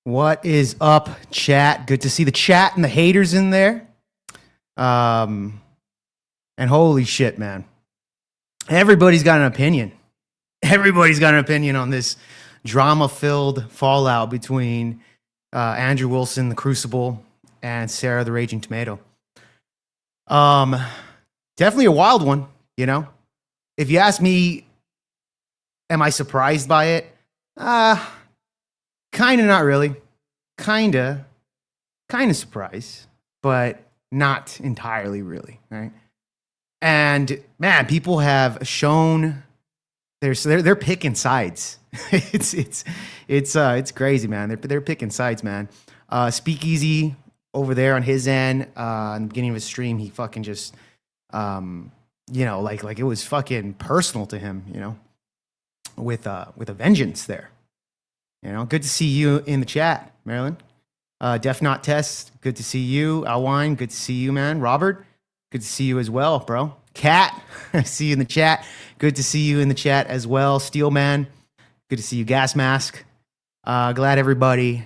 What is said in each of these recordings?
What is up, chat? Good to see the chat and the haters in there. And holy shit, man. Everybody's got an opinion. Everybody's got an opinion on this drama-filled fallout between Andrew Wilson, the Crucible, and Sara, the Raging Tomato. Definitely a wild one, you know? If you ask me, am I surprised by it? Kind of, not really. Kind of surprised, but not entirely, really, right? And man, people have shown they're picking sides. It's crazy, man. They're picking sides, man. Speakeasy over there on his end, in the beginning of his stream, he fucking just, like it was fucking personal to him, you know, with a vengeance there. You know, good to see you in the chat, Marilyn. Def Not Test, good to see you. Alwine, good to see you, man. Robert, good to see you as well, bro. Cat, I see you in the chat. Good to see you in the chat as well. Steelman, good to see you. Gas Mask. Glad everybody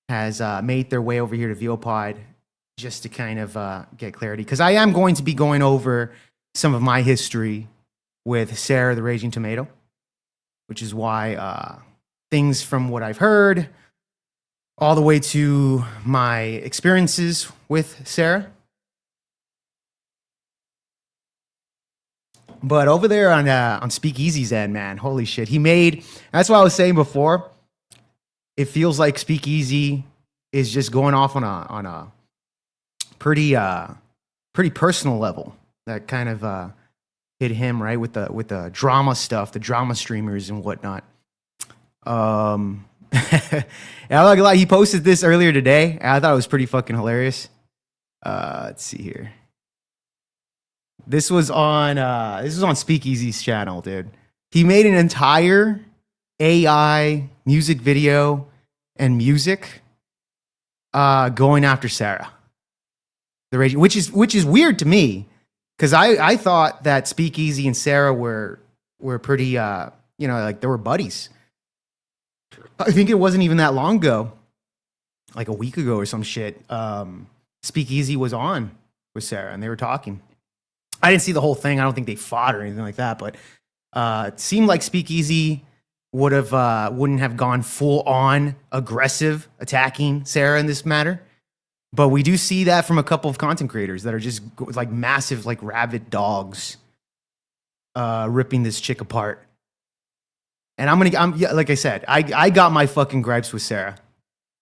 has made their way over here to VOPod just to kind of get clarity. Because I am going to be going over some of my history with Sara, the Raging Tomato, which is why things from what I've heard all the way to my experiences with Sara. But over there on Speakeasy's end, man, holy shit. That's what I was saying before. It feels like Speakeasy is just going off on a pretty personal level. That kind of hit him, right, with the drama stuff, the drama streamers and whatnot. And I'm not gonna lie, he posted this earlier today, and I thought it was pretty fucking hilarious. Let's see here. This was on Speakeasy's channel, dude. He made an entire AI music video and music going after Sara, the Raging, which is weird to me, because I thought that Speakeasy and Sara were pretty like they were buddies. I think it wasn't even that long ago, like a week ago or some shit. Speakeasy was on with Sara and they were talking. I didn't see the whole thing. I don't think they fought or anything like that, but it seemed like Speakeasy wouldn't have gone full on aggressive attacking Sara in this matter. But we do see that from a couple of content creators that are just like massive, like rabid dogs, ripping this chick apart. And I'm like I said, I got my fucking gripes with Sara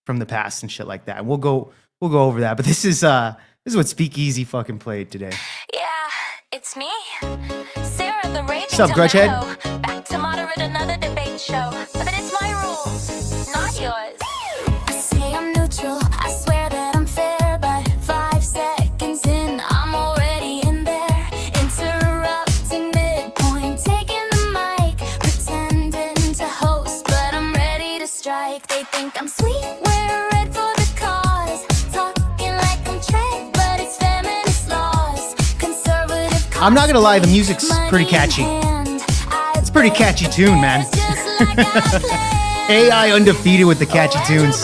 from the past and shit like that. We'll go over that. But this is what Speakeasy fucking played today. Yeah, it's me, Sara, the Raging What's up, Tomato. Back to moderate another debate show, but it's my rules, not yours. I say I'm neutral. I swear that I'm fair, but 5 seconds in, I'm already in there, interrupting midpoint, taking the mic, pretending to host, but I'm ready to strike. They think I'm sweet, wear red for the cause, talking like I'm Trent, but it's feminist laws, conservative. I'm not gonna lie, the music's pretty catchy. It's a pretty catchy tune, man. AI undefeated with the catchy tunes.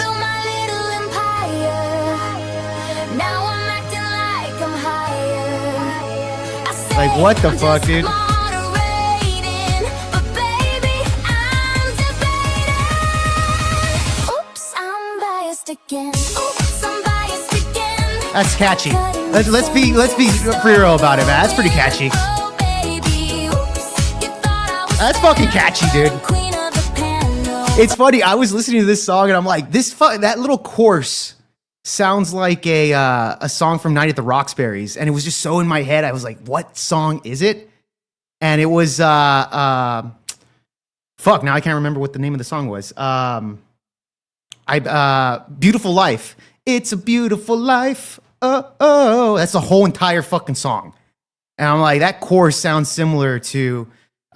Like, what the fuck, dude? That's catchy. Let's be real about it, man. That's pretty catchy. That's fucking catchy, dude. It's funny. I was listening to this song and I'm like, that little chorus sounds like a song from Night at the Roxbury's, and it was just so in my head. I was like, what song is it? And it was fuck. Now I can't remember what the name of the song was. Beautiful Life. It's a beautiful life. Oh, that's the whole entire fucking song. And I'm like, that chorus sounds similar to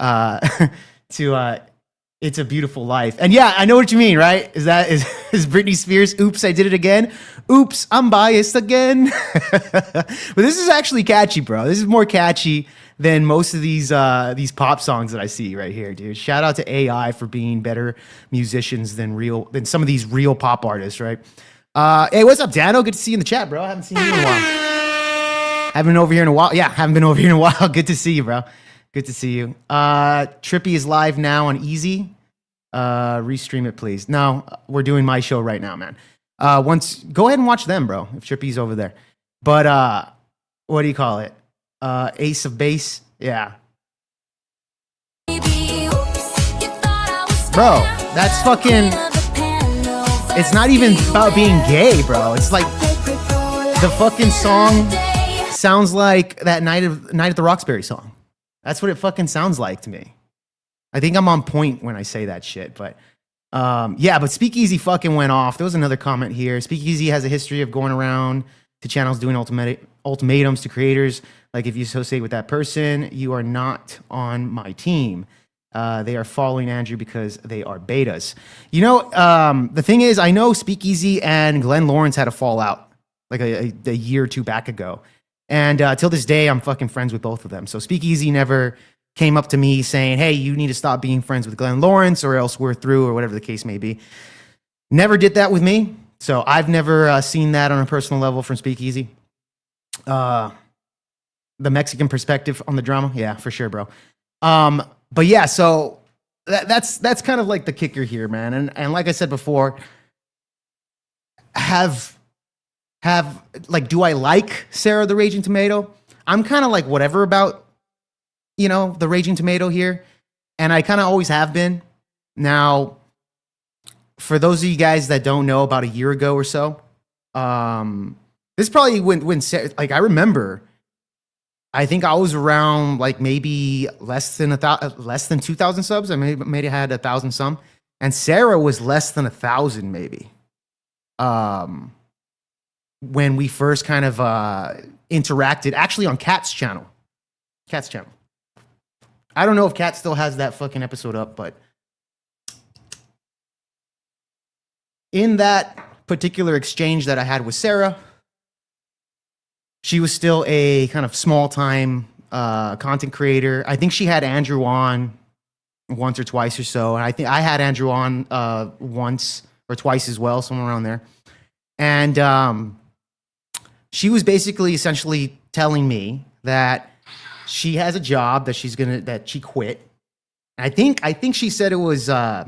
It's a Beautiful Life. And yeah, I know what you mean, right? Is Britney Spears, oops, I did it again. Oops, I'm biased again. But this is actually catchy, bro. This is more catchy than most of these pop songs that I see right here, dude. Shout out to AI for being better musicians than some of these real pop artists, right? Hey, what's up, Dano? Good to see you in the chat, bro. I haven't seen you in a while. Haven't been over here in a while. Yeah, haven't been over here in a while. Good to see you, bro. Good to see you. Trippy is live now on Easy. Restream it, please. No, we're doing my show right now, man. Go ahead and watch them, bro, if Trippy's over there. But what do you call it? Ace of Base. Yeah. Bro, that's fucking... It's not even about being gay, bro. It's like the fucking song sounds like that Night at the Roxbury song. That's what it fucking sounds like to me. I think I'm on point when I say that shit, but yeah, but Speakeasy fucking went off. There was another comment here. Speakeasy has a history of going around to channels doing ultimatums to creators. Like, if you associate with that person, you are not on my team. They are following Andrew because they are betas. You know, the thing is, I know Speakeasy and Glenn Lawrence had a fallout like a year or two back ago. And till this day, I'm fucking friends with both of them. So Speakeasy never came up to me saying, hey, you need to stop being friends with Glenn Lawrence or else we're through, or whatever the case may be. Never did that with me. So I've never seen that on a personal level from Speakeasy. The Mexican perspective on the drama. Yeah, for sure, bro. But yeah, so that's kind of like the kicker here, man. And like I said before, do I like Sara the Raging Tomato? I'm kind of like whatever about, you know, the Raging Tomato here. And I kind of always have been. Now, for those of you guys that don't know, about a year ago or so, this probably when Sara, like, I remember, I think I was around like maybe less than 2,000 subs. I maybe had 1,000 some, and Sara was less than 1,000 maybe. When we first kind of interacted, actually on Cat's channel. I don't know if Cat still has that fucking episode up, but in that particular exchange that I had with Sara, she was still a kind of small-time content creator. I think she had Andrew on once or twice or so. And I think I had Andrew on once or twice as well, somewhere around there. And she was basically essentially telling me that she has a job that she quit. And I think she said it was that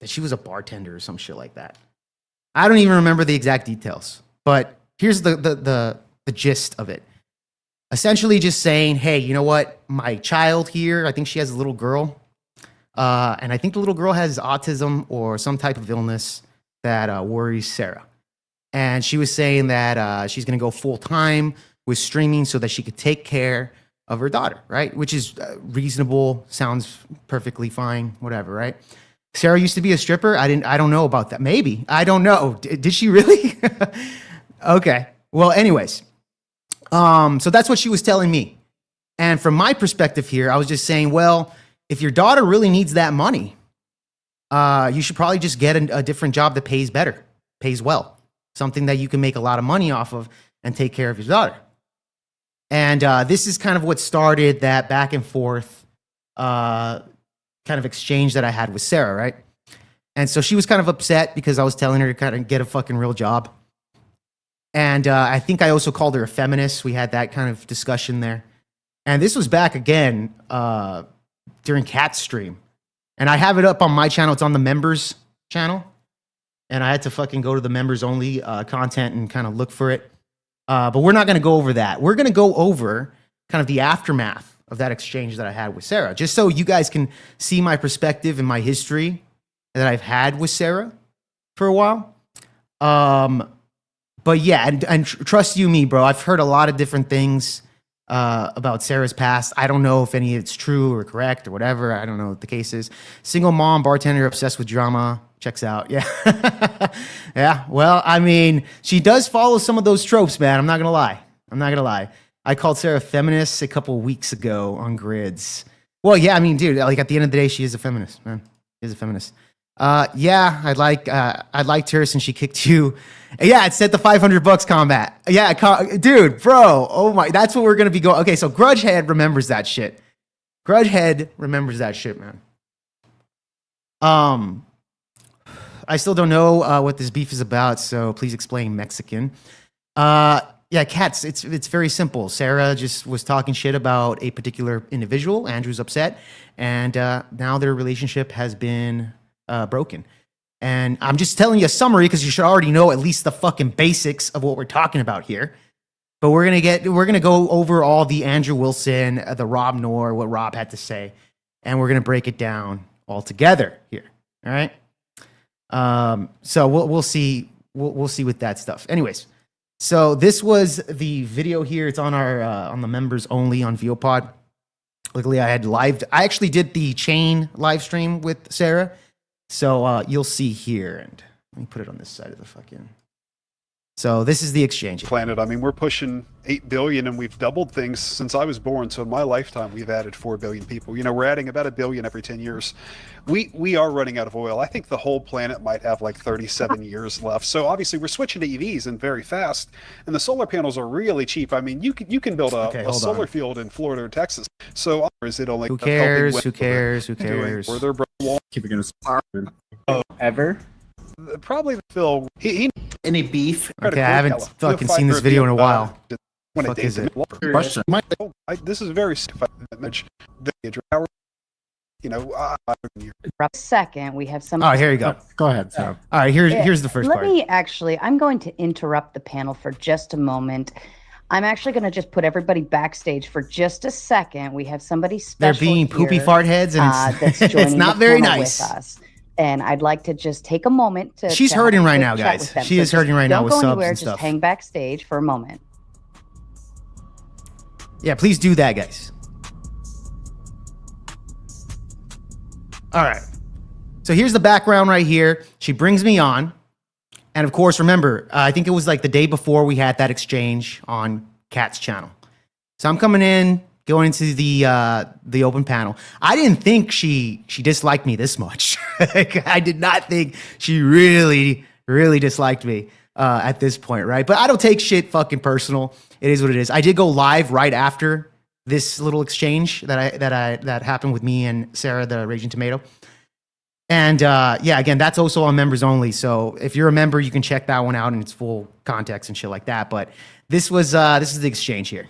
she was a bartender or some shit like that. I don't even remember the exact details. But here's the gist of it. Essentially just saying, hey, you know what? My child here, I think she has a little girl. And I think the little girl has autism or some type of illness that worries Sara. And she was saying that she's going to go full time with streaming so that she could take care of her daughter, right? Which is reasonable, sounds perfectly fine, whatever, right? Sara used to be a stripper. I don't know about that. Maybe. I don't know. Did she really? Okay. Well, anyways. So that's what she was telling me. And from my perspective here, I was just saying, well, if your daughter really needs that money, you should probably just get a different job that pays better, pays well. Something that you can make a lot of money off of and take care of your daughter. And this is kind of what started that back and forth kind of exchange that I had with Sara, right? And so she was kind of upset because I was telling her to kind of get a fucking real job. And I think I also called her a feminist. We had that kind of discussion there. And this was back again during Cat's stream. And I have it up on my channel. It's on the members channel. And I had to fucking go to the members only content and kind of look for it. But we're not going to go over that. We're going to go over kind of the aftermath of that exchange that I had with Sara, just so you guys can see my perspective and my history that I've had with Sara for a while. But yeah, and trust you me, bro, I've heard a lot of different things about Sara's past. I don't know if any of it's true or correct or whatever. I don't know what the case is. Single mom, bartender, obsessed with drama. Checks out. Yeah. Yeah. Well, I mean, she does follow some of those tropes, man. I'm not going to lie. I called Sara feminist a couple of weeks ago on Grids. Well, yeah, I mean, dude, like at the end of the day, she is a feminist, man. She is a feminist. Yeah, I liked her since she kicked you. Yeah, it said the $500 combat. Yeah, dude, bro. Oh my, that's what we're gonna be going. Okay, so Grudgehead remembers that shit. Grudgehead remembers that shit, man. I still don't know what this beef is about, so please explain Mexican. Yeah, cats. It's very simple. Sara just was talking shit about a particular individual. Andrew's upset, and now their relationship has been broken. And I'm just telling you a summary because you should already know at least the fucking basics of what we're talking about here. But we're gonna go over all the Andrew Wilson, the Rob Noerr, what Rob had to say, and we're gonna break it down all together here. All right. So we'll see with that stuff. Anyways, so this was the video here. It's on our on the members only on VOPod. Luckily, I actually did the chain live stream with Sara. So you'll see here, and let me put it on this side of the fucking. So this is the exchange. Planet. I mean, we're pushing 8 billion, and we've doubled things since I was born. So in my lifetime, we've added 4 billion people. You know, we're adding about 1 billion every 10 years. We are running out of oil. I think the whole planet might have like 37 years left. So obviously, we're switching to EVs and very fast. And the solar panels are really cheap. I mean, you can build a solar field in Florida or Texas. So is it only Who cares? Who cares? Who cares? Keeping it ever. Probably Phil. He Any beef? Okay, I haven't fucking seen this video in a while. When Fuck is it? Question. This is very image. You know, second, we have some. Oh, here you go. Go ahead, Sarah. All right, here's the first part. Let me actually, I'm going to interrupt the panel for just a moment. I'm actually going to just put everybody backstage for just a second. We have somebody special. They're being poopy here, fart heads, and it's, it's not very nice. With us. And I'd like to just take a moment to. She's hurting right now, guys. She is hurting right now with subs and stuff. Just hang backstage for a moment. Yeah, please do that, guys. All right. So here's the background right here. She brings me on. And of course, remember, I think it was like the day before we had that exchange on Kat's channel. So I'm coming in, going into the open panel. I didn't think she disliked me this much. I did not think she really disliked me at this point, right? But I don't take shit fucking personal. It is what it is. I did go live right after this little exchange that happened with me and Sara, the Raging Tomato. And yeah, again, that's also on members only. So if you're a member, you can check that one out in its full context and shit like that. But this is the exchange here.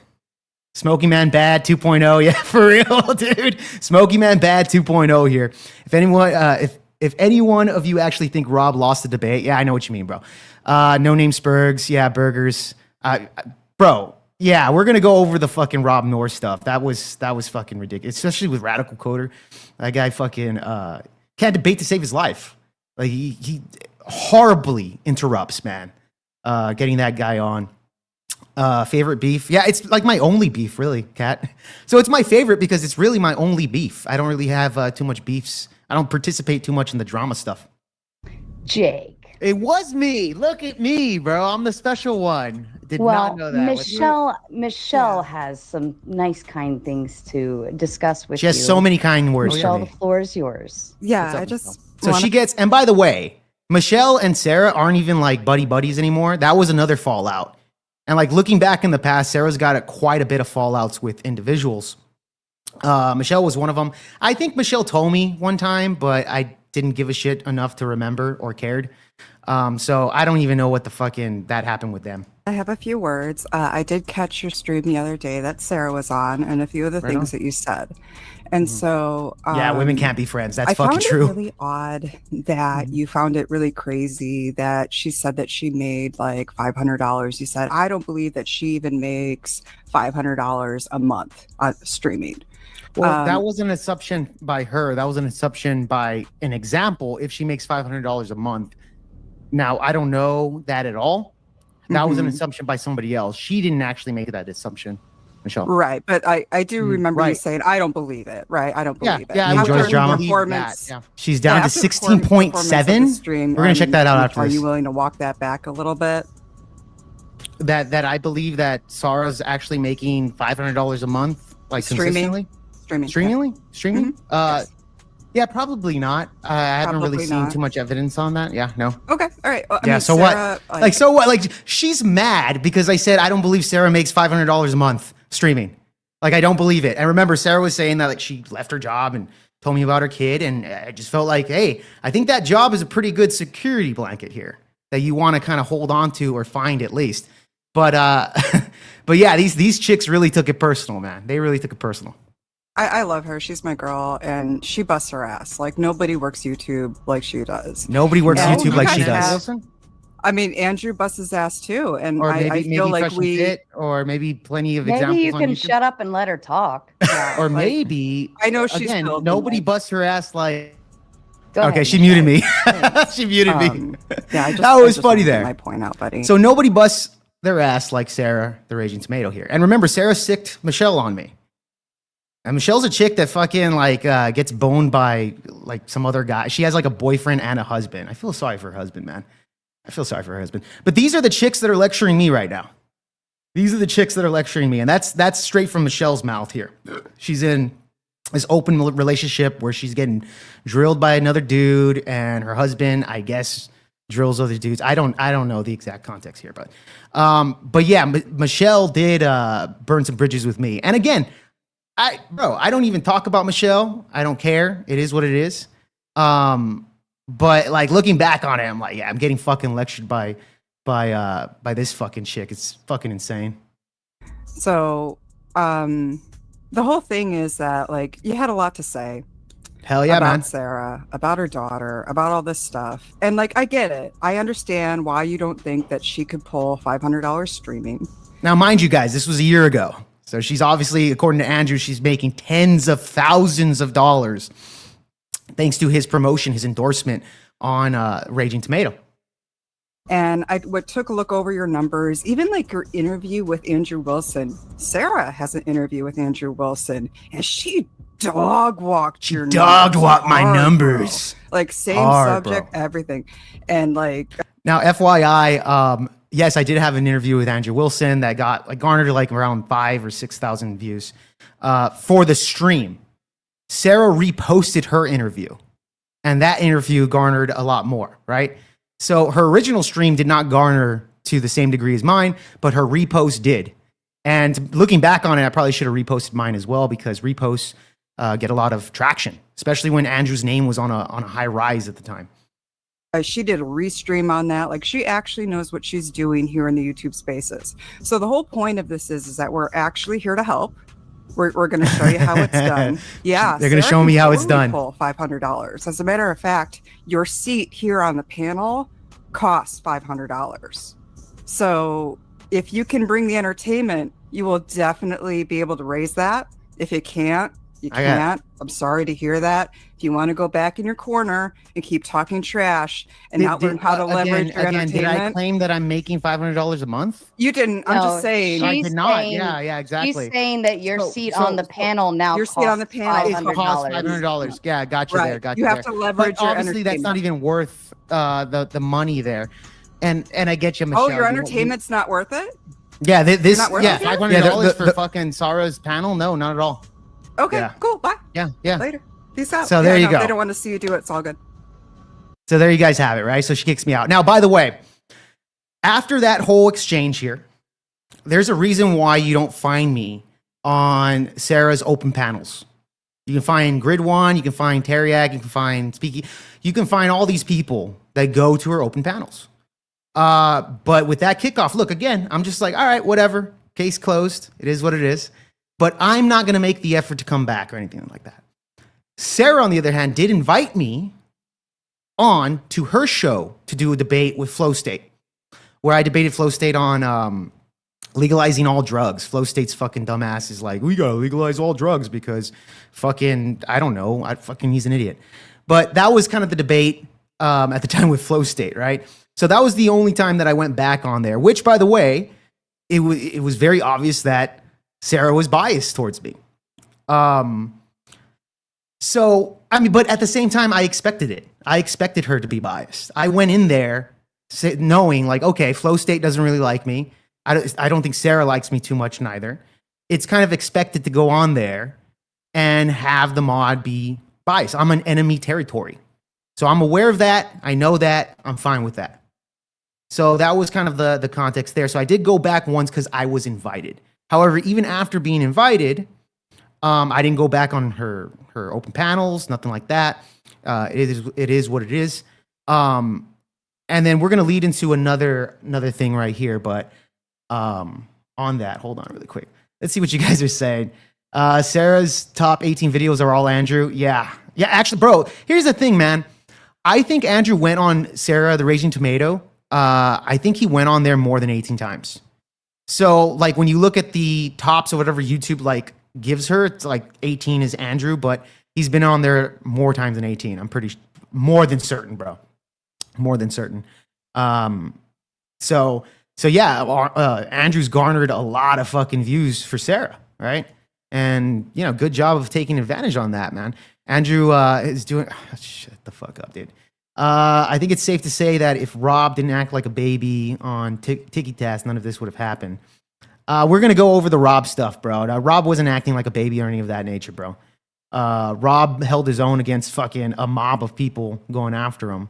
Smoky Man Bad 2.0, yeah, for real, dude. Smoky Man Bad 2.0 here. If anyone, if any one of you actually think Rob lost the debate, yeah, I know what you mean, bro. No Name Spurgs, yeah, burgers, bro. Yeah, we're gonna go over the fucking Rob Noerr stuff. That was fucking ridiculous, especially with Radical Coder. That guy fucking can't debate to save his life. Like he horribly interrupts, man. Getting that guy on. Favorite beef? Yeah, it's like my only beef, really, Kat. So it's my favorite because it's really my only beef. I don't really have too much beefs. I don't participate too much in the drama stuff. Jake. It was me. Look at me, bro. I'm the special one. Did not know that. Michelle has some nice, kind things to discuss with you. She has so many kind words. Michelle, for me. the floor is yours. Yeah, I just. So she gets, and by the way, Michelle and Sara aren't even like buddies anymore. That was another fallout. And like looking back in the past, Sarah's got quite a bit of fallouts with individuals. Michelle was one of them. I think Michelle told me one time, but I didn't give a shit enough to remember or cared. So I don't even know what the fucking that happened with them. I have a few words. I did catch your stream the other day that Sara was on, and a few of the things that you said. And so, yeah, women can't be friends. That's I fucking found true. It really odd that you found it really crazy that she said that she made like $500. You said, I don't believe that she even makes $500 a month on streaming. Well, that was an assumption by her. That was an assumption by an example. If she makes $500 a month. Now, I don't know that at all. That was an assumption by somebody else. She didn't actually make that assumption, Michelle. Right. But I do remember you saying, I don't believe it. Right. I don't believe it. Yeah, enjoys drama. Yeah. She's down to 16.7. We're going to check that out after this. Are you willing to walk that back a little bit? That I believe that Sara's actually making $500 a month, like streaming. Consistently? Streaming? Yes. Yeah, probably not. I haven't really Probably seen not. too much evidence on that. Yeah, no. Okay, all right. Well, I Yeah, mean, so Sarah, what? Like, so what? Like, she's mad because I said I don't believe Sarah makes $500 a month streaming. Like, I don't believe it. And remember, Sarah was saying that like she left her job and told me about her kid, and I just felt like, hey, I think that job is a pretty good security blanket here that you want to kind of hold on to or find at least. But but yeah, these chicks really took it personal, man. They really took it personal. I love her. She's my girl, and she busts her ass. Like nobody works YouTube like she does. Nobody works And YouTube you like she guys does. have- I mean, Andrew busts his ass too, and Or I feel like Fresh and Fit, or maybe plenty of Maybe examples you on can YouTube. shut up and let her talk. yeah, Or like, maybe I know she's again, building nobody it. busts her ass like. Go Okay, ahead, she Michelle. muted me. Please. She muted me. Yeah, I just, That I was just funny wanted to get there. My point out, buddy. So nobody busts their ass like Sarah, the Raging Tomato here. And remember, Sarah sicked Michelle on me. And Michelle's a chick that fucking like gets boned by like some other guy. She has like a boyfriend and a husband. I feel sorry for her husband, man. I feel sorry for her husband. But these are the chicks that are lecturing me right now. These are the chicks that are lecturing me, and that's straight from Michelle's mouth here. She's in this open relationship where she's getting drilled by another dude, and her husband, I guess, drills other dudes. I don't know the exact context here, but yeah, Michelle did burn some bridges with me. And again, I don't even talk about Michelle. I don't care. It is what it is. But like looking back on it, I'm like, yeah, I'm getting fucking lectured by this fucking chick. It's fucking insane. So, the whole thing is that like you had a lot to say Hell yeah, about man. Sarah, about her daughter, about all this stuff, and like I get it. I understand why you don't think that she could pull $500 streaming. Now, mind you guys, this was a year ago. So she's obviously, according to Andrew, she's making tens of thousands of dollars thanks to his promotion, his endorsement on Raging Tomato. And I took a look over your numbers, even like your interview with Andrew Wilson. Sarah has an interview with Andrew Wilson, and she dog walked your Dog numbers walk my hard, bro. numbers. Like same Hard, subject, bro. everything. And like Now, FYI, yes, I did have an interview with Andrew Wilson that got like garnered like around 5,000 or 6,000 views for the stream. Sarah reposted her interview, and that interview garnered a lot more, right? So her original stream did not garner to the same degree as mine, but her repost did. And looking back on it, I probably should have reposted mine as well because reposts get a lot of traction, especially when Andrew's name was on a high rise at the time. she did a restream on that. Like she actually knows what she's doing here in the YouTube spaces. So the whole point of this is that we're actually here to help. We're going to show you how it's done. Yeah, They're gonna Sarah show can me how it's totally done. Pull $500. As a matter of fact, your seat here on the panel costs $500. So if you can bring the entertainment, you will definitely be able to raise that. If you can't, you I got- can't. I'm sorry to hear that. If you want to go back in your corner and keep talking trash and not learn how to leverage your Again, did I entertainment, claim that I'm making $500 a month? you didn't. I'm No, just saying. I She's did not. saying- Yeah, exactly. She's saying that your So- seat so- on the panel now Your seat on the costs panel It costs $500. $500. Yeah, got you there. Right. Got You you have there. to leverage But your obviously, that's not entertainment. even worth the money there. And I get you, Michelle. Oh, your You- entertainment's not worth it? Yeah, this. not worth Yeah, it? $500 for fucking Sara's panel? No, not at all. Okay, Yeah. cool. Bye. Yeah. Later. Peace out. So there you no, go. They don't want to see you do it. It's all good. So there you guys have it, right? So she kicks me out. Now, by the way, after that whole exchange here, there's a reason why you don't find me on Sarah's open panels. You can find Grid One, you can find Teriak, you can find Speaky, you can find all these people that go to her open panels. But with that kickoff, look, again, I'm just like, all right, whatever. Case closed. It is what it is. But I'm not going to make the effort to come back or anything like that. Sarah, on the other hand, did invite me on to her show to do a debate with Flow State, where I debated Flow State on legalizing all drugs. Flow State's fucking dumbass is like, we gotta legalize all drugs because fucking, I don't know, he's an idiot. But that was kind of the debate at the time with Flow State, right? So that was the only time that I went back on there, which, by the way, it was very obvious that Sarah was biased towards me. So, I mean, but at the same time, I expected it. I expected her to be biased. I went in there knowing, like, okay, Flow State doesn't really like me. I don't think Sarah likes me too much neither. It's kind of expected to go on there and have the mod be bias. I'm on enemy territory. So I'm aware of that. I know that. I'm fine with that. So that was kind of the context there. So I did go back once because I was invited. However, even after being invited, I didn't go back on her open panels, nothing like that. It is what it is. And then we're gonna lead into another thing right here. But on that, hold on really quick. Let's see what you guys are saying. Sarah's top 18 videos are all Andrew. Yeah. Actually, bro, here's the thing, man. I think Andrew went on Sara the Raging Tomato. I think he went on there more than 18 times. So like when you look at the tops or whatever YouTube like gives her, it's like 18 is Andrew, but he's been on there more times than 18. I'm pretty more than certain, bro. More than certain. So yeah, Andrew's garnered a lot of fucking views for Sara, right? And you know, good job of taking advantage on that, man. Andrew is doing. Shut the fuck up, dude. I think it's safe to say that if Rob didn't act like a baby on Tiki Task, none of this would have happened. We're gonna go over the Rob stuff, bro. Rob wasn't acting like a baby or any of that nature, bro. Rob held his own against fucking a mob of people going after him,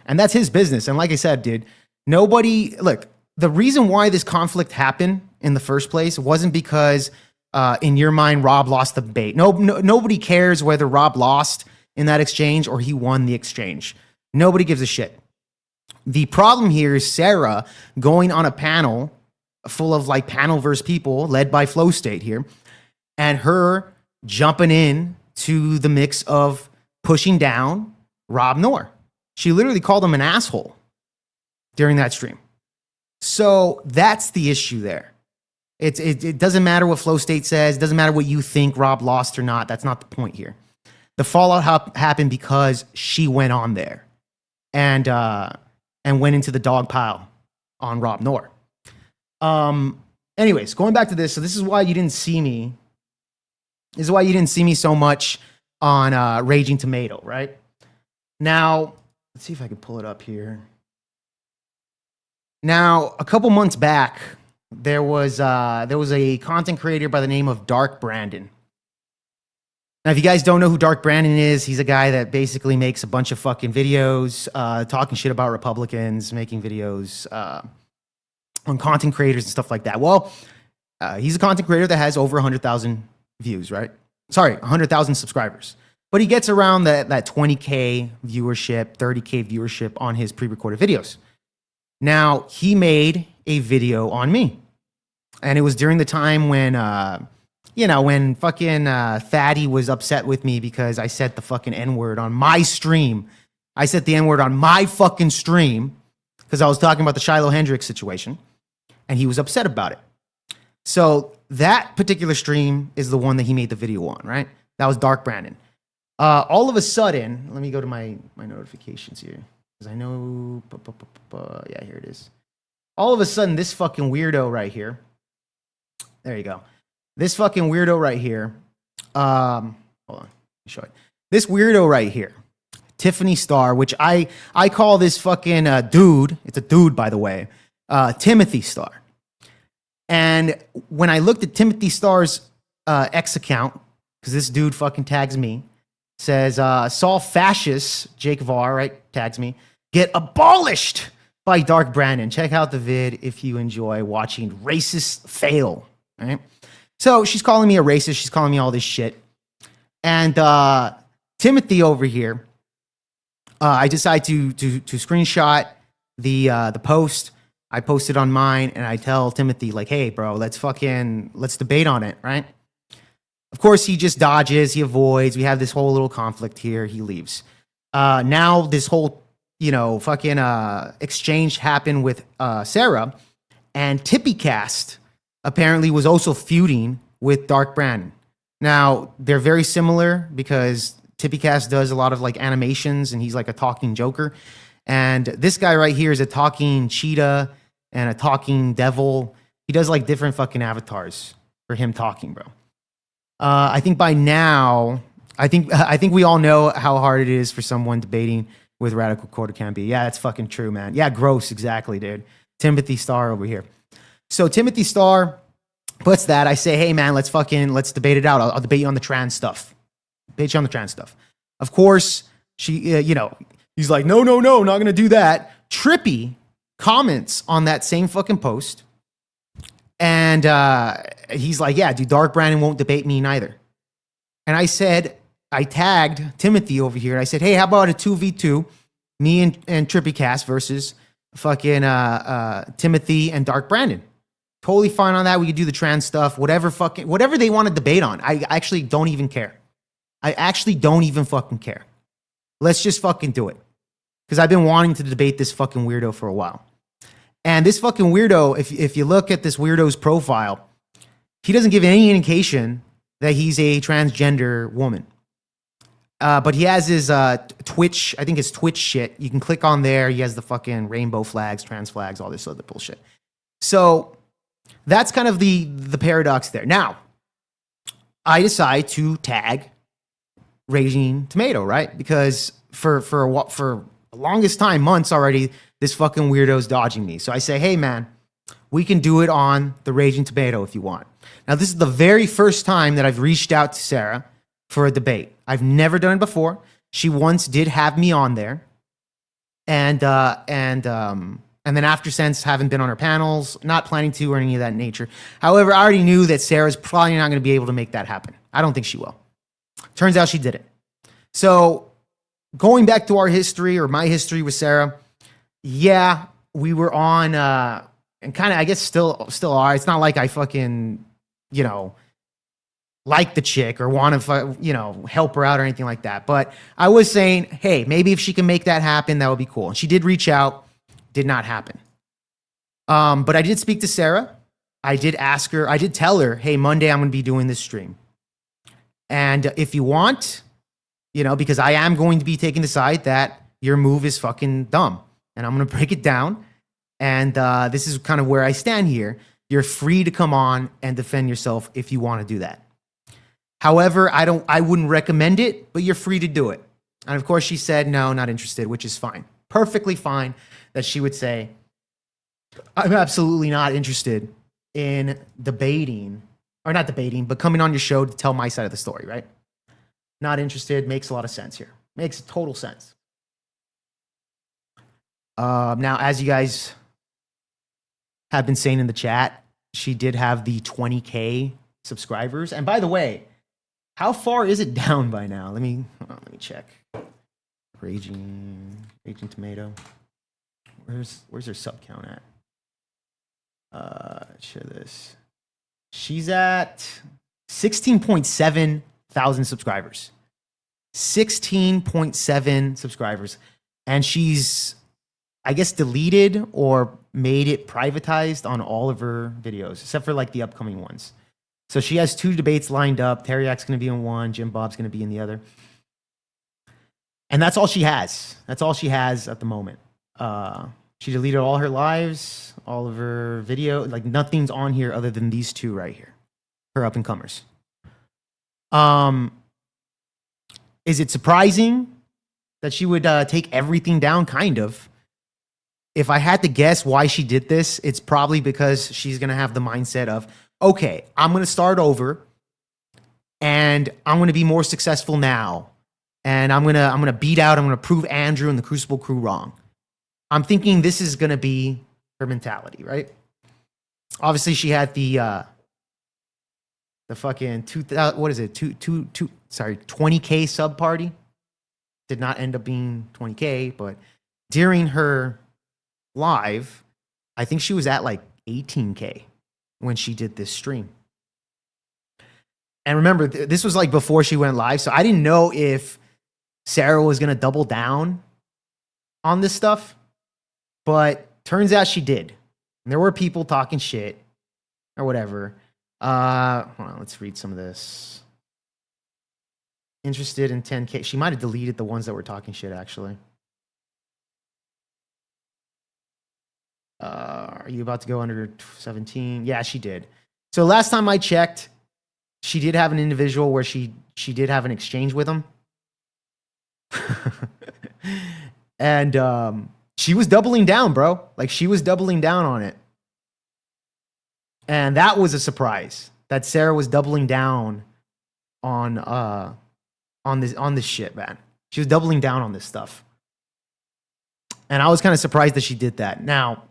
and that's his business. And like I said, dude, nobody look. The reason why this conflict happened in the first place wasn't because, in your mind, Rob lost the debate. Nobody cares whether Rob lost in that exchange or he won the exchange. Nobody gives a shit. The problem here is Sara going on a panel full of like panel verse people led by Flow State here, and her jumping in to the mix of pushing down Rob Noerr. She literally called him an asshole during that stream. So that's the issue there. It doesn't matter what Flow State says. It doesn't matter what you think Rob lost or not. That's not the point here. The fallout happened because she went on there and went into the dog pile on Rob Noerr. Anyways, going back to this. So this is why you didn't see me. This is why you didn't see me so much on Raging Tomato, right? Now, let's see if I can pull it up here. Now, a couple months back, there was a content creator by the name of Dark Brandon. Now, if you guys don't know who Dark Brandon is, he's a guy that basically makes a bunch of fucking videos, talking shit about Republicans, making videos on content creators and stuff like that. Well, he's a content creator that has over 100,000 views, right? Sorry, 100,000 subscribers. But he gets around that 20K viewership, 30K viewership on his pre-recorded videos. Now, he made a video on me. And it was during the time when, when fucking Thaddy was upset with me because I said the fucking N-word on my stream. I said the N-word on my fucking stream because I was talking about the Shiloh Hendricks situation. And he was upset about it. So that particular stream is the one that he made the video on, right? That was Dark Brandon. All of a sudden, let me go to my notifications here. Because I know, yeah, here it is. All of a sudden, this fucking weirdo right here. There you go. This fucking weirdo right here. Hold on, let me show it. This weirdo right here, Tiffany Star, which I call this fucking dude. It's a dude, by the way. Timothy Star. And when I looked at Timothy Star's X account, because this dude fucking tags me, says, saw fascists, Jake Varr, right, tags me, get abolished by Dark Brandon. Check out the vid if you enjoy watching racists fail, right? So she's calling me a racist. She's calling me all this shit. And Timothy over here, I decide to screenshot the post. I post it on mine, and I tell Timothy, like, hey, bro, let's debate on it, right? Of course, he just dodges, he avoids. We have this whole little conflict here. He leaves. Now this whole, exchange happened with Sara, and TippyCast apparently was also feuding with Dark Brandon. Now, they're very similar because TippyCast does a lot of like animations, and he's like a talking Joker. And this guy right here is a talking cheetah and a talking devil. He does like different fucking avatars for him talking, bro. I think by now, I think we all know how hard it is for someone debating with Radical Quarter can be. Yeah, that's fucking true, man. Yeah, gross, exactly, dude. Timothy Star over here. So Timothy Star puts that. I say, hey, man, let's debate it out. I'll debate you on the trans stuff. Debate you on the trans stuff. Of course, he's like, no, not going to do that. Trippy comments on that same fucking post. And he's like, yeah, dude, Dark Brandon won't debate me neither. And I tagged Timothy over here. And I said, hey, how about a 2v2? Me and Trippy Cast versus fucking Timothy and Dark Brandon. Totally fine on that. We could do the trans stuff, whatever they want to debate on. I actually don't even care. I actually don't even fucking care. Let's just fucking do it. Because I've been wanting to debate this fucking weirdo for a while. And this fucking weirdo, if you look at this weirdo's profile, he doesn't give any indication that he's a transgender woman. But he has his Twitch, I think his Twitch shit. You can click on there. He has the fucking rainbow flags, trans flags, all this other bullshit. So that's kind of the paradox there. Now, I decide to tag Raging Tomato, right? Because for the longest time, months already, this fucking weirdo's dodging me. So I say, hey man, we can do it on the Raging Tomato if you want. Now, this is the very first time that I've reached out to Sara for a debate. I've never done it before. She once did have me on there. And then after since, haven't been on her panels, not planning to or any of that nature. However, I already knew that Sarah's probably not going to be able to make that happen. I don't think she will. Turns out she did it. So going back to our history or my history with Sara, yeah, we were on, and kind of, I guess still are. It's not like I fucking, like the chick or want to, help her out or anything like that. But I was saying, hey, maybe if she can make that happen, that would be cool. And she did reach out, did not happen. But I did speak to Sara. I did ask her, I did tell her, hey, Monday I'm going to be doing this stream. And if you want, because I am going to be taking the side that your move is fucking dumb. And I'm going to break it down. And this is kind of where I stand here. You're free to come on and defend yourself if you want to do that. However, I wouldn't recommend it, but you're free to do it. And of course she said, no, not interested, which is fine. Perfectly fine that she would say, I'm absolutely not interested in debating, or not debating, but coming on your show to tell my side of the story, right? Not interested, makes a lot of sense here. Makes total sense. Now, as you guys have been saying in the chat, she did have the 20K subscribers. And by the way, how far is it down by now? Let me check. Raging Tomato. Where's her sub count at? Share this. She's at 16.7 thousand subscribers. 16.7 subscribers. And she's, I guess, deleted or made it privatized on all of her videos, except for like the upcoming ones. So she has 2 debates lined up. Teriak's going to be in one. Jim Bob's going to be in the other. And that's all she has. That's all she has at the moment. She deleted all her lives, all of her video. Like nothing's on here other than these 2 right here. Her up and comers. Is it surprising that she would take everything down? Kind of. If I had to guess why she did this, it's probably because she's going to have the mindset of, okay, I'm going to start over and I'm going to be more successful now. And I'm going to beat out, I'm going to prove Andrew and the Crucible crew wrong. I'm thinking this is going to be her mentality, right? Obviously she had the fucking 20K sub party. Did not end up being 20K, but during her live, I think she was at like 18K when she did this stream. And remember, this was like before she went live, so I didn't know if Sara was going to double down on this stuff, but turns out she did. And there were people talking shit or whatever. Hold on, let's read some of this. Interested in 10K. She might have deleted the ones that were talking shit, actually. Are you about to go under 17? Yeah, she did. So last time I checked, she did have an individual where she did have an exchange with him. And she was doubling down, bro. Like she was doubling down on it. And that was a surprise that Sara was doubling down on this shit, man. She was doubling down on this stuff. And I was kind of surprised that she did that. Now,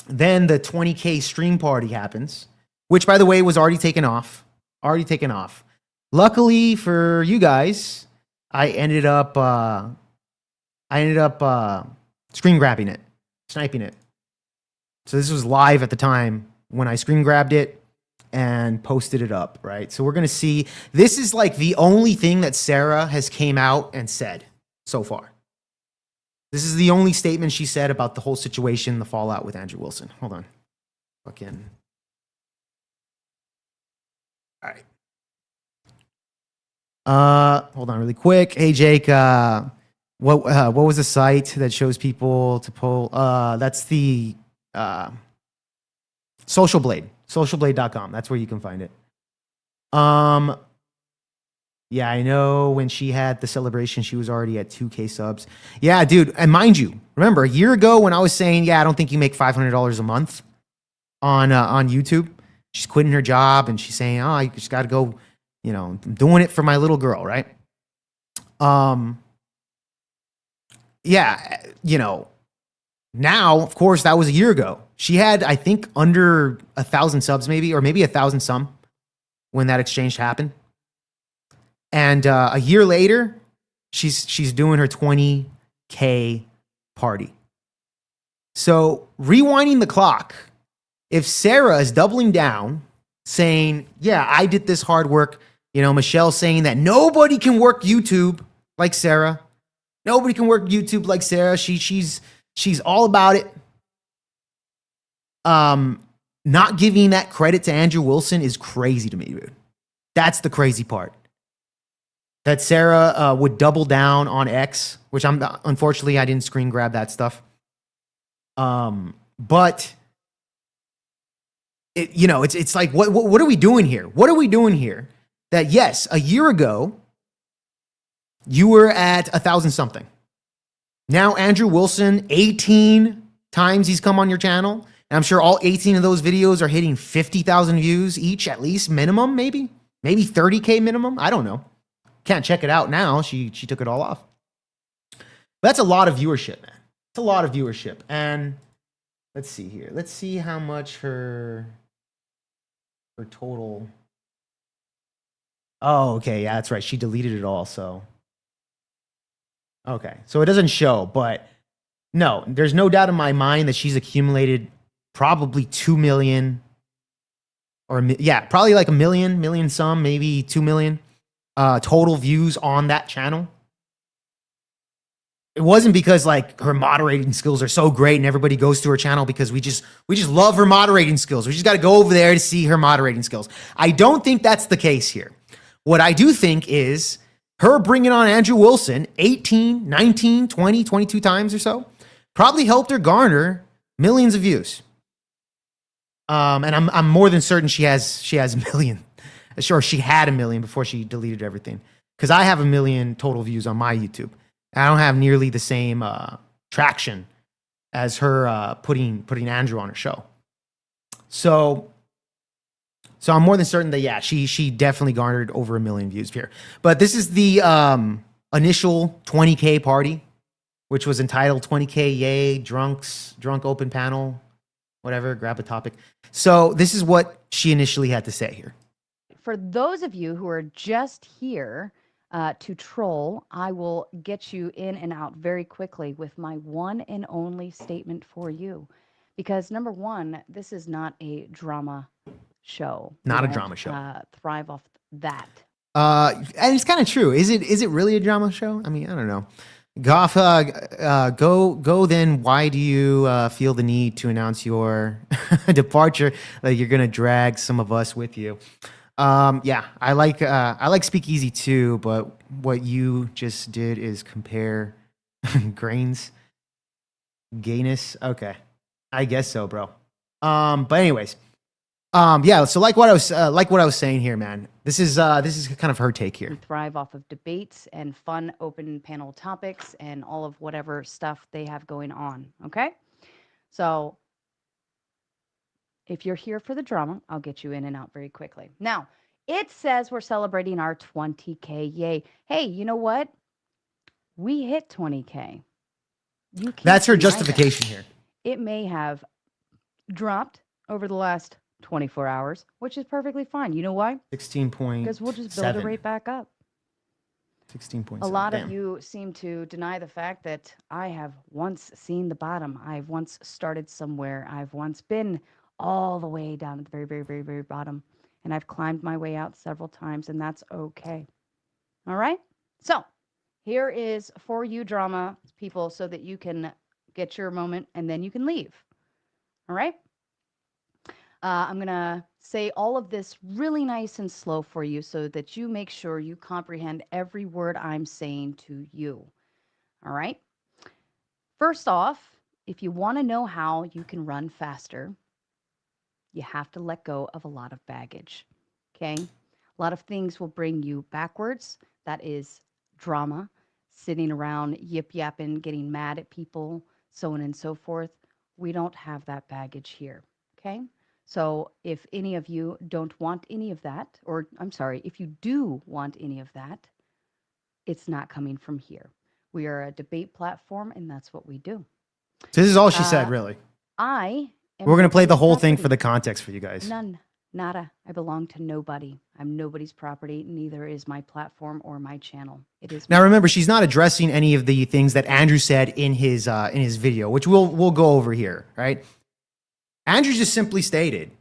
then the 20K stream party happens, which, by the way, was already taken off. Already taken off. Luckily for you guys, I ended up screen grabbing it, sniping it. So this was live at the time when I screen grabbed it and posted it up, right? So we're going to see. This is like the only thing that Sara has came out and said so far. This is the only statement she said about the whole situation, the fallout with Andrew Wilson. Hold on. Fucking. All right. Hold on really quick. Hey, Jake, what was the site that shows people to pull? That's the Social Blade, socialblade.com. That's where you can find it. Yeah, I know when she had the celebration, she was already at 2K subs. Yeah, dude, and mind you, remember a year ago when I was saying, yeah, I don't think you make $500 a month on YouTube. She's quitting her job and she's saying, oh, you just got to go, you know, I'm doing it for my little girl, right? Yeah, you know, now, of course, that was a year ago. She had, I think, under 1,000 subs, maybe, or maybe 1,000 some when that exchange happened. And a year later, she's doing her 20K party. So rewinding the clock, if Sara is doubling down, saying, yeah, I did this hard work, you know, Michelle saying that nobody can work YouTube like Sara. Nobody can work YouTube like Sara. She's all about it. Not giving that credit to Andrew Wilson is crazy to me, dude. That's the crazy part. That Sara would double down on X, which unfortunately I didn't screen grab that stuff. But it, you know, it's like what are we doing here? What are we doing here? That yes, a year ago you were at 1,000 something. Now Andrew Wilson, 18 times he's come on your channel, and I'm sure all 18 of those videos are hitting 50,000 views each, at least minimum, maybe 30K minimum. I don't know. Can't check it out now. She took it all off. But that's a lot of viewership, man. It's a lot of viewership. And let's see here. Let's see how much her total. Oh, okay. Yeah, that's right. She deleted it all. So, okay. So it doesn't show, but no, there's no doubt in my mind that she's accumulated probably 2 million or yeah, probably like a million some, maybe 2 million. Total views on that channel. It wasn't because like her moderating skills are so great and everybody goes to her channel because we just love her moderating skills. We just got to go over there to see her moderating skills. I don't think that's the case here. What I do think is her bringing on Andrew Wilson 18, 19, 20, 22 times or so probably helped her garner millions of views. And I'm more than certain she has a million. Sure, she had 1 million before she deleted everything. Because I have 1 million total views on my YouTube. I don't have nearly the same traction as her putting Andrew on her show. So I'm more than certain that yeah, she definitely garnered over 1 million views here. But this is the initial 20K party, which was entitled 20K Yay Drunk Open Panel, whatever. Grab a topic. So this is what she initially had to say here. For those of you who are just here to troll, I will get you in and out very quickly with my one and only statement for you. Because number one, this is not a drama show. Not We a don't, drama show. Thrive off that. And it's kind of true. Is it really a drama show? I mean, I don't know. Goff, go then. Why do you feel the need to announce your departure? You're gonna drag some of us with you. Yeah, I like Speakeasy too, but what you just did is compare gayness. Okay, I guess so, bro. But anyways, yeah. So like what I was saying here, man. This is kind of her take here. We thrive off of debates and fun open panel topics and all of whatever stuff they have going on. Okay, so if you're here for the drama, I'll get you in and out very quickly. Now, it says we're celebrating our 20K. Yay. Hey, you know what? we hit 20K. You can't That's her deny that. justification here. It may have dropped over the last 24 hours, which is perfectly fine. You know why? 16.7. Because we'll just build it right back up. 16.7. A lot Damn. of you seem to deny the fact that I have once seen the bottom. I've once started somewhere. I've once been all the way down at the very, very, very, very bottom. And I've climbed my way out several times, and that's okay. All right? So here is for you drama people so that you can get your moment and then you can leave. All right? I'm going to say all of this really nice and slow for you so that you make sure you comprehend every word I'm saying to you. All right? First off, if you want to know how you can run faster, you have to let go of a lot of baggage. Okay? A lot of things will bring you backwards. That is drama, sitting around yip yapping, getting mad at people, so on and so forth. We don't have that baggage here. Okay? So if any of you don't want any of that, or I'm sorry, if you do want any of that, it's not coming from here. We are a debate platform, and that's what we do. So this is all she said, really. I am We're going to play the nobody's whole thing property. for the context for you guys. None. Nada. I belong to nobody. I'm nobody's property. Neither is my platform or my channel. It is Now remember, she's not addressing any of the things that Andrew said in his video, which we'll go over here, right? Andrew just simply stated,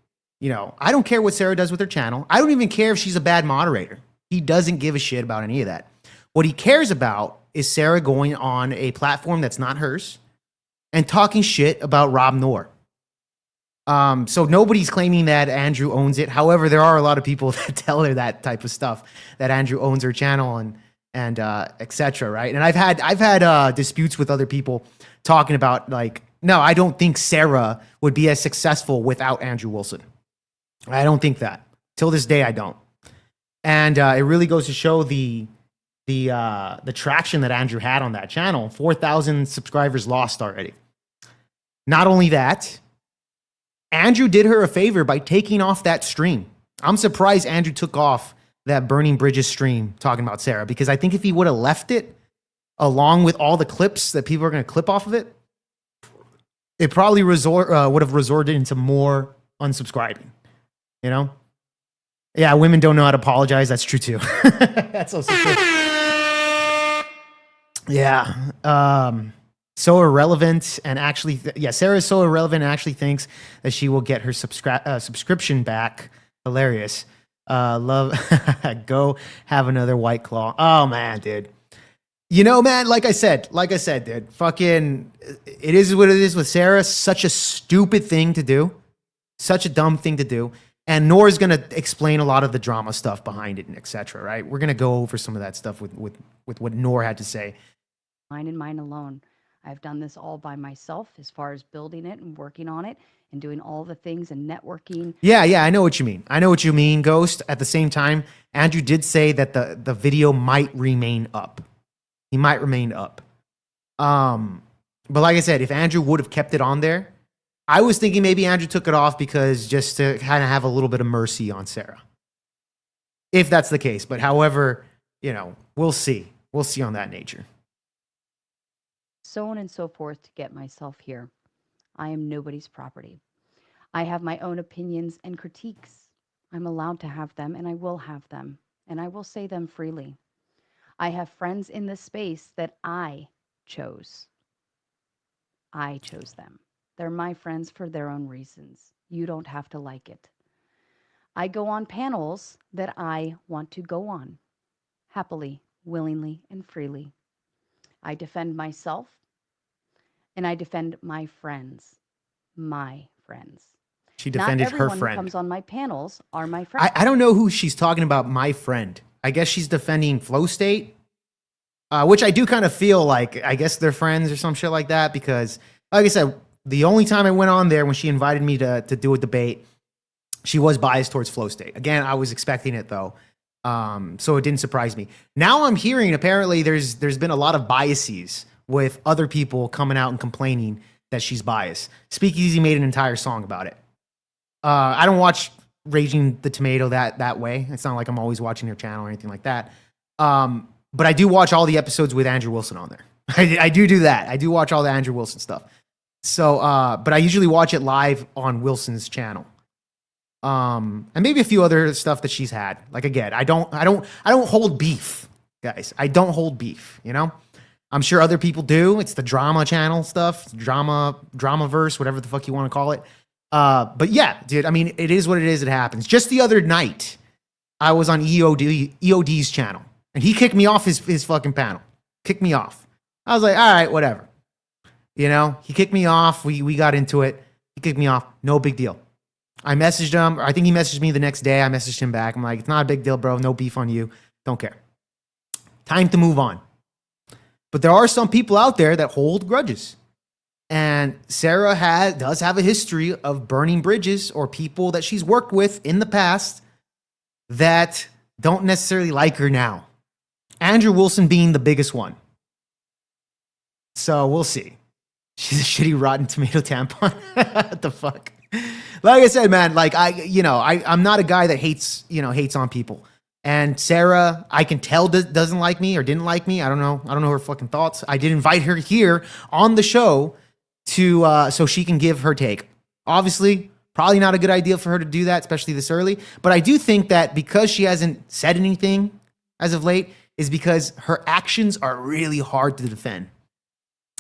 you know, I don't care what Sara does with her channel. I don't even care if she's a bad moderator. He doesn't give a shit about any of that. What he cares about is Sara going on a platform that's not hers and talking shit about Rob Noerr. So nobody's claiming that Andrew owns it. However, there are a lot of people that tell her that type of stuff, that Andrew owns her channel and etc. Right? And I've had disputes with other people talking about, like, no, I don't think Sara would be as successful without Andrew Wilson. I don't think that. Till this day, I don't. And it really goes to show the traction that Andrew had on that channel. 4,000 subscribers lost already. Not only that, Andrew did her a favor by taking off that stream. I'm surprised Andrew took off that Burning Bridges stream talking about Sara, because I think if he would have left it along with all the clips that people are going to clip off of it, it probably would have resorted into more unsubscribing. You know? Yeah, women don't know how to apologize. That's true too. That's also true. Yeah. So irrelevant, and actually, Sara is so irrelevant and actually thinks that she will get her subscription back. Hilarious. Love, go have another White Claw. Oh man, dude. You know, man, like I said, dude, fucking, it is what it is with Sara. Such a stupid thing to do. Such a dumb thing to do. And Noer's going to explain a lot of the drama stuff behind it and etc. Right? We're going to go over some of that stuff with what Noerr had to say. Mine and mine alone. I've done this all by myself as far as building it and working on it and doing all the things and networking. Yeah, I know what you mean. I know what you mean, Ghost. At the same time, Andrew did say that the video might remain up. He might remain up. But like I said, if Andrew would have kept it on there, I was thinking maybe Andrew took it off because just to kind of have a little bit of mercy on Sara. If that's the case. But however, you know, we'll see. We'll see on that nature. So on and so forth to get myself here. I am nobody's property. I have my own opinions and critiques. I'm allowed to have them, and I will have them, and I will say them freely. I have friends in this space that I chose. I chose them. They're my friends for their own reasons. You don't have to like it. I go on panels that I want to go on, happily, willingly, and freely. I defend myself, and I defend my friends. My friends. She defended her Not everyone friend. who comes on my panels are my friends. I don't know who she's talking about, my friend. I guess she's defending Flow State, which I do kind of feel like, I guess they're friends or some shit like that, because, like I said, the only time I went on there when she invited me to do a debate, she was biased towards Flow State. Again, I was expecting it, though, so it didn't surprise me. Now I'm hearing, apparently, there's been a lot of biases with other people coming out and complaining that she's biased. Speakeasy made an entire song about it. I don't watch Raging the Tomato that way. It's not like I'm always watching her channel or anything like that. But I do watch all the episodes with Andrew Wilson on there. I do that. I do watch all the Andrew Wilson stuff. So, but I usually watch it live on Wilson's channel. And maybe a few other stuff that she's had. Like again, I don't hold beef, guys. I don't hold beef, you know? I'm sure other people do. It's the drama channel stuff, dramaverse, whatever the fuck you want to call it. But yeah, dude, I mean, it is what it is. It happens. Just the other night, I was on EOD's channel and he kicked me off his fucking panel. Kicked me off. I was like, all right, whatever. You know, he kicked me off. We got into it. He kicked me off. No big deal. I messaged him. I think he messaged me the next day. I messaged him back. I'm like, it's not a big deal, bro. No beef on you. Don't care. Time to move on. But there are some people out there that hold grudges. And Sara does have a history of burning bridges or people that she's worked with in the past that don't necessarily like her now. Andrew Wilson being the biggest one. So we'll see. She's a shitty Rotten Tomato tampon. What the fuck? Like I said, man, like I'm not a guy that hates on people. And Sara, I can tell doesn't like me or didn't like me. I don't know her fucking thoughts. I did invite her here on the show to so she can give her take. Obviously, probably not a good idea for her to do that, especially this early. But I do think that because she hasn't said anything as of late, is because her actions are really hard to defend.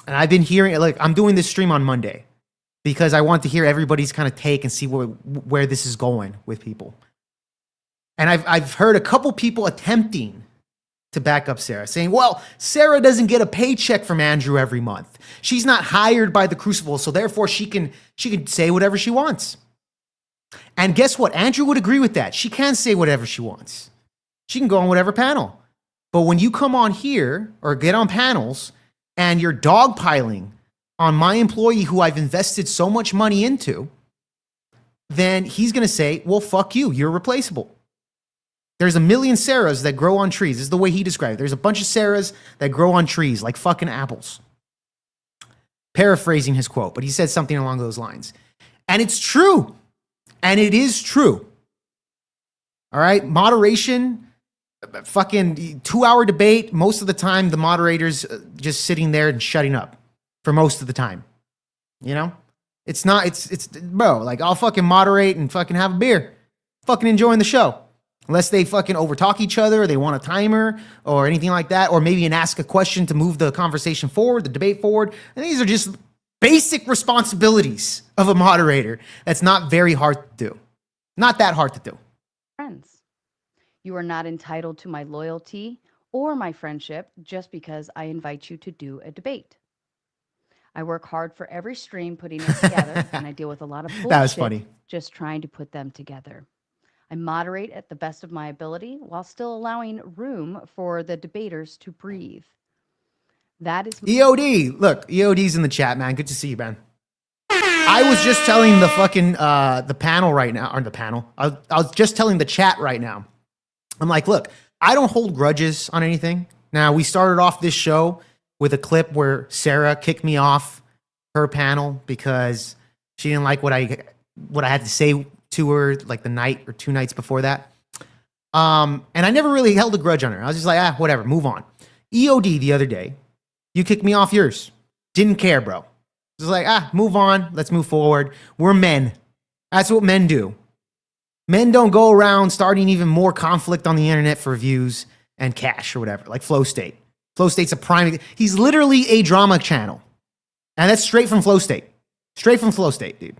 And I've been hearing, like, I'm doing this stream on Monday because I want to hear everybody's kind of take and see where this is going with people. And I've heard a couple people attempting to back up Sara, saying, well, Sara doesn't get a paycheck from Andrew every month. She's not hired by the Crucible, so therefore she can say whatever she wants. And guess what? Andrew would agree with that. She can say whatever she wants. She can go on whatever panel. But when you come on here or get on panels and you're dogpiling on my employee who I've invested so much money into, then he's going to say, well, fuck you. You're replaceable. There's a million Saras that grow on trees. This is the way he described it. There's a bunch of Saras that grow on trees like fucking apples. Paraphrasing his quote, but he said something along those lines. And it's true. And it is true. All right? Moderation, fucking 2-hour debate. Most of the time, the moderator's just sitting there and shutting up for most of the time. You know? It's bro, like I'll fucking moderate and fucking have a beer. Fucking enjoying the show. Unless they fucking overtalk each other, or they want a timer or anything like that, or maybe ask a question to move the conversation forward, the debate forward. And these are just basic responsibilities of a moderator. That's not very hard to do. Not that hard to do. Friends, you are not entitled to my loyalty or my friendship just because I invite you to do a debate. I work hard for every stream putting it together, and I deal with a lot of bullshit That was funny. just trying to put them together. I moderate at the best of my ability while still allowing room for the debaters to breathe. That is EOD. Look, EOD's in the chat, man. Good to see you, man. I was just telling the fucking the panel right now, or the panel. I was just telling the chat right now. I'm like, look, I don't hold grudges on anything. Now, we started off this show with a clip where Sara kicked me off her panel because she didn't like what I had to say to her like the night or 2 nights before that. And I never really held a grudge on her. I was just like, whatever, move on. EOD the other day, you kicked me off yours. Didn't care, bro. Just like, move on. Let's move forward. We're men. That's what men do. Men don't go around starting even more conflict on the internet for views and cash or whatever, like Flow State. Flow State's a prime. He's literally a drama channel. And that's straight from Flow State. Straight from Flow State, dude.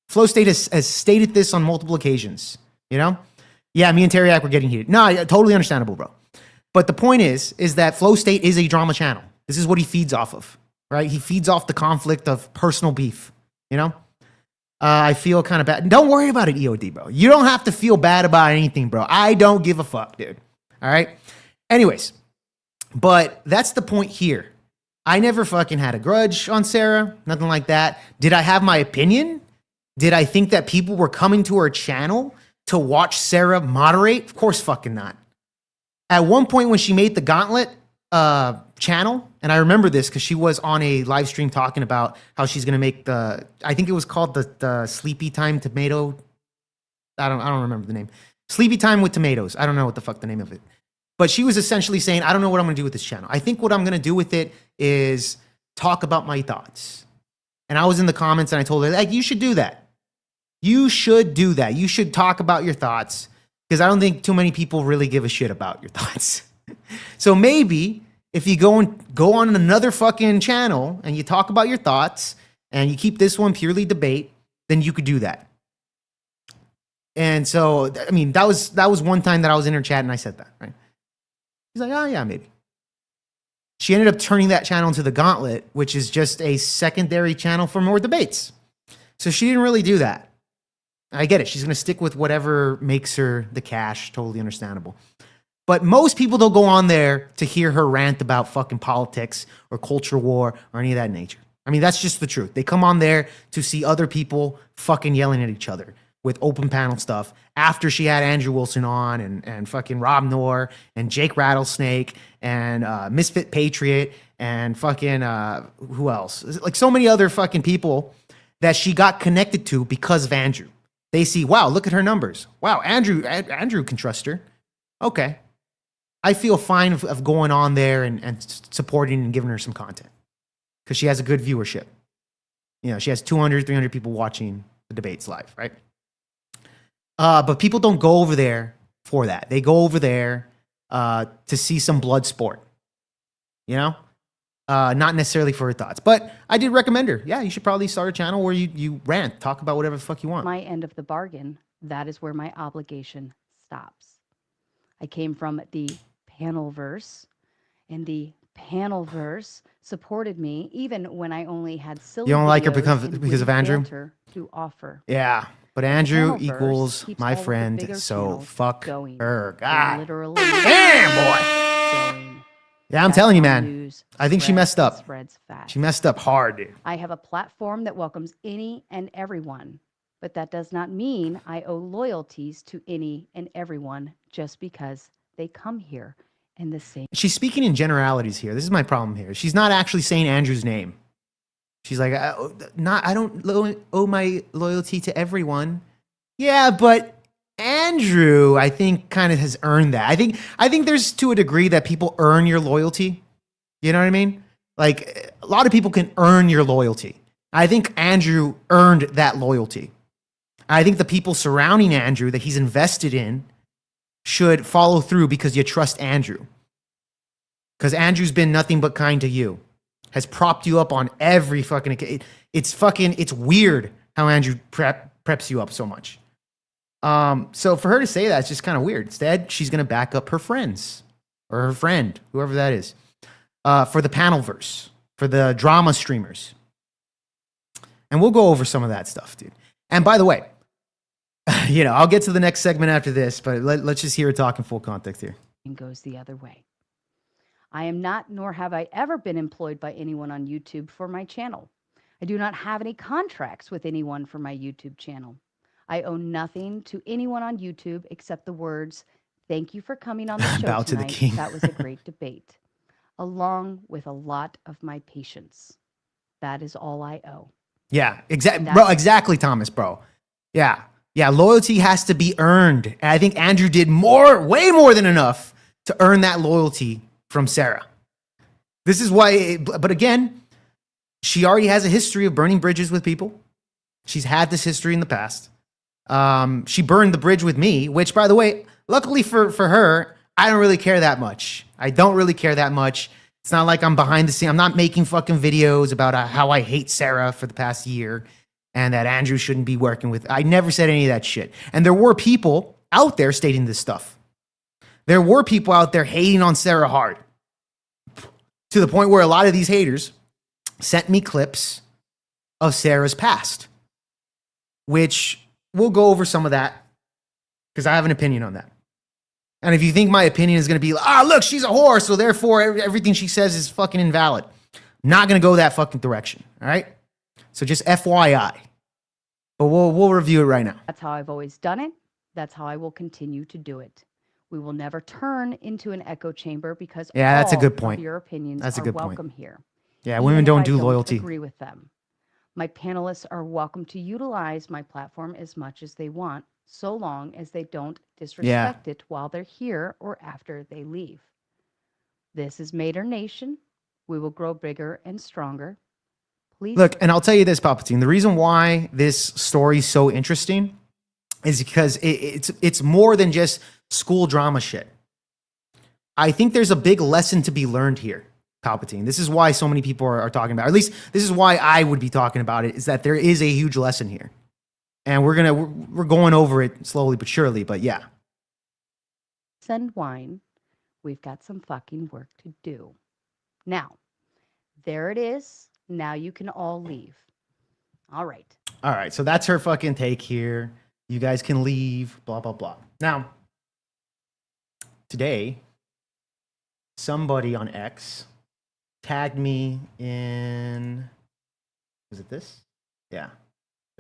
Flow State has stated this on multiple occasions, you know? Yeah, me and Teriak were getting heated. No, totally understandable, bro. But the point is that Flow State is a drama channel. This is what he feeds off of, right? He feeds off the conflict of personal beef, you know? I feel kind of bad. Don't worry about it, EOD, bro. You don't have to feel bad about anything, bro. I don't give a fuck, dude. All right? Anyways, but that's the point here. I never fucking had a grudge on Sara, nothing like that. Did I have my opinion? Did I think that people were coming to her channel to watch Sara moderate? Of course fucking not. At one point when she made the Gauntlet channel, and I remember this because she was on a live stream talking about how she's going to make I think it was called the Sleepy Time Tomato. I don't remember the name. Sleepy Time with Tomatoes. I don't know what the fuck the name of it. But she was essentially saying, I don't know what I'm going to do with this channel. I think what I'm going to do with it is talk about my thoughts. And I was in the comments and I told her, like, you should do that. You should do that. You should talk about your thoughts because I don't think too many people really give a shit about your thoughts. So maybe if you go on another fucking channel and you talk about your thoughts and you keep this one purely debate, then you could do that. And so, I mean, that was one time that I was in her chat and I said that, right? He's like, oh, yeah, maybe. She ended up turning that channel into The Gauntlet, which is just a secondary channel for more debates. So she didn't really do that. I get it. She's going to stick with whatever makes her the cash. Totally understandable. But most people don't go on there to hear her rant about fucking politics or culture war or any of that nature. I mean, that's just the truth. They come on there to see other people fucking yelling at each other with open panel stuff after she had Andrew Wilson on and fucking Rob Noerr and Jake Rattlesnake and Misfit Patriot and fucking who else? Like so many other fucking people that she got connected to because of Andrew. They see, wow, look at her numbers. Wow, Andrew can trust her. Okay. I feel fine of going on there and supporting and giving her some content because she has a good viewership. You know, she has 200, 300 people watching the debates live, right? But people don't go over there for that. They go over there to see some blood sport, you know? Not necessarily for her thoughts. But I did recommend her. Yeah, you should probably start a channel where you rant, talk about whatever the fuck you want. My end of the bargain, that is where my obligation stops. I came from the panelverse, and the panelverse supported me even when I only had silly You don't like her videos and because of witty Andrew? banter to offer. Yeah, but Andrew Panelverse equals keeps my all of the friend, bigger so channels fuck going. her. They're God. literally Damn, boy. going. Yeah, I'm That's telling you, how man. news I think she spreads messed and up. Spreads fast. She messed up hard, dude. I have a platform that welcomes any and everyone, but that does not mean I owe loyalties to any and everyone just because they come here in the same. She's speaking in generalities here. This is my problem here. She's not actually saying Andrew's name. She's like, I don't owe my loyalty to everyone. Yeah, but Andrew, I think, kind of has earned that. I think there's to a degree that people earn your loyalty. You know what I mean? Like a lot of people can earn your loyalty. I think Andrew earned that loyalty. I think the people surrounding Andrew that he's invested in should follow through because you trust Andrew. Because Andrew's been nothing but kind to you. Has propped you up on every fucking... It's weird how Andrew preps you up so much. So for her to say that, it's just kind of weird. Instead, she's going to back up her friends. Or her friend, whoever that is. For the panelverse. For the drama streamers. And we'll go over some of that stuff, dude. And by the way, I'll get to the next segment after this, but let's just hear her talk in full context here. And goes the other way. I am not, nor have I ever been employed by anyone on YouTube for my channel. I do not have any contracts with anyone for my YouTube channel. I owe nothing to anyone on YouTube except the words, "Thank you for coming on the show Bow to the tonight. king." That was a great debate," along with a lot of my patience. That is all I owe. Yeah, exactly, Thomas, bro. Yeah, loyalty has to be earned. And I think Andrew did way more than enough to earn that loyalty from Sara. This is why, but again, she already has a history of burning bridges with people. She's had this history in the past. She burned the bridge with me, which, by the way, luckily for her, I don't really care that much. I don't really care that much. It's not like I'm behind the scene. I'm not making fucking videos about how I hate Sara for the past year and that Andrew shouldn't be working with. I never said any of that shit. And there were people out there stating this stuff. There were people out there hating on Sara hard to the point where a lot of these haters sent me clips of Sara's past, which we'll go over some of that because I have an opinion on that. And if you think my opinion is going to be, look, she's a whore, so therefore everything she says is fucking invalid. Not going to go that fucking direction, all right? So just FYI. But we'll review it right now. That's how I've always done it. That's how I will continue to do it. We will never turn into an echo chamber because that's a all good point. of your opinions That's a are good point. welcome here. Yeah, Even women if don't I do loyalty. Agree with them. My panelists are welcome to utilize my platform as much as they want so long as they don't disrespect it while they're here or after they leave. This is Mater Nation. We will grow bigger and stronger. Please Look, and I'll tell you this, Palpatine. The reason why this story is so interesting is because it's more than just school drama shit. I think there's a big lesson to be learned here, Palpatine. This is why so many people are talking about it. Or at least this is why I would be talking about it, is that there is a huge lesson here. And we're going over it slowly but surely, but yeah. send wine. We've got some fucking work to do. Now, there it is. Now you can all leave. All right. All right, so that's her fucking take here. You guys can leave, blah, blah, blah. Now, today, somebody on X tagged me in, was it this? Yeah,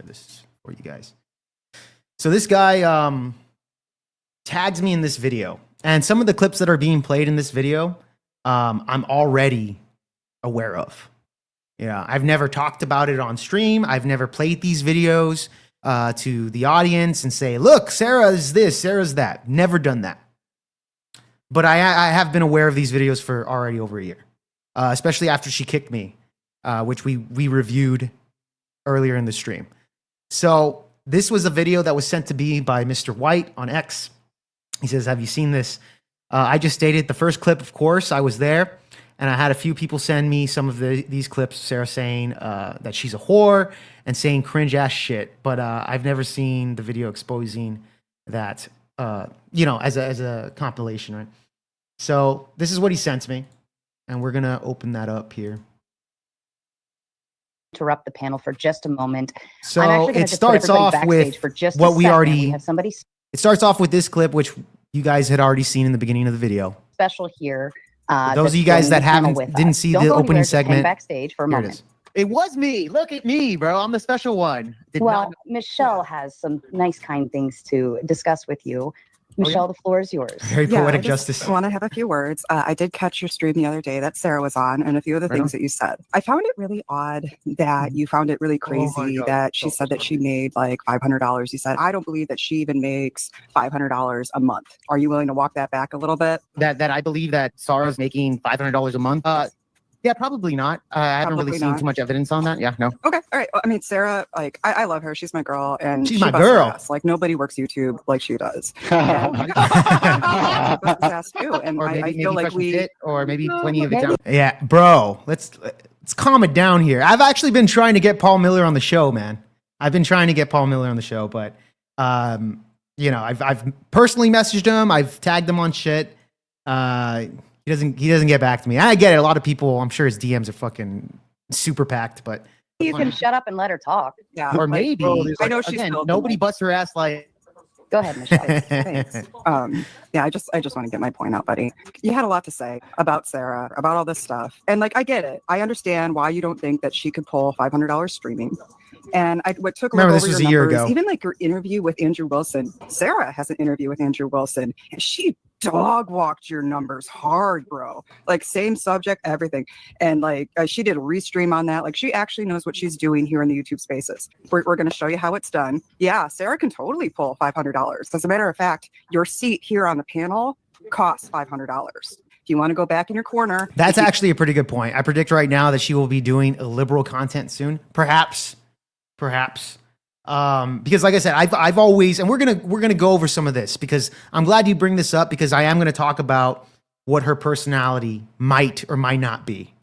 this is for you guys. So this guy tags me in this video. And some of the clips that are being played in this video, I'm already aware of. Yeah, I've never talked about it on stream. I've never played these videos to the audience and say, look, Sarah's this, Sarah's that. Never done that. But I have been aware of these videos for already over a year, especially after she kicked me, which we reviewed earlier in the stream. So this was a video that was sent to me by Mr. White on X. He says, have you seen this? I just stated the first clip, of course, I was there. And I had a few people send me some of these clips, Sarah saying that she's a whore and saying cringe ass shit. But I've never seen the video exposing that, as a compilation, right? So this is what he sent me. And we're going to open that up here. Interrupt the panel for just a moment. So it starts off with what we already, it starts off with this clip, which you guys had already seen in the beginning of the video. Special here. Those of you guys that didn't see the opening segment, backstage for a moment. It was me. Look at me, bro. I'm the special one. Michelle has some nice, kind things to discuss with you. Michelle, the floor is yours. Very poetic justice. I want to have a few words. I did catch your stream the other day that Sarah was on, and a few of the things that you said. I found it really odd that you found it really crazy that she said that she made like $500. You said, I don't believe that she even makes $500 a month. Are you willing to walk that back a little bit? That I believe that Sara's making $500 a month. Yeah, probably not. I haven't really seen too much evidence on that. Yeah, no. Okay, all right. Well, I mean, Sarah, like, I love her. She's my girl, and she's my girl. Ass. Like, nobody works YouTube like she does. And I feel like or maybe plenty of it. Yeah, bro. Let's calm it down here. I've actually been trying to get Paul Miller on the show, man. I've been trying to get Paul Miller on the show, but I've personally messaged him. I've tagged him on shit. He doesn't get back to me. I get it. A lot of people, I'm sure his DMs are fucking super packed, but you can shut up and let her talk. Yeah. Or maybe I know she's nobody busts her ass like. Go ahead, Michelle. Thanks. I just want to get my point out, buddy. You had a lot to say about Sarah, about all this stuff. And like, I get it. I understand why you don't think that she could pull $500 streaming. And what took a remember look this over was your a year numbers, ago. even like your interview with Andrew Wilson. Sarah has an interview with Andrew Wilson, and she dog walked your numbers hard, bro. Like same subject, everything. And like she did a restream on that. Like she actually knows what she's doing here in the YouTube spaces. We're going to show you how it's done. Yeah, Sarah can totally pull $500. As a matter of fact, your seat here on the panel costs $500. If you want to go back in your corner. That's actually a pretty good point. I predict right now that she will be doing liberal content soon. Perhaps. Because like I said, I've always, and we're gonna go over some of this because I'm glad you bring this up because I am gonna talk about what her personality might or might not be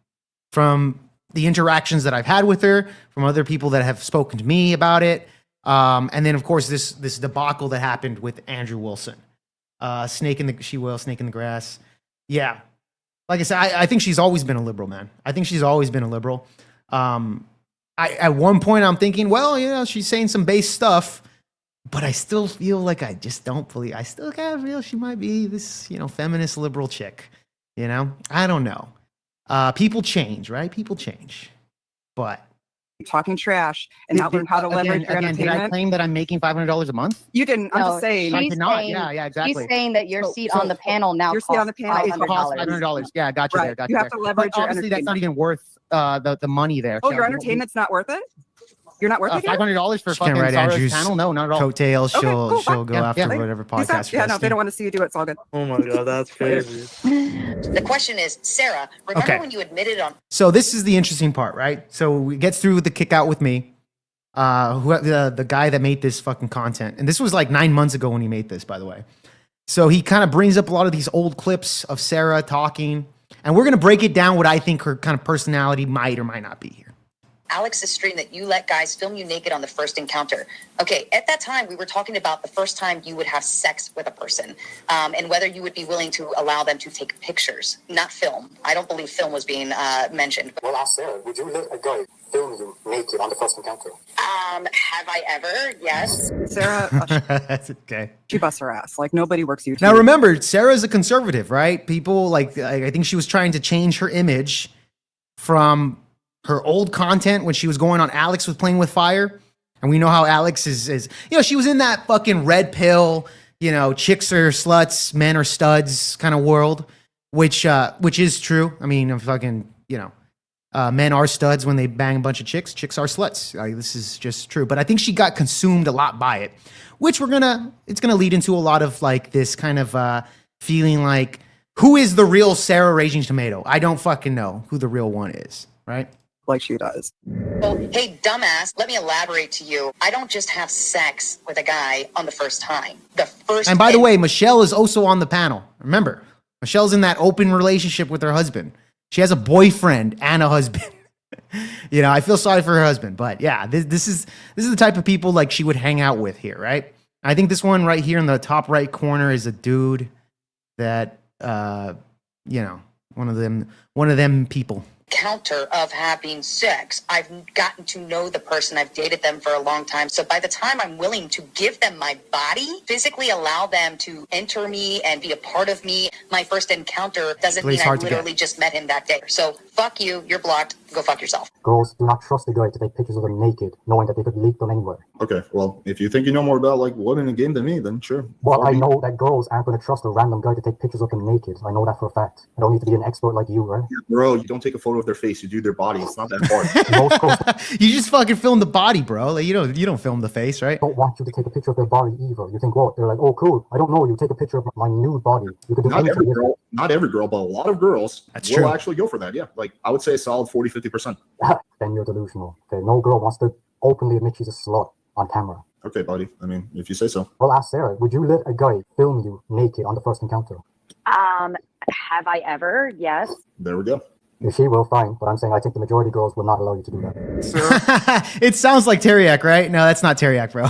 from the interactions that I've had with her, from other people that have spoken to me about it, and then of course this debacle that happened with Andrew Wilson, snake in the grass. Yeah, like I said, I think she's always been a liberal, man. I think she's always been a liberal. At one point I'm thinking, well, she's saying some base stuff, but I still feel like I just don't believe. I still kind of feel she might be this, feminist liberal chick. I don't know. People change, right? People change, but talking trash and not learn how to leverage your entertainment. Did I claim that I'm making $500 a month? You didn't. I'm just saying. I cannot. Yeah, exactly. She's saying that your seat on the panel now your seat on the panel costs $500. Yeah, I got you there. Got you you have to leverage your obviously, entertainment. that's not even worth the money there. Oh, your entertainment's not worth it? You're not working here? $500 for She can't fucking write Sara's Andrew's channel? No, not at all. coattails. Okay, She'll cool, she'll go Yeah, after yeah. whatever Peace out. podcast. Yeah, you're no, if they hosting. don't want to see you do it, it's all good. Oh my god, that's crazy. The question is, Sarah, remember Okay. when you admitted on So this is the interesting part, right? So it gets through with the kick out with me. The guy that made this fucking content, and this was like 9 months ago when he made this, by the way. So he kind of brings up a lot of these old clips of Sarah talking, and we're gonna break it down what I think her kind of personality might or might not be here. Alex's stream that you let guys film you naked on the first encounter? Okay, at that time, we were talking about the first time you would have sex with a person, and whether you would be willing to allow them to take pictures, not film. I don't believe film was being mentioned. Well, ask Sarah, would you let a guy film you naked on the first encounter? Have I ever? Yes. Sarah, That's okay. she busts her ass. Like, nobody works YouTube. Now remember, Sarah's a conservative, right? People like I think she was trying to change her image from her old content when she was going on Alex with Playing with Fire. And we know how Alex is, she was in that fucking red pill, chicks are sluts, men are studs kind of world, which is true. I mean, fucking, men are studs when they bang a bunch of chicks. Chicks are sluts. This is just true. But I think she got consumed a lot by it, which it's gonna lead into a lot of like this kind of feeling like, who is the real Sarah Raging Tomato? I don't fucking know who the real one is, right? Like she does. Well, hey, dumbass, let me elaborate to you. I don't just have sex with a guy on the first time. And by the way, Michelle is also on the panel. Remember, Michelle's in that open relationship with her husband. She has a boyfriend and a husband. I feel sorry for her husband, but yeah, this is the type of people like she would hang out with here, right? I think this one right here in the top right corner is a dude that one of them people. Counter of having sex. I've gotten to know the person. I've dated them for a long time. So by the time I'm willing to give them my body, physically allow them to enter me and be a part of me, my first encounter doesn't mean I literally just met him that day. So fuck you, you're blocked, go fuck yourself. Girls do not trust a guy to take pictures of them naked, knowing that they could leak them anywhere. Okay, well, if you think you know more about like what in a game than me, then sure. Well, I know that girls aren't going to trust a random guy to take pictures of them naked. I know that for a fact. I don't need to be an expert like you, right? Yeah, bro, you don't take a photo of their face, you do their body. It's not that hard. Most girls You just fucking film the body, bro. Like, you don't film the face, right? don't want you to take a picture of their body either. You think, what? They're like, oh, cool. I don't know. You take a picture of my nude body. You could do anything with it. Not every girl, but a lot of girls That's will true. actually go for that. Yeah, like I would say a solid 40-50%. Then you're delusional. Okay, no girl wants to openly admit she's a slut on camera. Okay, buddy. I mean, if you say so. Well, ask Sarah, would you let a guy film you naked on the first encounter? Have I ever? Yes. There we go. If she will, fine. But I'm saying I think the majority of girls will not allow you to do that. It sounds like Teriak, right? No, that's not Teriak, bro.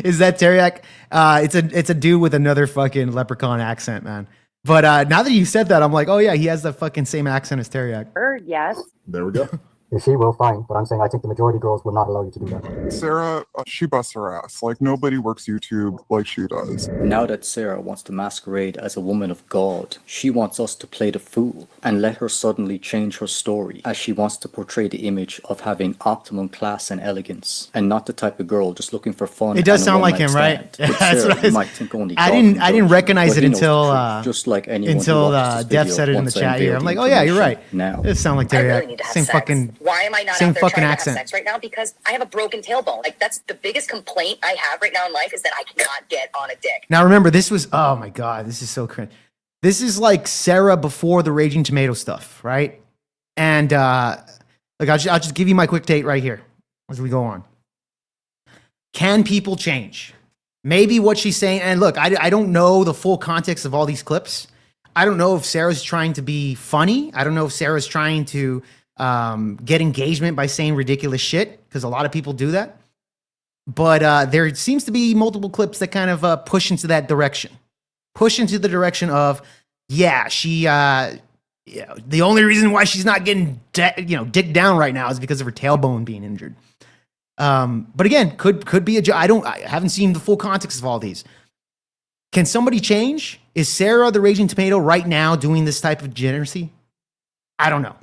Is that Teriak? It's a dude with another fucking leprechaun accent, man. But now that you said that, I'm like, oh yeah, he has the fucking same accent as Teriak. Yes. There we go. If she will, fine. But I'm saying I think the majority of girls will not allow you to do that. Sarah, she busts her ass. Like, nobody works YouTube like she does. Now that Sarah wants to masquerade as a woman of God, she wants us to play the fool and let her suddenly change her story, as she wants to portray the image of having optimum class and elegance, and not the type of girl just looking for fun. It does and a sound like one-night him, right? stand. But That's Sarah, what you I- might think only I God didn't can judge, recognize but it he knows the until truth, just like anyone until who watches this Def video said it in the once I chat here. unveil I'm the like, oh yeah, you're right. information. Now, It sounds like I really Teriak. need to have Same sex. fucking. Why am I not same out there fucking trying accent. to have sex right now? Because I have a broken tailbone. Like, that's the biggest complaint I have right now in life, is that I cannot get on a dick. Now remember, this was, oh my god, this is so cringe. This is like Sarah before the Raging Tomato stuff, right? And like I'll just give you my quick take right here as we go on. Can people change? Maybe what she's saying, and look, I don't know the full context of all these clips. I don't know if Sarah's trying to be funny. I don't know if Sarah's trying to get engagement by saying ridiculous shit, because a lot of people do that. But there seems to be multiple clips that kind of push into that direction. Push into the direction of, yeah, she, the only reason why she's not getting, dick down right now is because of her tailbone being injured. But again, could be I haven't seen the full context of all these. Can somebody change? Is Sarah the Raging Tomato right now doing this type of degeneracy? I don't know.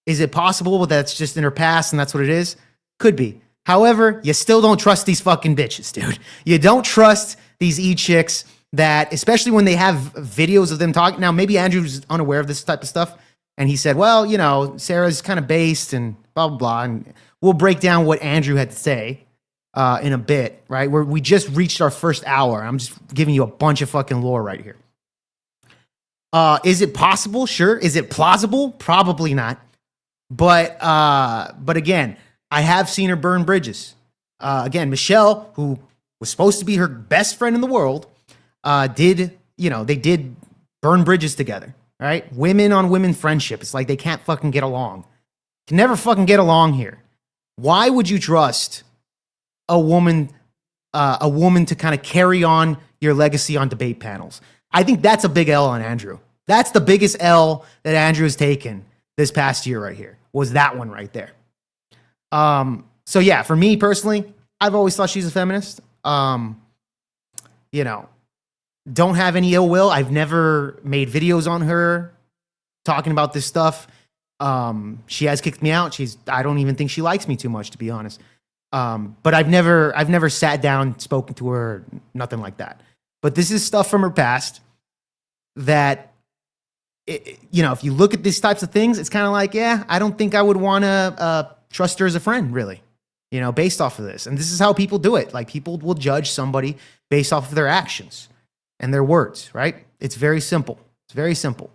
Is it possible that's just in her past and that's what it is? Could be. However, you still don't trust these fucking bitches, dude. You don't trust these e-chicks that, especially when they have videos of them talking. Now, maybe Andrew's unaware of this type of stuff. And he said, well, Sarah's kind of based and blah, blah, blah. And we'll break down what Andrew had to say in a bit, right? We just reached our first hour. I'm just giving you a bunch of fucking lore right here. Is it possible? Sure. Is it plausible? Probably not. But again, I have seen her burn bridges. Again, Michelle, who was supposed to be her best friend in the world, they did burn bridges together, right? Women on women friendship. It's like they can't fucking get along. Can never fucking get along here. Why would you trust a woman to kind of carry on your legacy on debate panels? I think that's a big L on Andrew. That's the biggest L that Andrew has taken this past year right here, was that one right there. So yeah, for me personally, I've always thought she's a feminist. Don't have any ill will. I've never made videos on her talking about this stuff. She has kicked me out. I don't even think she likes me too much, to be honest. But I've never sat down, spoken to her, nothing like that. But this is stuff from her past that, if you look at these types of things, it's kind of like, yeah, I don't think I would want to trust her as a friend, really, based off of this. And this is how people do it. Like, people will judge somebody based off of their actions and their words, right? It's very simple. It's very simple.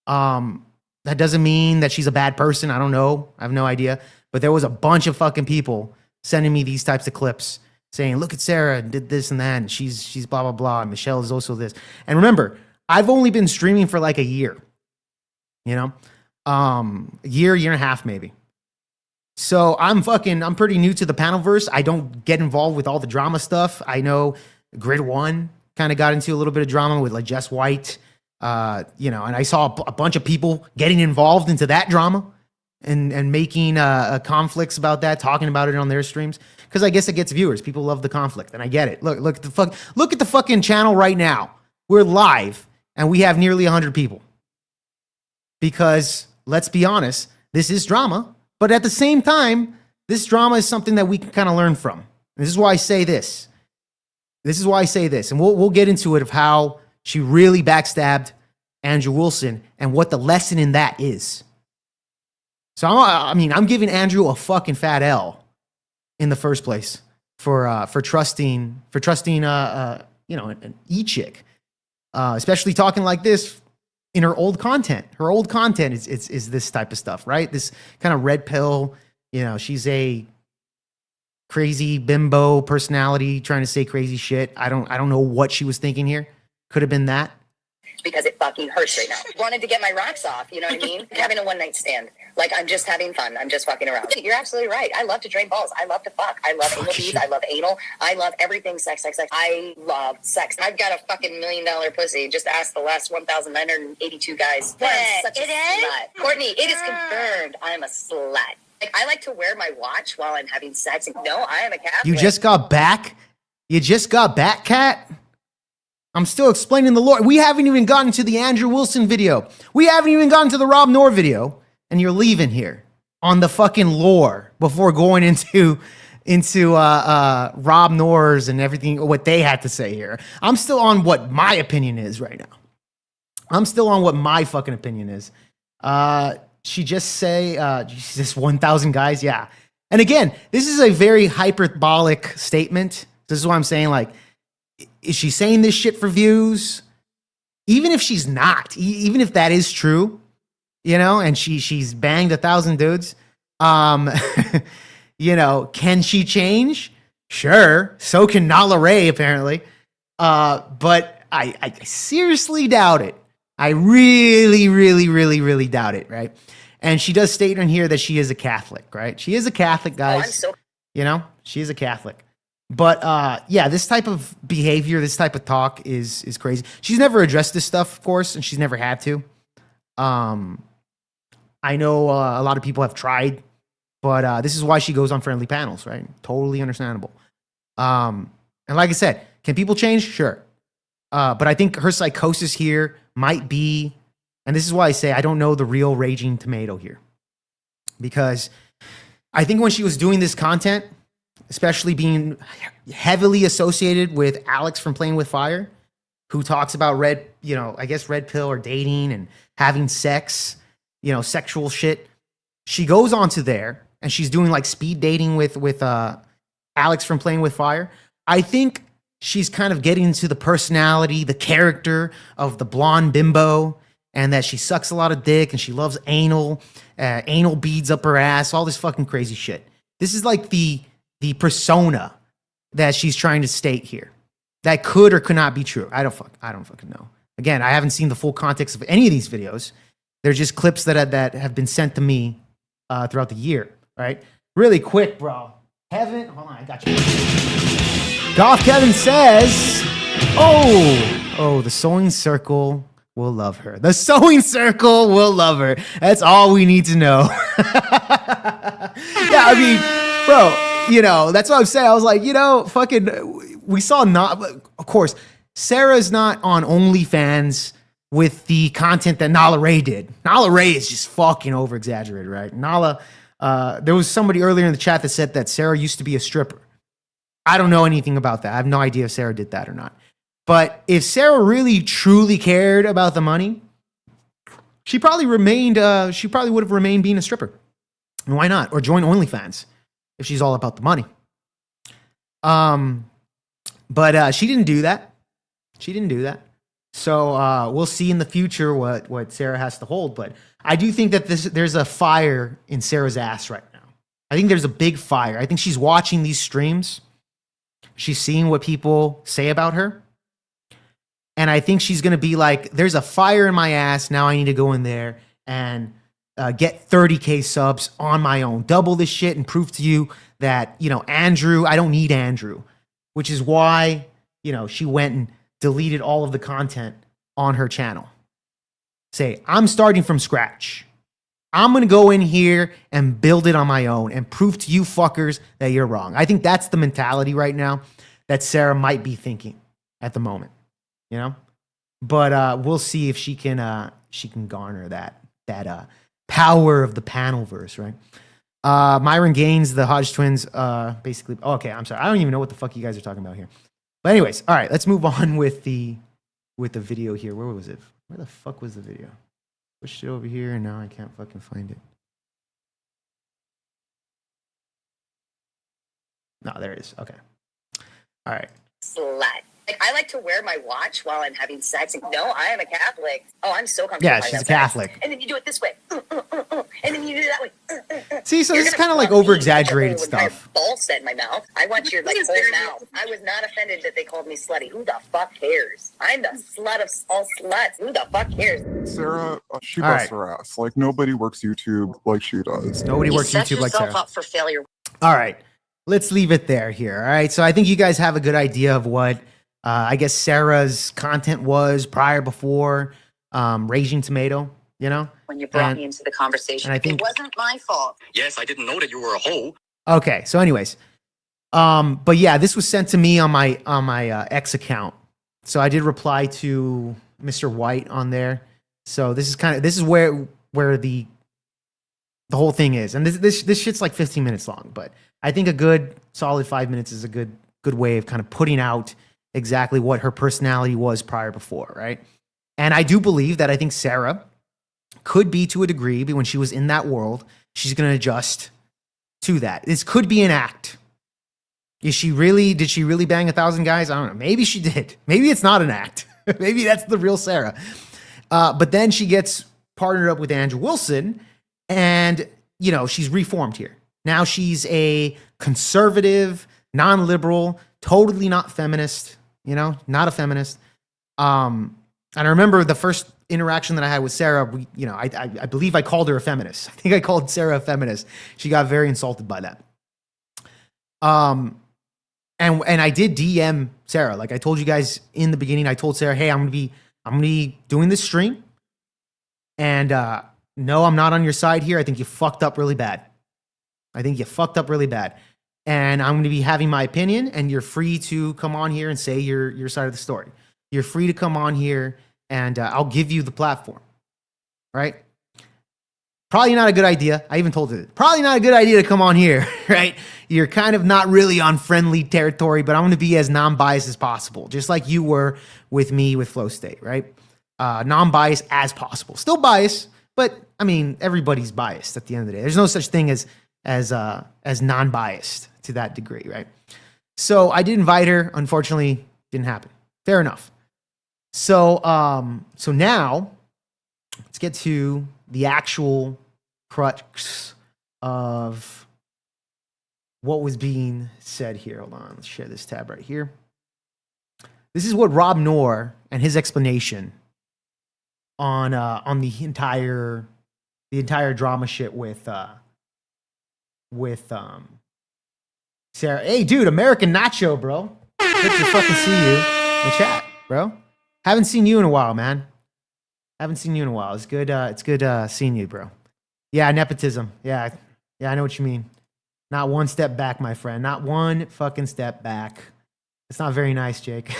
That doesn't mean that she's a bad person. I don't know. I have no idea. But there was a bunch of fucking people sending me these types of clips saying, look at Sarah and did this and that, and she's blah, blah, blah, and Michelle is also this. And remember, I've only been streaming for like a year, a year and a half maybe. So I'm pretty new to the panelverse. I don't get involved with all the drama stuff. I know Grid One kind of got into a little bit of drama with like Jess White, and I saw a bunch of people getting involved into that drama and making conflicts about that, talking about it on their streams. Because I guess it gets viewers. People love the conflict, and I get it. Look at the fucking channel right now. We're live, and we have nearly 100 people. Because let's be honest, this is drama, but at the same time, this drama is something that we can kind of learn from. And this is why I say this. And we'll get into it of how she really backstabbed Andrew Wilson and what the lesson in that is. So I'm giving Andrew a fucking fat L in the first place for trusting an e-chick, especially talking like this in her old content. Her old content is this type of stuff, right? This kind of red pill. She's a crazy bimbo personality trying to say crazy shit. I don't know what she was thinking here. Could have been that. Because it fucking hurts right now. Wanted to get my rocks off, you know what I mean? Having a one-night stand. Like, I'm just having fun. I'm just fucking around. You're absolutely right. I love to drain balls. I love to fuck. I love anal beads. I love anal. I love everything sex. I love sex. I've got a fucking $1 million pussy. Just ask the last 1,982 guys. I'm such a slut. Courtney, it is confirmed I'm a slut. Like, I like to wear my watch while I'm having sex. No, I am a Catholic. You just got back? Kat? I'm still explaining the lore. We haven't even gotten to the Andrew Wilson video. We haven't even gotten to the Rob Noerr video. And you're leaving here on the fucking lore before going into Rob Noerr's and everything, what they had to say here. I'm still on what my opinion is right now. I'm still on what my fucking opinion is. She just say, just 1,000 guys? Yeah. And again, this is a very hyperbolic statement. This is what I'm saying. Like, is she saying this shit for views? Even if she's not, even if that is true, and she's banged 1,000 dudes, can she change? Sure. So can Nala Ray, apparently. But I seriously doubt it. I really, really, really, really doubt it, right? And she does state in here that she is a Catholic, right? She is a Catholic, guys. She is a Catholic. But this type of behavior, this type of talk is crazy. She's never addressed this stuff, of course, and she's never had to. I know a lot of people have tried, but this is why she goes on friendly panels, right? Totally understandable. And like I said, can people change? Sure. But I think her psychosis here might be, and this is why I say I don't know the real raging tomato here. Because I think when she was doing this content, especially being heavily associated with Alex from Playing with Fire, who talks about red pill or dating and having sex, sexual shit. She goes onto there and she's doing like speed dating with Alex from Playing with Fire. I think she's kind of getting into the personality, the character of the blonde bimbo, and that she sucks a lot of dick and she loves anal beads up her ass, all this fucking crazy shit. This is like the persona that she's trying to state here. That could or could not be true. I don't fucking know. Again, I haven't seen the full context of any of these videos. They're just clips that have been sent to me throughout the year, right? Really quick, bro. Kevin, hold on, I got you. Golf Kevin says, the sewing circle will love her. The sewing circle will love her. That's all we need to know. Yeah, I mean, bro, that's what I'm saying. I was like, we saw of course, Sarah's not on OnlyFans with the content that Nala Ray did. Nala Ray is just fucking over exaggerated, right? Nala, there was somebody earlier in the chat that said that Sarah used to be a stripper. I don't know anything about that. I have no idea if Sarah did that or not. But if Sarah really truly cared about the money, she probably would have remained being a stripper. And why not? Or join OnlyFans if she's all about the money. But she didn't do that. She didn't do that. So we'll see in the future what Sarah has to hold. But I do think that there's a fire in Sarah's ass right now. I think there's a big fire. I think she's watching these streams. She's seeing what people say about her. And I think she's going to be like, there's a fire in my ass. Now I need to go in there and get 30K subs on my own. Double this shit and prove to you that, Andrew, I don't need Andrew. Which is why, she went and deleted all of the content on her channel. Say, I'm starting from scratch. I'm going to go in here and build it on my own and prove to you fuckers that you're wrong. I think that's the mentality right now that Sarah might be thinking at the moment. But we'll see if she can garner that power of the panelverse, right? Myron Gaines, the Hodge twins, basically. Oh, okay, I'm sorry. I don't even know what the fuck you guys are talking about here. But anyways, all right, let's move on with the video here. Where was it? Where the fuck was the video? Pushed it over here, and now I can't fucking find it. No, there it is. Okay. All right. Slut. I like to wear my watch while I'm having sex. No, I am a Catholic. Oh, I'm so comfortable. Yeah, she's a Catholic. And then you do it this way. And then you do it that way. See, so this is kind of like over-exaggerated stuff. Ball set in my mouth. I want your whole mouth. I was not offended that they called me slutty. Who the fuck cares? I'm the slut of all sluts. Who the fuck cares? Sarah, she busts her ass. Like, nobody works YouTube like she does. Nobody works YouTube like Sarah. Set yourself up for failure. All right. Let's leave it there here. All right. So I think you guys have a good idea of what I guess Sarah's content was before Raging Tomato, When you brought me into the conversation, and I think, it wasn't my fault. Yes, I didn't know that you were a hoe. Okay, so anyways, but yeah, this was sent to me on my X account, so I did reply to Mr. White on there. So this is where the whole thing is, and this shit's like 15 minutes long, but I think a good solid 5 minutes is a good way of kind of putting out exactly what her personality was before, right? And I do believe that I think Sarah could be, to a degree, when she was in that world, she's going to adjust to that. This could be an act. Did she really bang 1,000 guys? I don't know. Maybe she did. Maybe it's not an act. Maybe that's the real Sarah. But then she gets partnered up with Andrew Wilson, and, she's reformed here. Now she's a conservative, non-liberal, totally not feminist, not a feminist. And I remember the first interaction that I had with Sarah, I believe I called her a feminist. I think I called Sarah a feminist. She got very insulted by that. And I did DM Sarah. Like I told you guys in the beginning, I told Sarah, hey, I'm gonna be doing this stream. And no, I'm not on your side here. I think you fucked up really bad. And I'm going to be having my opinion, and you're free to come on here and say your side of the story. You're free to come on here, and I'll give you the platform, right? Probably not a good idea. I even told her, probably not a good idea to come on here, right? You're kind of not really on friendly territory, but I'm going to be as non-biased as possible, just like you were with me with Flow State, right? Non-biased as possible. Still biased, but, I mean, everybody's biased at the end of the day. There's no such thing as as non-biased to that degree, right? So I did invite her. Unfortunately, didn't happen. Fair enough. So so now let's get to the actual crux of what was being said here. Hold on, let's share this tab right here. This is what Rob Noerr and his explanation on the entire drama shit with Sarah. Hey, dude, American Nacho, bro. Good to fucking see you in the chat, bro. Haven't seen you in a while, man. Haven't seen you in a while. It's good. It's good seeing you, bro. Yeah, nepotism. Yeah, I know what you mean. Not one step back, my friend. Not one fucking step back. It's not very nice, Jake.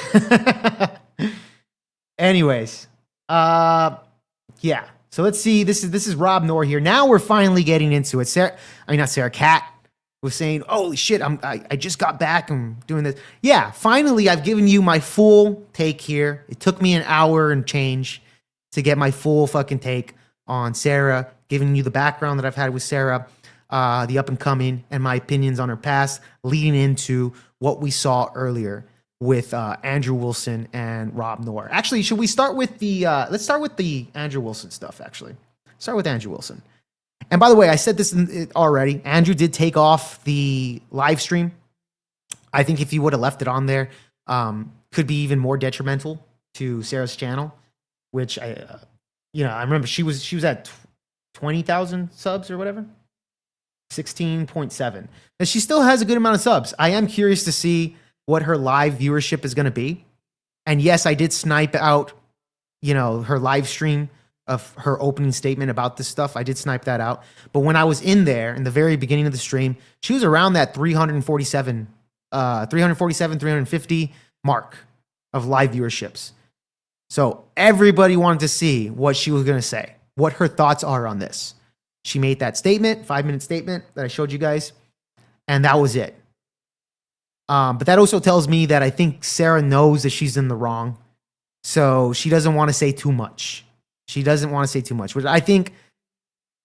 Anyways, yeah. So let's see. This is Rob Noerr here. Now we're finally getting into it. Not Sarah. Kat was saying, "Holy shit! I just got back. I'm doing this." Yeah. Finally, I've given you my full take here. It took me an hour and change to get my full fucking take on Sara, giving you the background that I've had with Sara, the up and coming, and my opinions on her past, leading into what we saw earlier with Andrew Wilson and Rob Noerr. Actually, should we start with the? Let's start with the Andrew Wilson stuff. Actually, start with Andrew Wilson. And by the way, I said this already. Andrew did take off the live stream. I think if he would have left it on there, could be even more detrimental to Sarah's channel. Which I remember she was at 20,000 subs or whatever, 16.7, and she still has a good amount of subs. I am curious to see what her live viewership is going to be. And yes, I did snipe out, her live stream of her opening statement about this stuff. I did snipe that out. But when I was in there in the very beginning of the stream, she was around that 350 mark of live viewerships. So everybody wanted to see what she was going to say, what her thoughts are on this. She made that statement, 5-minute statement that I showed you guys, and that was it. But that also tells me that I think Sara knows that she's in the wrong, so she doesn't want to say too much. Which I think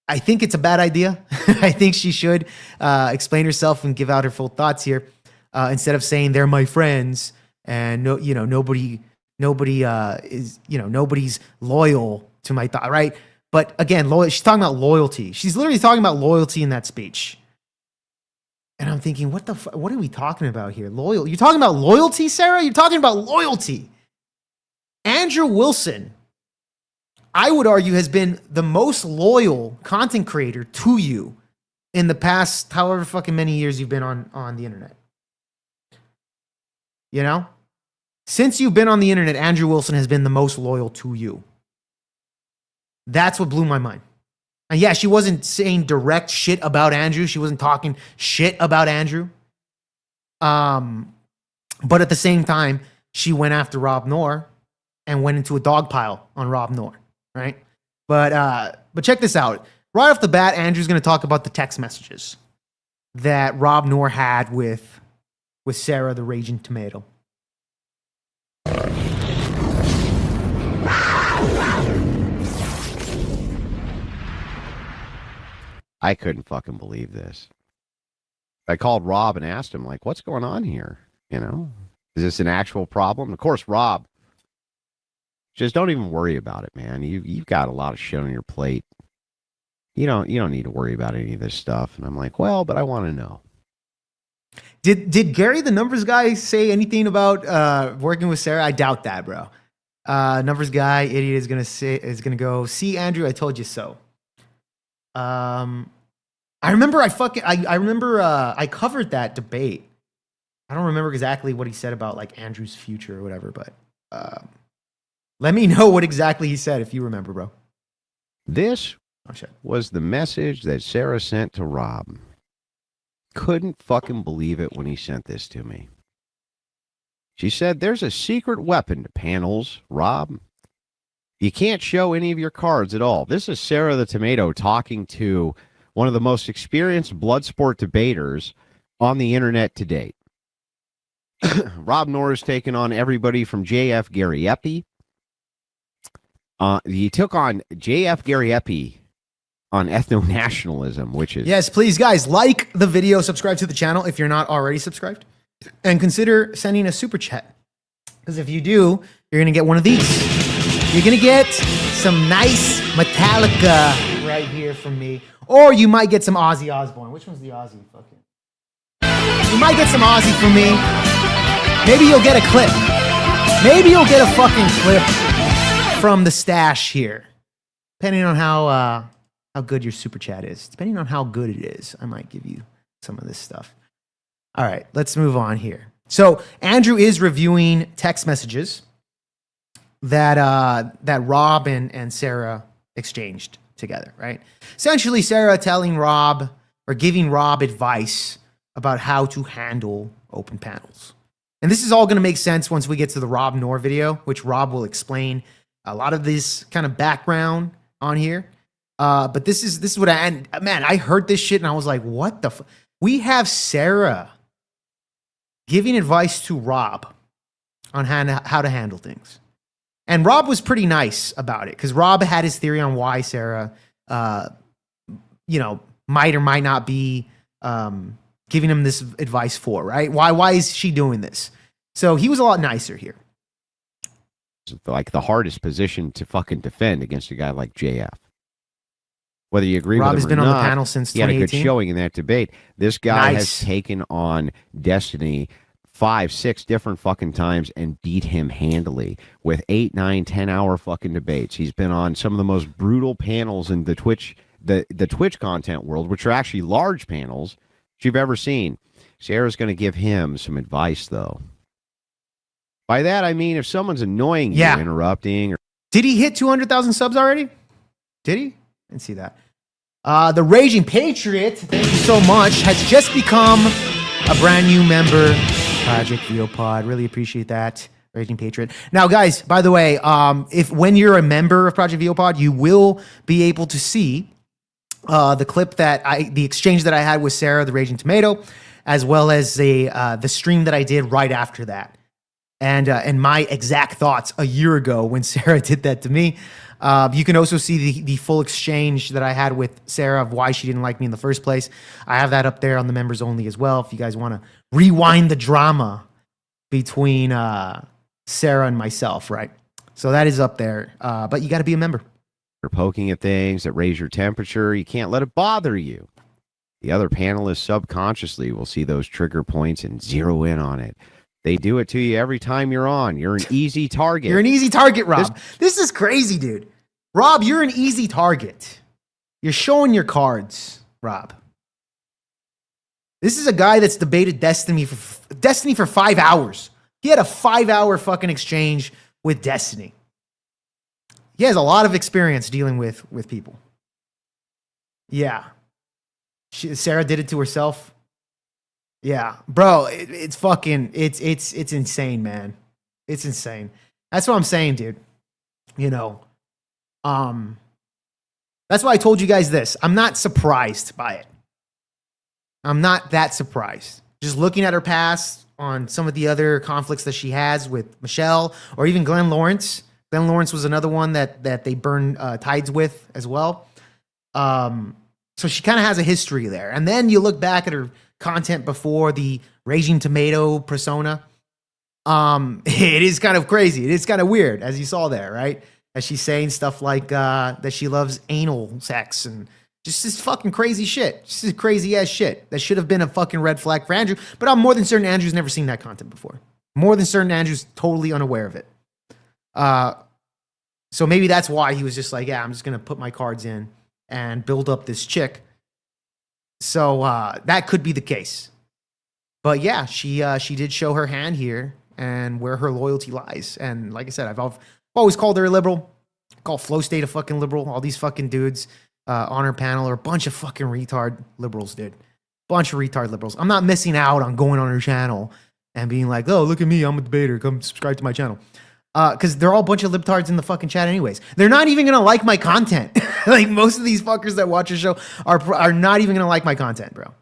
it's a bad idea. I think she should explain herself and give out her full thoughts here, instead of saying they're my friends and nobody is, nobody's loyal to my thought, right? But again, she's talking about loyalty. She's literally talking about loyalty in that speech. And I'm thinking, what are we talking about here? Loyal? You're talking about loyalty, Sara? You're talking about loyalty. Andrew Wilson, I would argue, has been the most loyal content creator to you in the past however fucking many years you've been on the internet. Since you've been on the internet, Andrew Wilson has been the most loyal to you. That's what blew my mind. And yeah, she wasn't saying direct shit about Andrew. She wasn't talking shit about Andrew. But at the same time, she went after Rob Noerr and went into a dog pile on Rob Noerr, right? But check this out. Right off the bat, Andrew's going to talk about the text messages that Rob Noerr had with Sara the Raging Tomato. I couldn't fucking believe this. I called Rob and asked him, like, what's going on here? Is this an actual problem? Of course, Rob, just don't even worry about it, man. You've got a lot of shit on your plate. You don't need to worry about any of this stuff. And I'm like, well, but I want to know. Did Gary, the numbers guy, say anything about working with Sara? I doubt that, bro. Numbers guy, idiot, is gonna go, see, Andrew, I told you so. I remember I covered that debate. I don't remember exactly what he said about like Andrew's future or whatever, but let me know what exactly he said if you remember, bro. This was the message that Sara sent to Rob. Couldn't fucking believe it when he sent this to me. She said, there's a secret weapon to panels, Rob. You can't show any of your cards at all. This is Sara the Tomato talking to one of the most experienced blood sport debaters on the internet to date. Rob Noerr has taken on everybody from JF Gary Epi. He took on JF Gary Epi on ethno-nationalism, which is Yes, please, guys, like the video, subscribe to the channel if you're not already subscribed, and consider sending a super chat. Because if you do, you're going to get one of these. You're going to get some nice Metallica right here from me. Or you might get some Ozzy Osbourne. Which one's the Ozzy? Fucking. You might get some Ozzy from me. Maybe you'll get a clip. Maybe you'll get a fucking clip from the stash here. Depending on how good your super chat is. Depending on how good it is, I might give you some of this stuff. All right, let's move on here. So Andrew is reviewing text messages that Rob and Sara exchanged together, right? Essentially, Sara telling Rob or giving Rob advice about how to handle open panels. And this is all going to make sense once we get to the Rob Noerr video, which Rob will explain a lot of this kind of background on here. But this is what I heard this shit and I was like, what the we have Sara giving advice to Rob on how to handle things. And Rob was pretty nice about it because Rob had his theory on why Sara, might or might not be giving him this advice for, right? Why is she doing this? So he was a lot nicer here. like the hardest position to fucking defend against a guy like JF. Whether you agree Rob with him has or been not, on the panel since he had a good 2018. showing in that debate. This guy Nice. has taken on Destiny 5, 6 different fucking times and beat him handily with 8, 9, 10-hour fucking debates. He's been on some of the most brutal panels in the Twitch content world, which are actually large panels you've ever seen. Sarah's going to give him some advice, though. By that, I mean if someone's annoying you, interrupting. Did he hit 200,000 subs already? Did he? Didn't see that. The Raging Patriot, thank you so much, has just become a brand new member. Project VOPod, really appreciate that, Raging Patriot. Now, guys, by the way, when you're a member of Project VOPod, you will be able to see the clip the exchange that I had with Sara, the Raging Tomato, as well as the stream that I did right after that. And my exact thoughts a year ago when Sara did that to me. You can also see the full exchange that I had with Sara of why she didn't like me in the first place. I have that up there on the members only as well. If you guys want to rewind the drama between Sara and myself, right? So that is up there. But you got to be a member. You're poking at things that raise your temperature. You can't let it bother you. The other panelists subconsciously will see those trigger points and zero in on it. They do it to you every time you're on. You're an easy target. You're an easy target, Rob. This is crazy, dude. Rob, you're an easy target. You're showing your cards, Rob. This is a guy that's debated Destiny for 5 hours. He had a 5-hour fucking exchange with Destiny. He has a lot of experience dealing with people. Yeah. Sara did it to herself. Yeah, bro, it's fucking, it's insane, man. It's insane. That's what I'm saying, dude. You know, that's why I told you guys this. I'm not surprised by it. I'm not that surprised. Just looking at her past on some of the other conflicts that she has with Michelle or even Glenn Lawrence. Glenn Lawrence was another one that they burned tides with as well. So she kind of has a history there. And then you look back at her content before the Raging Tomato persona. It is kind of crazy. It is kind of weird, as you saw there, right? As she's saying stuff like that she loves anal sex and just this fucking crazy shit. Just this crazy ass shit. That should have been a fucking red flag for Andrew. But I'm more than certain Andrew's never seen that content before. More than certain Andrew's totally unaware of it. So maybe that's why he was just like, yeah, I'm just going to put my cards in and build up this chick. So that could be the case. But yeah, she did show her hand here and where her loyalty lies. And like I said, I've always called her a liberal. Call Flow State a fucking liberal. All these fucking dudes on her panel are a bunch of fucking retard liberals, dude. Bunch of retard liberals. I'm not missing out on going on her channel and being like, oh, look at me, I'm a debater. Come subscribe to my channel. Because they're all a bunch of libtards in the fucking chat anyways. They're not even going to like my content. Like, most of these fuckers that watch the show are not even going to like my content, bro.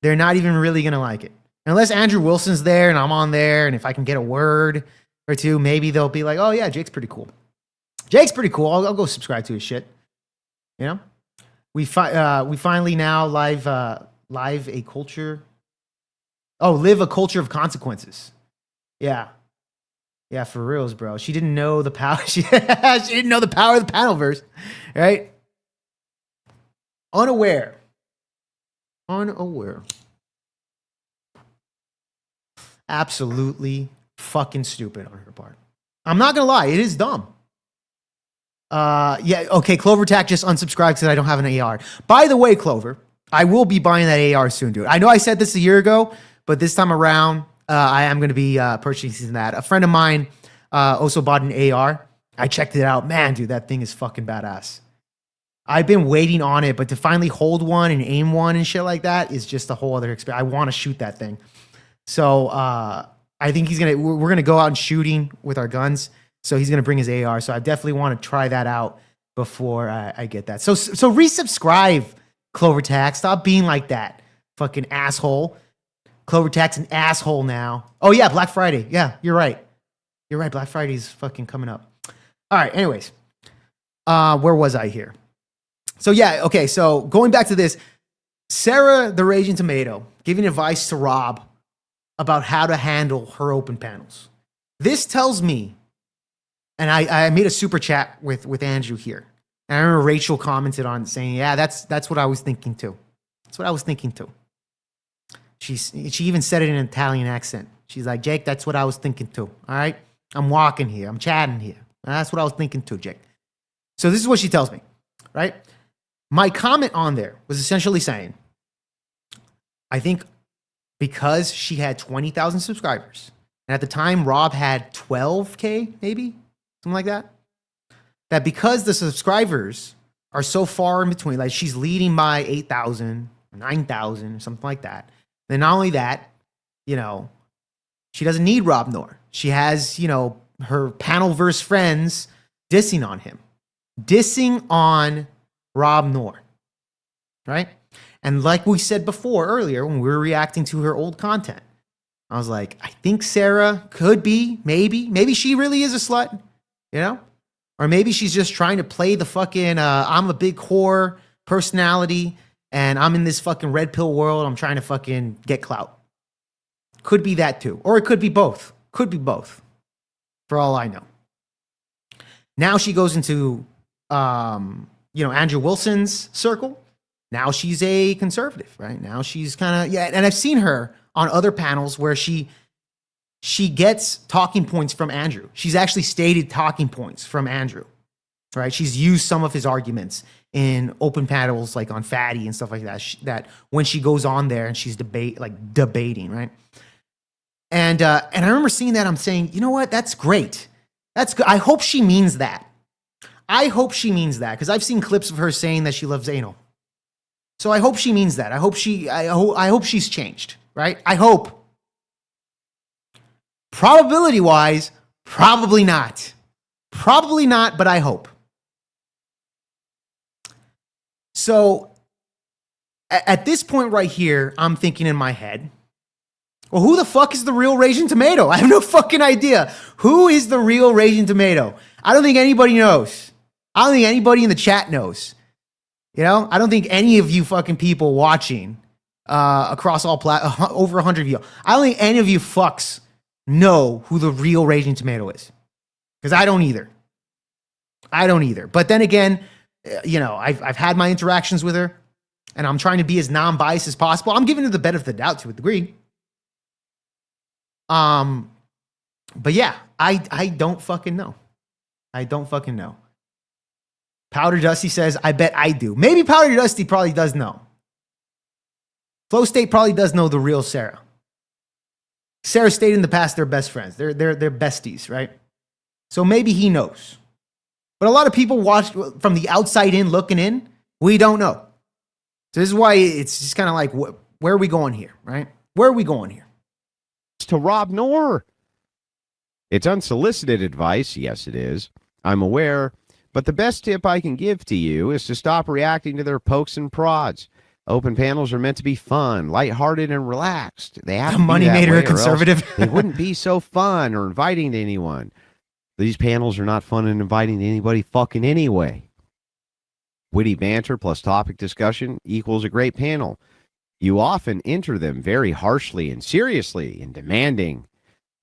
They're not even really going to like it. Unless Andrew Wilson's there and I'm on there, and if I can get a word or two, maybe they'll be like, oh, yeah, Jake's pretty cool. Jake's pretty cool. I'll go subscribe to his shit. You know? We finally now live a culture. Oh, live a culture of consequences. Yeah. Yeah, for reals, bro. She didn't know the power. She didn't know the power of the panelverse, right? Unaware. Absolutely fucking stupid on her part. I'm not gonna lie, it is dumb. Yeah, okay, Clover Tack just unsubscribed because I don't have an AR. By the way, Clover, I will be buying that AR soon, dude. I know I said this a year ago, but this time around, I am going to be purchasing that. A friend of mine also bought an AR. I checked it out. Man, dude, that thing is fucking badass. I've been waiting on it, but to finally hold one and aim one and shit like that is just a whole other experience. I want to shoot that thing. So I think we're going to go out and shooting with our guns. So he's going to bring his AR. So I definitely want to try that out before I get that. So resubscribe, Clover Tack. Stop being like that. Fucking asshole. Clover Tack's an asshole now. Oh, yeah, Black Friday. Yeah, you're right. You're right. Black Friday's fucking coming up. All right, anyways. Where was I here? So, yeah, okay. So going back to this, Sara the Raging Tomato giving advice to Rob about how to handle her open panels. This tells me, and I made a super chat with Andrew here. And I remember Rachel commented on it saying, yeah, that's what I was thinking too. That's what I was thinking too. She even said it in an Italian accent. She's like, Jake, that's what I was thinking too. All right? I'm walking here. I'm chatting here. That's what I was thinking too, Jake. So this is what she tells me, right? My comment on there was essentially saying, I think because she had 20,000 subscribers, and at the time Rob had 12K, maybe, something like that, that because the subscribers are so far in between, like she's leading by 8,000, 9,000, or something like that, then not only that, you know, she doesn't need Rob Noerr. She has, you know, her panelverse friends dissing on him, dissing on Rob Noerr, right? And like we said before earlier, when we were reacting to her old content, I was like, I think Sara could be, maybe she really is a slut, you know? Or maybe she's just trying to play the fucking, I'm a big whore personality and I'm in this fucking red pill world. I'm trying to fucking get clout. Could be that too. Or it could be both. Could be both. For all I know. Now she goes into, Andrew Wilson's circle. Now she's a conservative, right? Now she's kind of, yeah. And I've seen her on other panels where she gets talking points from Andrew. She's actually stated talking points from Andrew, right? She's used some of his arguments in open panels, like on Fatty and stuff like that. That when she goes on there and she's debating, right? And I remember seeing that. I'm saying, you know what? That's great. That's good. I hope she means that. I hope she means that because I've seen clips of her saying that she loves anal. So I hope she means that. I hope she's changed, right? I hope. Probability wise, probably not. Probably not, but I hope. So at this point right here, I'm thinking in my head, well, who the fuck is the real Raging Tomato? I have no fucking idea. Who is the real Raging Tomato? I don't think anybody knows. I don't think anybody in the chat knows. You know, I don't think any of you fucking people watching across all over 100 of you, I don't think any of you fucks know who the real Raging Tomato is. Because I don't either. I don't either. But then again, you know, I've had my interactions with her and I'm trying to be as non-biased as possible. I'm giving her the benefit of the doubt to a degree. But yeah, I don't fucking know. I don't fucking know. Powder Dusty says, I bet I do. Maybe Powder Dusty probably does know. Flow State probably does know the real Sara. Sara stated in the past they're best friends. They're besties, right? So maybe he knows. But a lot of people watch from the outside in, looking in. We don't know. So this is why it's just kind of like, where are we going here, right? Where are we going here? It's to Rob Noerr. It's unsolicited advice. Yes, it is. I'm aware. But the best tip I can give to you is to stop reacting to their pokes and prods. Open panels are meant to be fun, lighthearted, and relaxed. They have to be money that made her way, a conservative. They wouldn't be so fun or inviting to anyone. These panels are not fun and inviting to anybody fucking anyway. Witty banter plus topic discussion equals a great panel. You often enter them very harshly and seriously and demanding.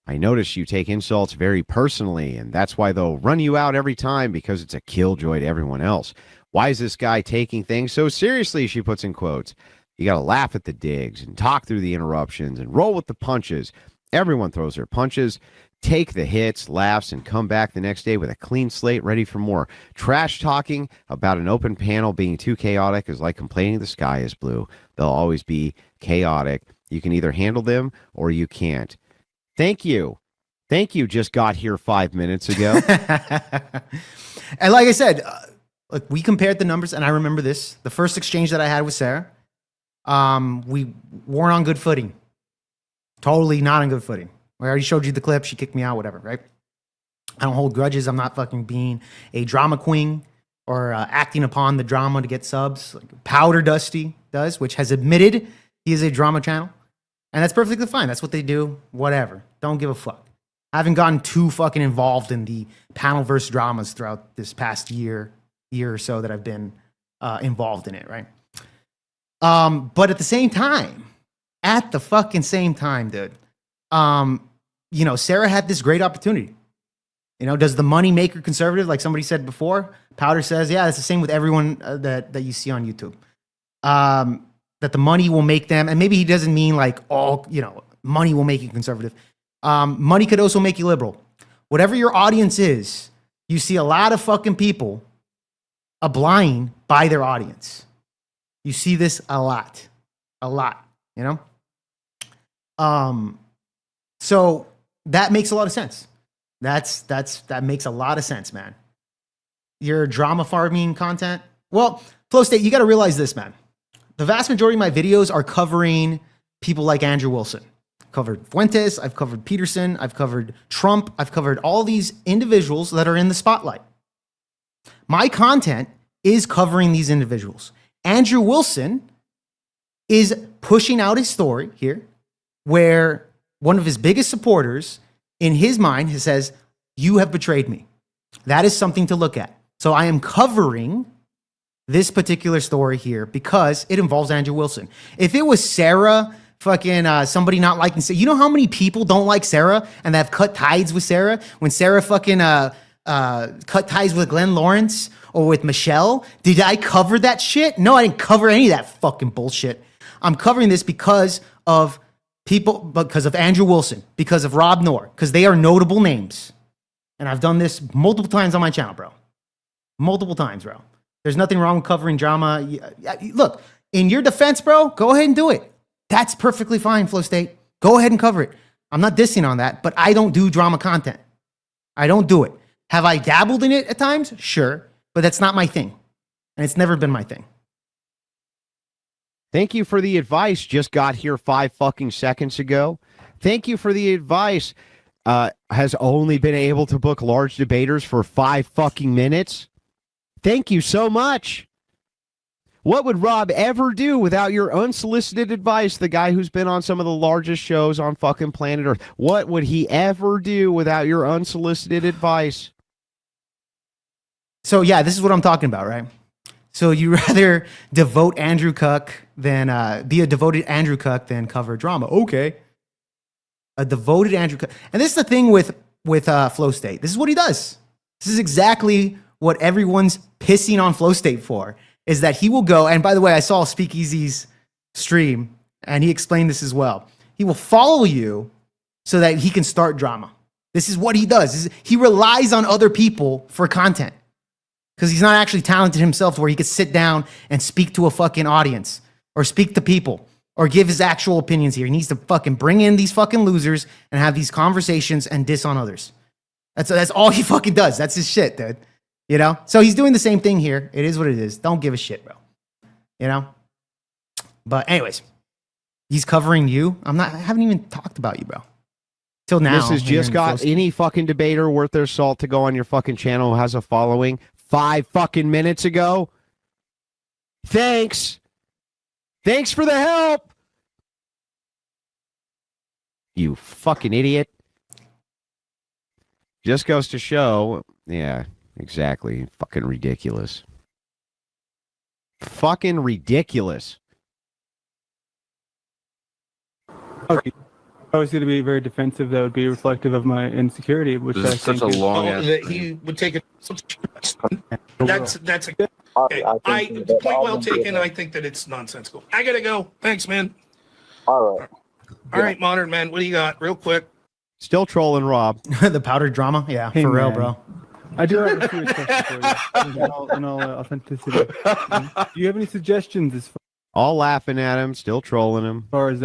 I notice you take insults very personally, and that's why they'll run you out every time, because it's a killjoy to everyone else. Why is this guy taking things so seriously, she puts in quotes. You got to laugh at the digs and talk through the interruptions and roll with the punches. Everyone throws their punches, take the hits, laughs, and come back the next day with a clean slate ready for more. Trash talking about an open panel being too chaotic is like complaining the sky is blue. They'll always be chaotic. You can either handle them or you can't. Thank you. Thank you. Just got here 5 minutes ago. And like I said, look, we compared the numbers, and I remember this. The first exchange that I had with Sarah, we weren't on good footing. Totally not on good footing. I already showed you the clip. She kicked me out, whatever, right? I don't hold grudges. I'm not fucking being a drama queen or acting upon the drama to get subs, like Powder Dusty does, which has admitted he is a drama channel. And that's perfectly fine. That's what they do. Whatever. Don't give a fuck. I haven't gotten too fucking involved in the panel versus dramas throughout this past year or so that I've been involved in it, right? But at the same time, dude, you know, Sarah had this great opportunity. You know, does the money make her conservative, like somebody said before? Powder says, yeah, it's the same with everyone that you see on YouTube. That the money will make them, and maybe he doesn't mean like all, you know, money will make you conservative. Money could also make you liberal. Whatever your audience is, you see a lot of fucking people blind by their audience. You see this a lot, you know? So that makes a lot of sense. That makes a lot of sense, man. Your drama farming content. Well, Flow State, you got to realize this, man. The vast majority of my videos are covering people like Andrew Wilson. I've covered Fuentes, I've covered Peterson, I've covered Trump, I've covered all these individuals that are in the spotlight. My content is covering these individuals. Andrew Wilson is pushing out his story here where one of his biggest supporters in his mind says, you have betrayed me. That is something to look at. So I am covering this particular story here because it involves Andrew Wilson. If it was Sara, fucking somebody not liking Sarah, you know how many people don't like Sara and that have cut ties with Sara? When Sara fucking cut ties with Glenn Lawrence or with Michelle, did I cover that shit? No, I didn't cover any of that fucking bullshit. I'm covering this because of people, because of Andrew Wilson, because of Rob Noerr, because they are notable names. And I've done this multiple times on my channel, bro. Multiple times, bro. There's nothing wrong with covering drama. Look, in your defense, bro, go ahead and do it. That's perfectly fine, Flow State. Go ahead and cover it. I'm not dissing on that, but I don't do drama content. I don't do it. Have I dabbled in it at times? Sure, but that's not my thing. And it's never been my thing. Thank you for the advice. Just got here 5 fucking seconds ago. Thank you for the advice. Has only been able to book large debaters for 5 fucking minutes. Thank you so much. What would Rob ever do without your unsolicited advice? The guy who's been on some of the largest shows on fucking planet Earth. What would he ever do without your unsolicited advice? So yeah, this is what I'm talking about, right? So you rather devote Andrew Cuck than be a devoted Andrew Cuck than cover drama. Okay. A devoted Andrew Cuck. And this is the thing with Flow State. This is what he does. This is exactly what everyone's pissing on Flow State for, is that he will go, and by the way, I saw Speakeasy's stream, and he explained this as well. He will follow you so that he can start drama. This is what he does. He relies on other people for content because he's not actually talented himself where he could sit down and speak to a fucking audience or speak to people or give his actual opinions here. He needs to fucking bring in these fucking losers and have these conversations and diss on others. That's all he fucking does. That's his shit, dude. You know? So he's doing the same thing here. It is what it is. Don't give a shit, bro. You know? But anyways, he's covering you. I haven't even talked about you, bro. Till now. This has just got any fucking debater worth their salt to go on your fucking channel who has a following 5 fucking minutes ago. Thanks. Thanks for the help. You fucking idiot. Just goes to show, yeah, exactly. Fucking ridiculous. Fucking ridiculous. Okay. I was going to be very defensive. That would be reflective of my insecurity, which This I is such think a long is... ass that he would take it. That's a okay. Point well taken. I think that it's nonsensical. I gotta go. Thanks, man. All right. All right, modern man. What do you got, real quick? Still trolling Rob. The powdered drama? Yeah, Hey, for real, man. bro. I do have a serious question for you, in all authenticity. Do you have any suggestions as All laughing at him, still trolling him. far as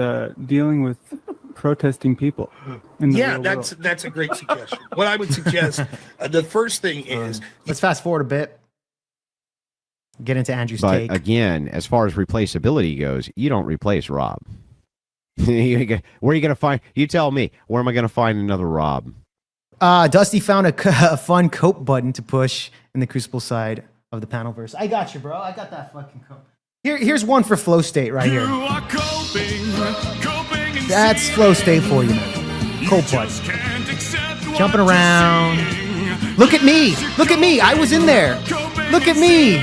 dealing with protesting people? In the Yeah, real that's a great suggestion. What I would suggest, the first thing is Let's fast forward a bit. Get into Andrew's But take. again, as far as replaceability goes, you don't replace Rob. Where are you going to find? You tell me. Where am I going to find another Rob? Dusty found a fun cope button to push in the Crucible side of the panel verse. I got you, bro. I got that fucking cope. Here's one for Flow State right here. That's Flow State for you, man. Cope button. Jumping around. Look at me. Look at me. I was in there. Look at me.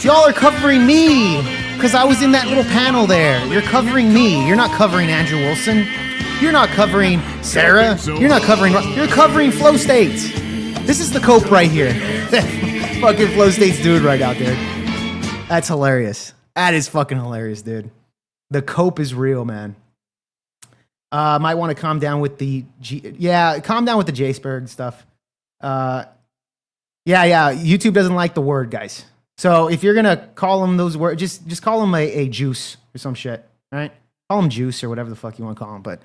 Y'all are covering me because I was in that little panel there. You're covering me. You're not covering Andrew Wilson. You're not covering Sarah. You're not covering. You're covering Flow State. This is the cope right here. Fucking Flow State's dude right out there. That's hilarious. That is fucking hilarious, dude. The cope is real, man. Might want to calm down with the calm down with the Jaceberg stuff. Yeah. YouTube doesn't like the word, guys. So if you're gonna call him those words, just call him a juice or some shit, all right? Call him juice or whatever the fuck you want to call him, but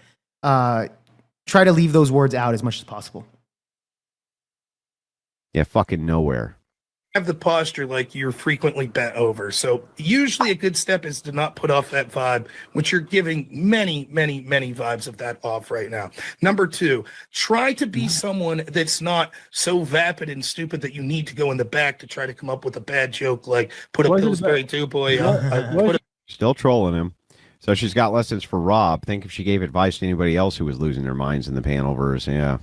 try to leave those words out as much as possible. Yeah, fucking Noerr. have the posture like you're frequently bent over. So usually a good step is to not put off that vibe, which you're giving many, many, many vibes of that off right now. Number two, try to be someone that's not so vapid and stupid that you need to go in the back to try to come up with a bad joke like put a Pillsbury Doughboy on. Still trolling him. So she's got lessons for Rob. Think if she gave advice to anybody else who was losing their minds in the panel verse. Yeah.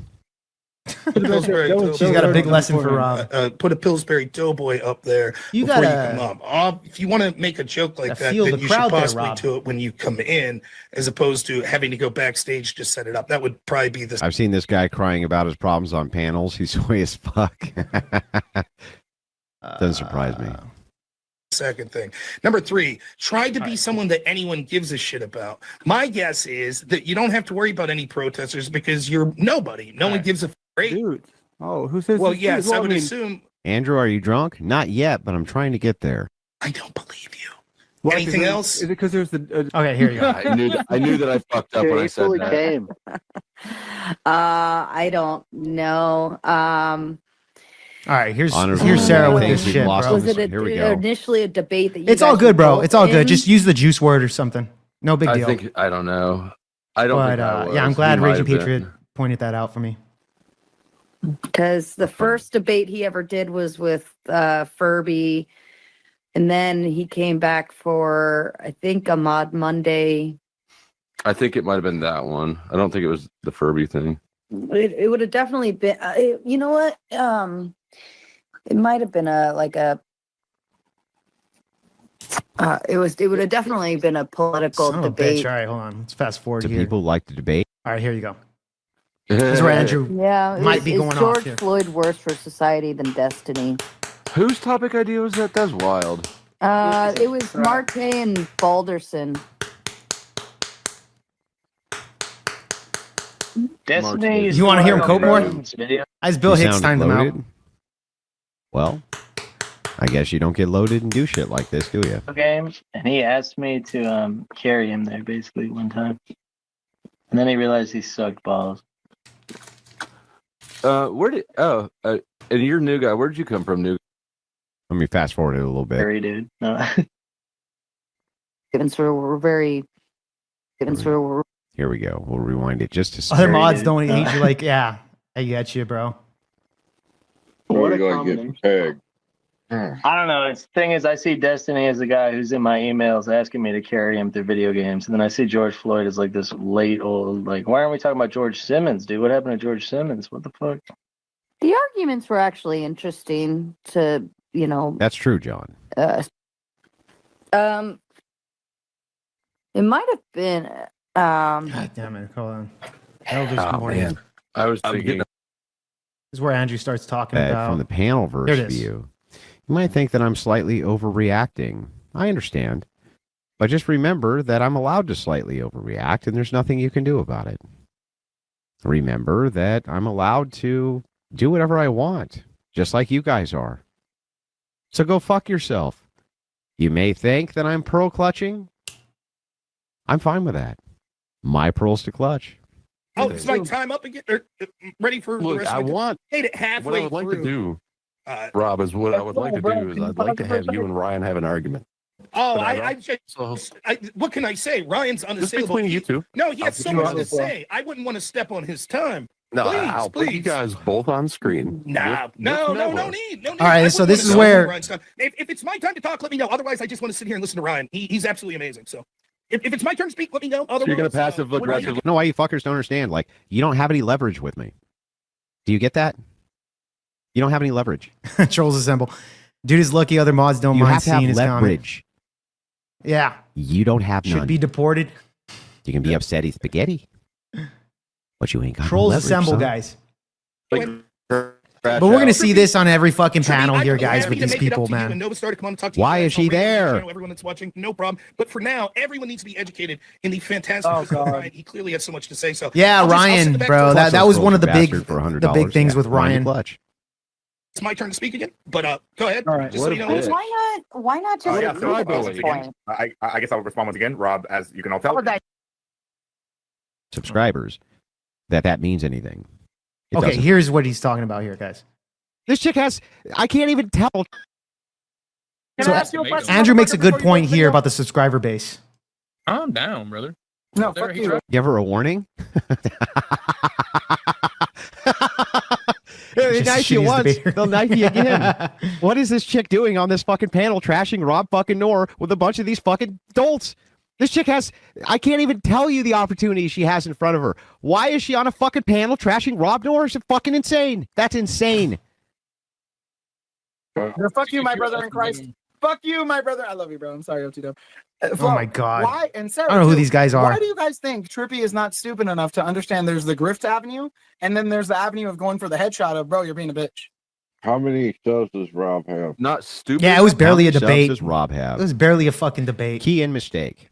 She's got a big lesson for Rob. Put a Pillsbury Doughboy up there you before gotta, you come up. If you want to make a joke like that, feel then the you should crowd there, possibly Rob. do it when you come in, as opposed to having to go backstage to set it up. That would probably be the. I've seen this guy crying about his problems on panels. He's soy as fuck. Doesn't surprise me. Second thing. Number three, try to be someone that anyone gives a shit about. My guess is that you don't have to worry about any protesters because you're nobody. No one gives a great. Dude. Oh, who says? Well, this yes, is? I Well, would mean, assume. Andrew, are you drunk? Not yet, but I'm trying to get there. I don't believe you. why, Anything is it- else? Is it because there's the? Okay, here you go. I knew that I fucked up when I said that. Came. I don't know. All right, here's Honestly, Sarah with things this we've shit, lost bro. in Was it Here we go. initially a debate that you It's all guys good, were bro. both It's all good. in? Just use the juice word or something. No big deal. I don't know. I don't but think I was. yeah, I'm He glad might Raging have been. Patriot pointed that out for me. Because the first debate he ever did was with Furby, and then he came back for I think a Mod Monday. I think it might have been that one. I don't think it was the Furby thing. It would have definitely been. You know what? It might have been it would have definitely been a political Son of a debate. bitch. All right, hold on. Let's fast forward Do here. people like to debate? All right, here you go. This is where Andrew Yeah, might be going is off George here. Floyd worse for society than Destiny? Whose topic idea was that? That's wild. It was Marte and Balderson. Destiny You want to hear him cope more? As Bill You Hicks sound timed them out. loaded? Well, I guess you don't get loaded and do shit like this, do you? Game, and he asked me to carry him there basically one time, and then he realized he sucked balls. And you're new guy. Where did you come from, new? Let me fast forward it a little bit. Very dude. No. Given sort we're very. Given sort we're. Here we go. We'll rewind it just a Other second. mods don't hate you like, yeah, I get you, bro. What a combination. I don't know. The thing is, I see Destiny as the guy who's in my emails asking me to carry him through video games, and then I see George Floyd as like this late old, like, why aren't we talking about George Simmons, dude? What happened to George Simmons? What the fuck? The arguments were actually interesting to, That's true, John. Uh, it might have been. God damn it! Hold on. Eldest morning. Man. I was thinking. This is where Andrew starts talking From about the panel There verse it is. view, you might think that I'm slightly overreacting. I understand. But just remember that I'm allowed to slightly overreact, and there's nothing you can do about it. Remember that I'm allowed to do whatever I want, just like you guys are. So go fuck yourself. You may think that I'm pearl clutching. I'm fine with that. My pearls to clutch. Oh, it's my time up again. Ready for the Look, rest I of my want Made it halfway what I would like through. to do, Rob, is what I would like to do is I'd like to have you and Ryan have an argument. Oh, But what can I say? Ryan's unassailable. between you two. No, he I'll has put so you much on to the phone. say. I wouldn't want to step on his time. No, please, I'll please. put you guys both on screen. Nah, With no Noah. need. All right, I so wouldn't this wanna is step on where- Ryan's time. If it's my time to talk, let me know. Otherwise, I just want to sit here and listen to Ryan. He's absolutely amazing. So if it's my turn to speak, let me know. Otherwise, So you're going to passive aggressive. No, why you fuckers don't understand? Like, you don't have any leverage with me. Do you get that? You don't have any leverage. Trolls assemble. Dude is lucky other mods don't You mind have to seeing have his leverage. comment. Yeah. You don't have Should none. be deported. You can be upset he's spaghetti, but you ain't got no Trolls leverage, assemble, son. guys. But But we're gonna see this on every fucking panel I'm here, guys, happy with to these make it up people, to you man. and Nova Star to come on and talk to you Why guys. is she I'll bring it to the there? channel, everyone that's watching, no problem. But for now, everyone needs to be educated in the fantastic Ryan. He clearly has so much to say. So Yeah, I'll sit Ryan, in the back bro. for- That was one of the big Bastard for $100. the big things Yeah, with Ryan Ryan. Clutch. It's my turn to speak again. But go ahead. All right. Just so you know. Why not just Yeah, leave so, at this once again, point? I guess I'll respond once again. Rob, as you can all tell. Subscribers, that means anything. It Okay, doesn't. here's what he's talking about here, guys. This chick has. I can't even tell. So Andrew makes a good point here about the subscriber base. Calm down, brother. No, There, fuck he you. tried- Give her a warning. They Just knife you shitty as once, debater. they'll knife you again. What is this chick doing on this fucking panel trashing Rob fucking Noerr with a bunch of these fucking dolts? This chick has, I can't even tell you the opportunity she has in front of her. Why is she on a fucking panel trashing Rob Noerr? It's fucking insane. That's insane. Fuck you, my brother in Christ. Fuck you, my brother. I love you, bro. I'm sorry, I'm too dumb. Oh my God. Why? And Sarah, I don't know who too, these guys are. Why do you guys think Trippy is not stupid enough to understand there's the grift avenue, and then there's the avenue of going for the headshot of, bro, you're being a bitch. How many subs does Rob have? Not stupid. Yeah, it was barely a How many subs debate. does Rob have? It was barely a fucking debate. Key and mistake.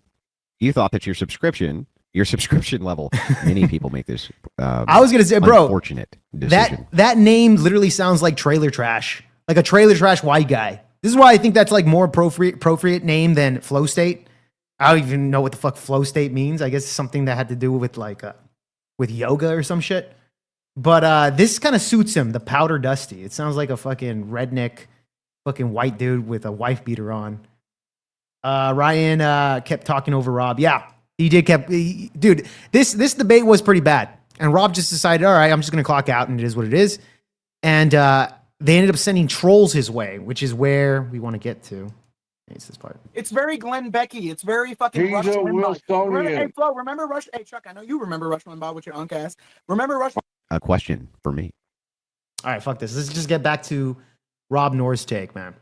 You thought that your subscription level. Many people make this. I was gonna say, bro, unfortunate decision. that name literally sounds like trailer trash, like a trailer trash white guy. This is why I think that's like more appropriate name than flow state. I don't even know what the fuck flow state means. I guess it's something that had to do with like with yoga or some shit. But this kind of suits him, the powder dusty. It sounds like a fucking redneck, fucking white dude with a wife beater on. Ryan kept talking over Rob. Yeah, he did. Dude, this debate was pretty bad, and Rob just decided, all right, I'm just gonna clock out, and it is what it is. And they ended up sending trolls his way, which is where we want to get to. It's this part. It's very Glenn Becky. It's very fucking He's Rush a Limbaugh. Wilsonian. Hey, Flo, remember Rush? Hey, Chuck, I know you remember Rush Limbaugh with your unk ass. Remember Rush? A question for me. All right, fuck this. Let's just get back to Rob Noerr's take, man.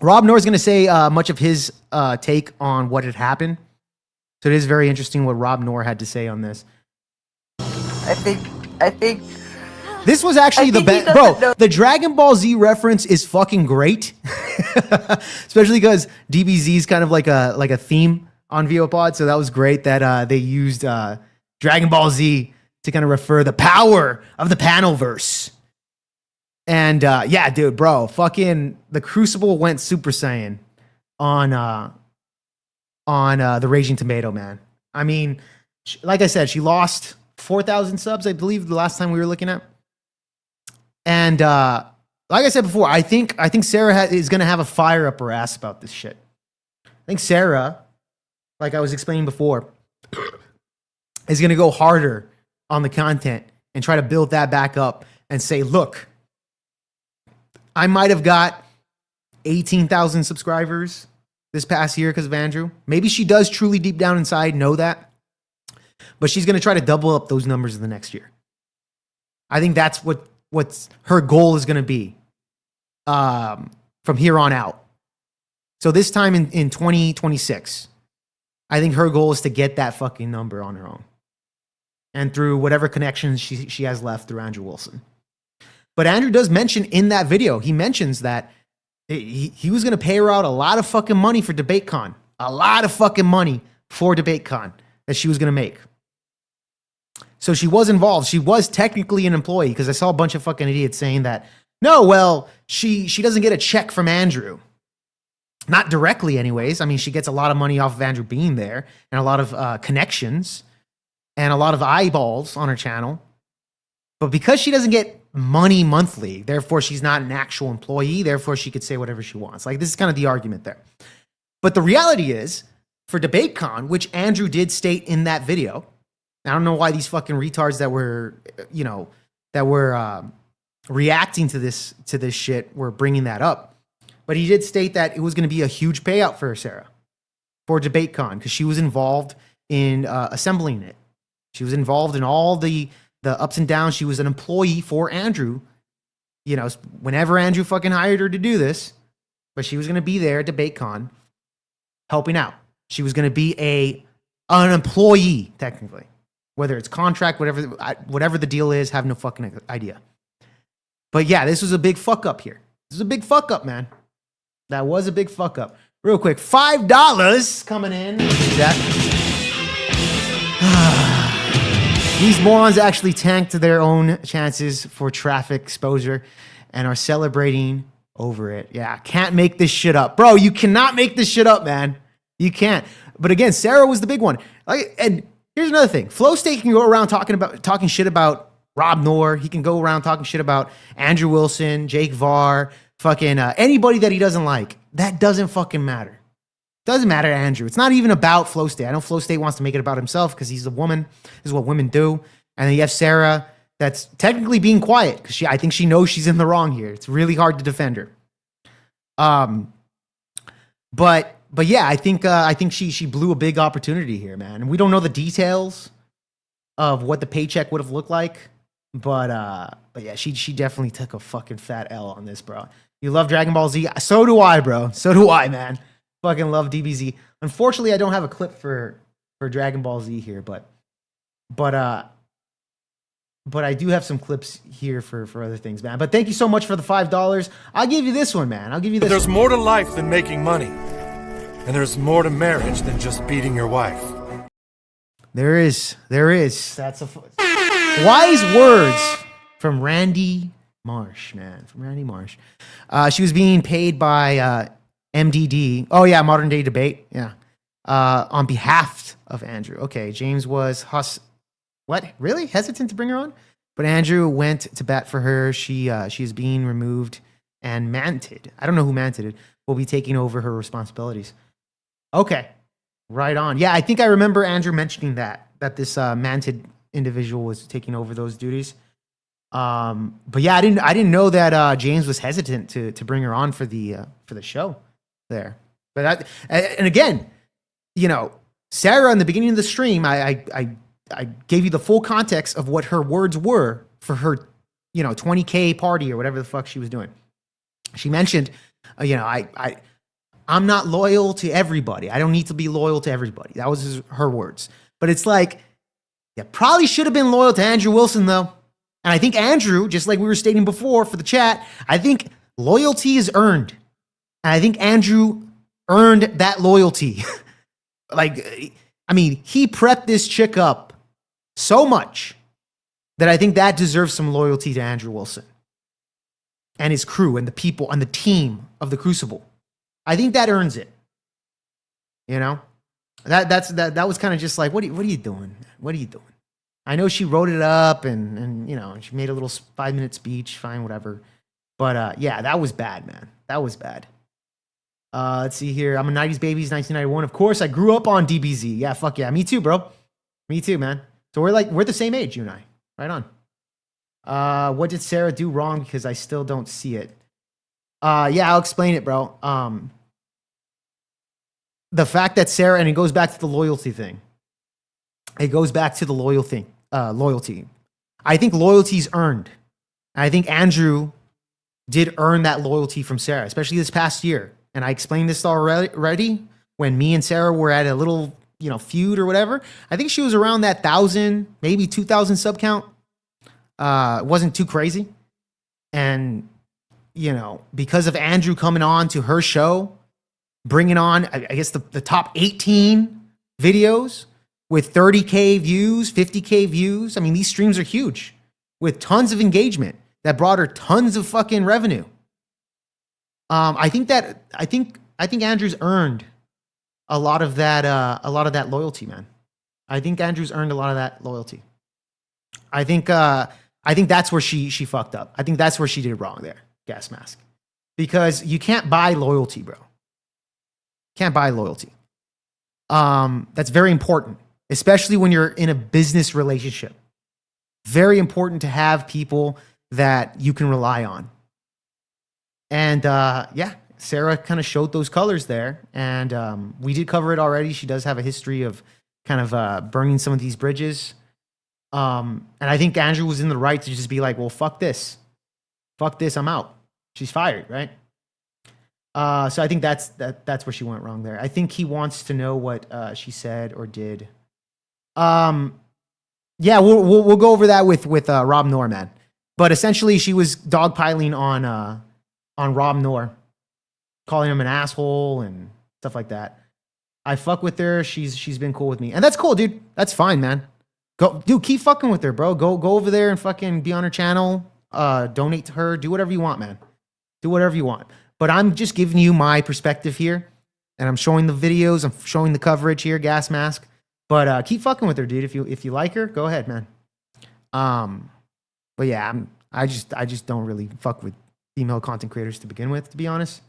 Rob Noerr's going to say much of his take on what had happened. So it is very interesting what Rob Noerr had to say on this. I think This was actually the best, bro. The Dragon Ball Z reference is fucking great, especially because DBZ is kind of like a theme on VOPod. So that was great that they used Dragon Ball Z to kind of refer the power of the panel verse. And yeah, dude, bro, fucking the Crucible went Super Saiyan on the Raging Tomato, man. I mean, like I said, she lost 4,000 subs, I believe, the last time we were looking at. And like I said before, I think Sarah is going to have a fire up her ass about this shit. I think Sarah, like I was explaining before, is going to go harder on the content and try to build that back up and say, look, I might have got 18,000 subscribers this past year because of Andrew. Maybe she does truly deep down inside know that, but she's going to try to double up those numbers in the next year. I think that's what's her goal is going to be from here on out. So this time in 2026, I think her goal is to get that fucking number on her own. And through whatever connections she has left through Andrew Wilson. But Andrew does mention in that video, he mentions that he was going to pay her out a lot of fucking money for DebateCon. A lot of fucking money for DebateCon that she was going to make. So she was involved. She was technically an employee because I saw a bunch of fucking idiots saying that, no, well, she doesn't get a check from Andrew. Not directly anyways. I mean, she gets a lot of money off of Andrew being there and a lot of connections and a lot of eyeballs on her channel. But because she doesn't get money monthly, therefore she's not an actual employee, therefore she could say whatever she wants. Like, this is kind of the argument there. But the reality is, for DebateCon, which Andrew did state in that video, I don't know why these fucking retards that were, reacting to this shit were bringing that up. But he did state that it was going to be a huge payout for Sara for DebateCon because she was involved in assembling it. She was involved in all the ups and downs. She was an employee for Andrew, whenever Andrew fucking hired her to do this. But she was going to be there at DebateCon helping out. She was going to be an employee, technically. Whether it's contract, whatever the deal is, have no fucking idea. But yeah, this was a big fuck up here. This is a big fuck up, man. That was a big fuck up. Real quick, $5 coming in. These morons actually tanked their own chances for traffic exposure and are celebrating over it. Yeah, can't make this shit up. Bro, you cannot make this shit up, man. You can't. But again, Sara was the big one. And here's another thing. Flow State can go around talking shit about Rob Noerr. He can go around talking shit about Andrew Wilson, Jake Varr, fucking anybody that he doesn't like. That doesn't fucking matter. Doesn't matter to Andrew. It's not even about Flow State. I know Flow State wants to make it about himself because he's a woman. This is what women do. And then you have Sara that's technically being quiet because I think she knows she's in the wrong here. It's really hard to defend her. But yeah, I think she blew a big opportunity here, man. And we don't know the details of what the paycheck would have looked like, but yeah, she definitely took a fucking fat L on this, bro. You love Dragon Ball Z? So do I, bro. So do I, man. Fucking love DBZ. Unfortunately, I don't have a clip for Dragon Ball Z here, but I do have some clips here for other things, man. But thank you so much for the $5. I'll give you this one, man. I'll give you this. There's one. more to life than making money. And there's more to marriage than just beating your wife. There is. That's wise words from Randy Marsh, man. From Randy Marsh. She was being paid by MDD. Oh, yeah, Modern Day Debate. Yeah. On behalf of Andrew. Okay, James was really hesitant to bring her on? But Andrew went to bat for her. She is being removed and Manted. I don't know who Manted it. Will be taking over her responsibilities. Okay, right on. Yeah, I think I remember Andrew mentioning that this Manted individual was taking over those duties. But yeah, I didn't know that James was hesitant to bring her on for the show there. But and again, Sara in the beginning of the stream, I gave you the full context of what her words were for her, 20K party or whatever the fuck she was doing. She mentioned, I'm not loyal to everybody. I don't need to be loyal to everybody. That was her words. But it's like, you probably should have been loyal to Andrew Wilson, though. And I think Andrew, just like we were stating before for the chat, I think loyalty is earned. And I think Andrew earned that loyalty. He prepped this chick up so much that I think that deserves some loyalty to Andrew Wilson and his crew and the people and the team of the Crucible. I think that earns it. That was kind of just like, what are you doing? What are you doing? I know she wrote it up and she made a little 5-minute speech, fine, whatever. But yeah, that was bad, man. That was bad. Let's see here. I'm a 90s baby, 1991. Of course, I grew up on DBZ. Yeah, fuck yeah. Me too, bro. Me too, man. So we're the same age, you and I. Right on. What did Sara do wrong? Because I still don't see it. Yeah, I'll explain it, bro. The fact that Sara, and it goes back to the loyalty thing. It goes back to the loyalty. I think loyalty's earned. And I think Andrew did earn that loyalty from Sara, especially this past year. and I explained this already when me and Sara were at a little, feud or whatever. I think she was around that 1,000, maybe 2,000 sub count. It wasn't too crazy. And, because of Andrew coming on to her show, bringing on, I guess, the top 18 videos with 30K views, 50K views. I mean, these streams are huge with tons of engagement that brought her tons of fucking revenue. I think Andrew's earned a lot of that loyalty, man. I think Andrew's earned a lot of that loyalty. I think that's where she fucked up. I think that's where she did wrong there, Gas Mask. Because you can't buy loyalty, bro. Can't buy loyalty. That's very important, especially when you're in a business relationship. Very important to have people that you can rely on. And Sara kind of showed those colors there. And we did cover it already. She does have a history of kind of burning some of these bridges. And I think Andrew was in the right to just be like, well, fuck this. Fuck this, I'm out. She's fired, right? So I think that's where she went wrong there. I think he wants to know what she said or did. We'll go over that with Rob Noerr, man. But essentially, she was dogpiling on Rob Noerr, calling him an asshole and stuff like that. I fuck with her. She's been cool with me, and that's cool, dude. That's fine, man. Keep fucking with her, bro. Go over there and fucking be on her channel. Donate to her. Do whatever you want, man. Do whatever you want. But I'm just giving you my perspective here, and I'm showing the videos. I'm showing the coverage here, Gas Mask. But keep fucking with her, dude. If you like her, go ahead, man. But yeah, I just don't really fuck with female content creators to begin with, to be honest.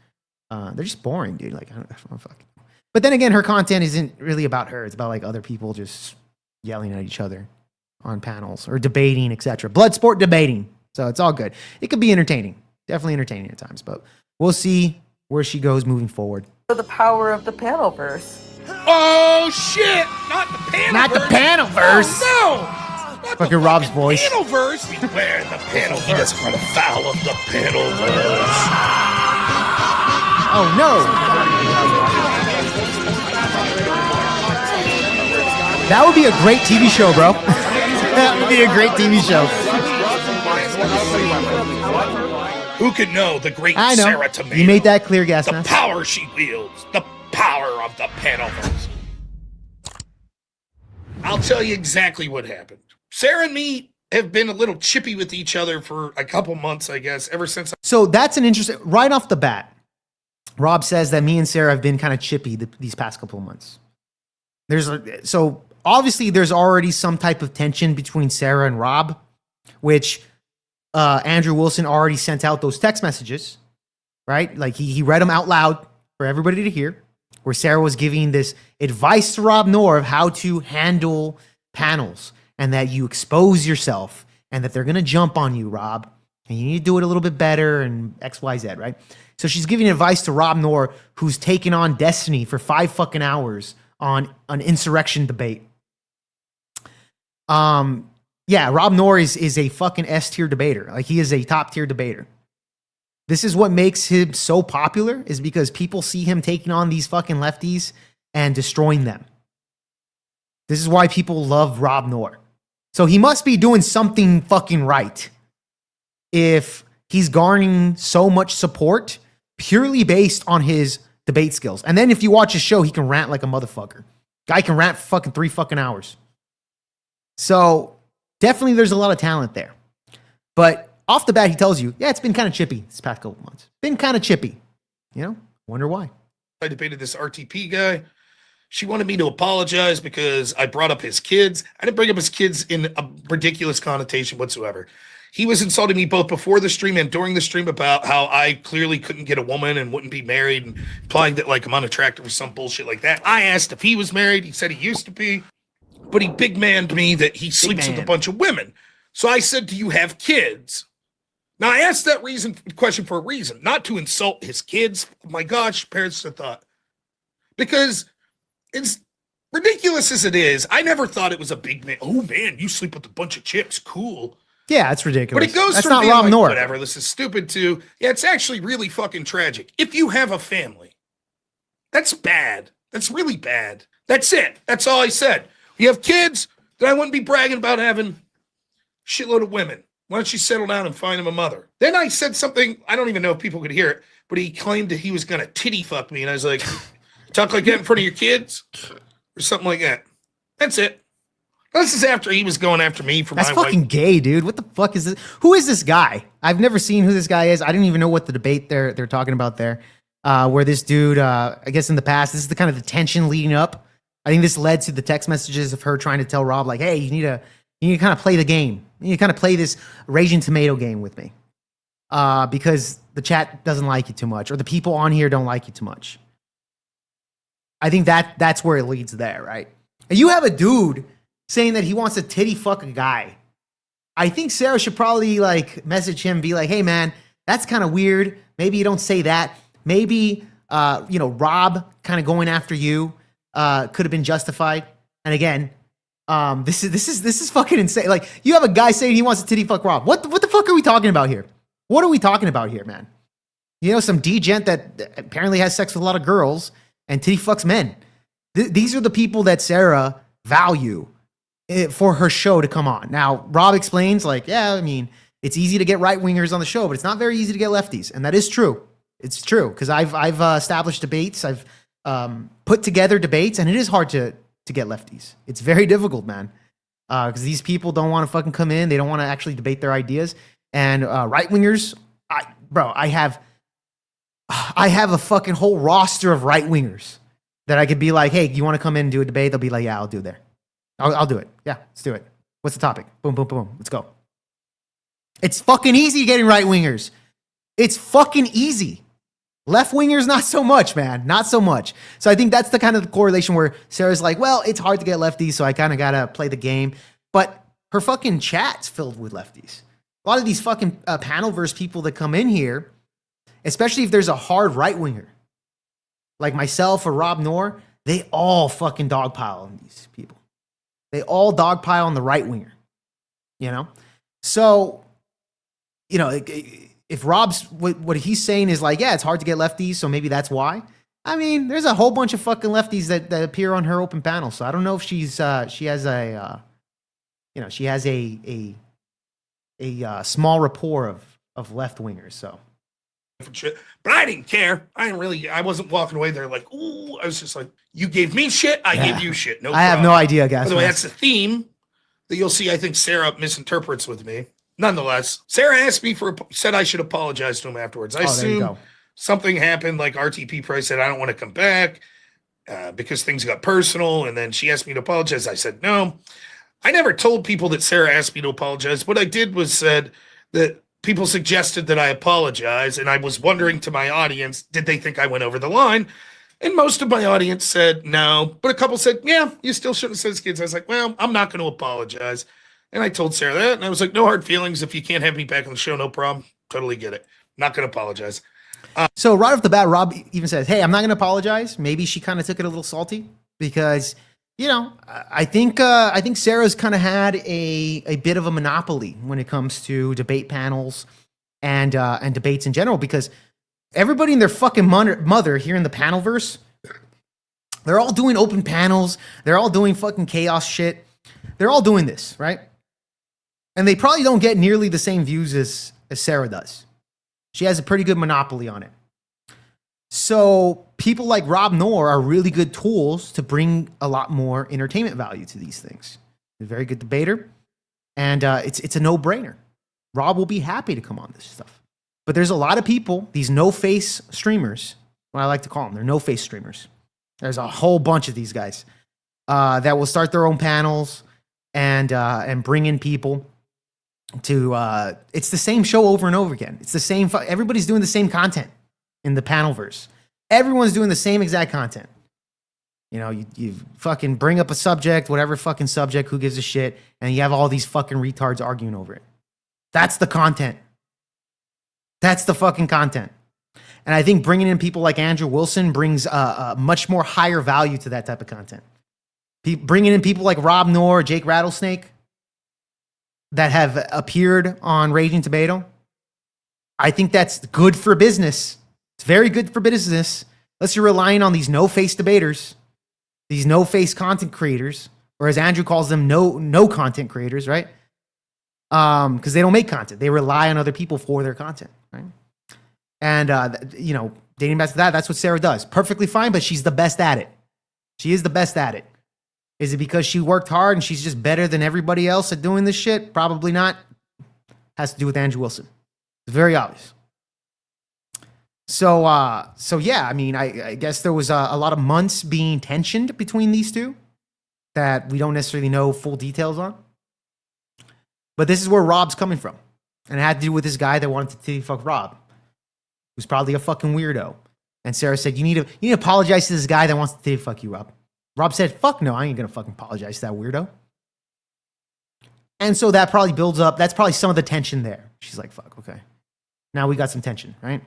They're just boring, dude. Like I don't fucking. But then again, her content isn't really about her. It's about like other people just yelling at each other on panels or debating, etc. Blood sport debating. So it's all good. It could be entertaining. Definitely entertaining at times, but we'll see where she goes moving forward. The power of the Panelverse. Oh shit! Not the Panelverse. Not the Panelverse. Oh, no! Fucking Rob's voice. Panelverse. Beware the Panelverse. He doesn't run afoul of the Panelverse. Oh no! That would be a great TV show, bro. That would be a great TV show. Who could know the great I know. Sara Tomato? You made that clear, Gas The Mask. power she wields. The power of the Panelverse. I'll tell you exactly what happened. Sara and me have been a little chippy with each other for a couple months, I guess, ever since. So that's an interesting. Right off the bat, Rob says that me and Sara have been kind of chippy these past couple of months. So obviously there's already some type of tension between Sara and Rob, which Andrew Wilson already sent out those text messages, right? Like he read them out loud for everybody to hear, where Sara was giving this advice to Rob Noerr of how to handle panels and that you expose yourself and that they're going to jump on you, Rob, and you need to do it a little bit better and X, Y, Z, right? So she's giving advice to Rob Noerr, who's taken on Destiny for 5 fucking hours on an insurrection debate. Yeah, Rob Noerr is a fucking S-tier debater. Like, he is a top-tier debater. This is what makes him so popular, is because people see him taking on these fucking lefties and destroying them. This is why people love Rob Noerr. So he must be doing something fucking right if he's garnering so much support purely based on his debate skills. And then if you watch his show, he can rant like a motherfucker. Guy can rant for fucking 3 fucking hours. So definitely there's a lot of talent there. But off the bat, he tells you, yeah, it's been kind of chippy this past couple of months. Been kind of chippy. You know, wonder why. I debated this RTP guy. She wanted me to apologize because I brought up his kids. I didn't bring up his kids in a ridiculous connotation whatsoever. He was insulting me both before the stream and during the stream about how I clearly couldn't get a woman and wouldn't be married, and implying that like I'm unattractive or some bullshit like that. I asked if he was married. He said he used to be, but he big manned me that he sleeps with a bunch of women. So I said, do you have kids? Now I asked that question for a reason, not to insult his kids. Oh my gosh, parents have thought. Because it's ridiculous as it is, I never thought it was a big man. Oh man, you sleep with a bunch of chicks. Cool. Yeah, that's ridiculous. But it goes that's from not being Rob like, Noerr. whatever, this is stupid, to, yeah, it's actually really fucking tragic. If you have a family, That's bad. That's really bad. That's it. That's all I said. You have kids, then I wouldn't be bragging about having shitload of women. Why don't you settle down and find him a mother? Then I said something, I don't even know if people could hear it, but he claimed that he was going to titty fuck me. And I was like, talk like that in front of your kids? Or something like that. That's it. This is after he was going after me for That's my fucking wife. gay, dude. What the fuck is this? Who is this guy? I've never seen who this guy is. I didn't even know what the debate they're talking about there. Where this dude, I guess in the past, this is the kind of the tension leading up. I think this led to the text messages of her trying to tell Rob, like, hey, you need to kind of play the game. You need to kind of play this raging tomato game with me. Because the chat doesn't like you too much, or the people on here don't like you too much. I think that's where it leads there, right? And you have a dude saying that he wants to titty fuck a guy. I think Sara should probably like message him, be like, hey man, that's kind of weird. Maybe you don't say that. Maybe, Rob kind of going after you could have been justified. And again, this is fucking insane. Like, you have a guy saying he wants to titty fuck Rob. What the fuck are we talking about here? What are we talking about here, man? You know, some D-gent that apparently has sex with a lot of girls and titty fucks men. These are the people that Sara value for her show to come on. Now, Rob explains, like, yeah, I mean, it's easy to get right-wingers on the show, but it's not very easy to get lefties. And that is true. It's true, because I've established debates. I've put together debates, and it is hard to get lefties. It's very difficult, man, because these people don't want to fucking come in. They don't want to actually debate their ideas. And right-wingers, I have a fucking whole roster of right-wingers that I could be like, hey, you want to come in and do a debate? They'll be like, yeah, I'll do it there. I'll do it. Yeah, let's do it. What's the topic? Boom, boom, boom. Let's go. It's fucking easy getting right-wingers. It's fucking easy. Left-wingers, not so much, man. Not so much. So I think that's the kind of the correlation where Sara's like, well, it's hard to get lefties, so I kind of got to play the game. But her fucking chat's filled with lefties. A lot of these fucking panelverse people that come in here, especially if there's a hard right-winger, like myself or Rob Noerr, they all fucking dogpile on these people. They all dogpile on the right-winger, you know? So, you know, if Rob's, what he's saying is like, yeah, it's hard to get lefties, so maybe that's why. I mean, there's a whole bunch of fucking lefties that appear on her open panel, so I don't know if she has a small rapport of left-wingers, so. But I didn't care. I wasn't walking away there like, ooh, I was just like, you gave me shit, I gave you shit. No I have no idea, guys. By the way, that's the theme that you'll see, I think Sara misinterprets with me. Nonetheless, Sara asked me said I should apologize to him afterwards. I assume something happened, like RTP Price said, I don't want to come back because things got personal. And then she asked me to apologize. I said, no. I never told people that Sara asked me to apologize. What I did was said that people suggested that I apologize. And I was wondering to my audience, did they think I went over the line? And most of my audience said no. But a couple said, yeah, you still shouldn't have said kids. I was like, well, I'm not going to apologize. And I told Sara that. And I was like, no hard feelings. If you can't have me back on the show, no problem. Totally get it. Not going to apologize. So right off the bat, Rob even says, hey, I'm not going to apologize. Maybe she kind of took it a little salty because, you know, I think Sara's kind of had a bit of a monopoly when it comes to debate panels and debates in general, because everybody and their fucking mother here in the panelverse, they're all doing open panels. They're all doing fucking chaos shit. They're all doing this, right? And they probably don't get nearly the same views as Sara does. She has a pretty good monopoly on it. So people like Rob Noerr are really good tools to bring a lot more entertainment value to these things. He's a very good debater, and it's a no-brainer. Rob will be happy to come on this stuff. But there's a lot of people, these no-face streamers, what I like to call them, they're no-face streamers. There's a whole bunch of these guys that will start their own panels and bring in people to it's the same show over and over again. It's the same everybody's doing the same content in the panelverse. Everyone's doing the same exact content. You know, you fucking bring up a subject, whatever fucking subject, who gives a shit, and you have all these fucking retards arguing over it. That's the content. That's the fucking content. And I think bringing in people like Andrew Wilson brings a much more higher value to that type of content. Bringing in people like Rob Noerr, Jake Rattlesnake, that have appeared on Raging Tomato, I think that's good for business. It's very good for business Unless you're relying on these no-face debaters, these no-face content creators, or as Andrew calls them, no content creators, right? Because they don't make content. They rely on other people for their content, right? And, dating back to that, that's what Sara does. Perfectly fine, but she's the best at it. She is the best at it. Is it because she worked hard and she's just better than everybody else at doing this shit? Probably not. Has to do with Andrew Wilson. It's very obvious. So yeah, I mean, I guess there was a lot of months being tensioned between these two that we don't necessarily know full details on. But this is where Rob's coming from. And it had to do with this guy that wanted to titty fuck Rob, who's probably a fucking weirdo. And Sara said, you need to apologize to this guy that wants to titty fuck you, Rob. Rob said, fuck no, I ain't gonna fucking apologize to that weirdo. And so that probably builds up. That's probably some of the tension there. She's like, fuck, okay. Now we got some tension, right?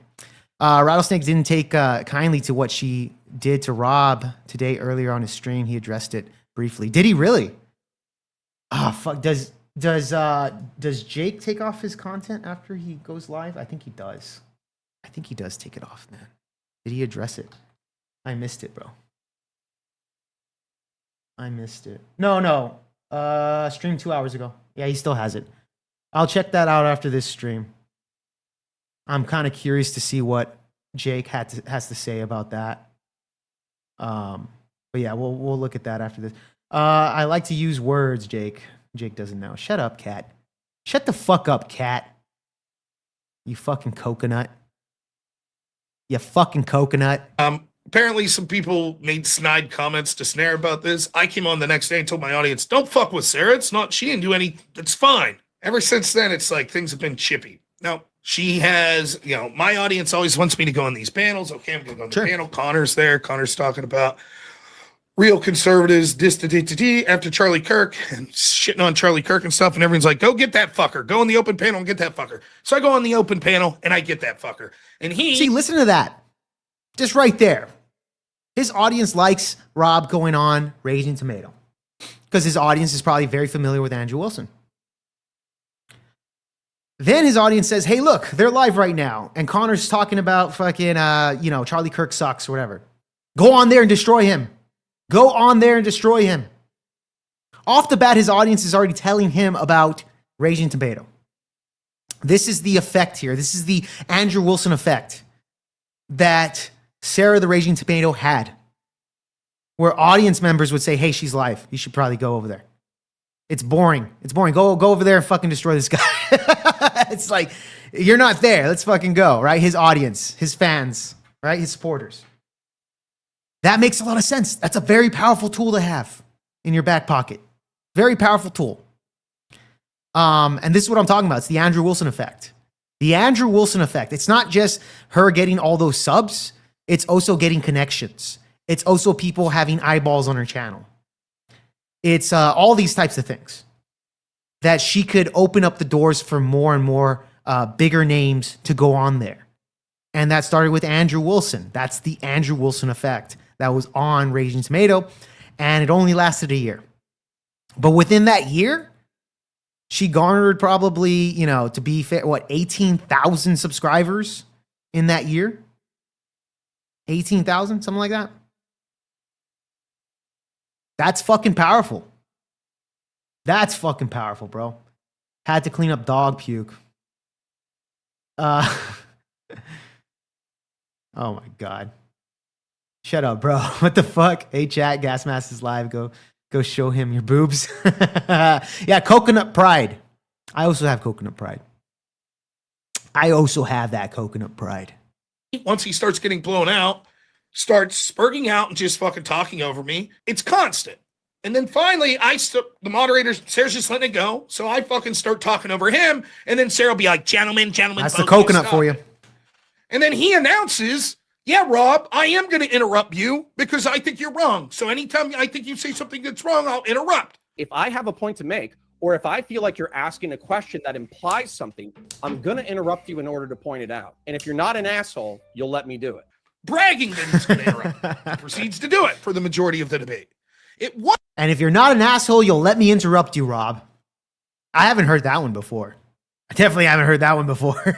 Rattlesnake didn't take kindly to what she did to Rob today earlier on his stream. He addressed it briefly. Did he really? Ah, fuck. Does Jake take off his content after he goes live? I think he does. I think he does take it off, man. Did he address it? I missed it, bro. I missed it. No. Stream 2 hours ago. Yeah, he still has it. I'll check that out after this stream. I'm kind of curious to see what Jake has to say about that. But yeah, we'll look at that after this. I like to use words, Jake. Jake doesn't know. Shut up, cat. Shut the fuck up, cat. You fucking coconut. You fucking coconut. Apparently some people made snide comments to Snare about this. I came on the next day and told my audience, don't fuck with Sara. It's not, she didn't do any, it's fine. Ever since then, it's like things have been chippy. Now, she has, my audience always wants me to go on these panels. Okay, I'm going to go on the panel. Connor's there. Connor's talking about real conservatives, after Charlie Kirk and shitting on Charlie Kirk and stuff. And everyone's like, go get that fucker. Go on the open panel and get that fucker. So I go on the open panel and I get that fucker. And See, listen to that. Just right there. His audience likes Rob going on Raging Tomato because his audience is probably very familiar with Andrew Wilson. Then his audience says, hey, look, they're live right now. And Connor's talking about fucking, Charlie Kirk sucks or whatever. Go on there and destroy him. Go on there and destroy him. Off the bat, his audience is already telling him about Raging Tomato. This is the effect here. This is the Andrew Wilson effect that Sara the Raging Tomato had, where audience members would say, hey, she's live. You should probably go over there. It's boring. It's boring. Go over there and fucking destroy this guy. It's like, you're not there. Let's fucking go, right? His audience, his fans, right? His supporters. That makes a lot of sense. That's a very powerful tool to have in your back pocket. Very powerful tool. And this is what I'm talking about. It's the Andrew Wilson effect. The Andrew Wilson effect. It's not just her getting all those subs. It's also getting connections. It's also people having eyeballs on her channel. It's all these types of things that she could open up the doors for more and more bigger names to go on there. And that started with Andrew Wilson. That's the Andrew Wilson effect that was on Raging Tomato. And it only lasted a year. But within that year, she garnered probably, to be fair, 18,000 subscribers in that year? 18,000, something like that. That's fucking powerful. That's fucking powerful, bro. Had to clean up dog puke. Oh my God. Shut up, bro. What the fuck? Hey, chat, Gas Mask is live. Go show him your boobs. Yeah, coconut pride. I also have coconut pride. I also have that coconut pride. Once he starts getting blown out, starts spurting out and just fucking talking over me, it's constant. And then finally, the moderators, Sara's just letting it go. So I fucking start talking over him. And then Sara will be like, gentlemen. That's the coconut for you. And then he announces, yeah, Rob, I am going to interrupt you because I think you're wrong. So anytime I think you say something that's wrong, I'll interrupt. If I have a point to make, or if I feel like you're asking a question that implies something, I'm going to interrupt you in order to point it out. And if you're not an asshole, you'll let me do it. Bragging that he's going to interrupt. He proceeds to do it for the majority of the debate. And if you're not an asshole, you'll let me interrupt you, Rob. I haven't heard that one before. I definitely haven't heard that one before.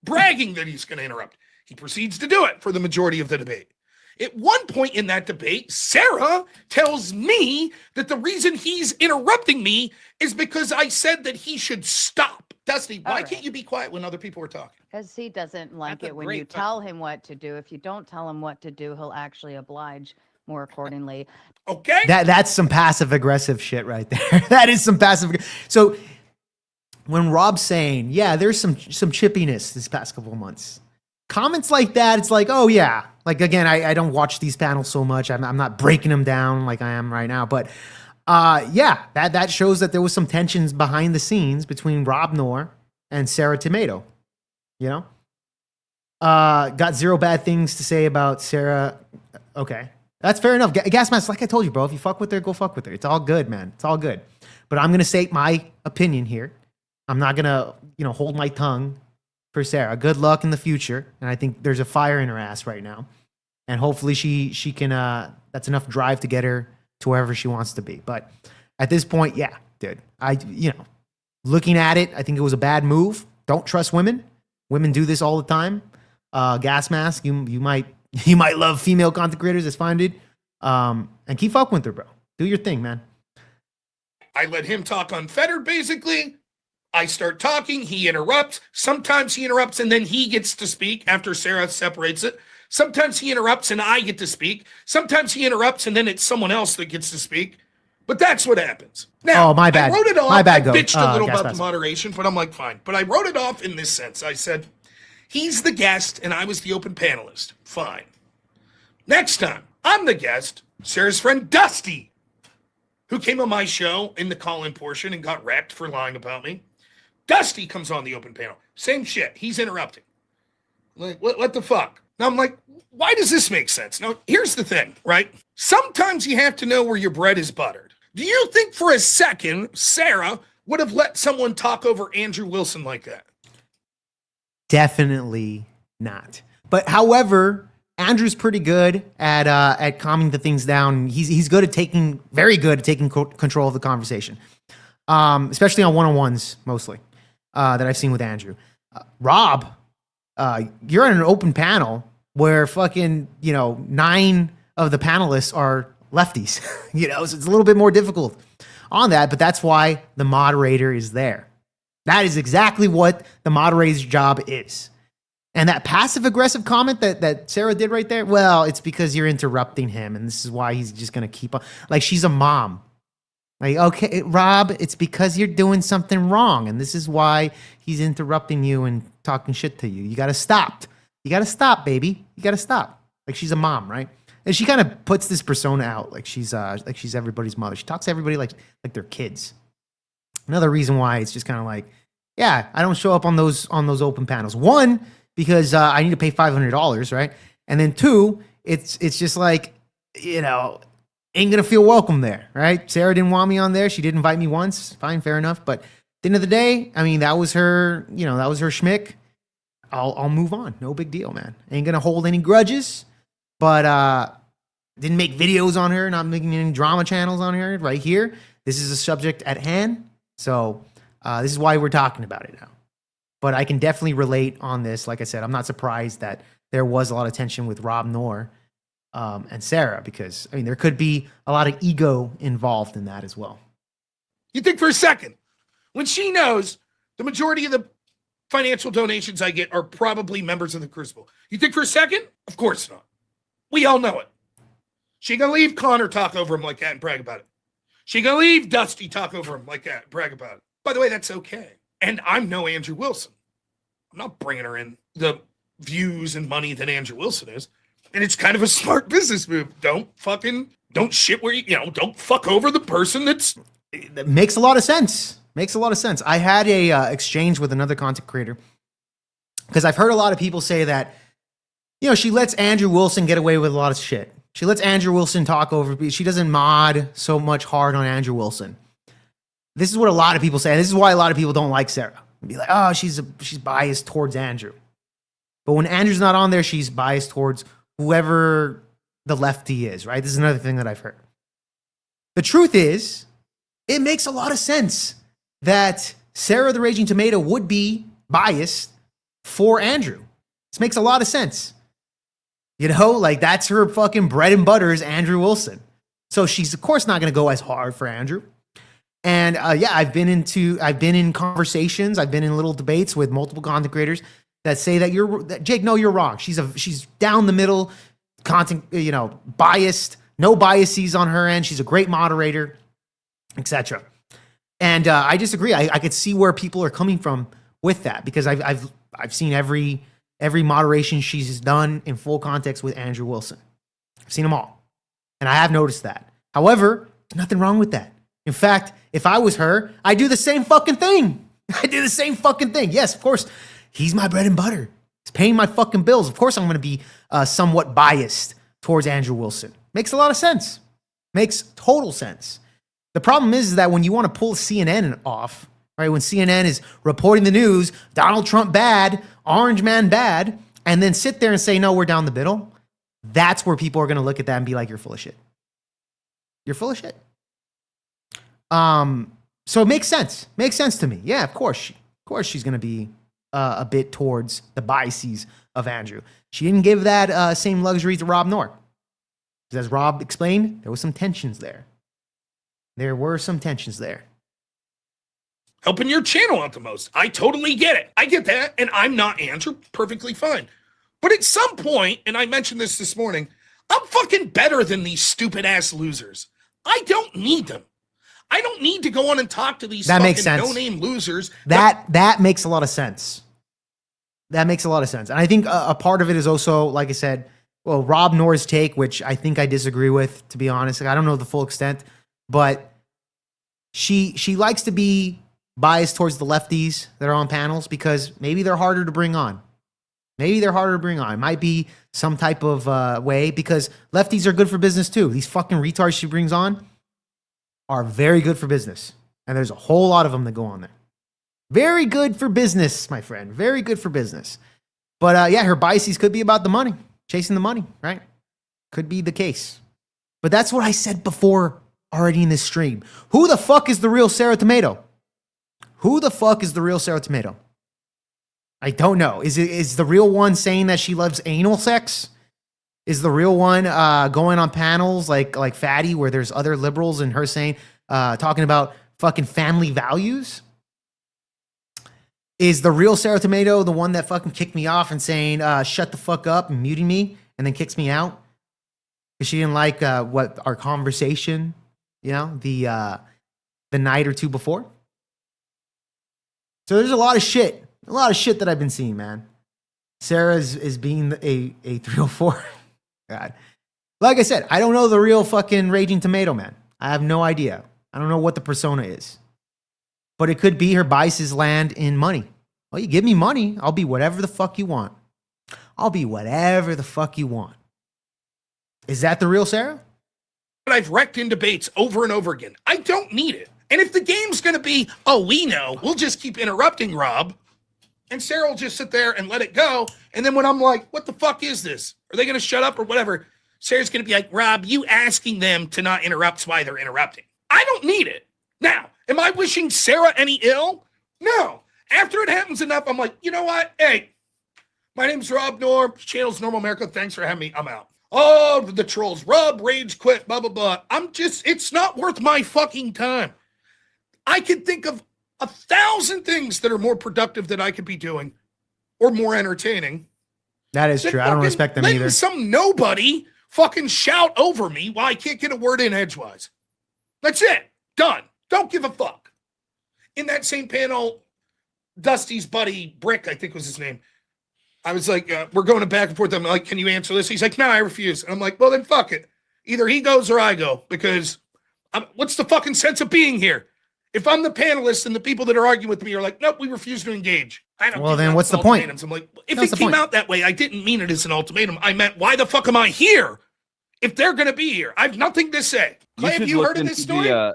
Bragging that he's going to interrupt. He proceeds to do it for the majority of the debate. At one point in that debate, Sara tells me that the reason he's interrupting me is because I said that he should stop. Dusty, why can't you be quiet when other people are talking? Because he doesn't like That's a it when great you tell him what to do. If you don't tell him what to do, he'll actually oblige more accordingly. Okay. That's some passive aggressive shit right there. That is some passive. So when Rob's saying, yeah, there's some chippiness this past couple of months. Comments like that, it's like, oh yeah. Like again, I don't watch these panels so much. I'm not breaking them down like I am right now. But yeah, that shows that there was some tensions behind the scenes between Rob Noerr and Sara Tomato. You know? Got zero bad things to say about Sara. Okay. That's fair enough. Gas mask, like I told you, bro. If you fuck with her, go fuck with her. It's all good, man. It's all good. But I'm gonna state my opinion here. I'm not gonna, hold my tongue for Sara. Good luck in the future. And I think there's a fire in her ass right now. And hopefully she can that's enough drive to get her to wherever she wants to be. But at this point, yeah, dude. Looking at it, I think it was a bad move. Don't trust women. Women do this all the time. Gas mask, you might love female content creators. That's fine, dude. And keep fucking with her, bro. Do your thing, man. I let him talk unfettered, basically. I start talking. He interrupts. Sometimes he interrupts and then he gets to speak after Sara separates it. Sometimes he interrupts and I get to speak. Sometimes he interrupts and then it's someone else that gets to speak. But that's what happens. Now, my bad. I wrote it off. My bad, I Goat. bitched a little Gas about mask. the moderation, but I'm like, fine. But I wrote it off in this sense. I said, he's the guest and I was the open panelist. Fine. Next time, I'm the guest, Sarah's friend Dusty, who came on my show in the call-in portion and got wrecked for lying about me. Dusty comes on the open panel. Same shit. He's interrupting. Like, what the fuck? Now I'm like, why does this make sense? Now, here's the thing, right? Sometimes you have to know where your bread is buttered. Do you think for a second Sara would have let someone talk over Andrew Wilson like that? Definitely not. But however, Andrew's pretty good at calming the things down. He's very good at taking control of the conversation, especially on one-on-ones mostly that I've seen with Andrew. Rob, you're on an open panel where fucking 9 of the panelists are lefties. So it's a little bit more difficult on that, but that's why the moderator is there. That is exactly what the moderator's job is. And that passive-aggressive comment that Sara did right there, well, it's because you're interrupting him, and this is why he's just going to keep on. Like, she's a mom. Like, okay, Rob, it's because you're doing something wrong, and this is why he's interrupting you and talking shit to you. You got to stop. You got to stop, baby. You got to stop. Like, she's a mom, right? And she kind of puts this persona out like she's everybody's mother. She talks to everybody like they're kids. Another reason why it's just kind of like, yeah, I don't show up on those open panels. One, because I need to pay $500, right? And then 2, it's just like, ain't gonna feel welcome there, right? Sara didn't want me on there. She did invite me once. Fine, fair enough. But at the end of the day, I mean, that was her, that was her schmick. I'll move on. No big deal, man. Ain't gonna hold any grudges. But didn't make videos on her, not making any drama channels on her right here. This is a subject at hand. So this is why we're talking about it now. But I can definitely relate on this. Like I said, I'm not surprised that there was a lot of tension with Rob Noerr and Sara, because, I mean, there could be a lot of ego involved in that as well. You think for a second, when she knows the majority of the financial donations I get are probably members of the Crucible, you think for a second? Of course not. We all know it. She ain't gonna leave Connor talk over him like that and brag about it. She ain't gonna leave Dusty talk over him like that and brag about it. By the way, that's okay. And I'm no Andrew Wilson. I'm not bringing her in the views and money that Andrew Wilson is. And it's kind of a smart business move. Don't shit where don't fuck over the person that makes a lot of sense. Makes a lot of sense. I had a exchange with another content creator because I've heard a lot of people say that, she lets Andrew Wilson get away with a lot of shit. She lets Andrew Wilson talk over. She doesn't mod so much hard on Andrew Wilson. This is what a lot of people say. And this is why a lot of people don't like Sara. Be like, oh, she's biased towards Andrew. But when Andrew's not on there, she's biased towards whoever the lefty is, right? This is another thing that I've heard. The truth is, it makes a lot of sense that Sara the Raging Tomato would be biased for Andrew. This makes a lot of sense. You know, like that's her fucking bread and butter is Andrew Wilson. So she's of course not going to go as hard for Andrew. And yeah, I've been in conversations, I've been in little debates with multiple content creators that say that Jake, no, you're wrong. She's down the middle, content, biased, no biases on her end. She's a great moderator, etc. And I disagree. I could see where people are coming from with that because I've seen every moderation she's done in full context with Andrew Wilson. I've seen them all. And I have noticed that. However, there's nothing wrong with that. In fact, if I was her, I'd do the same fucking thing. I do the same fucking thing. Yes, of course, he's my bread and butter. He's paying my fucking bills. Of course, I'm going to be somewhat biased towards Andrew Wilson. Makes a lot of sense. Makes total sense. The problem is that when you want to pull CNN off, right? When CNN is reporting the news, Donald Trump bad, Orange Man bad, and then sit there and say, no, we're down the middle. That's where people are going to look at that and be like, you're full of shit. You're full of shit. So it makes sense. Makes sense to me. Yeah, of course. She's going to be a bit towards the biases of Andrew. She didn't give that same luxury to Rob Noerr. Because as Rob explained, there was some tensions there. There were some tensions there. Helping your channel out the most. I totally get it. I get that. And I'm not Andrew. Perfectly fine. But at some point, and I mentioned this morning, I'm fucking better than these stupid ass losers. I don't need them. I don't need to go on and talk to these fucking no-name losers. That makes a lot of sense. That makes a lot of sense. And I think a part of it is also, like I said, well, Rob Noerr's take, which I think I disagree with, to be honest. Like, I don't know the full extent, but she likes to be biased towards the lefties that are on panels because maybe they're harder to bring on. Maybe they're harder to bring on. It might be some type of way because lefties are good for business too. These fucking retards she brings on are very good for business. And there's a whole lot of them that go on there. Very good for business, my friend. Very good for business. But yeah, her biases could be about the money. Chasing the money, right? Could be the case. But that's what I said before already in this stream. Who the fuck is the real Sarah Tomato? Who the fuck is the real Sarah Tomato? I don't know. Is the real one saying that she loves anal sex? Is the real one going on panels like Fatty where there's other liberals and her saying, talking about fucking family values? Is the real Sarah Tomato the one that fucking kicked me off and saying, shut the fuck up and muting me and then kicks me out? Because she didn't like what our conversation, the night or two before? So there's a lot of shit that I've been seeing, man. Sarah is being a 304. God. Like I said, I don't know the real fucking Raging Tomato, man. I have no idea. I don't know what the persona is. But it could be her biases land in money. Well, you give me money, I'll be whatever the fuck you want. I'll be whatever the fuck you want. Is that the real Sarah? But I've wrecked in debates over and over again. I don't need it. And if the game's going to be, oh, we know, we'll just keep interrupting Rob. And Sarah will just sit there and let it go. And then when I'm like, what the fuck is this? Are they going to shut up or whatever? Sarah's going to be like, Rob, you asking them to not interrupt's why they're interrupting. I don't need it. Now, am I wishing Sarah any ill? No. After it happens enough, I'm like, you know what? Hey, my name's Rob Noerr. Channel's Normal America. Thanks for having me. I'm out. Oh, the trolls. Rob, rage, quit, blah, blah, blah. It's not worth my fucking time. I could think of 1,000 things that are more productive that I could be doing or more entertaining. That is true. I don't respect them either. Some nobody fucking shout over me while I can't get a word in edgewise. That's it. Done. Don't give a fuck. In that same panel, Dusty's buddy, Brick, I think was his name. I was like, we're going back and forth. I'm like, can you answer this? He's like, no, I refuse. And I'm like, well, then fuck it. Either he goes or I go because what's the fucking sense of being here? If I'm the panelist and the people that are arguing with me are like, nope, we refuse to engage. I don't. Well, then what's the point? I'm like, if it came out that way, I didn't mean it as an ultimatum. I meant, why the fuck am I here? If they're going to be here, I have nothing to say. Clay, have you heard of this story? I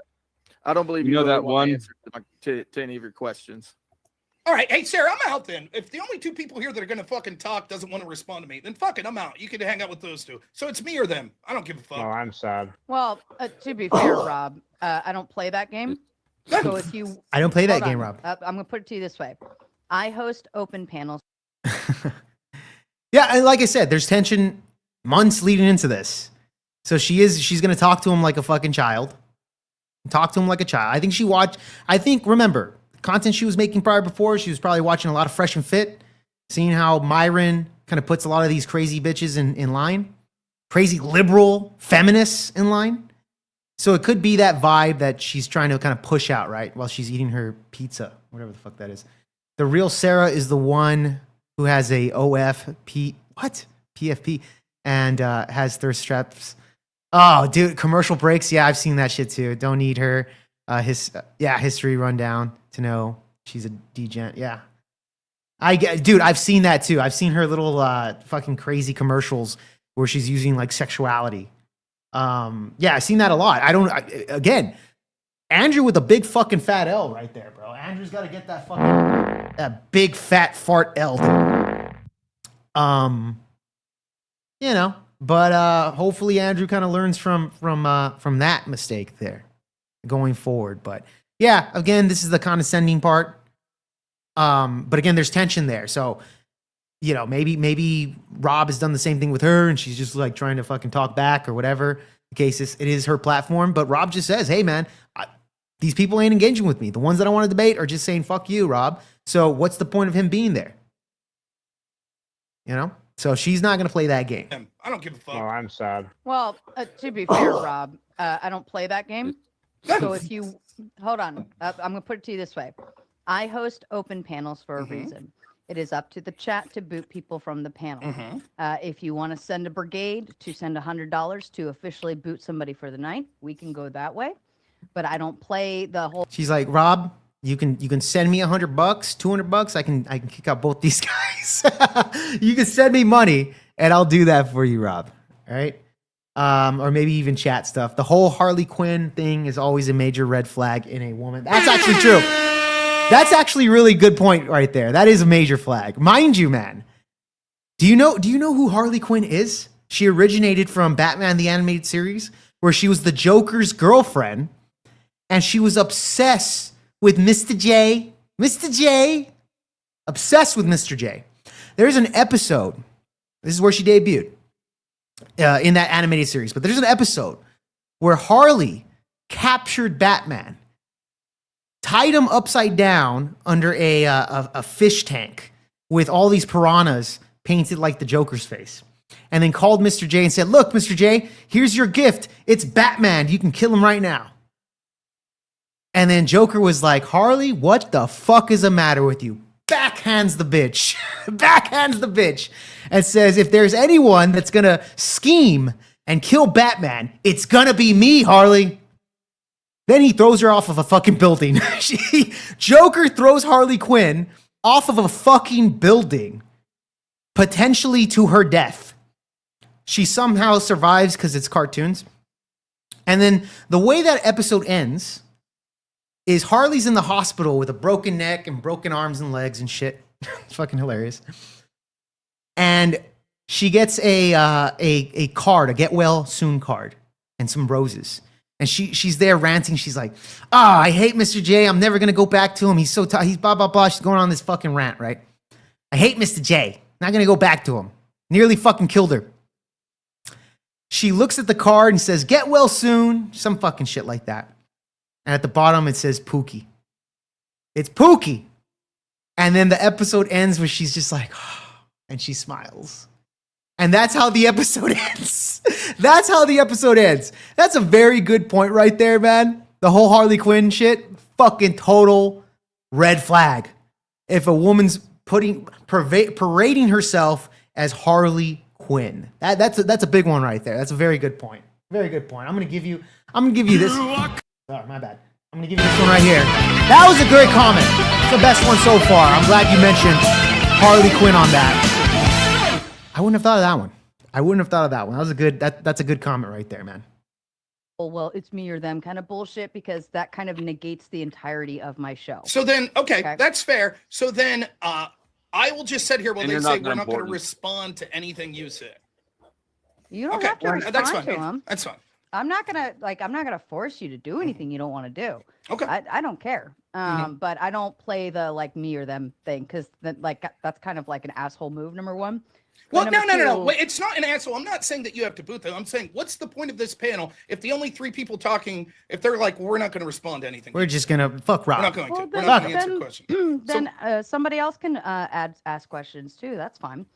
don't believe you know really that want one to answer to any of your questions. All right. Hey, Sarah, I'm out then. If the only two people here that are going to fucking talk doesn't want to respond to me, then fuck it, I'm out. You can hang out with those two. So it's me or them. I don't give a fuck. Oh, I'm sad. Well, to be fair, Rob, I don't play that game. So if you, I don't play that game, Rob. I'm going to put it to you this way. I host open panels. Yeah, and like I said, there's tension months leading into this. So she's gonna talk to him like a fucking child. Talk to him like a child. Remember, content she was making prior before, she was probably watching a lot of Fresh and Fit, seeing how Myron kind of puts a lot of these crazy bitches in line. Crazy liberal feminists in line. So it could be that vibe that she's trying to kind of push out, right? While she's eating her pizza, whatever the fuck that is. The real Sara is the one who has a PFP, and has thirst traps. Oh, dude, commercial breaks. Yeah, I've seen that shit too. Don't need her history rundown to know she's a degen. Yeah. Dude, I've seen that too. I've seen her little fucking crazy commercials where she's using like sexuality. Yeah, I've seen that a lot. Again, Andrew with a big fucking fat L right there, bro. Andrew's got to get that big fat fart L. But hopefully Andrew kind of learns from that mistake there going forward. But yeah, again, this is the condescending part. But again, there's tension there. So, maybe Rob has done the same thing with her and she's just like trying to fucking talk back or whatever. The case is, it is her platform. But Rob just says, hey, man, these people ain't engaging with me. The ones that I want to debate are just saying, fuck you, Rob. So what's the point of him being there? So she's not going to play that game. I don't give a fuck. Oh, I'm sad. Well, to be fair, Rob, I don't play that game. So if you hold on, I'm going to put it to you this way. I host open panels for a reason. It is up to the chat to boot people from the panel. If you want to send a brigade to send $100 to officially boot somebody for the night, we can go that way. But I don't play the whole. She's like, Rob, you can send me $100, $200. I can kick out both these guys. You can send me money and I'll do that for you, Rob. All right. Or maybe even chat stuff. The whole Harley Quinn thing is always a major red flag in a woman. That's actually true. That's actually a really good point right there. That is a major flag. Mind you, man. Do you know who Harley Quinn is? She originated from Batman the Animated Series, where she was the Joker's girlfriend, and she was obsessed with Mr. J. Mr. J. Obsessed with Mr. J. There's an episode. This is where she debuted in that animated series. But there's an episode where Harley captured Batman, tied him upside down under a fish tank with all these piranhas painted like the Joker's face, and then called Mr. J and said, look, Mr. J, here's your gift. It's Batman. You can kill him right now. And then Joker was like, Harley, what the fuck is the matter with you? Backhands the bitch. Backhands the bitch. And says, if there's anyone that's going to scheme and kill Batman, it's going to be me, Harley. Then he throws her off of a fucking building. Joker throws Harley Quinn off of a fucking building, potentially to her death. She somehow survives because it's cartoons. And then the way that episode ends is Harley's in the hospital with a broken neck and broken arms and legs and shit. It's fucking hilarious. And she gets a card, a get well soon card, and some roses. And she's there ranting. She's like, I hate Mr. J. I'm never going to go back to him. He's so he's blah, blah, blah. She's going on this fucking rant, right? I hate Mr. J. Not going to go back to him. Nearly fucking killed her. She looks at the card and says, get well soon. Some fucking shit like that. And at the bottom, it says Pookie. It's Pookie. And then the episode ends where she's just like, and she smiles. And that's how the episode ends. That's how the episode ends. That's a very good point right there, man. The whole Harley Quinn shit, fucking total red flag. If a woman's parading herself as Harley Quinn, that's a big one right there. That's a very good point. Very good point. I'm gonna give you this. Sorry, my bad. I'm gonna give you this one right here. That was a great comment. It's the best one so far. I'm glad you mentioned Harley Quinn on that. I wouldn't have thought of that one. That was a good. That's a good comment right there, man. Well, it's me or them kind of bullshit, because that kind of negates the entirety of my show. So then, okay, that's fair. So then, I will just sit here while they say we're not going to respond to anything you say. You don't have to respond that's fine. to them. That's fine. I'm not gonna force you to do anything you don't want to do. Okay. I don't care. But I don't play the like me or them thing, because that's kind of like an asshole move. Number one. Well, Number no. two- Wait, it's not an asshole. I'm not saying that you have to boot them. I'm saying, what's the point of this panel if the only 3 people talking, if they're like, we're not going to respond to anything? We're just gonna fuck Rob. We're not going to. Well, We're then, not going to answer questions. then somebody else can ask questions too. That's fine.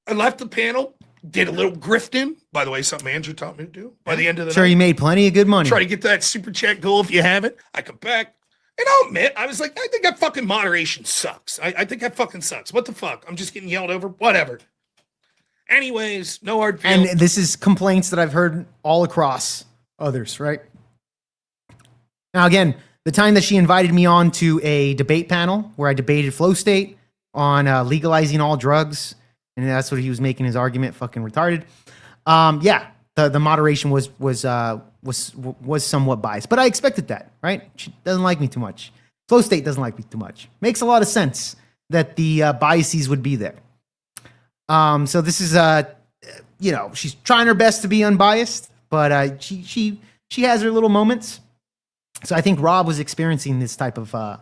I left the panel, did a little grifting. By the way, something Andrew taught me to do. By the end of the Sure, night, you made plenty of good money. try to get that super chat goal if you haven't. I come back. And I'll admit, I was like, I think that fucking moderation sucks. I think that fucking sucks. What the fuck? I'm just getting yelled over. Whatever. Anyways, no hard feelings. And this is complaints that I've heard all across others, right? Now, again, the time that she invited me on to a debate panel where I debated Flow State on legalizing all drugs, and that's what he was making his argument, fucking retarded. Yeah, the moderation was somewhat biased, but I expected that, right? She doesn't like me too much. Flow State doesn't like me too much. Makes a lot of sense that the biases would be there. So this is, she's trying her best to be unbiased, but she has her little moments. So I think Rob was experiencing this type of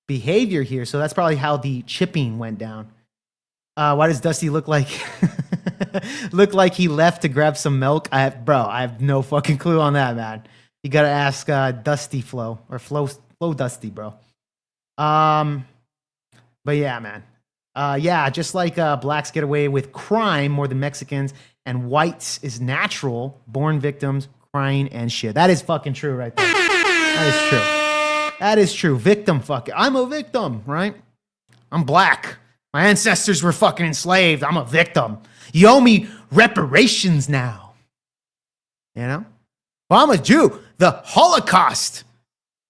behavior here. So that's probably how the chipping went down. Why does Dusty look like he left to grab some milk? I have no fucking clue on that, man. You gotta ask Dusty Flow or Flow Dusty, bro. But yeah, man. Just like blacks get away with crime more than Mexicans, and whites is natural, born victims, crying and shit. That is fucking true right there. That is true. That is true. Victim fucking. I'm a victim, right? I'm black. My ancestors were fucking enslaved. I'm a victim. You owe me reparations now. You know? Well, I'm a Jew. The Holocaust.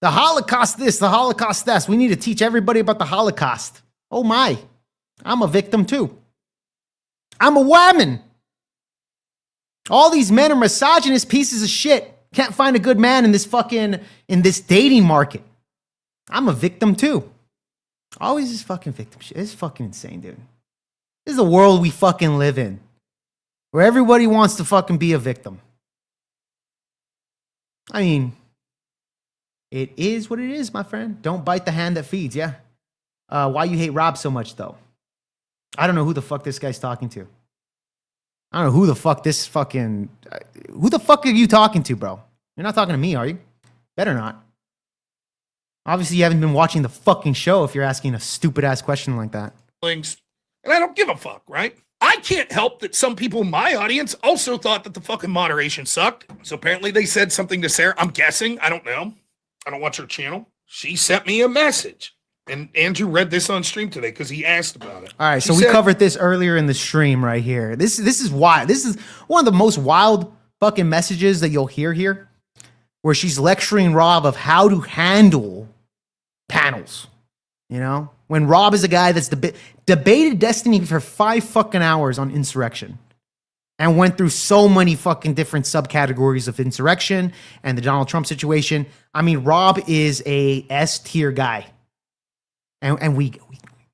The Holocaust this, the Holocaust that. We need to teach everybody about the Holocaust. Oh my. I'm a victim too. I'm a woman. All these men are misogynist pieces of shit. Can't find a good man in this dating market. I'm a victim too. Always this fucking victim shit. It's fucking insane, dude. This is the world we fucking live in. Where everybody wants to fucking be a victim. I mean, it is what it is, my friend. Don't bite the hand that feeds, yeah? Why you hate Rob so much, though? I don't know who the fuck this guy's talking to. I don't know who the fuck this fucking... who the fuck are you talking to, bro? You're not talking to me, are you? Better not. Obviously, you haven't been watching the fucking show if you're asking a stupid-ass question like that. And I don't give a fuck, right? I can't help that some people in my audience also thought that the fucking moderation sucked. So apparently they said something to Sarah. I'm guessing. I don't know. I don't watch her channel. She sent me a message. And Andrew read this on stream today because he asked about it. All right, She so we said- covered this earlier in the stream right here. This is why. This is one of the most wild fucking messages that you'll hear here, where she's lecturing Rob of how to handle panels. You know, when Rob is a guy that's debated Destiny for 5 fucking hours on insurrection and went through so many fucking different subcategories of insurrection and the Donald Trump situation. I mean, Rob is a S tier guy. And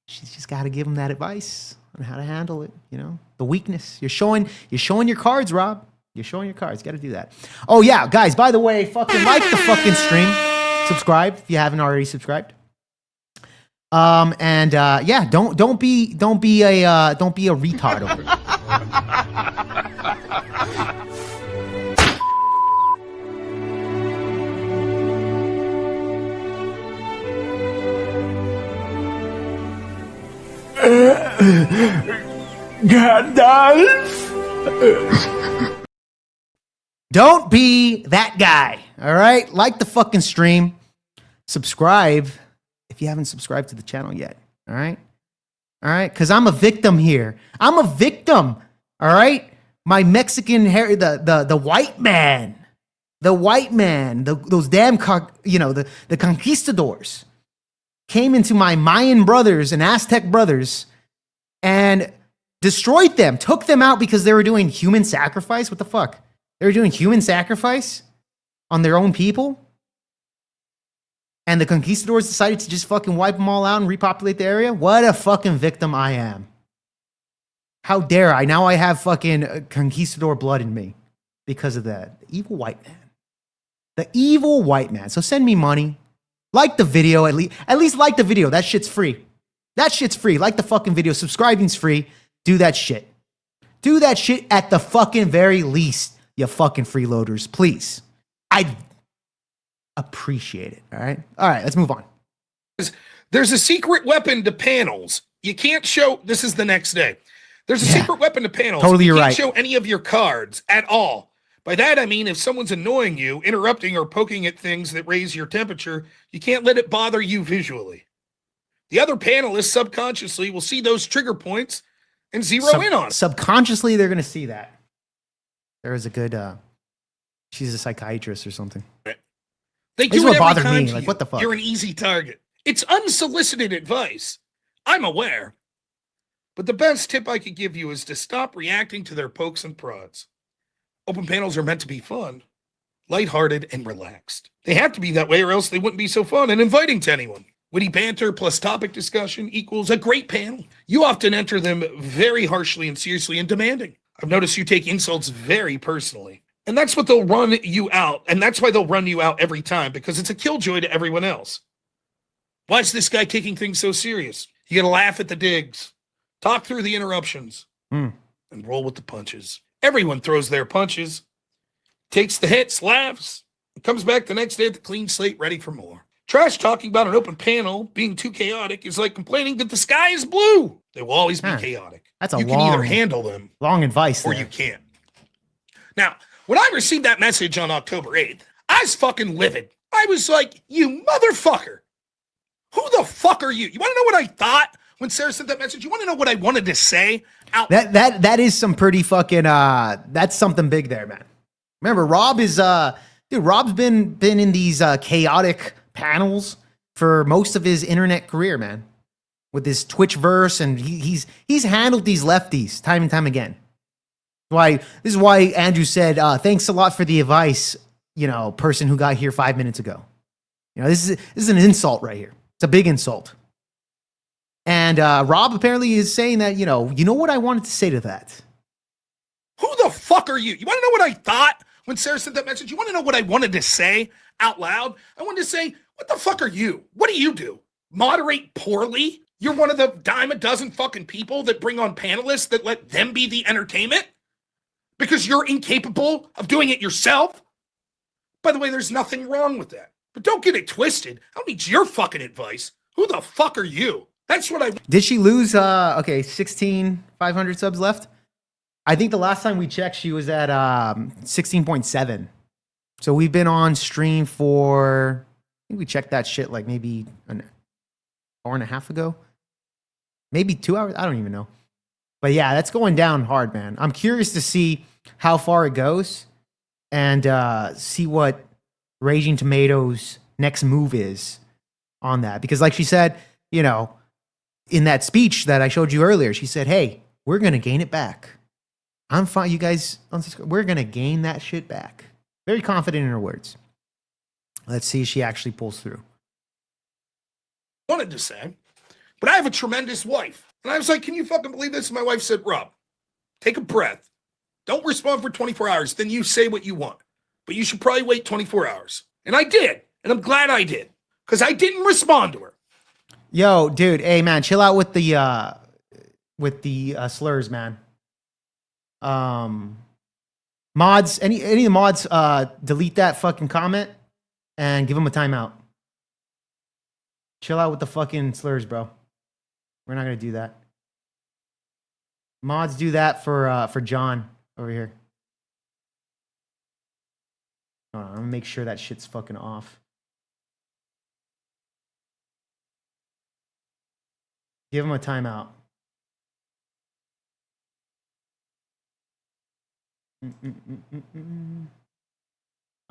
she's just got to give him that advice on how to handle it, you know? The weakness. You're showing your cards, Rob. You're showing your cards. Got to do that. Oh yeah, guys, by the way, fucking like the fucking stream. Subscribe if you haven't already subscribed. Don't be a retard over it. Don't be that guy. All right? Like the fucking stream. Subscribe if you haven't subscribed to the channel yet. All right? All right? Because I'm a victim here. I'm a victim. All right? My Mexican hair, the white man. The white man. Those damn, the conquistadors came into my Mayan brothers and Aztec brothers and destroyed them, took them out because they were doing human sacrifice. What the fuck? They were doing human sacrifice on their own people? And the conquistadors decided to just fucking wipe them all out and repopulate the area? What a fucking victim I am. How dare I? Now I have fucking conquistador blood in me because of that. The evil white man. The evil white man. So send me money. Like the video, at least like the video. That shit's free. That shit's free. Like the fucking video. Subscribing's free. Do that shit. Do that shit at the fucking very least, you fucking freeloaders, please. I'd appreciate it. All right. All right. Let's move on. There's a secret weapon to panels. You can't show. This is the next day. There's a secret weapon to panels. Totally, you you're can't right. show any of your cards at all. By that, I mean, if someone's annoying you, interrupting or poking at things that raise your temperature, you can't let it bother you visually. The other panelists subconsciously will see those trigger points and zero in on it. Subconsciously, they're going to see that. There is a good, she's a psychiatrist or something. They This is do it what every bothered time me. to Like, you. what the fuck? You're an easy target. It's unsolicited advice. I'm aware. But the best tip I could give you is to stop reacting to their pokes and prods. Open panels are meant to be fun, lighthearted, and relaxed. They have to be that way or else they wouldn't be so fun and inviting to anyone. Witty banter plus topic discussion equals a great panel. You often enter them very harshly and seriously and demanding. I've noticed you take insults very personally. And that's what they'll run you out. And that's why they'll run you out every time, because it's a killjoy to everyone else. Why is this guy taking things so serious? You gotta laugh at the digs, talk through the interruptions, and roll with the punches. Everyone throws their punches, takes the hits, laughs, and comes back the next day with a clean slate ready for more. Trash talking about an open panel being too chaotic is like complaining that the sky is blue. They will always be chaotic. That's a you can either handle them long advice, or you can't. Now, when I received that message on October 8th, I was fucking livid. I was like, you motherfucker. Who the fuck are you? You want to know what I thought when Sarah sent that message? You want to know what I wanted to say? That is some pretty fucking that's something big there, man. Remember, Rob is Rob's been in these chaotic panels for most of his internet career, man. With his Twitchverse, and he's handled these lefties time and time again. This is why Andrew said, thanks a lot for the advice, person who got here 5 minutes ago. This is an insult right here. It's a big insult. And Rob apparently is saying that, you know what I wanted to say to that? Who the fuck are you? You want to know what I thought when Sarah sent that message? You want to know what I wanted to say out loud? I wanted to say, what the fuck are you? What do you do? Moderate poorly? You're one of the dime a dozen fucking people that bring on panelists that let them be the entertainment? Because you're incapable of doing it yourself? By the way, there's nothing wrong with that. But don't get it twisted. I don't need your fucking advice. Who the fuck are you? That's what I... Did she lose, 500 subs left? I think the last time we checked, she was at 16.7. So we've been on stream for... I think we checked that shit like maybe an hour and a half ago. Maybe 2 hours. I don't even know. But yeah, that's going down hard, man. I'm curious to see how far it goes and see what Raging Tomatoes' next move is on that. Because like she said, in that speech that I showed you earlier, she said, hey, we're going to gain it back. I'm fine. You guys, we're going to gain that shit back. Very confident in her words. Let's see if she actually pulls through. Wanted to say, but I have a tremendous wife. And I was like, can you fucking believe this? And my wife said, Rob, take a breath. Don't respond for 24 hours. Then you say what you want. But you should probably wait 24 hours. And I did. And I'm glad I did. Because I didn't respond to her. Yo, dude, hey man, chill out with the slurs, man. Mods, any of the mods, delete that fucking comment and give them a timeout. Chill out with the fucking slurs, bro. We're not gonna do that. Mods do that for John over here. Hold on, I'm gonna make sure that shit's fucking off. Give him a timeout.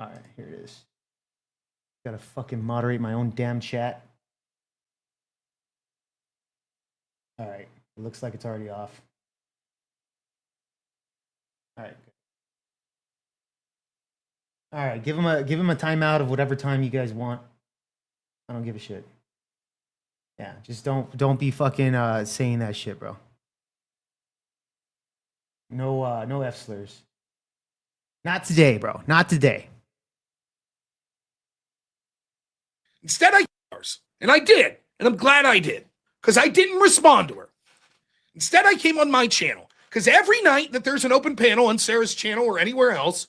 All right, here it is. Gotta fucking moderate my own damn chat. All right, it looks like it's already off. All right. All right, give him a timeout of whatever time you guys want. I don't give a shit. Yeah, just don't be fucking saying that shit, bro. No F slurs. Not today, bro. Not today. Instead, and I did. And I'm glad I did. Because I didn't respond to her. Instead, I came on my channel Because every night that there's an open panel on Sarah's channel or anywhere else,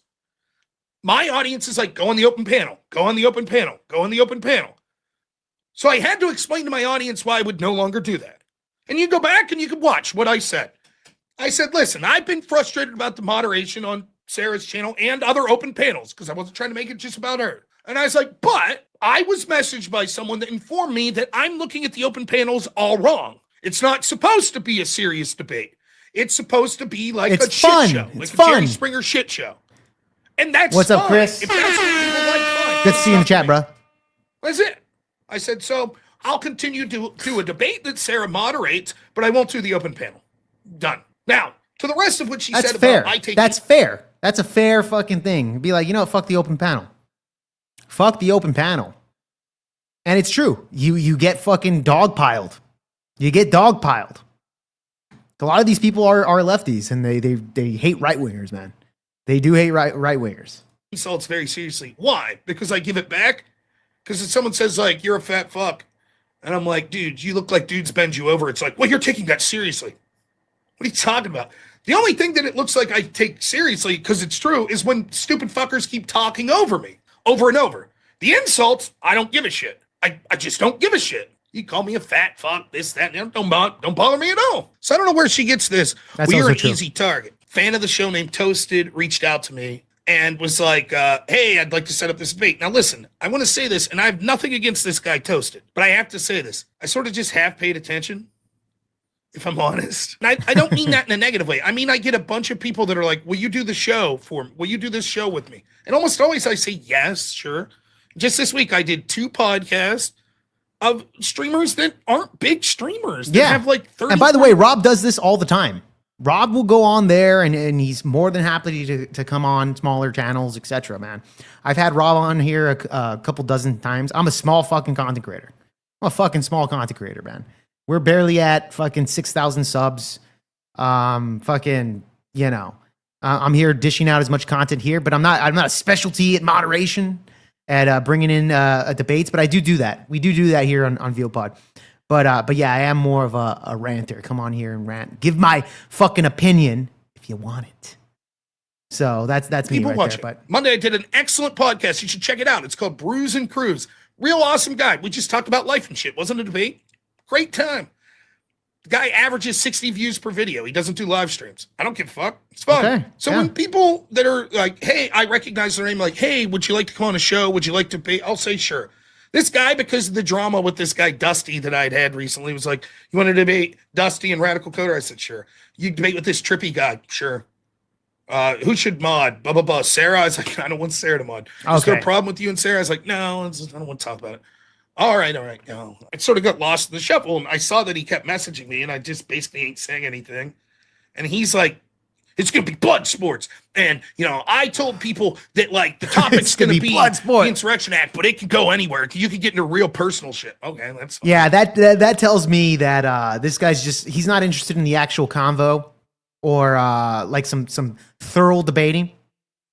my audience is like, go on the open panel, go on the open panel, go on the open panel. So I had to explain to my audience why I would no longer do that. And you go back and you can watch what I said. I said, listen, I've been frustrated about the moderation on Sarah's channel and other open panels because I wasn't trying to make it just about her. And I was like, but I was messaged by someone that informed me that I'm looking at the open panels all wrong. It's not supposed to be a serious debate. It's supposed to be like a fun. shit show, It's like fun. a Jerry Springer shit show. And that's What's up, fine. Chris? If that's what people like, fine. Good to see you in the chat, bro. That's it. I said, so I'll continue to do a debate that Sarah moderates, but I won't do the open panel. Done. Now, to the rest of what she That's said fair. about I taking... That's fair. That's a fair fucking thing. Be like, you know what? Fuck the open panel. Fuck the open panel. And it's true. You get fucking dogpiled. You get dogpiled. A lot of these people are lefties, and they hate right wingers, man. They do hate right wingers. Insults very seriously. Why? Because I give it back? Because if someone says, like, you're a fat fuck, and I'm like, dude, you look like dudes bend you over, it's like, well, you're taking that seriously. What are you talking about? The only thing that it looks like I take seriously, because it's true, is when stupid fuckers keep talking over me, over and over. The insults, I don't give a shit. I just don't give a shit. You call me a fat fuck, this, that, and don't bother me at all. So I don't know where she gets this. That's We're also an true. easy target. Fan of the show named Toasted reached out to me and was like, hey, I'd like to set up this debate. Now listen, I want to say this, and I have nothing against this guy Toasted, but I have to say this. I sort of just half paid attention, if I'm honest. And I don't mean that in a negative way. I mean, I get a bunch of people that are like, will you do the show for me? Will you do this show with me? And almost always I say, yes, sure. Just this week, I did 2 podcasts of streamers that aren't big streamers. That have like 30. And by the way, Rob does this all the time. Rob will go on there and he's more than happy to come on smaller channels, etc. Man, I've had Rob on here a couple dozen times. I'm a small fucking content creator. I'm a fucking small content creator, man. We're barely at fucking 6,000 subs. Fucking, you know, I'm here dishing out as much content here, but I'm not a specialty at moderation, at bringing in debates, but I do that. We do that here on VOPod. But yeah, I am more of a ranter. Come on here and rant. Give my fucking opinion if you want it. So that's me People right watch there. it. But Monday I did an excellent podcast. You should check it out. It's called Brews and Cruise. Real awesome guy. We just talked about life and shit. Wasn't a debate. Great time. The guy averages 60 views per video. He doesn't do live streams. I don't give a fuck. It's fun. Okay, So yeah. when people that are like, hey, I recognize their name, like, hey, would you like to come on a show? Would you like to be? I'll say sure. This guy, because of the drama with this guy Dusty that I'd had recently, was like, you want to debate Dusty and Radical Coder? I said, sure. You debate with this trippy guy? Sure. Who should mod? Blah, blah, blah. Sarah? I was like, I don't want Sarah to mod. Is there a Okay. problem with you and Sarah? I was like, no, I don't want to talk about it. All right. No. I sort of got lost in the shuffle, and I saw that he kept messaging me, and I just basically ain't saying anything. And he's like, it's going to be blood sports. And, you know, I told people that, like, the topic's going to be blood sport. the Insurrection Act, but it can go anywhere. You could get into real personal shit. Okay, that's fine. yeah, that tells me that this guy's he's not interested in the actual convo or like some thorough debating.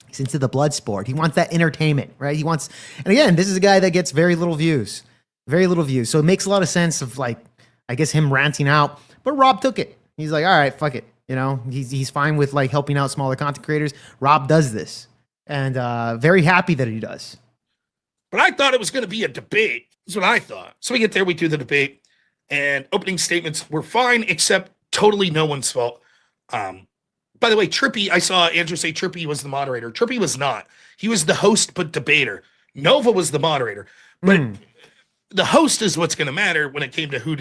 He's into the blood sport. He wants that entertainment, right? And again, this is a guy that gets very little views. So it makes a lot of sense of, like, I guess him ranting out, but Rob took it. He's like, all right, fuck it. You know, he's fine with, like, helping out smaller content creators. Rob does this, and very happy that he does. But I thought it was going to be a debate. That's what I thought. So we get there, we do the debate, and opening statements were fine, except totally no one's fault. By the way, Trippy, I saw Andrew say Trippy was the moderator. Trippy was not. He was the host but debater. Nova was the moderator. But the host is what's going to matter when it came to who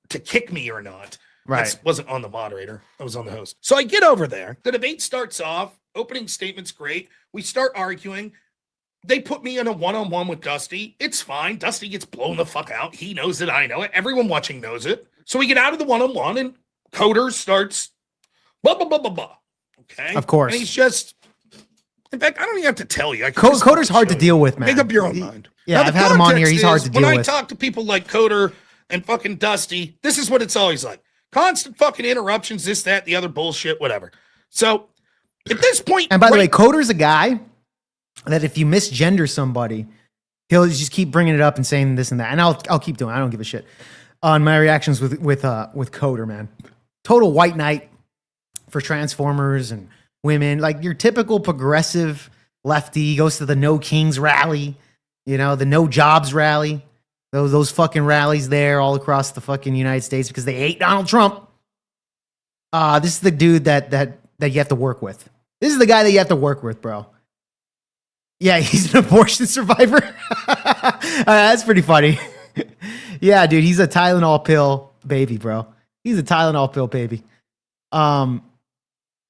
to kick me or not. Right. That wasn't on the moderator. I was on the host. So I get over there. The debate starts off. Opening statement's great. We start arguing. They put me in a one-on-one with Dusty. It's fine. Dusty gets blown the fuck out. He knows it. I know it. Everyone watching knows it. So we get out of the one-on-one, and Coder starts blah, blah, blah, blah, blah. Okay? Of course. And he's just... In fact, I don't even have to tell you. Coder's hard to deal with, man. Make up your own mind. Yeah, Now, the I've had him on here. context He's hard is, to deal when I with. talk to people like Coder and fucking Dusty, this is what it's always like. Constant fucking interruptions, this, that, the other bullshit, whatever. So at this point... And by the way, Coder's a guy that if you misgender somebody, he'll just keep bringing it up and saying this and that. And I'll keep doing it. I don't give a shit. On my reactions with Coder, man. Total white knight. for Transformers and women, like your typical progressive lefty. He goes to the No Kings rally, you know, the No Jobs rally. Those fucking rallies there all across the fucking United States because they hate Donald Trump. This is the dude that you have to work with. This is the guy that you have to work with, bro. Yeah, he's an abortion survivor. That's pretty funny. Yeah, dude, he's a Tylenol pill baby, bro. He's a Tylenol pill baby.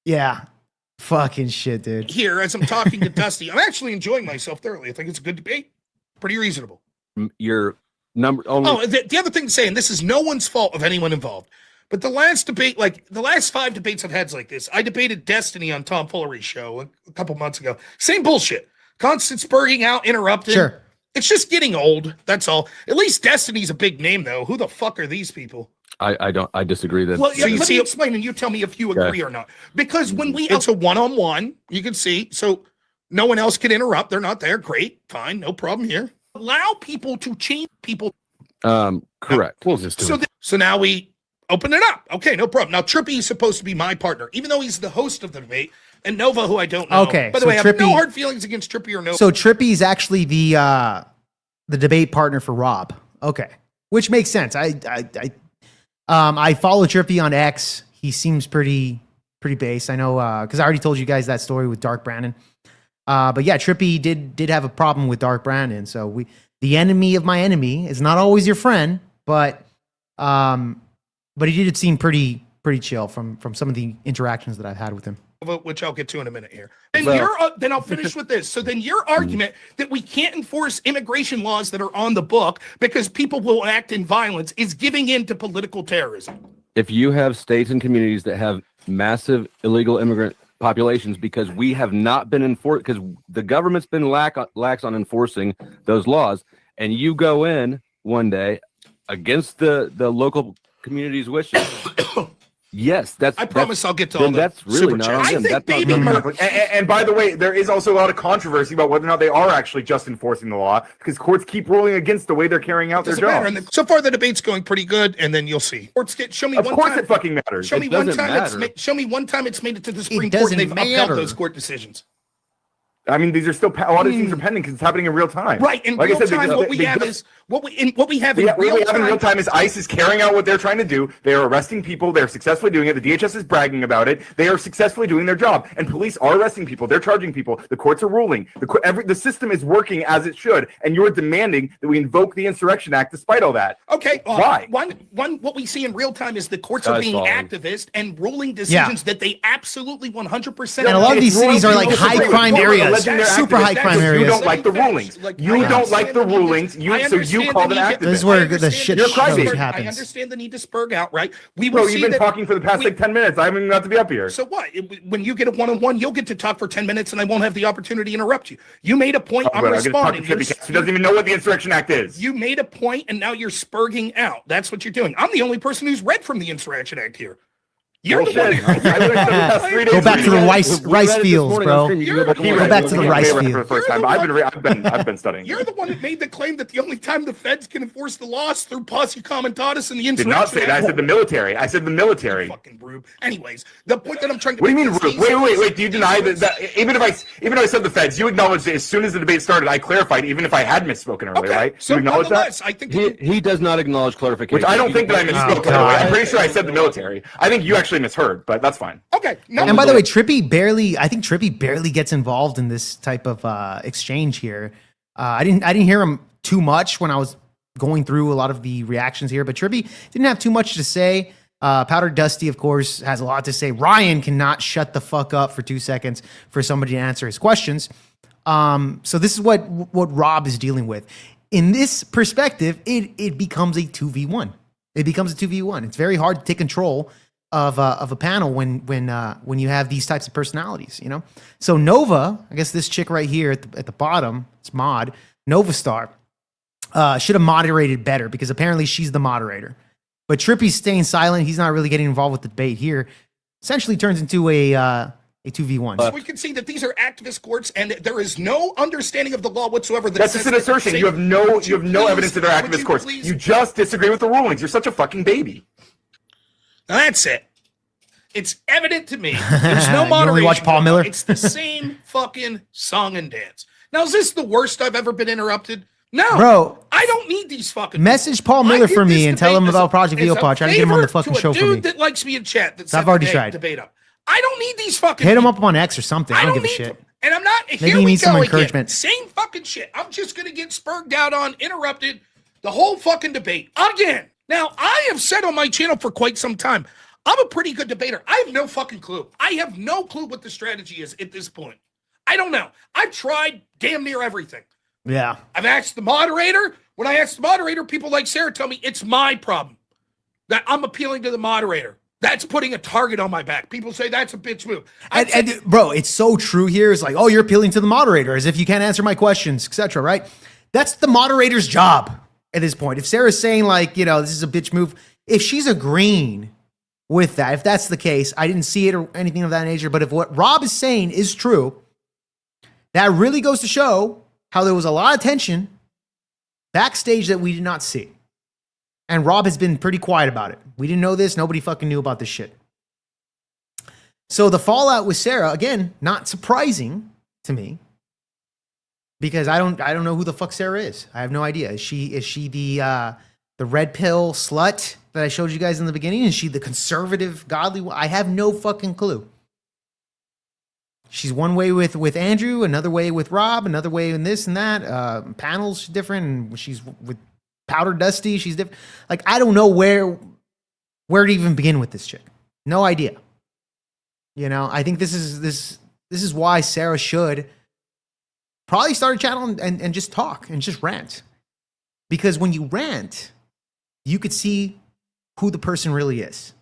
Yeah. Fucking shit, dude. Here, as I'm talking to Dusty, I'm actually enjoying myself thoroughly. I think it's a good debate. Pretty reasonable. Your number only. Oh, the other thing to say, and this is no one's fault of anyone involved, but the last debate, like the last 5 debates I've had like this, I debated Destiny on Tom Fullery's show a couple months ago. Same bullshit. Constant spurring out, interrupting. Sure. It's just getting old. That's all. At least Destiny's a big name, though. Who the fuck are these people? I disagree that. Well, let me explain, and you tell me if you agree or not. Because when it's a one-on-one, you can see, so no one else can interrupt. They're not there. Great, fine, no problem here. Allow people to change people. Correct. We'll just do it. So now we open it up. Okay, no problem. Now Trippy is supposed to be my partner, even though he's the host of the debate, and Nova, who I don't know. Okay, By the so way, I have no Trippy- hard feelings against Trippy or Nova. So Trippy is actually the debate partner for Rob. Okay, which makes sense. I follow Trippy on X. He seems pretty base. I know because I already told you guys that story with Dark Brandon. But yeah, Trippy did have a problem with Dark Brandon. So the enemy of my enemy is not always your friend, but he did seem pretty chill from some of the interactions that I've had with him. Which I'll get to in a minute here. And then I'll finish with this. So then your argument that we can't enforce immigration laws that are on the book because people will act in violence is giving in to political terrorism. If you have states and communities that have massive illegal immigrant populations because we have not been enforced, because the government's been lax on enforcing those laws, and you go in one day against the local community's wishes. Yes, I promise I'll get to all then the that's really super not chats. on I them. think That's not baby on them. murder. And by the way, there is also a lot of controversy about whether or not they are actually just enforcing the law because courts keep ruling against the way they're carrying out their Doesn't matter. jobs. And so far, the debate's going pretty good, and then you'll see. Show me Of one course time. it fucking matters. Show me It one doesn't time. matter. Show me one time it's made it to the Supreme Court doesn't and they've matter. upheld those court decisions. I mean, these are still a lot of things are pending because it's happening in real time. Right. In Like real I said, time, what we have is what we have in real time is ICE is carrying out what they're trying to do. They are arresting people. They're successfully doing it. The DHS is bragging about it. They are successfully doing their job, and police are arresting people. They're charging people. The courts are ruling. The system is working as it should, and you're demanding that we invoke the Insurrection Act despite all that. Okay. Why? One. What we see in real time is the courts are Guys being following. activist and ruling decisions that they absolutely 100%. And a lot of these cities are like high crime areas, super high crime areas. You don't like the rulings. You don't like the rulings. So you call them activists. This is where the shit You're shows crazy. I happens. understand the need to spurg out, right? Bro, you've been talking for the past like 10 minutes. I haven't even got to be up here. So what? When you get a one-on-one, you'll get to talk for 10 minutes, and I won't have the opportunity to interrupt you. You made a point. I'm I'm going to talk to responding. Trippy Cats, who doesn't even know what the Insurrection Act is. You made a point, and now you're spurging out. That's what you're doing. I'm the only person who's read from the Insurrection Act here. You're the one. Go back to the rice fields, bro. Go back to the rice For the field. first time, but I've been studying. You're the one that made the claim that the only time the feds can enforce the laws through posse comitatus and the Did Insurrection not say that. I Act. said the military. I said the military. Fucking rube. Anyways, the point that I'm trying to What do you make mean, is Rube? these- Wait. Do you deny that even if I said the feds, you acknowledged that as soon as the debate started, I clarified, even if I had misspoken earlier, right? So you acknowledge that? nonetheless, I think He does not acknowledge clarification. Which I don't think that I misspoke. By the way. I'm pretty sure I said the military. I think you actually misheard, but that's fine. Okay. And by the way, Trippy barely gets involved in this type of exchange here. I didn't hear him too much when I was going through a lot of the reactions here, but Trippy didn't have too much to say. Powder Dusty, of course, has a lot to say. Ryan cannot shut the fuck up for 2 seconds for somebody to answer his questions. So this is what Rob is dealing with. In this perspective, it becomes a 2v1. It becomes a 2v1. It's very hard to take control of a panel when you have these types of personalities, you know. So Nova, I guess this chick right here at the bottom, it's Mod Nova Star, should have moderated better because apparently she's the moderator. But Trippy's staying silent. He's not really getting involved with the debate here. Essentially turns into a 2v1. So we can see that these are activist courts, and there is no understanding of the law whatsoever. That's just an assertion. You have no evidence that they're activist courts. You just disagree with the rulings. You're such a fucking baby. Now that's it. It's evident to me. There's no You moderation. only watch Paul going on. Miller? It's the same fucking song and dance. Now, is this the worst I've ever been interrupted? No, Bro, I don't need these fucking. message Paul I Miller give for me this and tell debate him as about Project as a Veopod. Try to get him on the favor fucking to a show for dude me. that likes me in chat. That So I've set already the tried. debate up. I don't need these fucking. Hit him people. up on X or something. I don't give a need shit. them. And I'm not. Maybe Here he we needs some go encouragement. again. Same fucking shit. I'm just gonna get spurred out on, interrupted, the whole fucking debate again. Now, I have said on my channel for quite some time, I'm a pretty good debater. I have no fucking clue. I have no clue what the strategy is at this point. I don't know. I've tried damn near everything. Yeah. I've asked the moderator. When I ask the moderator, people like Sarah tell me it's my problem that I'm appealing to the moderator. That's putting a target on my back. People say that's a bitch move. And bro, it's so true here. It's like, oh, you're appealing to the moderator as if you can't answer my questions, etc. Right? That's the moderator's job at this point. If Sarah's saying like, this is a bitch move, if she's agreeing with that, if that's the case, I didn't see it or anything of that nature. But if what Rob is saying is true, that really goes to show how there was a lot of tension backstage that we did not see. And Rob has been pretty quiet about it. We didn't know this. Nobody fucking knew about this shit. So the fallout with Sarah, again, not surprising to me, because I don't know who the fuck Sarah is. I have no idea. Is she the red pill slut that I showed you guys in the beginning? Is she the conservative, godly one? I have no fucking clue. She's one way with Andrew, another way with Rob, another way in this and that. Panels different, and she's with Powder Dusty. She's different. Like, I don't know where to even begin with this chick. No idea. I think this is why Sarah should probably start a channel and just talk and just rant. Because when you rant, you could see who the person really is.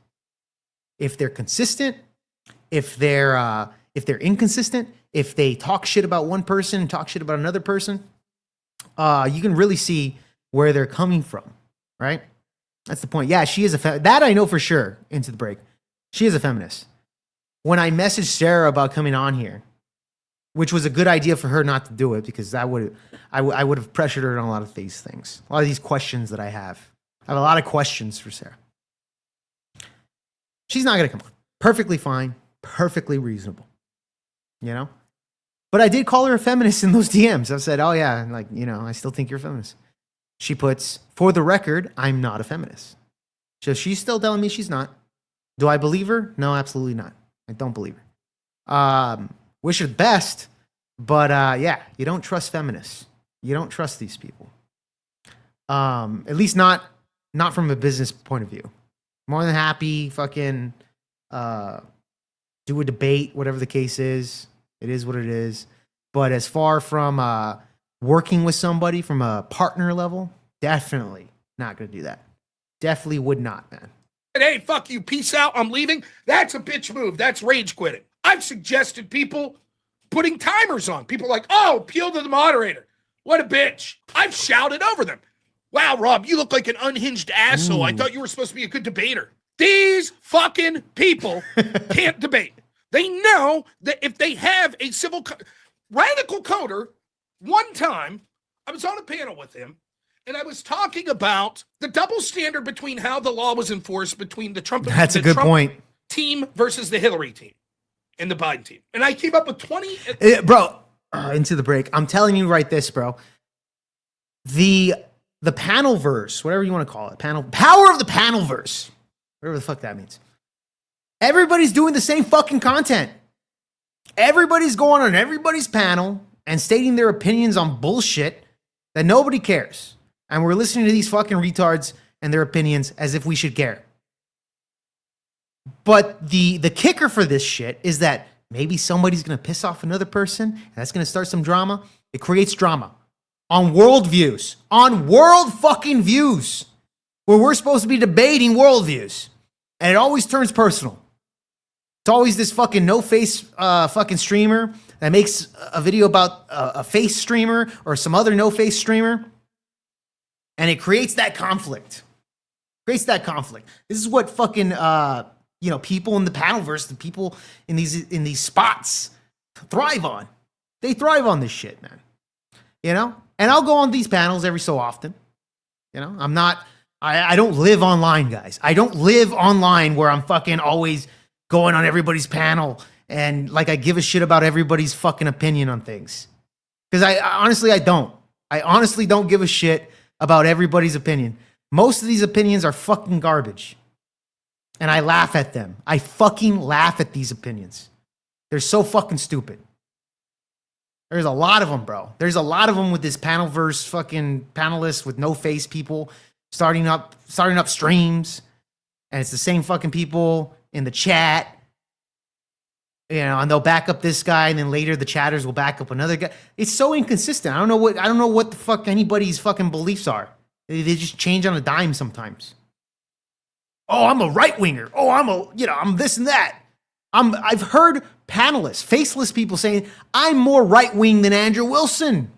If they're consistent, if they're inconsistent, if they talk shit about one person and talk shit about another person, you can really see where they're coming from, right? That's the point. Yeah, she is that I know for sure. Into the break, she is a feminist. When I messaged Sarah about coming on here, which was a good idea for her not to do it, because I would have pressured her on a lot of these things, a lot of these questions that I have. I have a lot of questions for Sarah. She's not gonna come on. Perfectly fine, perfectly reasonable. But I did call her a feminist in those DMs. I said, oh yeah, like, I still think you're a feminist. She puts, for the record, I'm not a feminist. So she's still telling me she's not. Do I believe her? No, absolutely not. I don't believe her. Wish her the best, but yeah, you don't trust feminists. You don't trust these people. At least not from a business point of view. More than happy, fucking do a debate, whatever the case is. It is what it is. But as far from working with somebody from a partner level, definitely not going to do that. Definitely would not, man. Hey, fuck you, peace out, I'm leaving. That's a bitch move. That's rage quitting. I've suggested people putting timers on. People are like, oh, appeal to the moderator. What a bitch. I've shouted over them. Wow, Rob, you look like an unhinged asshole. I thought you were supposed to be a good debater. These fucking people can't debate. They know that if they have a radical coder, one time I was on a panel with him, and I was talking about the double standard between how the law was enforced between the Trump point. Team versus the Hillary team and the Biden team. And I came up with 20. Bro, into the break. I'm telling you right this, bro. The panel verse, whatever you want to call it, power of the panel verse, whatever the fuck that means. Everybody's doing the same fucking content. Everybody's going on everybody's panel and stating their opinions on bullshit that nobody cares. And we're listening to these fucking retards and their opinions as if we should care. But the kicker for this shit is that maybe somebody's going to piss off another person, and that's going to start some drama. It creates drama on world views, on world fucking views, where we're supposed to be debating worldviews. And it always turns personal. It's always this fucking no-face fucking streamer that makes a video about a face streamer or some other no-face streamer. And it creates that conflict. This is what fucking people in the panelverse, the people in these spots thrive on. They thrive on this shit, man. And I'll go on these panels every so often. I don't live online, guys. I don't live online where I'm fucking always going on everybody's panel and like I give a shit about everybody's fucking opinion on things. Because I honestly, I don't. I honestly don't give a shit about everybody's opinion. Most of these opinions are fucking garbage. And I laugh at them. I fucking laugh at these opinions. They're so fucking stupid. There's a lot of them, bro. There's a lot of them with this panelverse fucking panelists with no face people starting up streams. And it's the same fucking people in the chat. You know, and they'll back up this guy, and then later the chatters will back up another guy. It's so inconsistent. I don't know what the fuck anybody's fucking beliefs are. They just change on a dime sometimes. Oh, I'm a right winger. Oh, I'm this and that. I've heard panelists, faceless people saying, I'm more right wing than Andrew Wilson.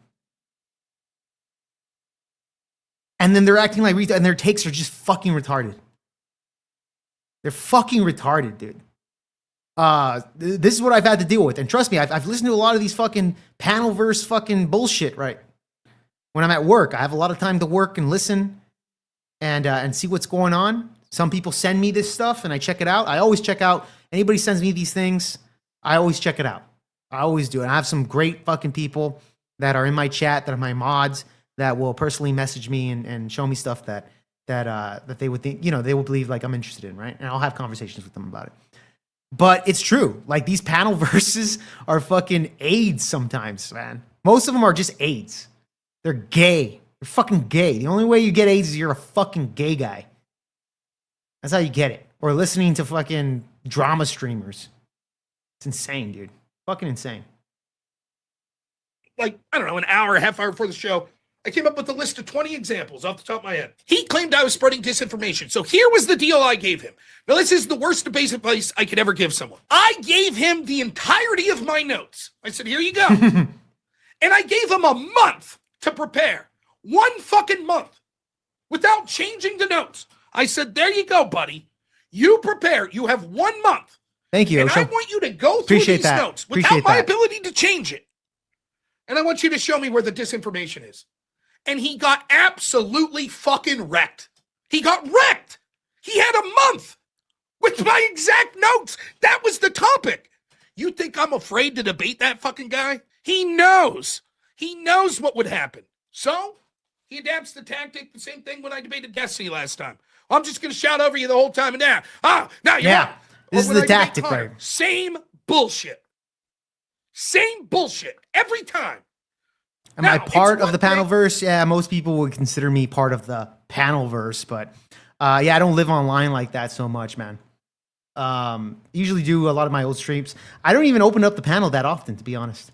And then they're acting like and their takes are just fucking retarded. They're fucking retarded, dude. This is what I've had to deal with. And trust me, I've listened to a lot of these fucking panelverse fucking bullshit, right? When I'm at work, I have a lot of time to work and listen and see what's going on. Some people send me this stuff and I check it out. I always check out. Anybody sends me these things, I always check it out. I always do. And I have some great fucking people that are in my chat, that are my mods, that will personally message me and show me stuff that they would think, they would believe like I'm interested in, right? And I'll have conversations with them about it. But it's true. Like these panel verses are fucking AIDS sometimes, man. Most of them are just AIDS. They're gay. They're fucking gay. The only way you get AIDS is you're a fucking gay guy. That's how you get it. Or listening to fucking drama streamers. It's insane, dude. Fucking insane. Like, I don't know, an hour, a half hour before the show, I came up with a list of 20 examples off the top of my head. He claimed I was spreading disinformation. So here was the deal I gave him. Now, this is the worst debate advice I could ever give someone. I gave him the entirety of my notes. I said, here you go. And I gave him a month to prepare. 1 fucking month. Without changing the notes. I said, there you go, buddy. You prepare. You have 1 month. Thank you. And I want you to go through these notes without my ability to change it. And I want you to show me where the disinformation is. And he got absolutely fucking wrecked. He got wrecked. He had a month with my exact notes. That was the topic. You think I'm afraid to debate that fucking guy? He knows. He knows what would happen. So he adapts the tactic. The same thing when I debated Destiny last time. I'm just going to shout over you the whole time. And now you yeah. This is the tactic, right? Same bullshit. Same bullshit every time. Am I part of the panelverse? Yeah, most people would consider me part of the panelverse, but yeah, I don't live online like that so much, man. Usually do a lot of my old streams. I don't even open up the panel that often, to be honest.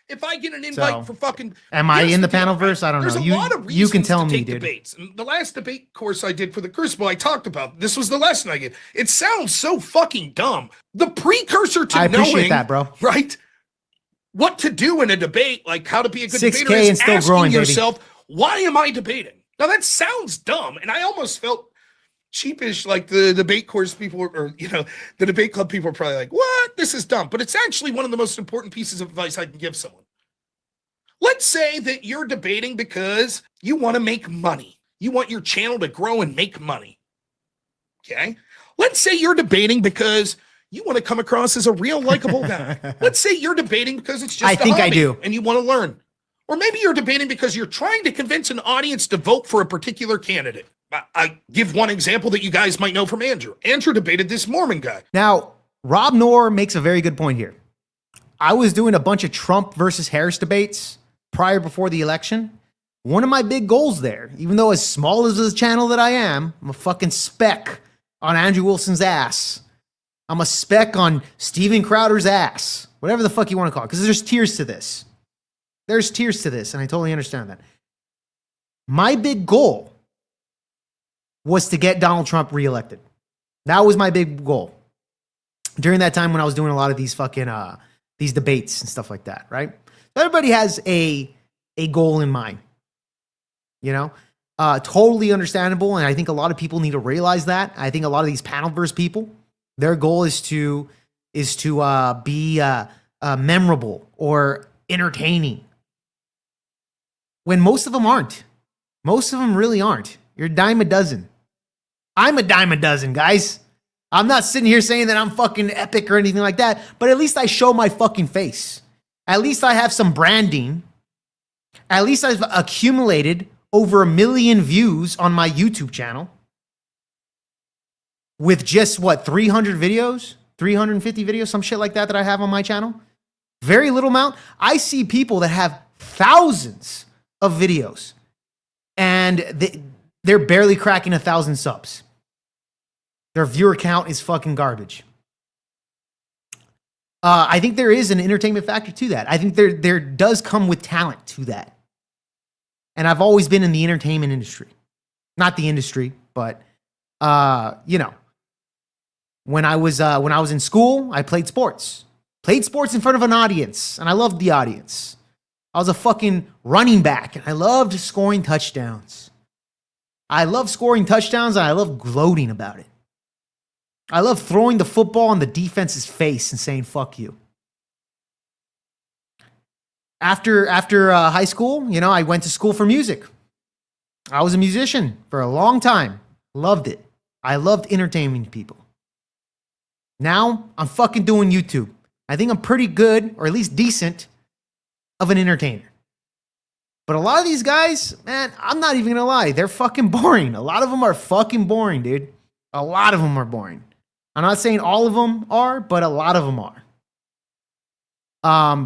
If I get an invite for fucking... Am I in the panelverse? I don't know. There's a lot of reasons you can tell to me, take dude. Debates. And the last debate course I did for the Crucible, I talked about. This was the lesson I get. It sounds so fucking dumb. The precursor to I appreciate knowing, that, bro. Right? What to do in a debate, like how to be a good 6K debater, is and still asking growing, baby. yourself, why am I debating? Now that sounds dumb, and I almost felt cheapish, like the debate course people or the debate club people are probably like, what? This is dumb. But it's actually one of the most important pieces of advice I can give someone. Let's say that you're debating because you want to make money. You want your channel to grow and make money. Okay? Let's say you're debating because you want to come across as a real likable guy. Let's say you're debating because it's just I think I do. And you want to learn. Or maybe you're debating because you're trying to convince an audience to vote for a particular candidate. I give one example that you guys might know from Andrew. Andrew debated this Mormon guy. Now, Rob Noerr makes a very good point here. I was doing a bunch of Trump versus Harris debates before the election. One of my big goals there, even though as small as the channel that I am, I'm a fucking speck on Andrew Wilson's ass. I'm a speck on Steven Crowder's ass. Whatever the fuck you want to call it. Because there's tiers to this. There's tiers to this, and I totally understand that. My big goal was to get Donald Trump reelected. That was my big goal. During that time when I was doing a lot of these fucking these debates and stuff like that, right? Everybody has a goal in mind. Totally understandable, and I think a lot of people need to realize that. I think a lot of these panelverse people, their goal is to be memorable or entertaining. When most of them aren't. Most of them really aren't. You're a dime a dozen. I'm a dime a dozen, guys. I'm not sitting here saying that I'm fucking epic or anything like that, but at least I show my fucking face. At least I have some branding. At least I've accumulated over 1 million views on my YouTube channel with just what, 300 videos, 350 videos, some shit like that I have on my channel. Very little amount. I see people that have thousands of videos and they're barely cracking 1,000 subs. Their viewer count is fucking garbage. I think there is an entertainment factor to that. I think there does come with talent to that. And I've always been in the entertainment industry. Not the industry, but you know. When I was in school, I played sports. Played sports in front of an audience, and I loved the audience. I was a fucking running back, and I loved scoring touchdowns. I love scoring touchdowns, and I love gloating about it. I love throwing the football in the defense's face and saying, fuck you. After high school, you know, I went to school for music. I was a musician for a long time. Loved it. I loved entertaining people. Now, I'm fucking doing YouTube. I think I'm pretty good, or at least decent, of an entertainer. But a lot of these guys, man, I'm not even gonna lie, they're fucking boring. A lot of them are fucking boring, dude. A lot of them are boring. I'm not saying all of them are, but a lot of them are.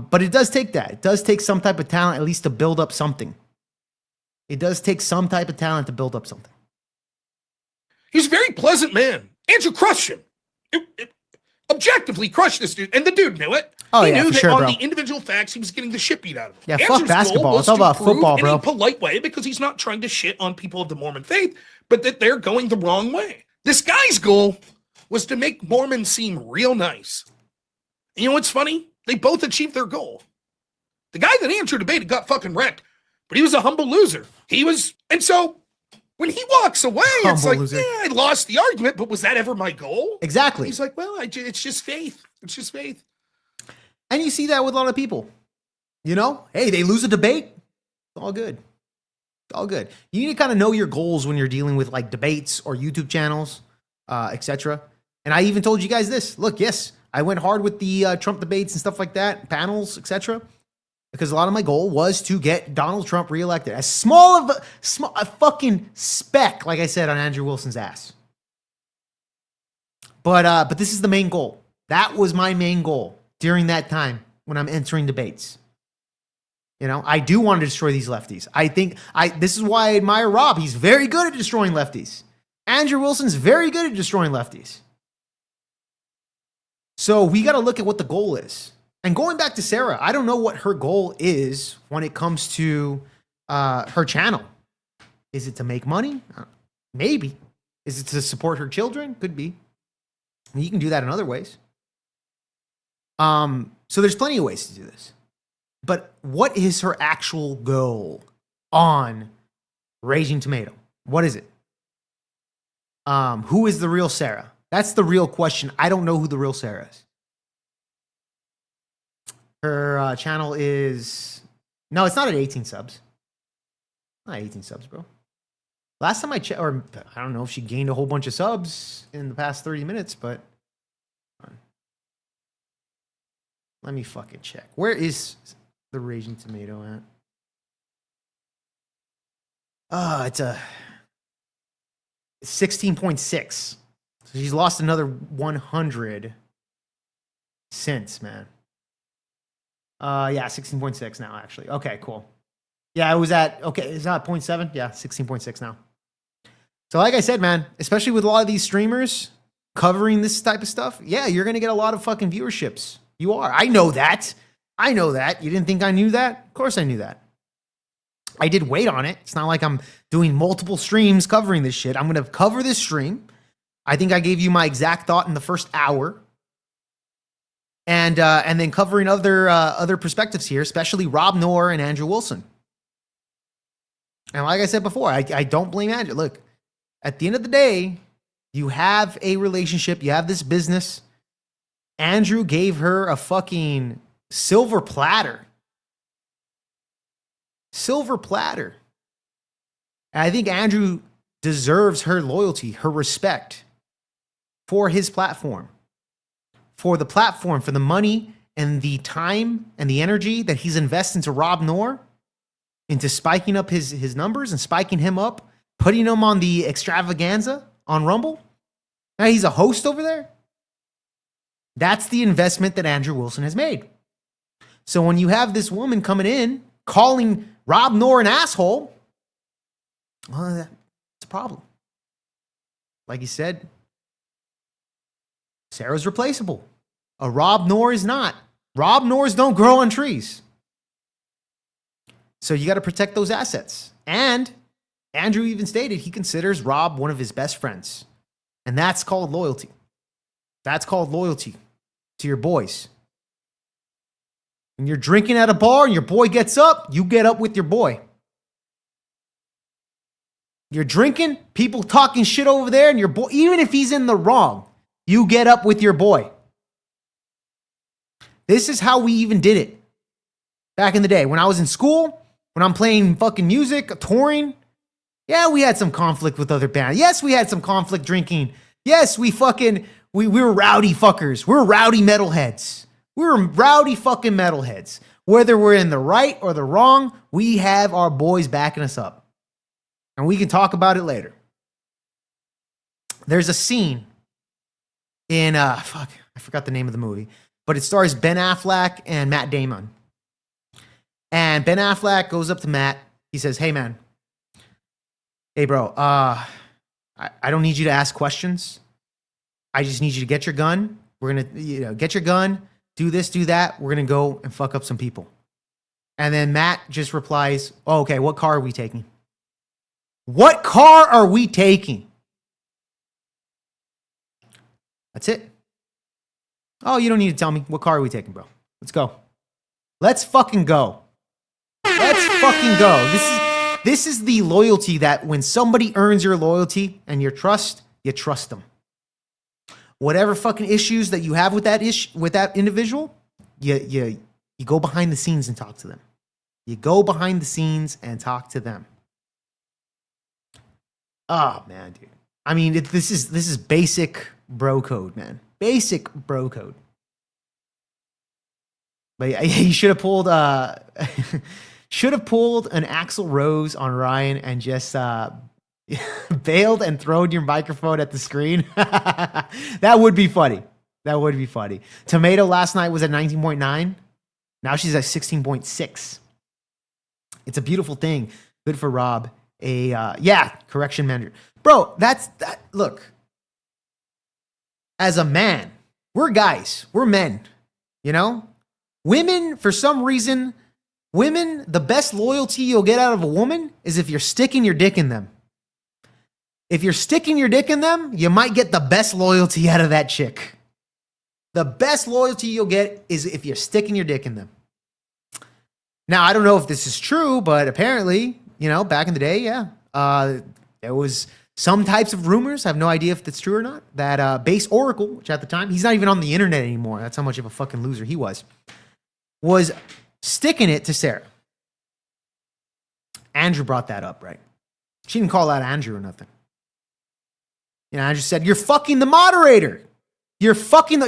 But it does take that. It does take some type of talent, at least to build up something. It does take some type of talent to build up something. He's a very pleasant man. Andrew crushed him. Objectively crushed this dude. And the dude knew it. Oh, he yeah, knew for that sure, on bro. the individual facts, he was getting the shit beat out of him. Yeah, Andrew's fuck basketball. goal It's all was to about prove football, in bro. a polite way, because he's not trying to shit on people of the Mormon faith, but that they're going the wrong way. This guy's goal was to make Mormons seem real nice. And you know what's funny? They both achieved their goal. The guy that Andrew debated got fucking wrecked, but he was a humble loser. And so when he walks away, it's like, loser. yeah, I lost the argument, but was that ever my goal? Exactly. He's like, well, it's just faith. It's just faith. And you see that with a lot of people. You know, hey, they lose a debate. It's all good. It's all good. You need to kind of know your goals when you're dealing with like debates or YouTube channels, etc. And I even told you guys this. Look, yes, I went hard with the Trump debates and stuff like that, panels, etc. Because a lot of my goal was to get Donald Trump reelected. As small of a fucking speck, like I said, on Andrew Wilson's ass. But this is the main goal. That was my main goal during that time when I'm entering debates. You know, I do want to destroy these lefties. This is why I admire Rob. He's very good at destroying lefties. Andrew Wilson's very good at destroying lefties. So we got to look at what the goal is. And going back to Sara, I don't know what her goal is when it comes to her channel. Is it to make money? Maybe. Is it to support her children? Could be. And you can do that in other ways. So there's plenty of ways to do this. But what is her actual goal on Raging Tomato? What is it? Who is the real Sara? That's the real question. I don't know who the real Sara is. Her channel is... No, it's not at 18 subs. Not 18 subs, bro. Last time I checked, or I don't know if she gained a whole bunch of subs in the past 30 minutes, but... Let me fucking check. Where is the Raging Tomato at? It's 16.6. So she's lost another 100 since, man. Yeah, 16.6 now, actually. Okay, cool. Yeah, it was at, okay, it's not 0.7? Yeah, 16.6 now. So like I said, man, especially with a lot of these streamers covering this type of stuff, yeah, you're going to get a lot of fucking viewerships. You are. I know that. I know that. You didn't think I knew that? Of course I knew that. I did wait on it. It's not like I'm doing multiple streams covering this shit. I'm going to cover this stream. I think I gave you my exact thought in the first hour. And then covering other perspectives here, especially Rob Noerr and Andrew Wilson. And like I said before, I don't blame Andrew. Look, at the end of the day, you have a relationship. You have this business. Andrew gave her a fucking silver platter. Silver platter. And I think Andrew deserves her loyalty, her respect. for his platform, for the money and the time and the energy that he's invested into Rob Noerr, into spiking up his numbers and spiking him up, putting him on the extravaganza on Rumble. Now he's a host over there. That's the investment that Andrew Wilson has made. So when you have this woman coming in calling Rob Noerr an asshole, well, that's a problem. Like you said, Sarah's replaceable. A Rob Noerr is not. Rob Noerrs don't grow on trees. So you got to protect those assets. And Andrew even stated he considers Rob one of his best friends. And that's called loyalty. That's called loyalty to your boys. When you're drinking at a bar and your boy gets up, you get up with your boy. You're drinking, people talking shit over there, and your boy, even if he's in the wrong, you get up with your boy. This is how we even did it back in the day. When I was in school, when I'm playing fucking music, touring, yeah, we had some conflict with other bands. Yes, we had some conflict drinking. Yes, we were rowdy fuckers. We're rowdy metalheads. We're rowdy fucking metalheads. Whether we're in the right or the wrong, we have our boys backing us up. And we can talk about it later. There's a scene in, I forgot the name of the movie, but it stars Ben Affleck and Matt Damon. And Ben Affleck goes up to Matt. He says, hey, man. Hey, bro, I don't need you to ask questions. I just need you to get your gun. We're going to get your gun, do this, do that. We're going to go and fuck up some people. And then Matt just replies, oh, okay, what car are we taking? What car are we taking? That's it. Oh, you don't need to tell me. What car are we taking, bro? Let's go. Let's fucking go. Let's fucking go. This is the loyalty that when somebody earns your loyalty and your trust, you trust them. Whatever fucking issues that you have with that individual, you go behind the scenes and talk to them. You go behind the scenes and talk to them. Oh man, dude. I mean, this is basic bro code, man. Basic bro code. But he should have pulled should have pulled an Axl Rose on Ryan and just bailed and thrown your microphone at the screen. That would be funny. That would be funny. Tomato last night was at 19.9. Now she's at 16.6. It's a beautiful thing. Good for Rob. Correction manager. Bro, look. As a man, we're guys. We're men. You know? Women, for some reason, the best loyalty you'll get out of a woman is if you're sticking your dick in them. If you're sticking your dick in them, you might get the best loyalty out of that chick. The best loyalty you'll get is if you're sticking your dick in them. Now, I don't know if this is true, but apparently, back in the day, there was some types of rumors. I have no idea if that's true or not. That Base Oracle, which at the time, he's not even on the internet anymore. That's how much of a fucking loser he was sticking it to Sarah. Andrew brought that up, right? She didn't call out Andrew or nothing. Andrew said, you're fucking the moderator. You're fucking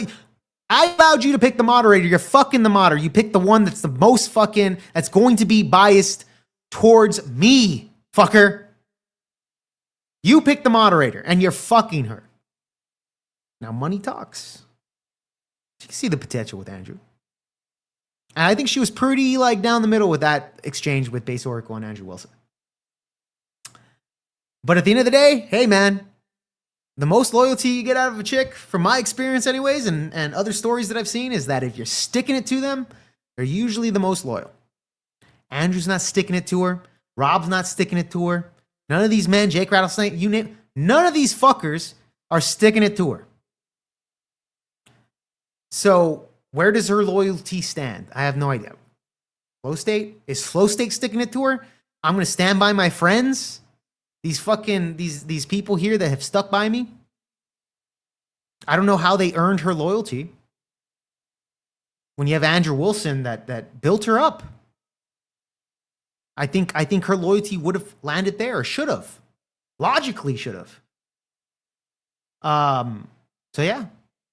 I allowed you to pick the moderator. You're fucking the moderator. You picked the one that's the most fucking, that's going to be biased towards me, fucker. You picked the moderator and you're fucking her. Now money talks. You can see the potential with Andrew. And I think she was pretty down the middle with that exchange with Base Oracle and Andrew Wilson. But at the end of the day, hey man, the most loyalty you get out of a chick, from my experience anyways, and other stories that I've seen, is that if you're sticking it to them, they're usually the most loyal. Andrew's not sticking it to her. Rob's not sticking it to her. None of these men, Jake Rattlesnake, you name, none of these fuckers are sticking it to her. So where does her loyalty stand? I have no idea. Flow State? Is Flow State sticking it to her? I'm going to stand by my friends. These people here that have stuck by me. I don't know how they earned her loyalty. When you have Andrew Wilson that built her up. I think her loyalty would have landed there, or should have. Logically should have. So yeah,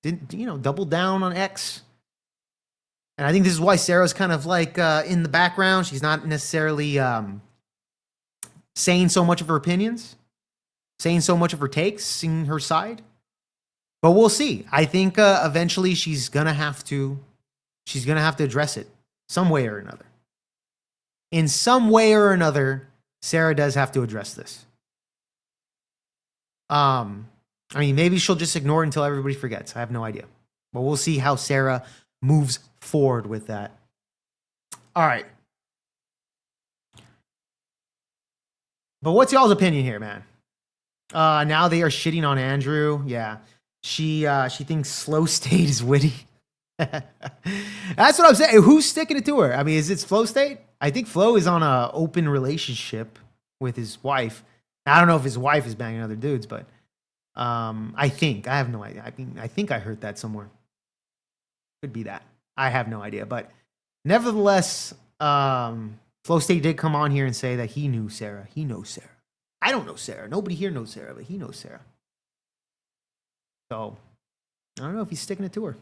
didn't double down on X. And I think this is why Sarah's kind of like in the background. She's not necessarily saying so much of her opinions, saying so much of her takes, seeing her side. But we'll see. I think eventually she's gonna have to address it some way or another. In some way or another, Sarah does have to address this. I mean, maybe she'll just ignore it until everybody forgets. I have no idea. But we'll see how Sarah moves forward with that. All right. But what's y'all's opinion here, man? Now they are shitting on Andrew. Yeah. She thinks Slow State is witty. That's what I'm saying. Who's sticking it to her? I mean, is it Flow State? I think Flo is on an open relationship with his wife. I don't know if his wife is banging other dudes, but I have no idea. I think I heard that somewhere. Could be that. I have no idea. But nevertheless, Flow State did come on here and say that he knew Sarah. He knows Sarah. I don't know Sarah. Nobody here knows Sarah, but he knows Sarah. So I don't know if he's sticking it to her.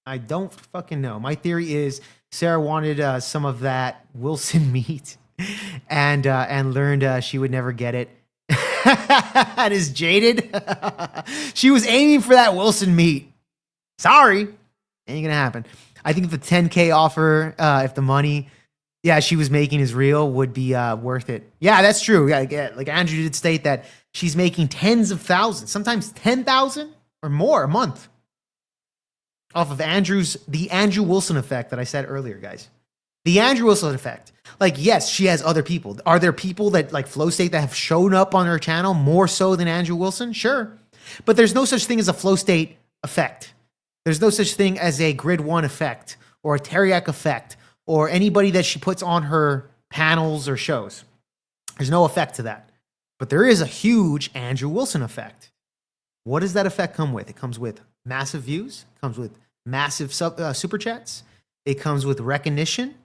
I don't fucking know. My theory is Sarah wanted some of that Wilson meat and learned she would never get it. And is jaded. She was aiming for that Wilson meat. Sorry. Ain't gonna happen. I think the 10K offer, if the money, she was making is real, would be worth it. Yeah, that's true. Yeah, like Andrew did state that she's making tens of thousands, sometimes 10,000 or more a month off of the Andrew Wilson effect that I said earlier, guys. The Andrew Wilson effect. Like, yes, she has other people. Are there people that like Flow State that have shown up on her channel more so than Andrew Wilson? Sure. But there's no such thing as a Flow State effect. There's no such thing as a Grid 1 effect or a Teriak effect or anybody that she puts on her panels or shows. There's no effect to that. But there is a huge Andrew Wilson effect. What does that effect come with? It comes with massive views. It comes with massive super chats. It comes with recognition.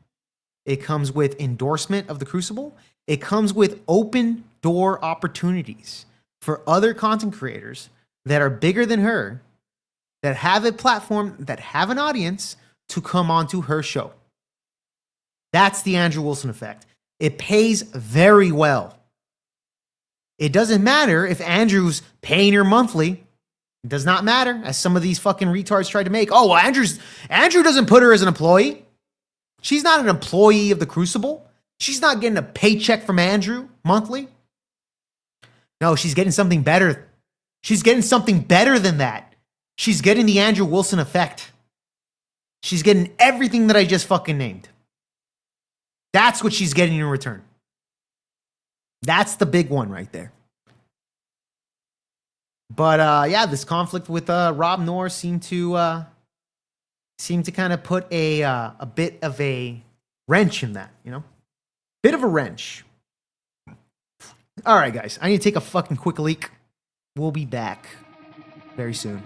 It comes with endorsement of the Crucible. It comes with open door opportunities for other content creators that are bigger than her, that have a platform, that have an audience to come onto her show. That's the Andrew Wilson effect. It pays very well. It doesn't matter if Andrew's paying her monthly. It does not matter, as some of these fucking retards tried to make. Oh, well, Andrew doesn't put her as an employee. She's not an employee of the Crucible. She's not getting a paycheck from Andrew monthly. No, she's getting something better. She's getting something better than that. She's getting the Andrew Wilson effect. She's getting everything that I just fucking named. That's what she's getting in return. That's the big one right there. But this conflict with Rob Noerr seemed to kind of put a bit of a wrench in that, bit of a wrench. All right, guys, I need to take a fucking quick leak. We'll be back very soon.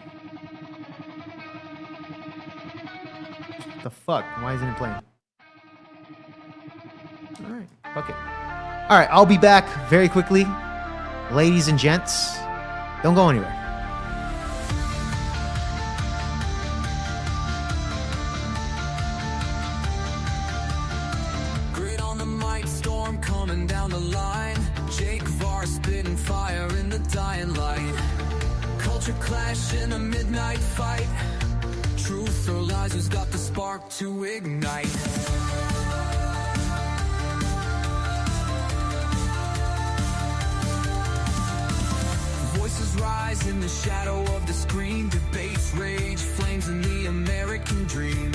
What the fuck? Why isn't it playing? All right, fuck it. All right, I'll be back very quickly. Ladies and gents, don't go anywhere. Grid on the mic, storm coming down the line. Jake Varr spitting fire in the dying light. Culture clash in a midnight fight. Truth or lies, who's got the spark to ignite? Voices rise in the shadow of the screen. Debates rage, flames in the American dream.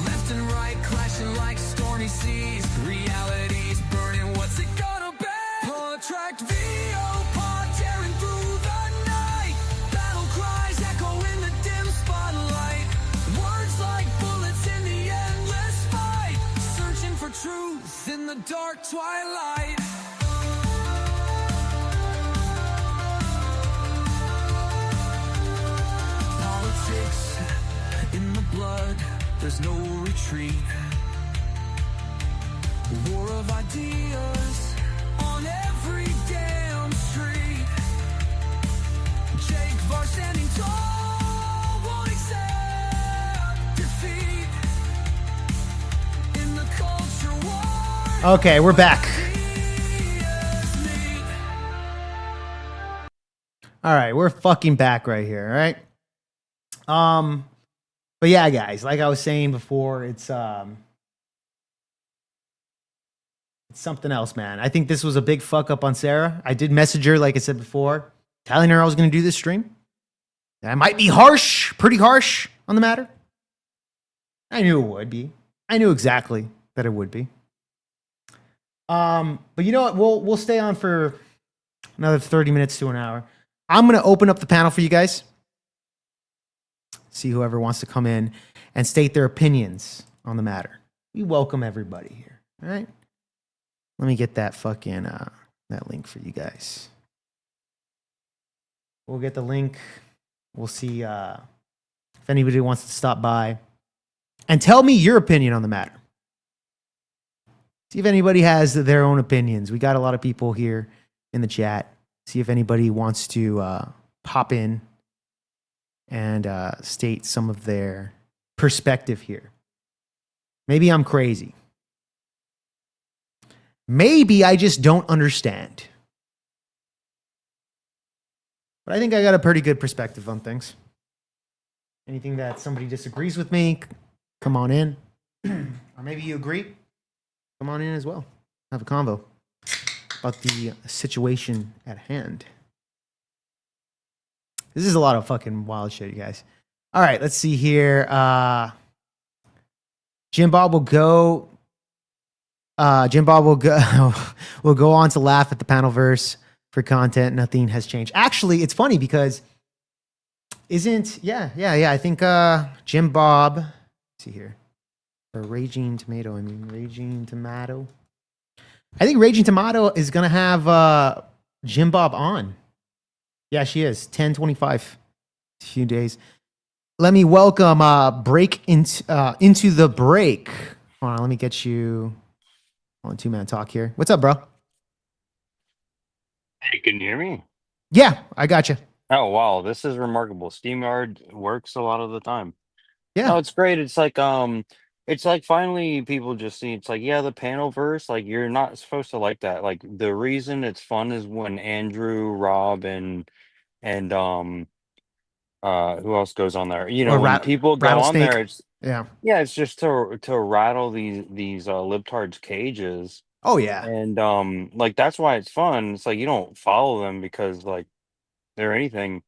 Left and right clashing like stormy seas. Reality's burning, what's it gonna be? Contract VO pod tearing through the night. Battle cries echo in the dim spotlight. Words like bullets in the endless fight. Searching for truth in the dark twilight. Politics in the blood, there's no retreat. War of ideas on every damn street. Jake Varr standing tall, won't accept defeat in the culture war. Okay, we're back. All right, we're fucking back right here. All right. But yeah, guys, like I was saying before, it's something else, man. I think this was a big fuck up on Sarah. I did message her, like I said before, telling her I was going to do this stream. I might be harsh, pretty harsh on the matter. I knew it would be. I knew exactly that it would be. But you know what? We'll stay on for another 30 minutes to an hour. I'm going to open up the panel for you guys. See whoever wants to come in and state their opinions on the matter. We welcome everybody here. All right. Let me get that fucking that link for you guys. We'll get the link. We'll see if anybody wants to stop by and tell me your opinion on the matter. See if anybody has their own opinions. We got a lot of people here in the chat. See if anybody wants to pop in and state some of their perspective here. Maybe I'm crazy. Maybe I just don't understand. But I think I got a pretty good perspective on things. Anything that somebody disagrees with me, come on in. Or maybe you agree, come on in as well. Have a convo about the situation at hand. This is a lot of fucking wild shit, you guys. All right, let's see here. Jim Bob will go. Will go on to laugh at the panel verse for content. Nothing has changed. Actually, it's funny because I think Jim Bob. Let's see here. Or Raging Tomato. Raging Tomato. I think Raging Tomato is gonna have Jim Bob on. Yeah, she is. 10:25. A few days. Let me welcome Break into the break. Hold on, let me get you on 2-man talk here. What's up, bro? Hey, can you hear me? Yeah, I got you. Oh wow, this is remarkable. SteamYard works a lot of the time. Yeah. No, it's great. It's like finally people just see it's like, yeah, the panel verse, like you're not supposed to like that. Like the reason it's fun is when Andrew, Rob, and who else goes on there? You know, Or when people go on Rattlesnake. there, it's Yeah. yeah, it's just to rattle these libtards' cages. Oh yeah. And like that's why it's fun. It's like you don't follow them because like they're anything.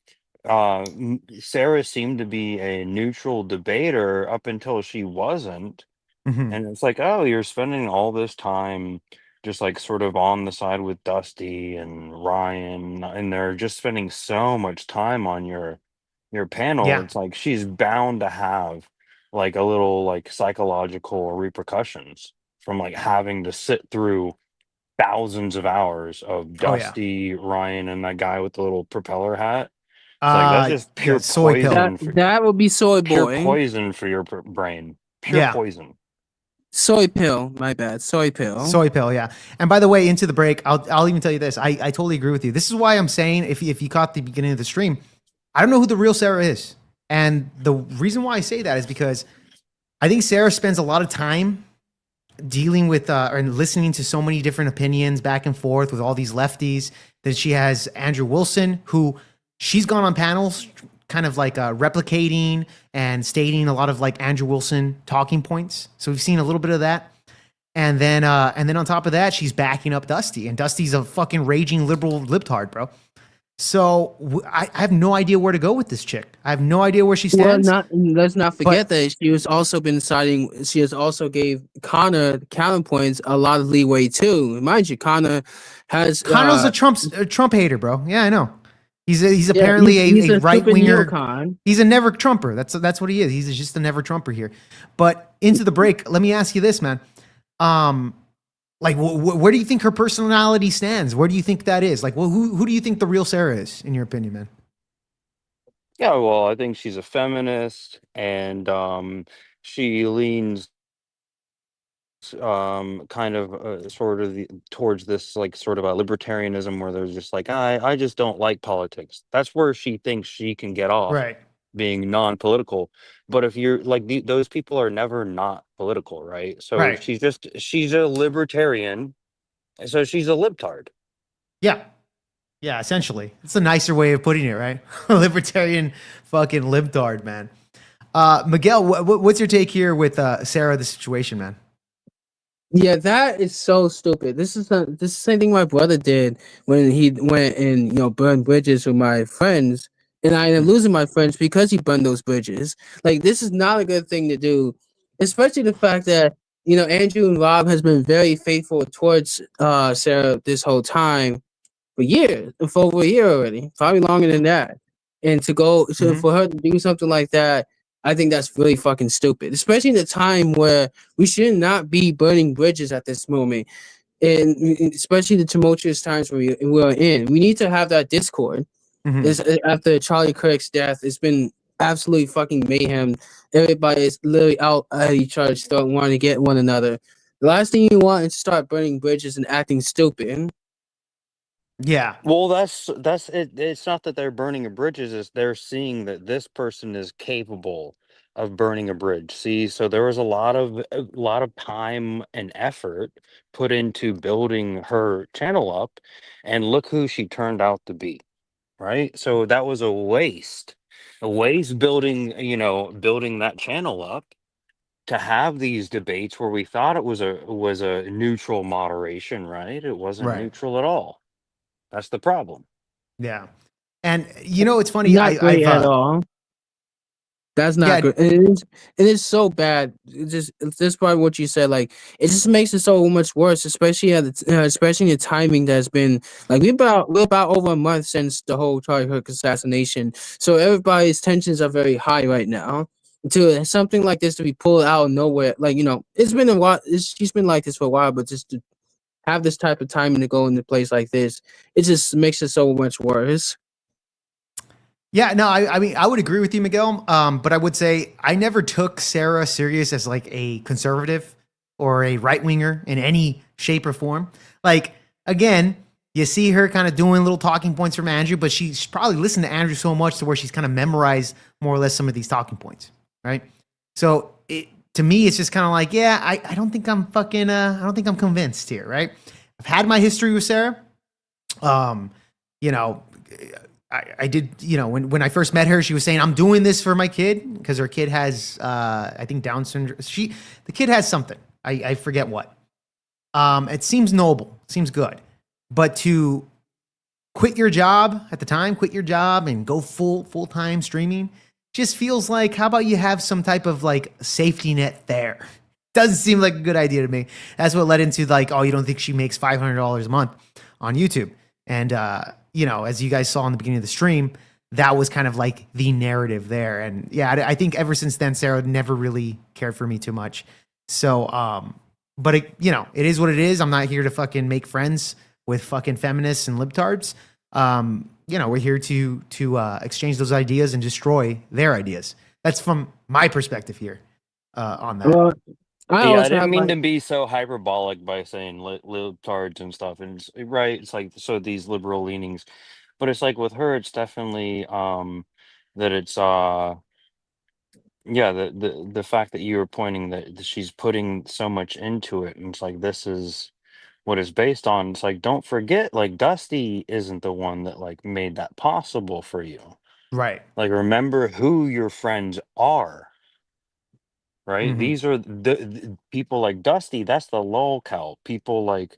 Sarah seemed to be a neutral debater up until she wasn't. Mhm. And it's like, oh, you're spending all this time just like sort of on the side with Dusty and Ryan, and they're just spending so much time on your panel. Yeah. It's like she's bound to have like a little like psychological repercussions from like having to sit through thousands of hours of Oh, yeah. Dusty, Ryan, and that guy with the little propeller hat. It's like that's just yeah, pure soy pill. poison. That would be soy Pure boy. poison for your brain. Pure Yeah. poison. Soy pill. My bad. Soy pill. Soy pill, yeah. And by the way, into the break, I'll even tell you this. I totally agree with you. This is why I'm saying if you caught the beginning of the stream, I don't know who the real Sarah is. And the reason why I say that is because I think Sarah spends a lot of time dealing with and listening to so many different opinions back and forth with all these lefties. Then she has Andrew Wilson, who she's gone on panels kind of like replicating and stating a lot of like Andrew Wilson talking points. So we've seen a little bit of that. And then on top of that, she's backing up Dusty, and Dusty's a fucking raging liberal libtard, bro. So I have no idea where to go with this chick. I have no idea where she stands. Let's not forget that she was also been citing. She has also gave Connor counterpoints a lot of leeway too. Mind you, Connor's a Trump hater, bro. Yeah, I know. He's apparently he's a right winger. neocon. He's a never Trumper. That's what he is. He's just a never Trumper here. But into the break, let me ask you this, man. Like, where do you think her personality stands? Where do you think that is? Like, who do you think the real Sarah is, in your opinion, man? Yeah, well, I think she's a feminist, and she leans kind of sort of towards this like sort of a libertarianism where they're just like I just don't like politics. That's where she thinks she can get off Right. being non-political. But if you're like those people are never not political, right? So Right. she's a libertarian, so she's a libtard. Yeah. Yeah, essentially. It's a nicer way of putting it, right? Libertarian fucking libtard, man. Miguel, what's your take here with Sarah, the situation, man? Yeah, that is so stupid. This is the same thing my brother did when he went and burned bridges with my friends, and I ended up losing my friends because he burned those bridges. Like this is not a good thing to do, especially the fact that Andrew and Rob has been very faithful towards Sarah this whole time for years, for over a year already, probably longer than that. And for her to do something like that, I think that's really fucking stupid, especially in a time where we should not be burning bridges at this moment, and especially the tumultuous times we're in. We need to have that discord. After Charlie Kirk's death, it's been absolutely fucking mayhem. Everybody is literally out at each other's throat, wanting to get one another. The last thing you want is to start burning bridges and acting stupid. Yeah. Well, that's it. It's not that they're burning a bridges; is they're seeing that this person is capable of burning a bridge. See, so there was a lot of time and effort put into building her channel up, and look who she turned out to be. Right? So that was a waste building that channel up to have these debates where we thought it was a neutral moderation. Right? It wasn't Right. neutral at all. That's the problem. Yeah. And it's funny. Not great I've at all. That's not yeah. good. It is so bad. It's just probably what you said. Like it just makes it so much worse, especially especially the timing that's been like we're about over a month since the whole Charlie Kirk assassination. So everybody's tensions are very high right now. To something like this to be pulled out of nowhere, like it's been a while. She's been like this for a while, but just to have this type of timing to go into place like this, it just makes it so much worse. Yeah, no, I mean, I would agree with you, Miguel. But I would say I never took Sarah serious as like a conservative or a right winger in any shape or form. Like, again, you see her kind of doing little talking points from Andrew, but she's probably listened to Andrew so much to where she's kind of memorized more or less some of these talking points, right? So to me, it's just kind of like, yeah, I don't think I'm fucking, I don't think I'm convinced here, right? I've had my history with Sarah. You know, I did, when I first met her, she was saying, I'm doing this for my kid because her kid has, I think Down syndrome. The kid has something. I forget what. It seems noble, seems good, but to quit your job at the time, quit your job and go full-time streaming just feels like, how about you have some type of like safety net there? Doesn't seem like a good idea to me. That's what led into like, oh, you don't think she makes $500 a month on YouTube? And, as you guys saw in the beginning of the stream, that was kind of like the narrative there. And yeah, I think ever since then, Sarah never really cared for me too much. So, but it is what it is. I'm not here to fucking make friends with fucking feminists and libtards. We're here to exchange those ideas and destroy their ideas. That's from my perspective here on that. Well, I didn't mean to be so hyperbolic by saying libtards and stuff. And right, it's like so these liberal leanings, but it's like with her, it's definitely that it's the fact that you were pointing that she's putting so much into it, and it's like this is what it's based on. It's like don't forget, like Dusty isn't the one that like made that possible for you. Right. Like remember who your friends are. Right? Mhm. These are the people like Dusty, that's the lolcow. People like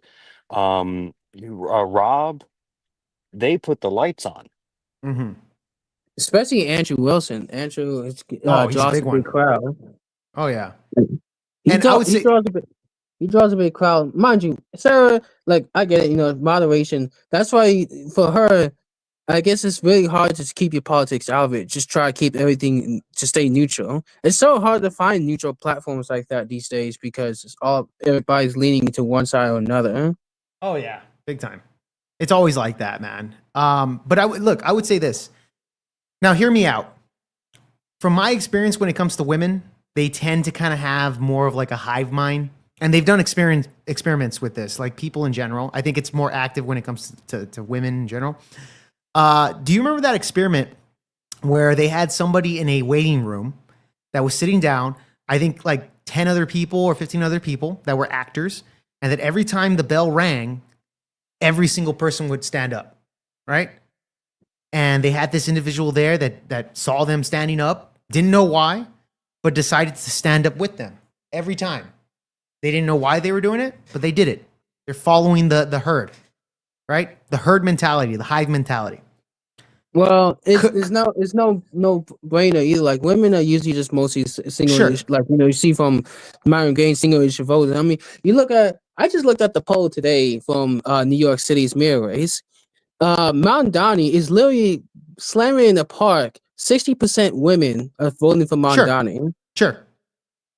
Rob, they put the lights on. Mm-hmm. Especially Andrew Wilson. Andrew He's a draws big a one. big crowd. Oh yeah. He, And I draw, would he say, draws a big he draws a big crowd. Mind you, Sarah, like I get it, moderation. That's why for her, I guess it's really hard to keep your politics out of it. Just try to keep everything to stay neutral. It's so hard to find neutral platforms like that these days because everybody's leaning to one side or another. oh yeah, big time. It's always like that, man. But I would say this. Now, hear me out. From my experience, when it comes to women, they tend to kind of have more of like a hive mind and they've done experiments with this, like people in general. I think it's more active when it comes to women in general. Do you remember that experiment where they had somebody in a waiting room that was sitting down, I think like 10 other people or 15 other people that were actors, and that every time the bell rang, every single person would stand up, right? And they had this individual there that saw them standing up, didn't know why, but decided to stand up with them every time. They didn't know why they were doing it, but they did it. They're following the herd, right? The herd mentality, the hive mentality. Well, it's no brainer either. Like women are usually just mostly single. Sure. Like you see from Myron Gaines single issue voters. I mean, you look at. I just looked at the poll today from New York City's mayor race. Mount Donnie is literally slamming in the park. 60% women are voting for Mount Donnie. Sure.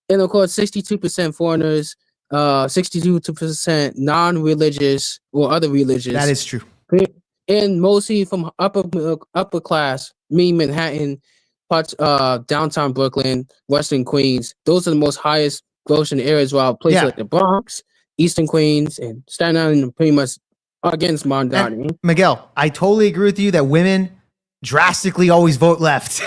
And of course, 62% foreigners, 62% non-religious or other religious. That is true. And mostly from upper class, me Manhattan, parts downtown Brooklyn, Western Queens. Those are the most highest grossing areas. While places like the Bronx, Eastern Queens, and Staten Island pretty much against Mondani. Miguel, I totally agree with you that women drastically always vote left.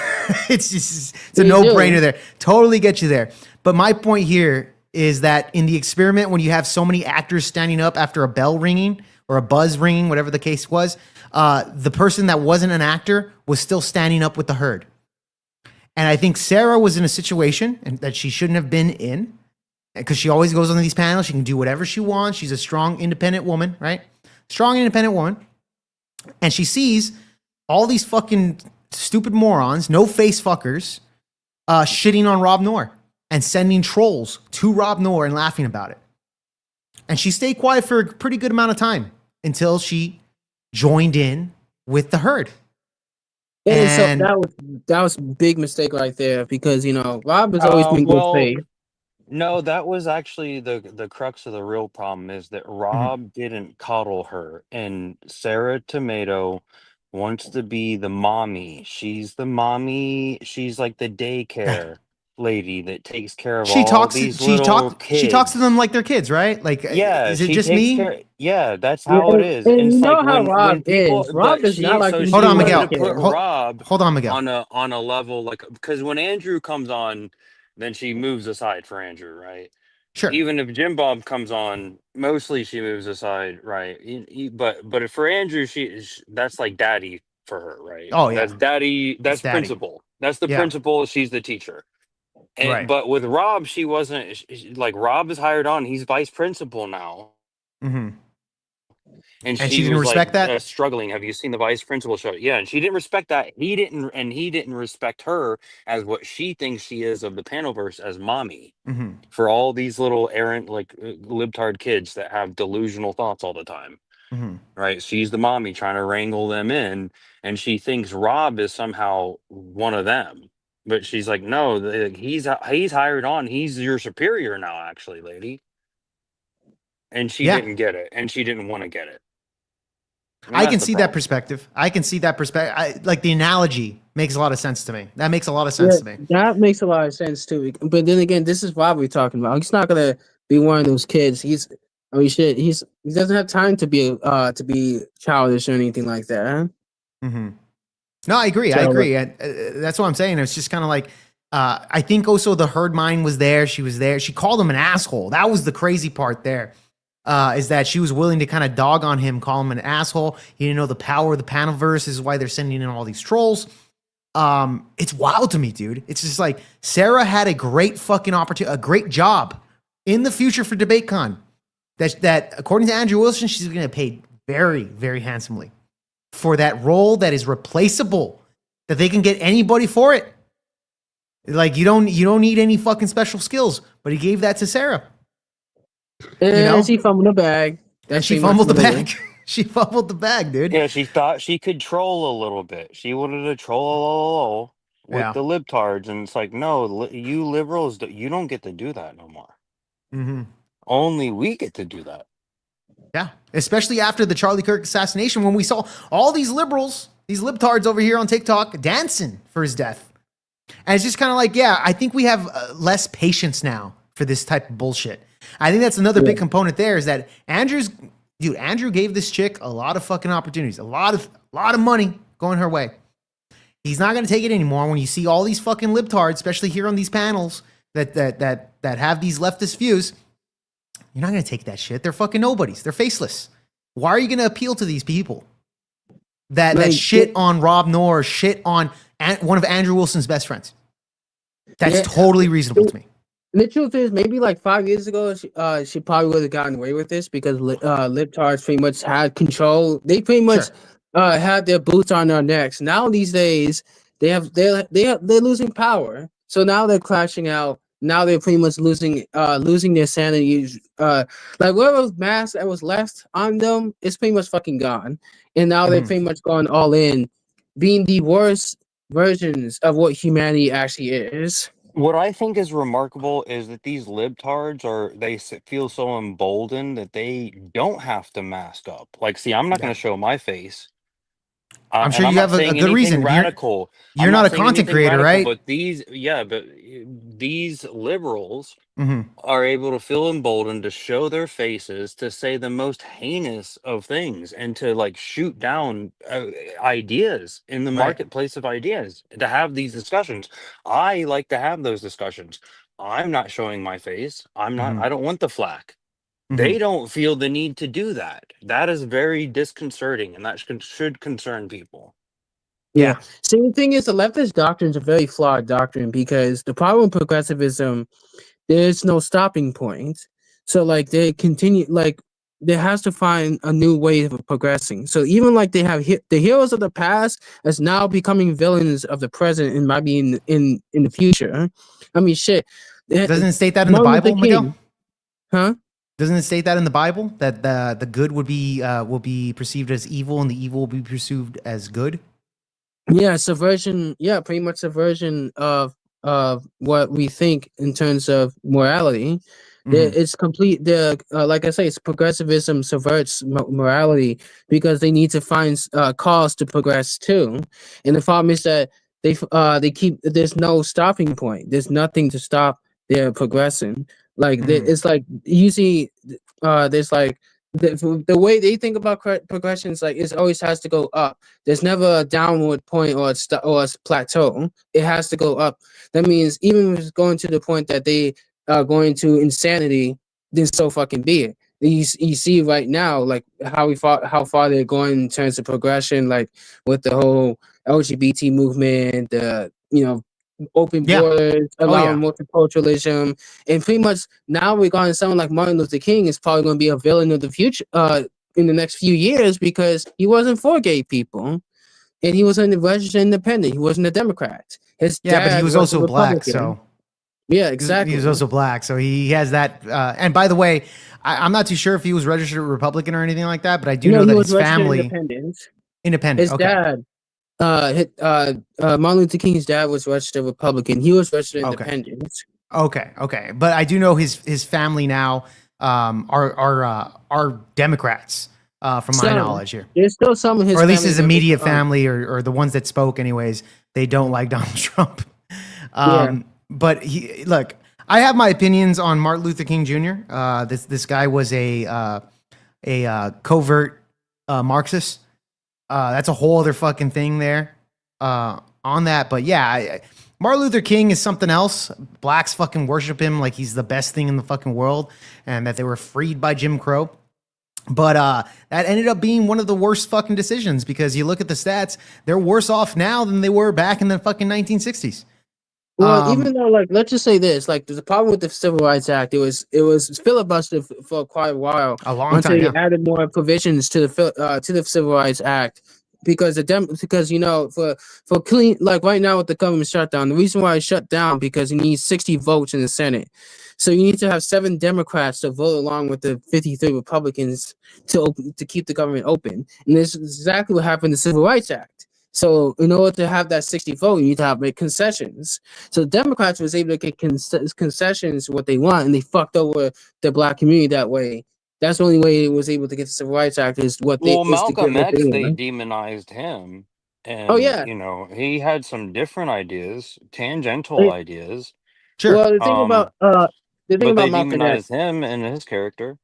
It's a no-brainer there. Totally get you there. But my point here is that in the experiment, when you have so many actors standing up after a bell ringing or a buzz ringing, whatever the case was, the person that wasn't an actor was still standing up with the herd. And I think Sara was in a situation that she shouldn't have been in, because she always goes on these panels. She can do whatever she wants. She's a strong, independent woman, right? Strong, independent woman. And she sees all these fucking stupid morons, no face fuckers, shitting on Rob Noerr and sending trolls to Rob Noerr and laughing about it. And she stayed quiet for a pretty good amount of time until she joined in with the herd. And so that was a big mistake right there, because Rob has always been good faith. No, that was actually the crux of the real problem, is that Rob didn't coddle her, and Sara Tomato wants to be the mommy. She's the mommy. She's like the daycare lady that takes care of all these little kids. She talks to them like they're kids, right? Like, yeah, is it she just takes me? care- yeah, that's how it is. And it's you know like how Rob when people, is. Rob is not like so this she Hold on, wanted Miguel. to put Rob Hold on, Miguel. on a level, like, because when Andrew comes on, then she moves aside for Andrew, right? Sure. Even if Jim Bob comes on, mostly she moves aside, right? But for Andrew, that's like daddy for her, right? Oh, yeah. That's daddy. That's daddy. principal. That's the Yeah. principal. She's the teacher. And Right. but with Rob, she wasn't like, Rob is hired on. He's vice principal now. Mm-hmm. And she she didn't was respect like, that? struggling. Have you seen the vice principal show? Yeah, and she didn't respect that. He didn't respect her as what she thinks she is of the Panelverse, as mommy Mm-hmm. for all these little errant, like, libtard kids that have delusional thoughts all the time. Mm-hmm. Right? She's the mommy trying to wrangle them in, and she thinks Rob is somehow one of them. But she's like, no, he's hired on. He's your superior now, actually, lady. And she Yeah. didn't get it, and she didn't want to get it. And I that's can the see that problem. perspective. I can see that perspective. Like, the analogy makes a lot of sense to me. That makes a lot of sense to me. That makes a lot of sense too. But then again, this is Rob we're talking about. He's not gonna be one of those kids. He doesn't have time to be childish or anything like that. Huh? Mm-hmm. No, I agree. I agree. And that's what I'm saying. It's just kind of like, I think also the herd mind was there. She was there. She called him an asshole. That was the crazy part there, is that she was willing to kind of dog on him, call him an asshole. He didn't know the power of the Panelverse. Is why they're sending in all these trolls. It's wild to me, dude. It's just like, Sara had a great fucking opportunity, a great job in the future for DebateCon. That according to Andrew Wilson, she's going to get paid very, very handsomely for that role that is replaceable, that they can get anybody for it. Like, you don't need any fucking special skills, but he gave that to Sara. And she fumbled the bag. She fumbled the bag. She fumbled the bag, dude. Yeah, she thought she could troll a little bit. She wanted to troll with Yeah. the libtards, and it's like, no, you liberals, you don't get to do that no more. Mm-hmm. Only we get to do that. Yeah, especially after the Charlie Kirk assassination, when we saw all these liberals, these libtards over here on TikTok dancing for his death. And it's just kind of like, yeah, I think we have less patience now for this type of bullshit. I think that's another Yeah. big component there is that Andrew gave this chick a lot of fucking opportunities, a lot of money going her way. He's not going to take it anymore when you see all these fucking libtards, especially here on these panels that have these leftist views. You're not going to take that shit. They're fucking nobodies. They're faceless. Why are you going to appeal to these people that shit on Rob Noerr, shit on one of Andrew Wilson's best friends? That's totally reasonable to me. The truth is, maybe like 5 years ago, she probably would have gotten away with this because libtards pretty much had control. They pretty much had their boots on their necks. Now these days, they're losing power. So now they're crashing out. Now they're pretty much losing their sanity. Like whatever mask that was left on them is pretty much fucking gone. And now they're pretty much gone all in, being the worst versions of what humanity actually is. What I think is remarkable is that these libtards feel so emboldened that they don't have to mask up. Like, see, I'm not going to show my face. I'm sure and you I'm have not a saying good anything reason. radical. You're I'm not a saying content anything creator, radical, right? But these liberals Mhm. are able to feel emboldened to show their faces, to say the most heinous of things, and to like shoot down ideas in the Right. marketplace of ideas, to have these discussions. I like to have those discussions. I'm not showing my face. I don't want the flack. They don't feel the need to do that. That is very disconcerting, and that should concern people. Yeah. See, the thing is, the leftist doctrine is a very flawed doctrine because the problem with progressivism, there's no stopping point. So, like, they continue, like, there has to find a new way of progressing. So, even like they have the heroes of the past as now becoming villains of the present and might be in the future. I mean, shit. Doesn't it state that in the Martin Luther Bible, Miguel? King. Huh? Doesn't it state that in the Bible that the good will be perceived as evil and the evil will be perceived as good? Yeah, subversion. Yeah, pretty much subversion of what we think in terms of morality. It's complete. Like I say, it's progressivism subverts morality because they need to find cause to progress too. And the problem is that they keep there's no stopping point. There's nothing to stop their progressing. Like it's like usually there's like the way they think about progression is like it always has to go up. There's never a downward point or a plateau. It has to go up. That means even if it's going to the point that they are going to insanity, then so fucking be it. You see right now, like how far they're going in terms of progression, like with the whole LGBT movement, open borders, allowing multiculturalism, and pretty much now we're going to sound like Martin Luther King is probably going to be a villain of the future in the next few years because he wasn't for gay people, and he was a registered independent. He wasn't a Democrat. His but dad he was a also black, Republican. so yeah, exactly. He was also black, so he has that. And by the way, I'm not too sure if he was registered Republican or anything like that, but I do know that his family independent. His Okay. dad. Martin Luther King's dad was registered Republican. He was registered independent. Okay. But I do know his family now are Democrats from my knowledge here. There's still some of his, or at least his family immediate family, or the ones that spoke. Anyways, they don't like Donald Trump. But look, I have my opinions on Martin Luther King Jr. This guy was a covert Marxist. That's a whole other fucking thing there on that. But yeah, Martin Luther King is something else. Blacks fucking worship him like he's the best thing in the fucking world, and that they were freed by Jim Crow. But that ended up being one of the worst fucking decisions because you look at the stats, they're worse off now than they were back in the fucking 1960s. Well, even though, like, let's just say this, like, there's a problem with the Civil Rights Act. It was filibustered for quite a while, a long time. Until they added more provisions to the Civil Rights Act, because for clean, like right now with the government shutdown, the reason why it shut down because you need 60 votes in the Senate, so you need to have 7 Democrats to vote along with the 53 Republicans to keep the government open, and this is exactly what happened in the Civil Rights Act. So in order to have that 60 vote, you need to make concessions. So the Democrats was able to get concessions what they want, and they fucked over the black community that way. That's the only way it was able to get the Civil Rights Act is what they. Well, Malcolm X, they want. demonized him, and he had some different ideas, tangential ideas. Well, the thing about the thing But they about Malcolm X. demonize him and his character.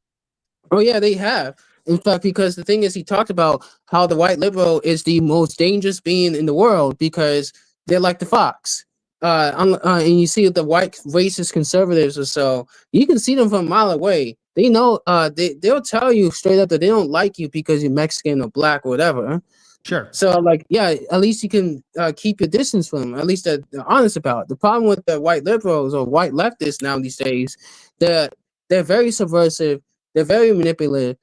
Oh yeah, they have. In fact, because the thing is, he talked about how the white liberal is the most dangerous being in the world because they're like the fox. And you see the white racist conservatives or so, you can see them from a mile away. They know. They'll tell you straight up that they don't like you because you're Mexican or black or whatever. Sure. So like, yeah, at least you can keep your distance from them. At least they're honest about it. The problem with the white liberals or white leftists now these days, they're very subversive. They're very manipulative.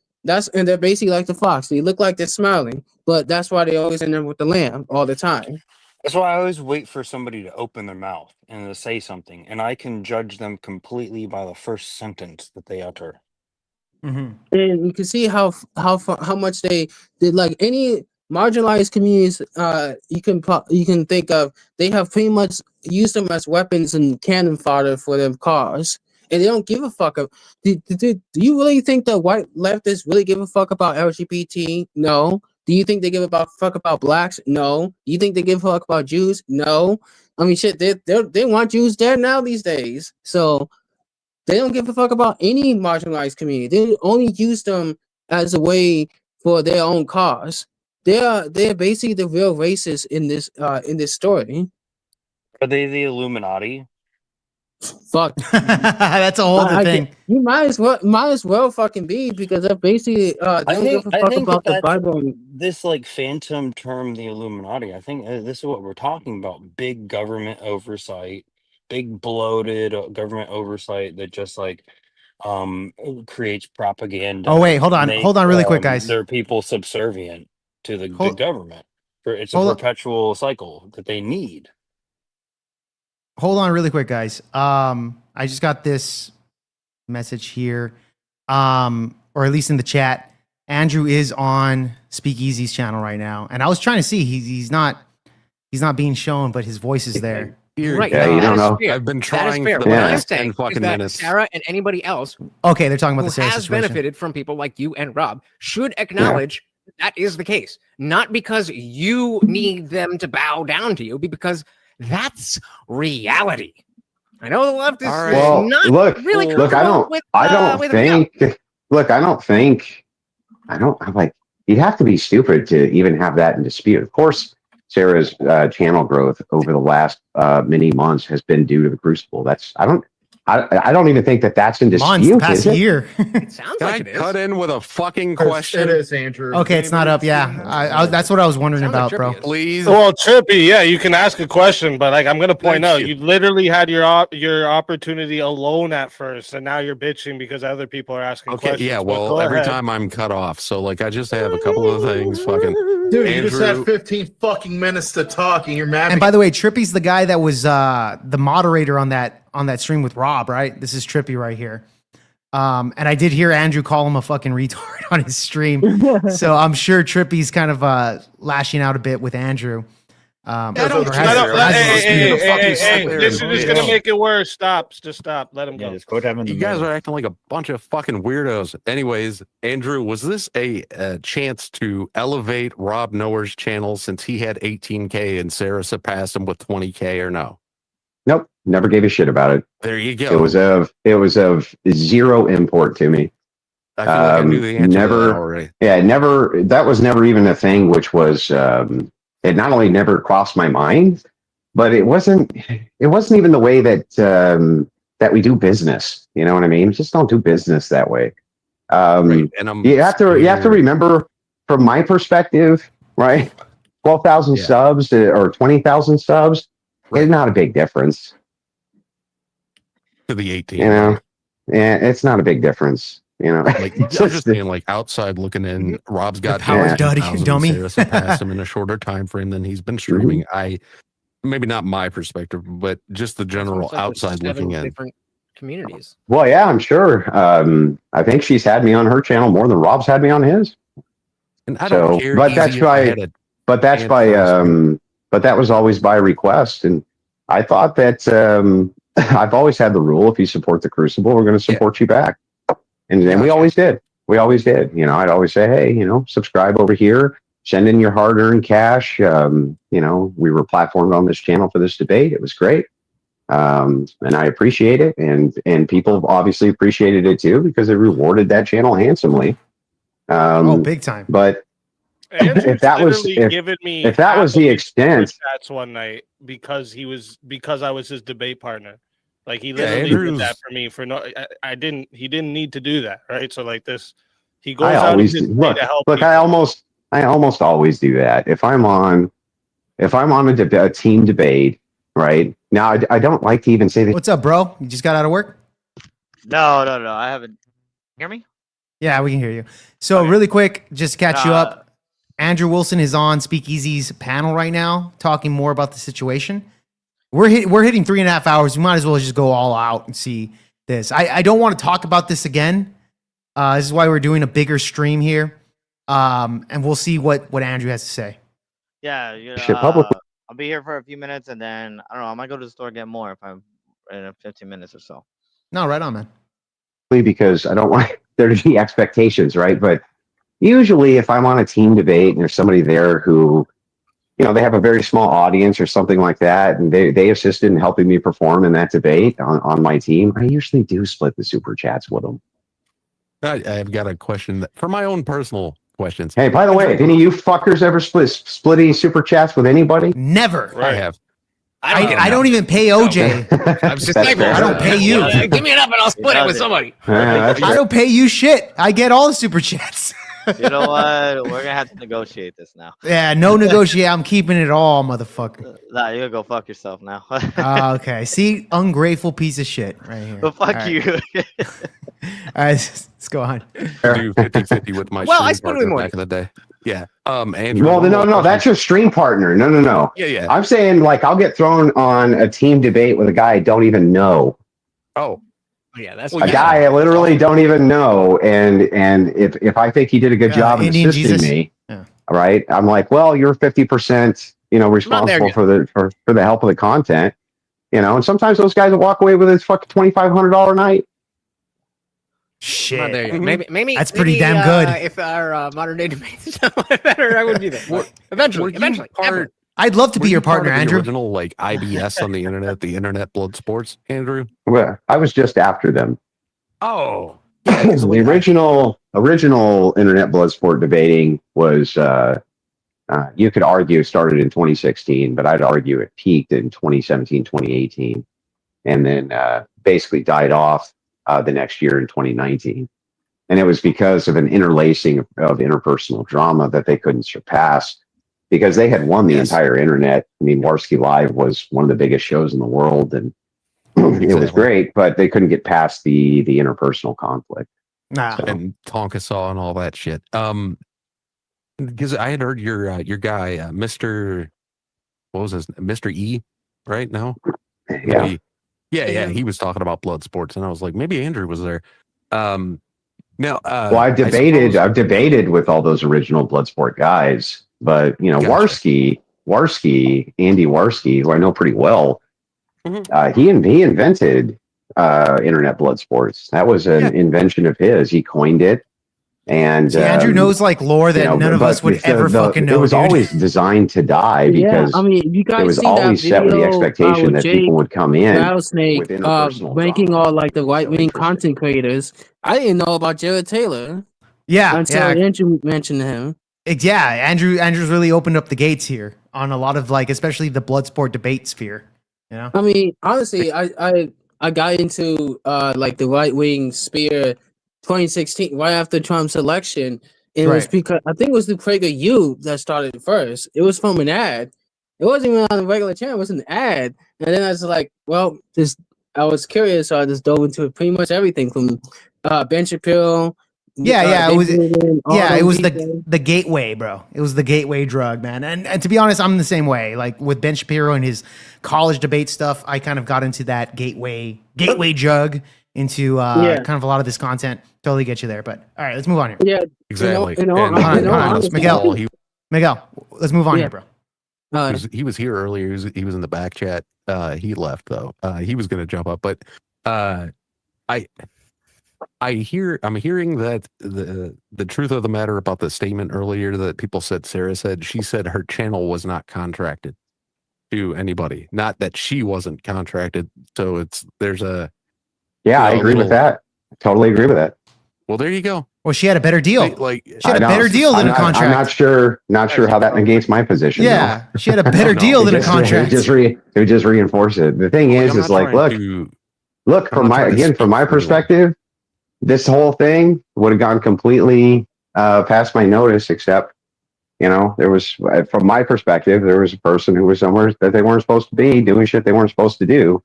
And they're basically like the fox. They look like they're smiling, but that's why they always end up with the lamb all the time. That's why I always wait for somebody to open their mouth and to say something, and I can judge them completely by the first sentence that they utter. Mm-hmm. And you can see how much they did. Like any marginalized communities, you can think of, they have pretty much used them as weapons and cannon fodder for their cause, and they don't give a fuck. Do you really think the white leftists really give a fuck about LGBT? No. Do you think they give a fuck about blacks? No. Do you think they give a fuck about Jews? No. I mean, shit, they want Jews dead now these days. So they don't give a fuck about any marginalized community. They only use them as a way for their own cause. They're basically the real racists in this story. Are they the Illuminati? Fuck. That's a whole other thing. You might as well fucking be, because they're basically they don't give a fuck about the Bible. This like phantom term, the Illuminati. I think this is what we're talking about: big government oversight, big bloated government oversight that just like creates propaganda. Oh wait, hold on really quick, guys. Their people subservient to the government. It's a perpetual cycle that they need. Hold on really quick, guys. I just got this message here, or at least in the chat. Andrew is on Speakeasy's channel right now, and I was trying to see he's not being shown, but his voice is there. Right. Yeah, you don't know. I've been trying for what I'm saying fucking is that minutes. Sarah and anybody else Okay, they're talking about the Sarah has situation. benefited from people like you and Rob should acknowledge that is the case. Not because you need them to bow down to you, but because that's reality. I know the left is not really comfortable with you'd have to be stupid to even have that in dispute. Of course, Sarah's channel growth over the last many months has been due to the Crucible. I don't even think that's in dispute. Past year. It sounds like it is. Cut in with a fucking question. It is, Andrew. Okay, it's not up. Yeah, that's what I was wondering about, bro. Please. Well, Trippy, yeah, you can ask a question, but like I'm gonna point out, you literally had your opportunity alone at first, and now you're bitching because other people are asking questions. Yeah, But well, go every ahead. time I'm cut off, so like I just have a couple of things. Fucking Dude, you just had Andrew. 15 fucking minutes to talk, and you're mad. And by the way, Trippy's the guy that was the moderator on that stream with Rob, right? This is Trippy right here. And I did hear Andrew call him a fucking retard on his stream. So I'm sure Trippy's kind of lashing out a bit with Andrew. Hey, this is just gonna make it worse. Just stop. Let him go. You guys are acting like a bunch of fucking weirdos. Anyways, Andrew, was this a chance to elevate Rob Noerr's channel since he had 18K and Sarah surpassed him with 20K, or no? Nope, never gave a shit about it. There you go. It was of zero import to me. I feel like I knew the answer to that already. Yeah, never. That was never even a thing. Which was it not only never crossed my mind, but it wasn't even the way that that we do business. You know what I mean? Just don't do business that way. And you have to remember, from my perspective, right? 12,000 subs or 20,000 subs is not a big difference. To the 18, you know, yeah, it's not a big difference. You know, like I'm just being like outside looking in. Rob's got power dummy. Sarah surpassed him in a shorter time frame than he's been streaming. Maybe not my perspective, but just the general outside looking in. Different communities. Well, yeah, I'm sure. I think she's had me on her channel more than Rob's had me on his. And I don't care. But that was always by request, and I thought that I've always had the rule: if you support the Crucible, we're going to support you back. And we always did. We always did. You know, I'd always say, hey, you know, subscribe over here, send in your hard-earned cash. You know, we were platformed on this channel for this debate. It was great. And I appreciate it, and people have obviously appreciated it too because they rewarded that channel handsomely. Big time. But Andrew's if that was literally given me if that half was of the his extent, super chats one night because I was his debate partner. Like he Yeah, literally did Andrew's- that for me for no. He didn't need to do that, right? So like this, he goes I out of always his way look. to help. Look, I almost always do that. If I'm on a team debate, right now, I don't like to even say that. What's up, bro? You just got out of work? No. I haven't. Hear me? Yeah, we can hear you. So really quick, just to catch you up. Andrew Wilson is on Speakeasy's panel right now, talking more about the situation. We're hitting 3.5 hours. We might as well just go all out and see this. I don't want to talk about this again. This is why we're doing a bigger stream here. And we'll see what Andrew has to say. Yeah. I'll be here for a few minutes, and then I don't know. I might go to the store and get more if I'm in 15 minutes or so. No, right on, man. Because I don't want there to be expectations, right? But usually, if I'm on a team debate and there's somebody there who, they have a very small audience or something like that, and they assisted in helping me perform in that debate on my team, I usually do split the super chats with them. I've got a question for my own personal questions. Hey, by the way, have any of you fuckers ever split any super chats with anybody? Never. I have. I don't even pay OJ. I'm just like, I don't pay you. Give me it up and I'll split it with somebody. I don't pay you shit. I get all the super chats. You know what? We're gonna have to negotiate this now. Yeah, no negotiate. I'm keeping it all, motherfucker. Nah, you gotta go fuck yourself now. Okay. See, ungrateful piece of shit right here. Well, fuck All right. you. All right, let's go on. Do 50-50 with my Well, I stream split partner more. back in the day. Yeah. Andrew. Well, no, that's your stream partner. No. Yeah. I'm saying like I'll get thrown on a team debate with a guy I don't even know. Oh. Yeah, that's A guy I literally don't even know, and if I think he did a good job in Indian assisting Jesus. me, Yeah. all right, I'm like, well, you're 50%, responsible yet. for the help of the content, and sometimes those guys will walk away with his fucking $2,500 night. Shit. Not there yet. Maybe That's pretty maybe, damn good. If our modern day debates is better, I would be there. Eventually. Ever. I'd love to be your partner, part of the Andrew. original like IBS on the internet, the Internet Blood Sports, Andrew. Well, I was just after them. Oh. The original internet blood sport debating was you could argue started in 2016, but I'd argue it peaked in 2017, 2018, and then basically died off the next year in 2019. And it was because of an interlacing of interpersonal drama that they couldn't surpass because they had won the entire internet. I mean, Warski Live was one of the biggest shows in the world, and it was great, but they couldn't get past the interpersonal conflict. And Tonka Saw and all that shit. Because I had heard your guy, Mr. What was his Mr. E, right now? Yeah. He was talking about blood sports, and I was like, maybe Andrew was there. Now, well, I've debated with all those original Bloodsport guys, but Warski, Andy Warski, who I know pretty well, he invented internet blood sports. That was an invention of his. He coined it, and See, Andrew knows like lore that none of us would ever fucking know. It was dude. always designed to die because you guys it was seen always that set with the video, expectation that Jake people would come in Rattlesnake with interpersonal ranking all like the right wing content creators. I didn't know about Jared Taylor. Until Andrew mentioned him. Yeah, Andrew's really opened up the gates here on a lot of like, especially the Bloodsport debate sphere. I mean, honestly, I got into like the right wing sphere 2016, right after Trump's election. And it was because I think it was the PragerU that started it first. It was from an ad. It wasn't even on a regular channel, it was an ad. And then I was like, well, I was curious, so I just dove into pretty much everything from Ben Shapiro. It was the gateway, bro. It was the gateway drug, man. And to be honest, I'm the same way. Like with Ben Shapiro and his college debate stuff, I kind of got into that gateway drug into kind of a lot of this content. Totally get you there. But all right, let's move on here. Yeah, exactly. Miguel, let's move on here, bro. He was here earlier. He was in the back chat. He left though. He was going to jump up, but I'm hearing that the truth of the matter about the statement earlier that people said Sarah said. She said her channel was not contracted to anybody. Not that she wasn't contracted So there's a Yeah, I agree with that. Totally agree with that. Well, there you go. Well, she had a better deal. Like she had a better deal than a contract. I'm not sure how that negates my position. Yeah, though. she had a better deal than a contract. It would just reinforce it. The thing is like, look from my perspective, this whole thing would have gone completely past my notice, except, there was, from my perspective, there was a person who was somewhere that they weren't supposed to be doing shit they weren't supposed to do.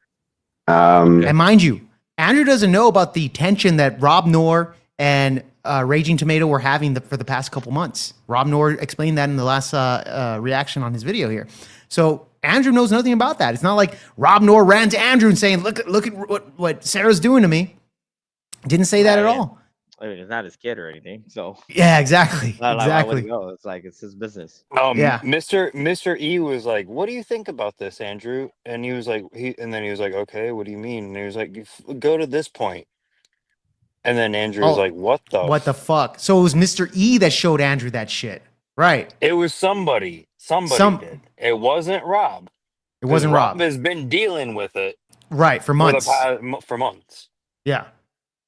And mind you, Andrew doesn't know about the tension that Rob Noerr and Raging Tomato were having for the past couple months. Rob Noerr explained that in the last reaction on his video here. So Andrew knows nothing about that. It's not like Rob Noerr ran to Andrew and saying, look at what Sarah's doing to me. Didn't say that at all. I mean, it's not his kid or anything, so yeah, exactly. Exactly. It's like it's his business. Yeah. Mr. E was like, "What do you think about this, Andrew?" And he was like, then he was like, "Okay, what do you mean?" And he was like, "Go to this point." And then Andrew was like, "What the fuck?" So it was Mr. E that showed Andrew that shit, right? It was somebody. Somebody did. It wasn't Rob. It wasn't Rob. Has been dealing with it, right, for months. For months. Yeah,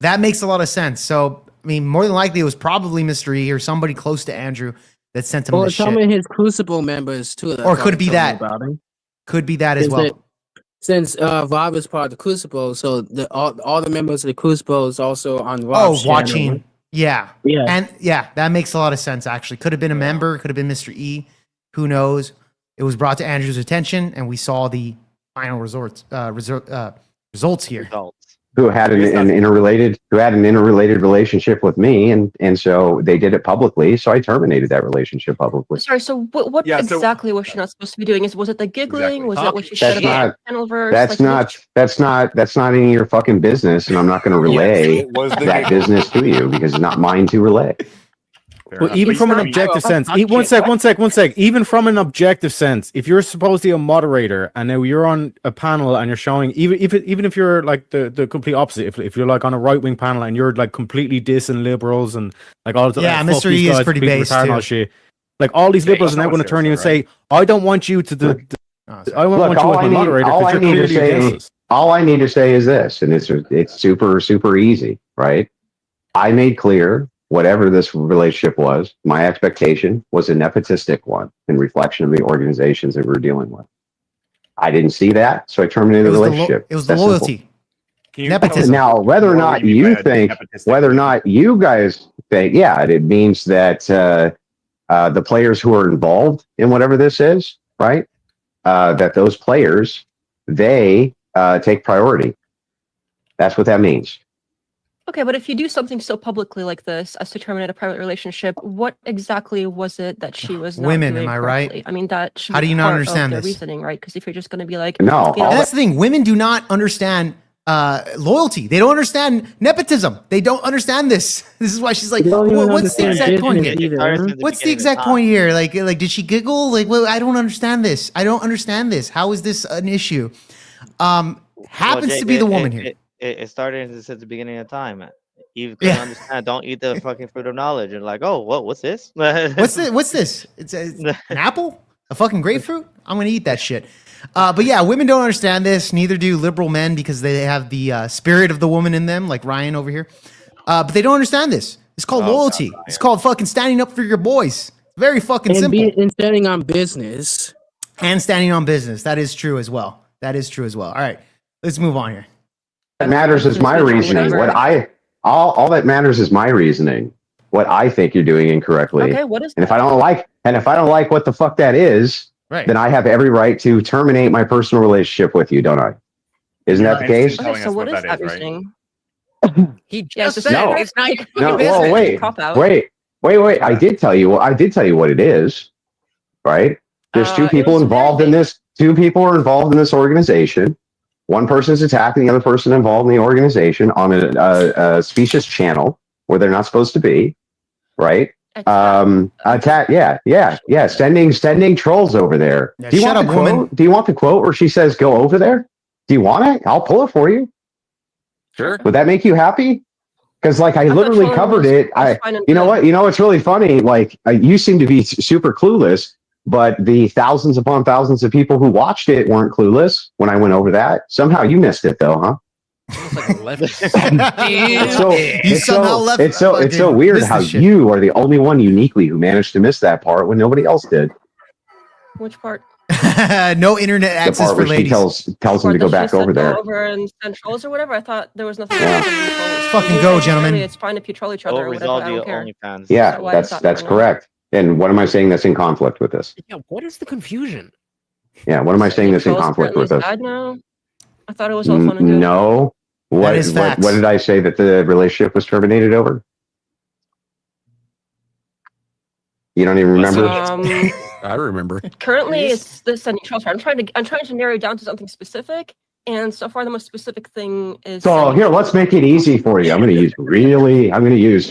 that makes a lot of sense. So I mean, more than likely, it was probably Mr. E or somebody close to Andrew that sent him the shit. Or some of his Crucible members too. Or could it be that? Could be that as well. Since Rob is part of the Crucible, so all the members of the Crucible is also on Rob's watching. channel. Yeah. Yeah. And that makes a lot of sense, actually. Could have been a member, could have been Mr. E. Who knows? It was brought to Andrew's attention, and we saw the final results here. Who had an interrelated relationship with me, and so they did it publicly. So I terminated that relationship publicly. Sorry, so what exactly was she not supposed to be doing? Was it the giggling? Was that what she said about the Panelverse? That's not any of your fucking business, and I'm not going to relay that business to you because it's not mine to relay. Well, even from an objective sense, one sec. Even from an objective sense, if you're supposed to be a moderator and now you're on a panel and you're showing, even if you're like the complete opposite, if you're like on a right wing panel and you're like completely dissing liberals and like all the Mr. E is pretty based too. Shit, like all these liberals are now going to turn you and say, I don't want you to I want you as my moderator because you're clearly against us. All I need to say is this, and it's super easy, right? I made clear. Whatever this relationship was, my expectation was a nepotistic one in reflection of the organizations that we're dealing with. I didn't see that, so I terminated the relationship. It was the loyalty. Nepotism. Now, whether or not you guys think, it means that the players who are involved in whatever this is, right, that those players, they take priority. That's what that means. Okay, but if you do something so publicly like this as to terminate a private relationship, what exactly was it that she was not women? doing Am I correctly? right? I mean, that should How do be you not part understand of the this? reasoning, right? Because if you're just going to be like, no, that's the thing. Women do not understand loyalty. They don't understand nepotism. They don't understand this. This is why she's like, what's the exact point here? What's the exact point here? Like, did she giggle? Like, well, I don't understand this. I don't understand this. How is this an issue? Happens to be the woman here. It started since the beginning of time. You couldn't understand. Don't eat the fucking fruit of knowledge. And like, oh, what's this? What's this? It's an apple? A fucking grapefruit? I'm gonna eat that shit. But yeah, women don't understand this. Neither do liberal men because they have the spirit of the woman in them, like Ryan over here. But they don't understand this. It's called loyalty. It's called fucking standing up for your boys. Very fucking simple. And standing on business. And standing on business. That is true as well. All right, let's move on here. What matters is my reasoning. All that matters is my reasoning. What I think you're doing incorrectly. Okay, what is and if I don't like what the fuck that is, then I have every right to terminate my personal relationship with you, don't I? Isn't that the case? Okay, so what is that reasoning? He just said No. it's not your No, business. well, wait. I did tell you what it is, right? There's two people involved in this. Two people are involved in this organization. One person's attacking the other person involved in the organization on a specious channel where they're not supposed to be, right? Attack. Yeah. Sending trolls over there. Yeah, Do you want the quote? woman. Do you want the quote where she says, "Go over there"? Do you want it? I'll pull it for you. Sure. Would that make you happy? Because I literally trolling covered was- it. was fine and You know good. what? You know what's really funny? You seem to be super clueless. but the thousands upon thousands of people who watched it weren't clueless when I went over that. Somehow you missed it though, huh? It's so weird how you are the only one uniquely who managed to miss that part when nobody else did. Which part? No internet The access part for where she ladies. tells him to go back over there. Over in centrals or whatever. I thought there was nothing. Yeah. Let's fucking go, gentlemen. It's fine if you troll each other or whatever. I don't care. Yeah, that's correct. And what am I saying that's in conflict with this? Yeah, what is the confusion? Yeah, what am I saying that's in conflict with this? Now. I thought it was all fun and good. No. What did I say that the relationship was terminated over? You don't even remember? I remember. Currently, it's the sending transfer. I'm trying to narrow it down to something specific, and so far the most specific thing is. So here, let's make it easy for you. I'm going to use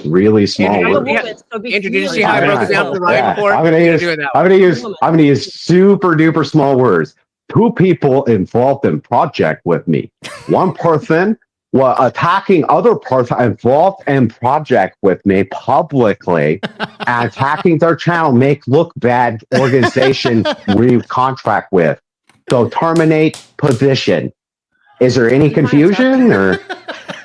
really small words. Andrew, did you see how I broke it down for right before? I'm going to use super duper small words. Two people involved in project with me. One person was attacking other person involved in project with me publicly and attacking their channel, make look bad organization we contract with. So terminate position. Is there any confusion or?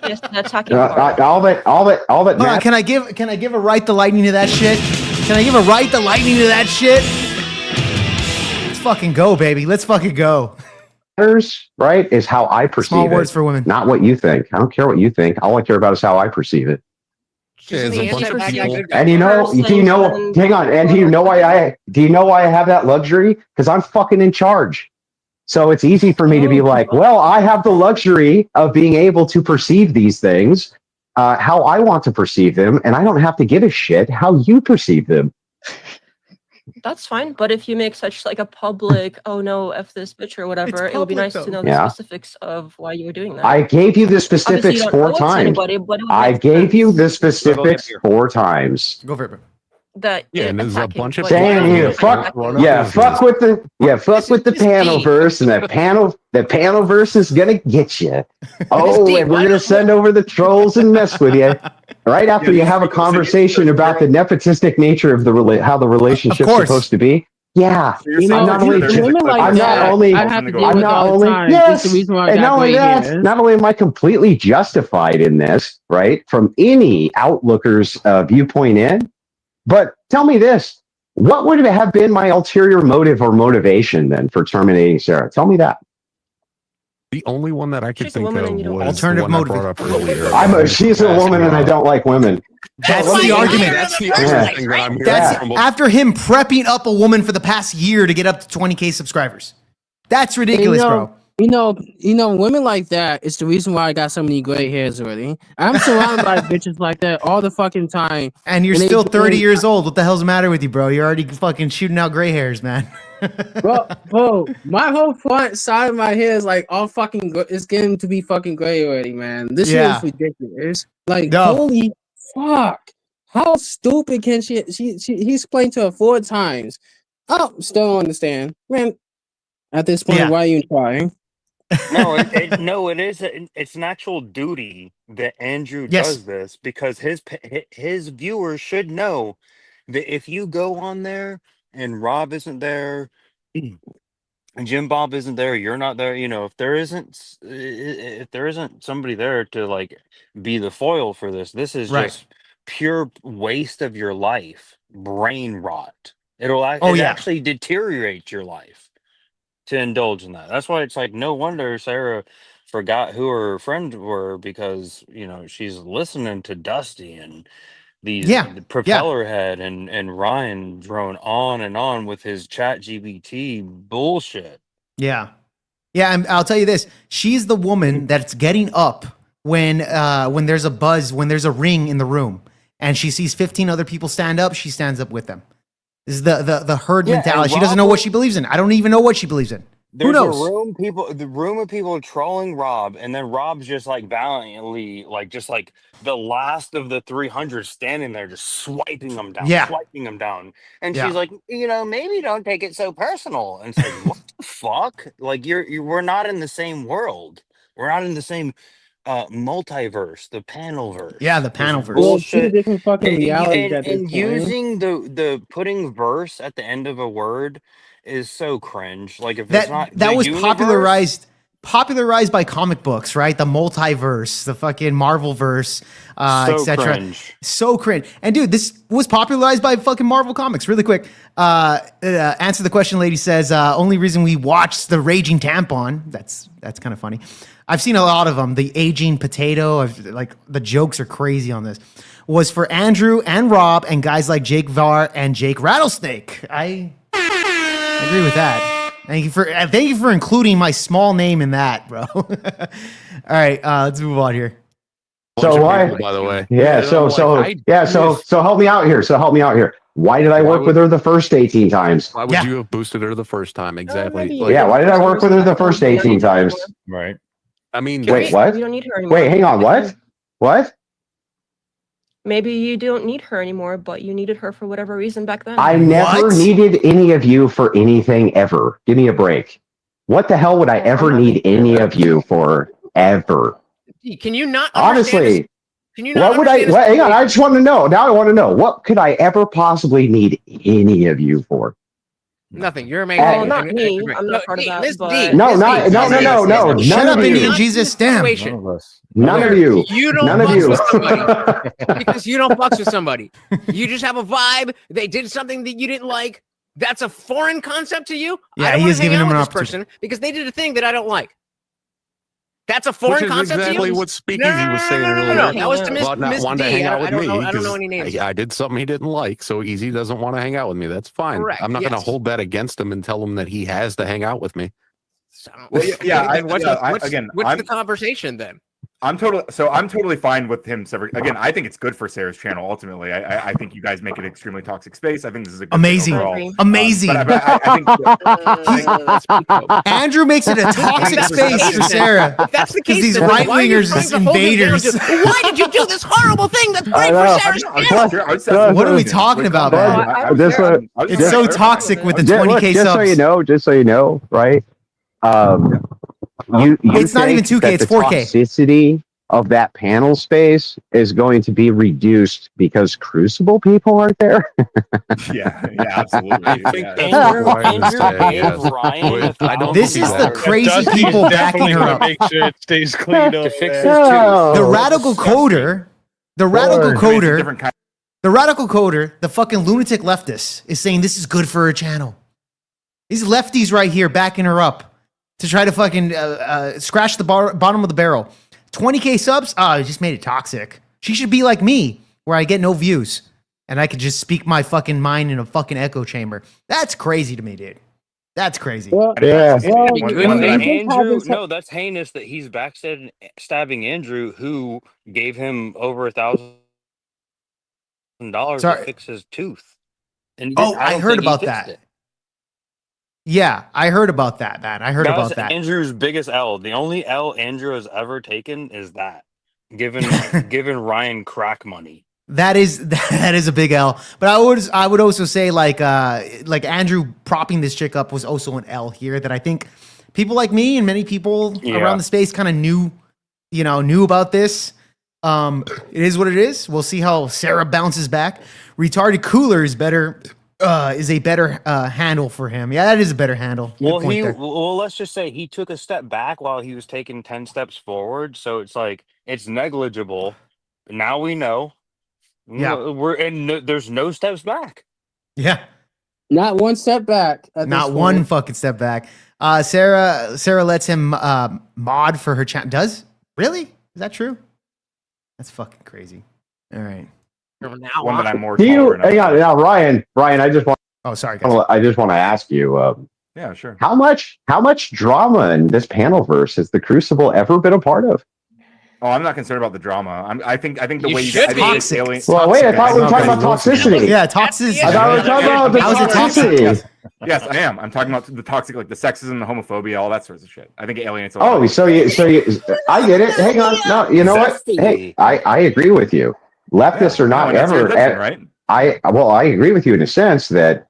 Yes, that's attacking. All that. Hold on, can I give a right the lightning to that shit? Can I give a right the lightning to that shit? Let's fucking go, baby. Let's fucking go. Right, is how I perceive Small words it, for women. not what you think. I don't care what you think. All I care about is how I perceive it. And do you know? Hang on. And do you know why I have that luxury? Because I'm fucking in charge. So it's easy for me to be like, well, I have the luxury of being able to perceive these things how I want to perceive them, and I don't have to give a shit how you perceive them. That's fine, but if you make such like a public, oh no, F this bitch or whatever, it would be nice to know the specifics of why you were doing that. I gave you the specifics 4 times. I gave you the specifics 4 times. Go for it, bro. That and there's a bunch of Damn you, fuck with the panel verse, and the panel verse is gonna get you. Oh, and we're gonna send over the trolls and mess with you right after you have a conversation about the nepotistic nature of how the relationship's supposed to be. Yeah, not only am I completely justified in this, right, from any outlooker's viewpoint in. But tell me this, what would have been my ulterior motive or motivation then for terminating Sarah? Tell me that. The only one that I could think of was alternative the one I brought up earlier. She's a woman and I don't like women. That's the argument. That's the only thing that I'm hearing. After him prepping up a woman for the past year to get up to 20K subscribers. That's ridiculous, bro. You know, women like that is the reason why I got so many gray hairs already. I'm surrounded by bitches like that all the fucking time. And you're still 30 years old. What the hell's the matter with you, bro? You're already fucking shooting out gray hairs, man. bro, my whole front side of my hair is like all fucking. It's getting to be fucking gray already, man. This shit is ridiculous. Like, holy fuck! How stupid can she? He explained to her 4 times. Oh, still don't understand, man. At this point, why are you trying? No, it is. It's an actual duty that Andrew does this because his viewers should know that if you go on there and Rob isn't there, and Jim Bob isn't there, you're not there. You know, if there isn't somebody there to like be the foil for this is just pure waste of your life, brain rot. It'll actually deteriorate your life to indulge in that. That's why it's like no wonder Sarah forgot who her friends were because she's listening to Dusty and these propeller head and Ryan drone on and on with his chat GBT bullshit. Yeah. And I'll tell you this, she's the woman that's getting up when there's a buzz, when there's a ring in the room and she sees 15 other people stand up, she stands up with them. This is the herd mentality. She doesn't know what she believes in. I don't even know what she believes in. Who knows? The room of people trolling Rob, and then Rob's just like valiantly, like just like the last of the 300 standing there, just swiping them down, And she's like, maybe don't take it so personal. And it's like, what the fuck? Like we're not in the same world. We're not in the same multiverse, the panelverse. Yeah, the This panel verse. Well, two bullshit. different fucking realities And, at this and point. using the putting verse at the end of a word is so cringe. Like if it's That not that the was universe, popularized by comic books, right? The multiverse, the fucking Marvel verse, so etc. cringe. So cringe. And dude, this was popularized by fucking Marvel comics. Really quick, answer the question. Lady says, only reason we watched the Raging Tampon. That's kind of funny. I've seen a lot of them. The aging potato. Like the jokes are crazy on this. Was for Andrew and Rob and guys like Jake Varr and Jake Rattlesnake. I agree with that. Thank you for including my small name in that, bro. All right, let's move on here. So why? People, by the way. Yeah. So help me out here. Why did I work with her the first 18 times? Why would you have boosted her the first time? Exactly. Yeah. Why did I work with her the first 18 times? Right. I mean, wait, what? You don't need her anymore. Wait, hang on. What? What? Maybe you don't need her anymore, but you needed her for whatever reason back then. I never needed any of you for anything ever. Give me a break. What the hell would I ever need any of you for ever? Can you not? Honestly, Can you not? what would I? understand What, this? hang on, I just want to know. Now I want to know. What could I ever possibly need any of you for? Nothing. You're amazing. Well, not me. I'm not part of that. Miss But... D. No, no. Shut None up, of you. Indian Jesus. Damn. None of you. You don't None of fucks you. with somebody because you don't fucks with somebody. You just have a vibe. They did something that you didn't like. That's a foreign concept to you. Yeah, I don't he want is to hang giving out him with an this opportunity. person because they did a thing that I don't like. That's a foreign Which is concept exactly to you. what Speakeasy was saying earlier. No, that was to Miss About not wanting to D. hang out I with don't me know. I don't know because any names. I did something he didn't like, so Easy doesn't want to hang out with me. That's fine. Correct, I'm not going to yes. hold that against him and tell him that he has to hang out with me. Well, yeah, Then what's again, what's the conversation then? I'm totally fine with him. Again, I think it's good for Sarah's channel. Ultimately, I think you guys make it extremely toxic space. I think this is a good Amazing. thing overall. Amazing. But I think Andrew makes it a toxic space for Sarah. If that's the Because case, these then right why are you wingers, trying these to hold him down invaders. to, why did you do this horrible thing that's great for Sarah's channel? What are we talking about, man? It's so toxic with the 20K Just subs. so you know, right? You It's not even think 2K, that it's the 4K. toxicity of that panel space is going to be reduced because Crucible people aren't there. yeah, absolutely. I think Yeah. that's what Ryan is saying, gave yes. Ryan I don't This think is he's the that. crazy people backing her up. Make sure it stays clean over fix there. his tooth. The radical coder, the fucking lunatic leftist is saying this is good for her channel. These lefties right here backing her up to try to fucking scratch the bottom of the barrel. 20K subs? It just made it toxic. She should be like me, where I get no views and I could just speak my fucking mind in a fucking echo chamber. That's crazy to me, dude. That's crazy. Yeah. Andrew, no, that's heinous that he's backstabbing Andrew, who gave him over $1,000 to fix his tooth. And I heard about that. Yeah, I heard about that, man. I heard That about was that. Andrew's biggest L. The only L Andrew has ever taken is that. Giving Ryan crack money. That is a big L. But I would also say like Andrew propping this chick up was also an L here that I think people like me and many people around the space kind of knew about this. It is what it is. We'll see how Sarah bounces back. Retarded Cooler is better. Is a better handle for him. Yeah, that is a better handle. Good Well, point there. let's just say he took a step back while he was taking 10 steps forward. So it's like it's negligible. Now we know. Yeah. There's no steps back. Yeah. Not one step back. Not one fucking step back. Sarah lets him mod for her channel. Does? Really? Is that true? That's fucking crazy. All right. One that I'm more. Hang on, now, Ryan. I just want. Oh, sorry, guys. I just want to ask you. Yeah, sure. How much drama in this panel verse has the Crucible ever been a part of? Oh, I'm not concerned about the drama. I think the You way you should guys be. alien. Well, wait. I thought we were talking about toxicity. Yeah, toxicity. I thought we were talking about the How is it toxicity. Yes, I am. I'm talking about the toxic, like the sexism, the homophobia, all that sorts of shit. I think it alienates. Oh, so you, I get it. Hang on. No, you know what? Hey, I agree with you. Leftists are not ever. Right? I agree with you in a sense that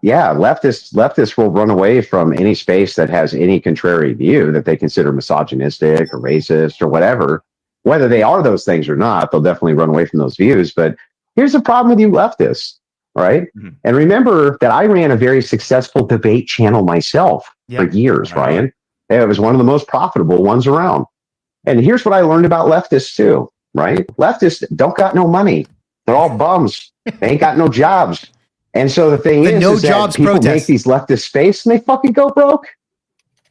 leftists will run away from any space that has any contrary view that they consider misogynistic or racist or whatever. Whether they are those things or not, they'll definitely run away from those views. But here's the problem with you leftists, right? Mm-hmm. And remember that I ran a very successful debate channel myself for years, Ryan. It was one of the most profitable ones around. And here's what I learned about leftists too, right? Leftists don't got no money. They're all bums. They ain't got no jobs. And so the thing is that people make these leftist space and they fucking go broke.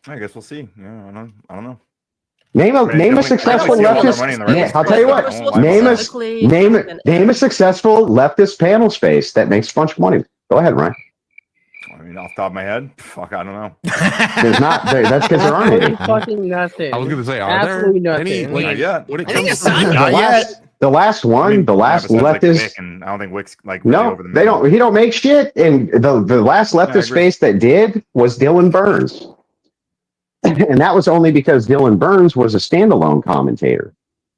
I guess we'll see. Yeah, I don't know. Name a successful leftist. Yeah, I'll tell you what. Name a successful leftist panel space that makes a bunch of money. Go ahead, Ryan. I mean, off the top of my head, fuck, I don't know. There's not. That's because there aren't any. Fucking nothing. I was going to say, are Absolutely there nothing. any? Like, Not yet. when it I comes think to The last one, the last leftist. And I don't think Wick's like really No, over the they don't. He don't make shit. And the last leftist space that did was Dylan Burns, and that was only because Dylan Burns was a standalone commentator.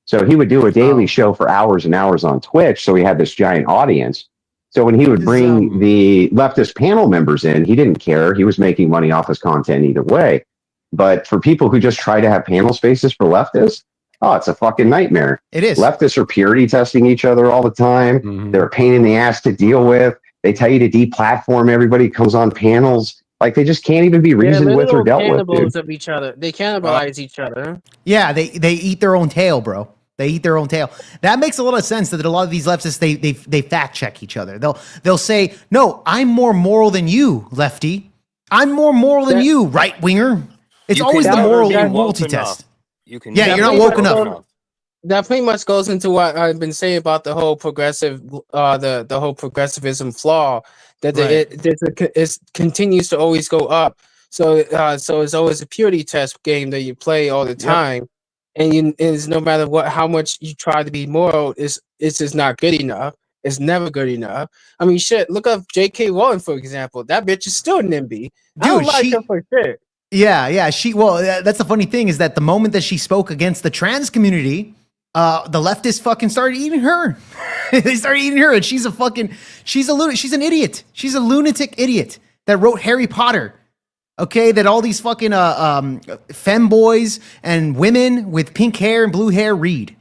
So he would do a daily show for hours and hours on Twitch. So he had this giant audience. So when he would bring the leftist panel members in, he didn't care. He was making money off his content either way. But for people who just try to have panel spaces for leftists, oh, it's a fucking nightmare. It is. Leftists are purity testing each other all the time. They're a pain in the ass to deal with. They tell you to deplatform everybody who comes on panels. Like they just can't even be reasoned with or dealt with. Cannibals of each other. They cannibalize each other. Yeah, they eat their own tail, bro. They eat their own tail. That makes a lot of sense that a lot of these leftists they fact check each other. They'll say, "No, I'm more moral than you, lefty. I'm more moral than you, right winger." It's always the morality test. You can you're not woke enough. That pretty much goes into what I've been saying about the whole progressive, the whole progressivism flaw that it continues to always go up. So it's always a purity test game that you play all the time, and it's no matter how much you try to be moral, it's just not good enough. It's never good enough. I mean, shit. Look up J.K. Rowling for example. That bitch is still NIMBY. I don't like her for shit. Yeah. That's the funny thing is that the moment that she spoke against the trans community, the leftists fucking started eating her. They started eating her, and she's an idiot. She's a lunatic idiot that wrote Harry Potter. Okay, that all these fucking femboys and women with pink hair and blue hair read.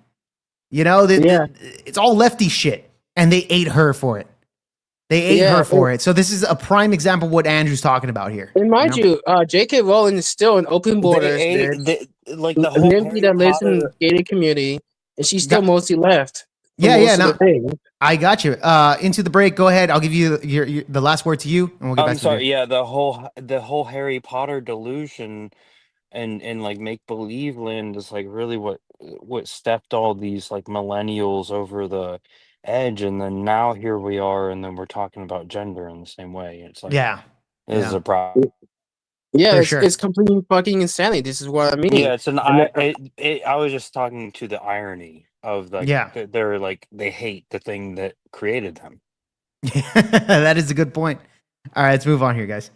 You know, it's all lefty shit, and they ate her for it. They ate her for it. So this is a prime example of what Andrew's talking about here. And mind you, J.K. Rowling is still an open borders. Like the whole NIMBY that lives in the gated community, and she's still mostly left. No, I got you. Into the break. Go ahead. I'll give you the last word to you, and we'll get back to sorry. Yeah, the whole Harry Potter delusion and like make believe land is like really what stepped all these like millennials over the edge, and then now here we are, and then we're talking about gender in the same way. It's like this is a problem. Yeah, it's completely fucking insanity. This is what I mean. Yeah, I was just talking to the irony of like they're like they hate the thing that created them. That is a good point. All right, let's move on here, guys.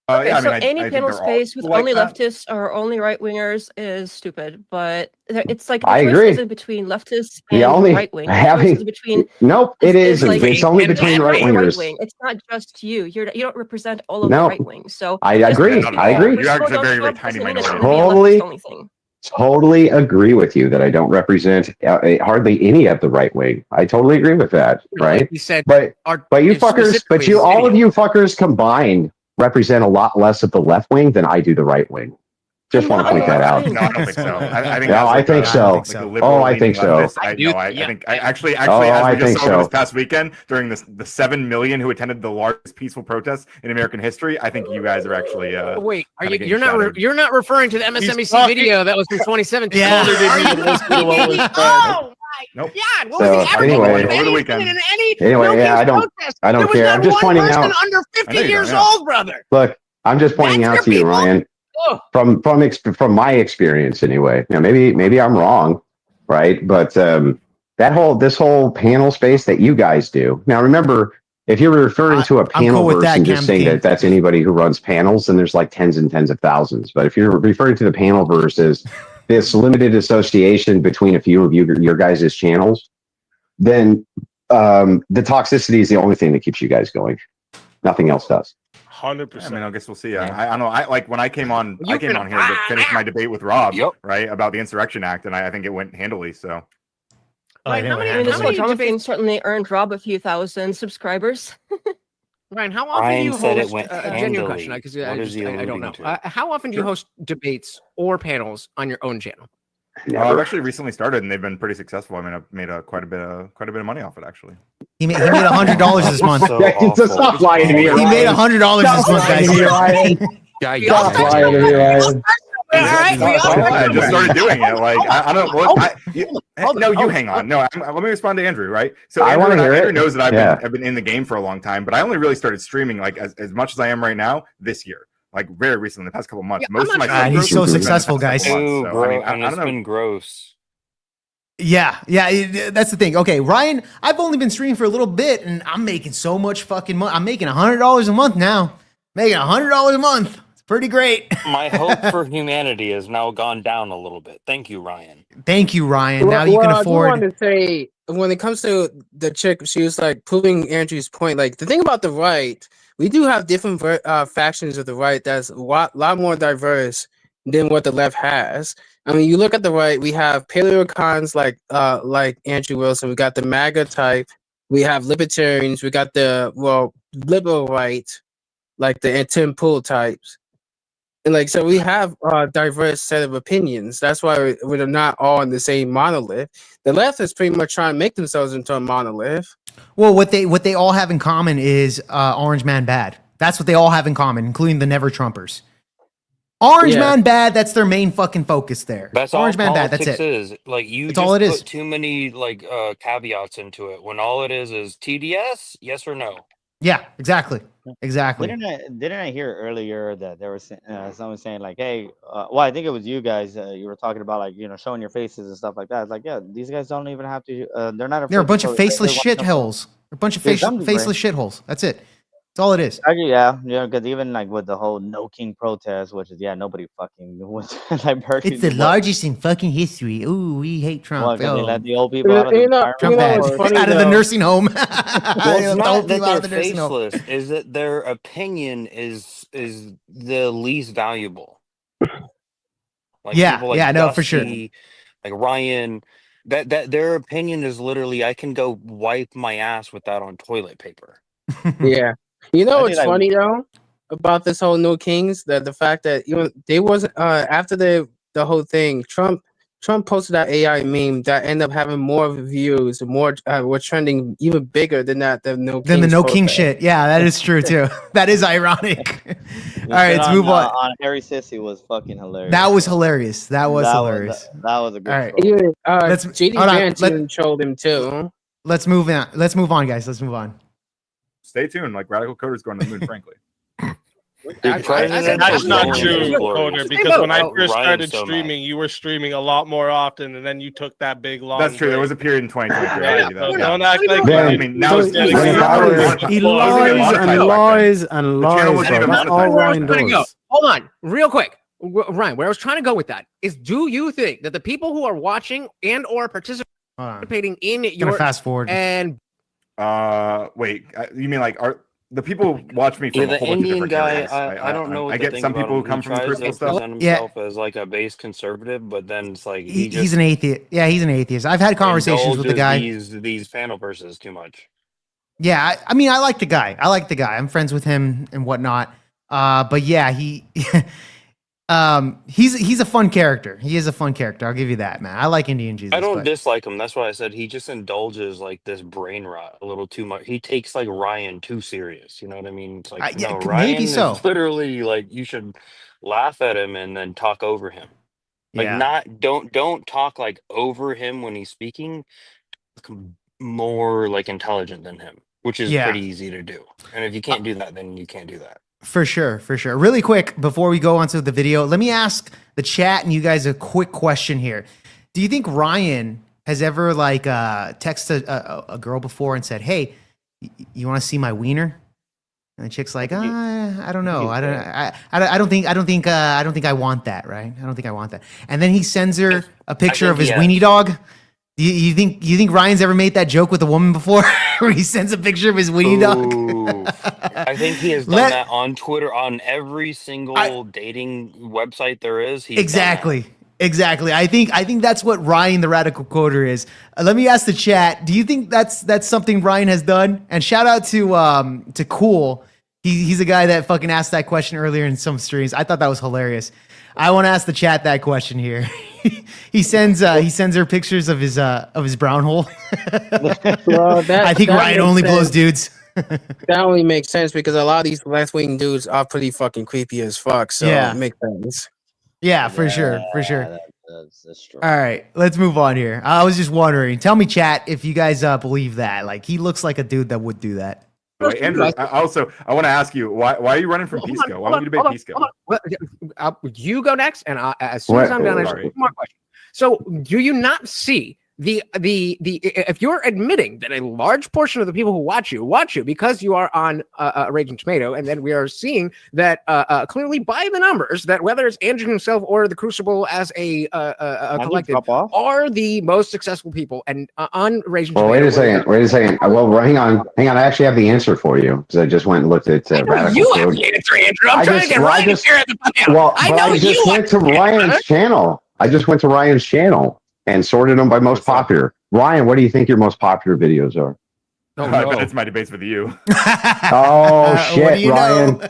Any panel space with only leftists or only right wingers is stupid. But it's like the I choice agree. isn't between leftists and right wing. Nope, it is. It's only between right wingers. It's not just you. You don't represent all of the right wing. So I agree. I agree. You're actually a very, very tiny minority. Totally agree with you that I don't represent hardly any of the right wing. I totally agree with that. Right. You said, but you fuckers, all of you fuckers combined represent a lot less of the left wing than I do the right wing. Just want to point that out. No, I don't think so. I think so. Oh, I think so. I think actually, as we just saw this past weekend during the 7 million who attended the largest peaceful protest in American history, I think you guys are actually. Wait, you're not referring to the MSNBC video that was from 2017? Yeah. Oh my Nope. God! What So, was the anyway, average over the weekend. I don't care. I'm just pointing out. Under 50 years old, brother. Look, I'm just pointing out to you, Ryan. From my experience, anyway. Now, maybe I'm wrong, right? But this whole panel space that you guys do. Now, remember, if you're referring to a panel cool verse and just saying that's anybody who runs panels, then there's like tens and tens of thousands. But if you're referring to the panel verse as this limited association between a few of your guys' channels, then the toxicity is the only thing that keeps you guys going. Nothing else does. 100%. I mean, I guess we'll see. I don't know. I like when I came on. I came on here to finish my debate with Rob, right, about the Insurrection Act, and I think it went handily. So, Right, how many debates certainly earned Rob a few thousand subscribers. Ryan, how often do you host a genuine question? Because I don't know. How often do you host debates or panels on your own channel? I've actually recently started, and they've been pretty successful. I mean, I've made quite a bit of money off it, actually. He made $100 this month. Stop lying to me. He made $100 this month, guys. Stop lying to me, Ryan. I just started doing it. Like I don't know what. No, you hang on. No, let me respond to Andrew. Right. So Andrew knows that I've been in the game for a long time, but I only really started streaming like as much as I am right now this year. Like very recently, the past couple of months. Most of my he's so successful, guys. I don't It's know. been gross. Yeah, that's the thing. Okay, Ryan, I've only been streaming for a little bit, and I'm making so much fucking money. I'm making $100 a month now. Making $100 a month. It's pretty great. My hope for humanity has now gone down a little bit. Thank you, Ryan. Thank you, Ryan. Now you can afford. I want to say, when it comes to the chick, she was like proving Andrew's point. Like the thing about the right, we do have different factions of the right that's a lot more diverse than what the left has. I mean, you look at the right, we have paleocons like Andrew Wilson. We got the MAGA type. We have libertarians. We got the liberal right, like the Tim Pool types. And like, so we have a diverse set of opinions. That's why we're not all in the same monolith. The left is pretty much trying to make themselves into a monolith. Well, what they all have in common is Orange Man bad. That's what they all have in common, including the Never Trumpers. Orange Man bad. That's their main fucking focus there. That's Orange all Man bad. That's politics it. is. Like you That's just all it put is. too many caveats into it when all it is TDS, yes or no. Yeah, exactly. Didn't I hear earlier that there was someone saying like, hey, well, I think it was you guys. You were talking about like showing your faces and stuff like that. It's like, yeah, these guys don't even have to. They're not. They're a bunch of faceless shitholes. They're a bunch of faceless shitholes. That's it. That's all it is. Yeah, because even like with the whole No King protest, which is nobody fucking was like. It's the largest in fucking history. Ooh, we hate Trump. Well, they let the old people out of the Trump out of the nursing home. Well, it's not that they're faceless, is that their opinion is the least valuable. Like people like no, for sure. Dusty, like Ryan, that their opinion is literally, I can go wipe my ass with that on toilet paper. Yeah. You know what's funny though about this whole No Kings? That the fact that they wasn't after the whole thing, Trump posted that AI meme that ended up having more views, more were trending even bigger than the No King shit. Yeah, that is true too. That is ironic. All right, let's move on. On Harry Sissy was fucking hilarious. That was hilarious. That was hilarious. That was a good. All right, JD Vance trolled him too. Let's move on. Let's move on, guys. Let's move on. Stay tuned. Like Radical Coder's going to the moon, frankly. That's not true, Coder, because when I first started streaming, you were streaming a lot more often, and then you took that big long. That's true. break. There was a period in 2023. Don't act like I mean, now he lies and lies. That's all Ryan does. Hold on, real quick, Ryan. Where I was trying to go with that is, do you think that the people who are watching and or participating in your fast forward and wait, you mean like the people who watch me from the a whole bunch of Indian different guy, areas. I don't know. I get some people who come from the critical stuff. Himself as like a base conservative, but then it's like he's an atheist. Yeah, he's an atheist. I've had conversations with the guy. These panel verses too much. Yeah, I mean, I like the guy. I'm friends with him and whatnot. But yeah, he's a fun character. He is a fun character. I'll give you that, man. I like Indian Jesus. I don't dislike him. That's why I said he just indulges like this brain rot a little too much. He takes like Ryan too serious. You know what I mean? It's like no, Ryan maybe so. is literally like you should laugh at him and then talk over him. Like don't talk like over him when he's speaking. More like intelligent than him, which is pretty easy to do. And if you can't do that, then you can't do that. For sure. Really quick, before we go on to the video, let me ask the chat and you guys a quick question here. Do you think Ryan has ever texted a girl before and said, "Hey, you want to see my wiener?" And the chick's like, "I don't know. I don't think I want that, right? I don't think I want that." And then he sends her a picture of his weenie dog. You think Ryan's ever made that joke with a woman before, where he sends a picture of his weenie dog? I think he has done that on Twitter, on every single dating website there is. He's Exactly. Exactly. I think that's what Ryan the Radical Coder is. Let me ask the chat. Do you think that's something Ryan has done? And shout out to Cool. He's a guy that fucking asked that question earlier in some streams. I thought that was hilarious. I want to ask the chat that question here. he sends her pictures of his brown hole. Well, I think Ryan makes only sense. blows dudes. That only makes sense because a lot of these left-wing dudes are pretty fucking creepy as fuck. So Yeah. it makes sense. Yeah, for sure. That's true. All right, let's move on here. I was just wondering. Tell me, chat, if you guys believe that. Like, he looks like a dude that would do that. Wait, Andrew, I want to ask you why are you running from Pisco? Why don't you debate Pisco? Well, you go next, and as soon as I'm done, I just have one more question. So, do you not see the if you're admitting that a large portion of the people who watch you because you are on Raging Tomato, and then we are seeing that clearly by the numbers that whether it's Andrew himself or the Crucible as a collective are the most successful people, and on Raging Well, Tomato. wait a second. Well, hang on. I actually have the answer for you because I just went and looked at Radical You have Code. the answer, Andrew. I'm trying to get Ryan here at the panel. Well, I but know I just you went to Ryan's channel. I just went to Ryan's channel and sorted them by most popular. Ryan, what do you think your most popular videos are? I bet it's my debates with you. Oh shit, Ryan.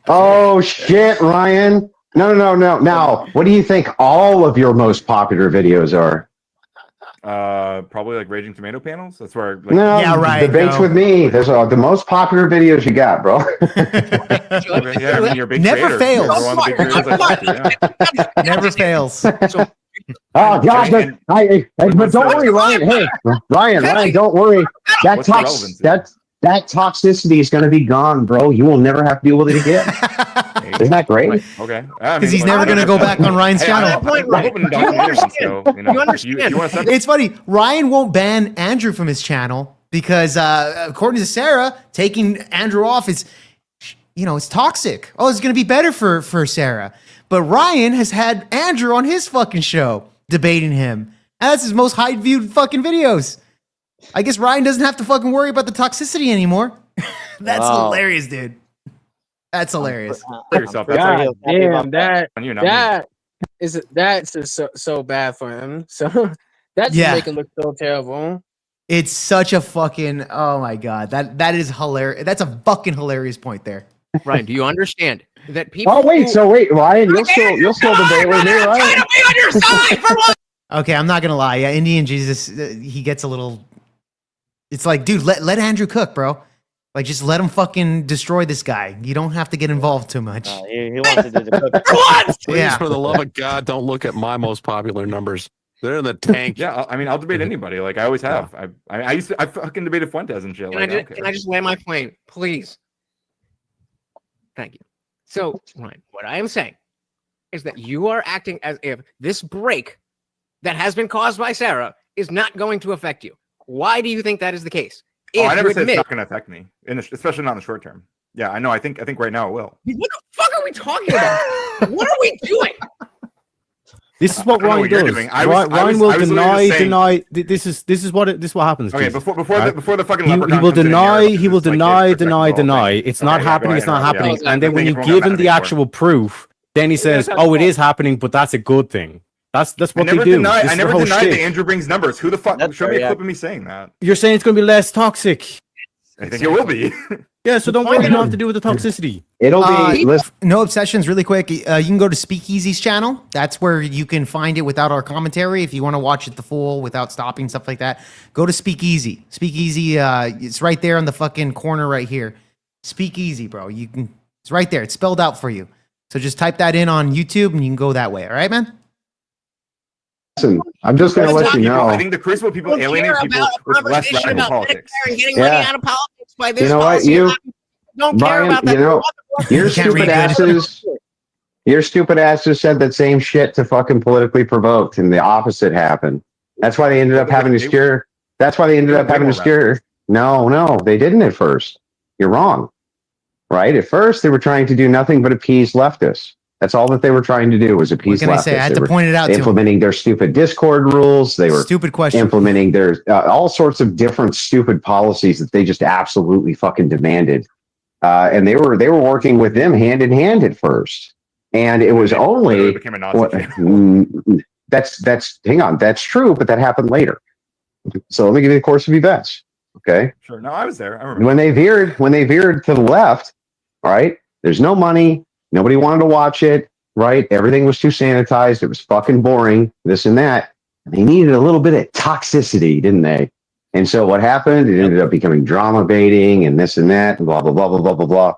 Oh shit, Ryan. No. Now, what do you think all of your most popular videos are? Probably like Raging Tomato panels. That's where debates with me. There's the most popular videos you got, bro. Yeah, I mean, you're a big Never creator. fails. You're one of the big creators I talk to, yeah. Never fails. Oh God! But don't worry, Ryan. Hey, Ryan, don't worry. What's the relevancy? That toxicity is going to be gone, bro. You will never have to deal with it again. Isn't that great? Okay. Because he's never going to go back on Ryan's channel. It's funny. Ryan won't ban Andrew from his channel because, according to Sarah, taking Andrew off is, it's toxic. Oh, it's going to be better for Sarah. But Ryan has had Andrew on his fucking show debating him. And that's his most high viewed fucking videos. I guess Ryan doesn't have to fucking worry about the toxicity anymore. That's hilarious, dude. That's hilarious. God damn, that's so bad for him. So that's making him look so terrible. It's such a fucking, oh my God. That is hilarious. That's a fucking hilarious point there. Ryan, do you understand that people? Oh wait, Ryan, you'll still debate with me, right? Trying to be on your side for what? Okay, I'm not gonna lie. Yeah, Indian Jesus, he gets a little. It's like, dude, let Andrew cook, bro. Like, just let him fucking destroy this guy. You don't have to get involved too much. He wants to do the cooking. Please, for the love of God, don't look at my most popular numbers. They're in the tank. Yeah, I mean, I'll debate anybody. Like I always have. I fucking debated Fuentes and shit. Can I just land my plane, please? Thank you. So, Ryan, what I am saying is that you are acting as if this break that has been caused by Sarah is not going to affect you. Why do you think that is the case? I never said it's not going to affect me, especially not in the short term. Yeah, I know. I think right now it will. What the fuck are we talking about? What are we doing? This is what Ryan does. Ryan will deny. This is what happens. Okay, Jesus, before the fucking he will deny. deny. It's not happening. It's not happening. And then when you give him the actual proof, then he says, "Oh, it is happening, but that's a good thing." That's what they do. I never denied that Andrew brings numbers. Who the fuck? Show me a clip of me saying that. You're saying it's going to be less toxic. I think it will be. Yeah, so don't worry. You don't have to do with the toxicity. It'll be. No Obsessions, really quick. You can go to Speakeasy's channel. That's where you can find it without our commentary. If you want to watch it the full without stopping, stuff like that, go to Speakeasy. Speakeasy, it's right there on the fucking corner right here. Speakeasy, bro. It's right there. It's spelled out for you. So just type that in on YouTube and you can go that way. All right, man? Listen, I'm just going to let you know. I think the Crucible people alienate people with less radical politics. Getting money out of politics by this you know what? don't care about that. Your stupid asses said that same shit to fucking Politically Provoked, and the opposite happened. That's why they ended up having to steer. That's why they ended up having to steer. No, they didn't at first. You're wrong. Right? At first, they were trying to do nothing but appease leftists. That's all that they were trying to do was appease leftists. What can I say? I had to point it out to implementing their stupid Discord rules. They were stupid question. Implementing their all sorts of different stupid policies that they just absolutely fucking demanded. and they were working with them hand in hand at first, and it was only became a Nazi that's hang on, that's true, but that happened later. So let me give you the course of events. Okay. Sure. No, I was there. I remember. When they veered to the left, all right, there's no money. Nobody wanted to watch it, right? Everything was too sanitized. It was fucking boring, this and that. And they needed a little bit of toxicity, didn't they? And so what happened? It ended up becoming drama baiting and this and that and blah, blah, blah, blah, blah, blah, blah.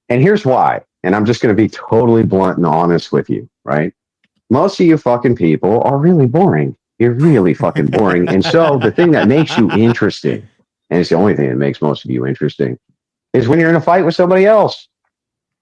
And here's why. And I'm just going to be totally blunt and honest with you, right? Most of you fucking people are really boring. You're really fucking boring. And so the thing that makes you interesting, and it's the only thing that makes most of you interesting, is when you're in a fight with somebody else.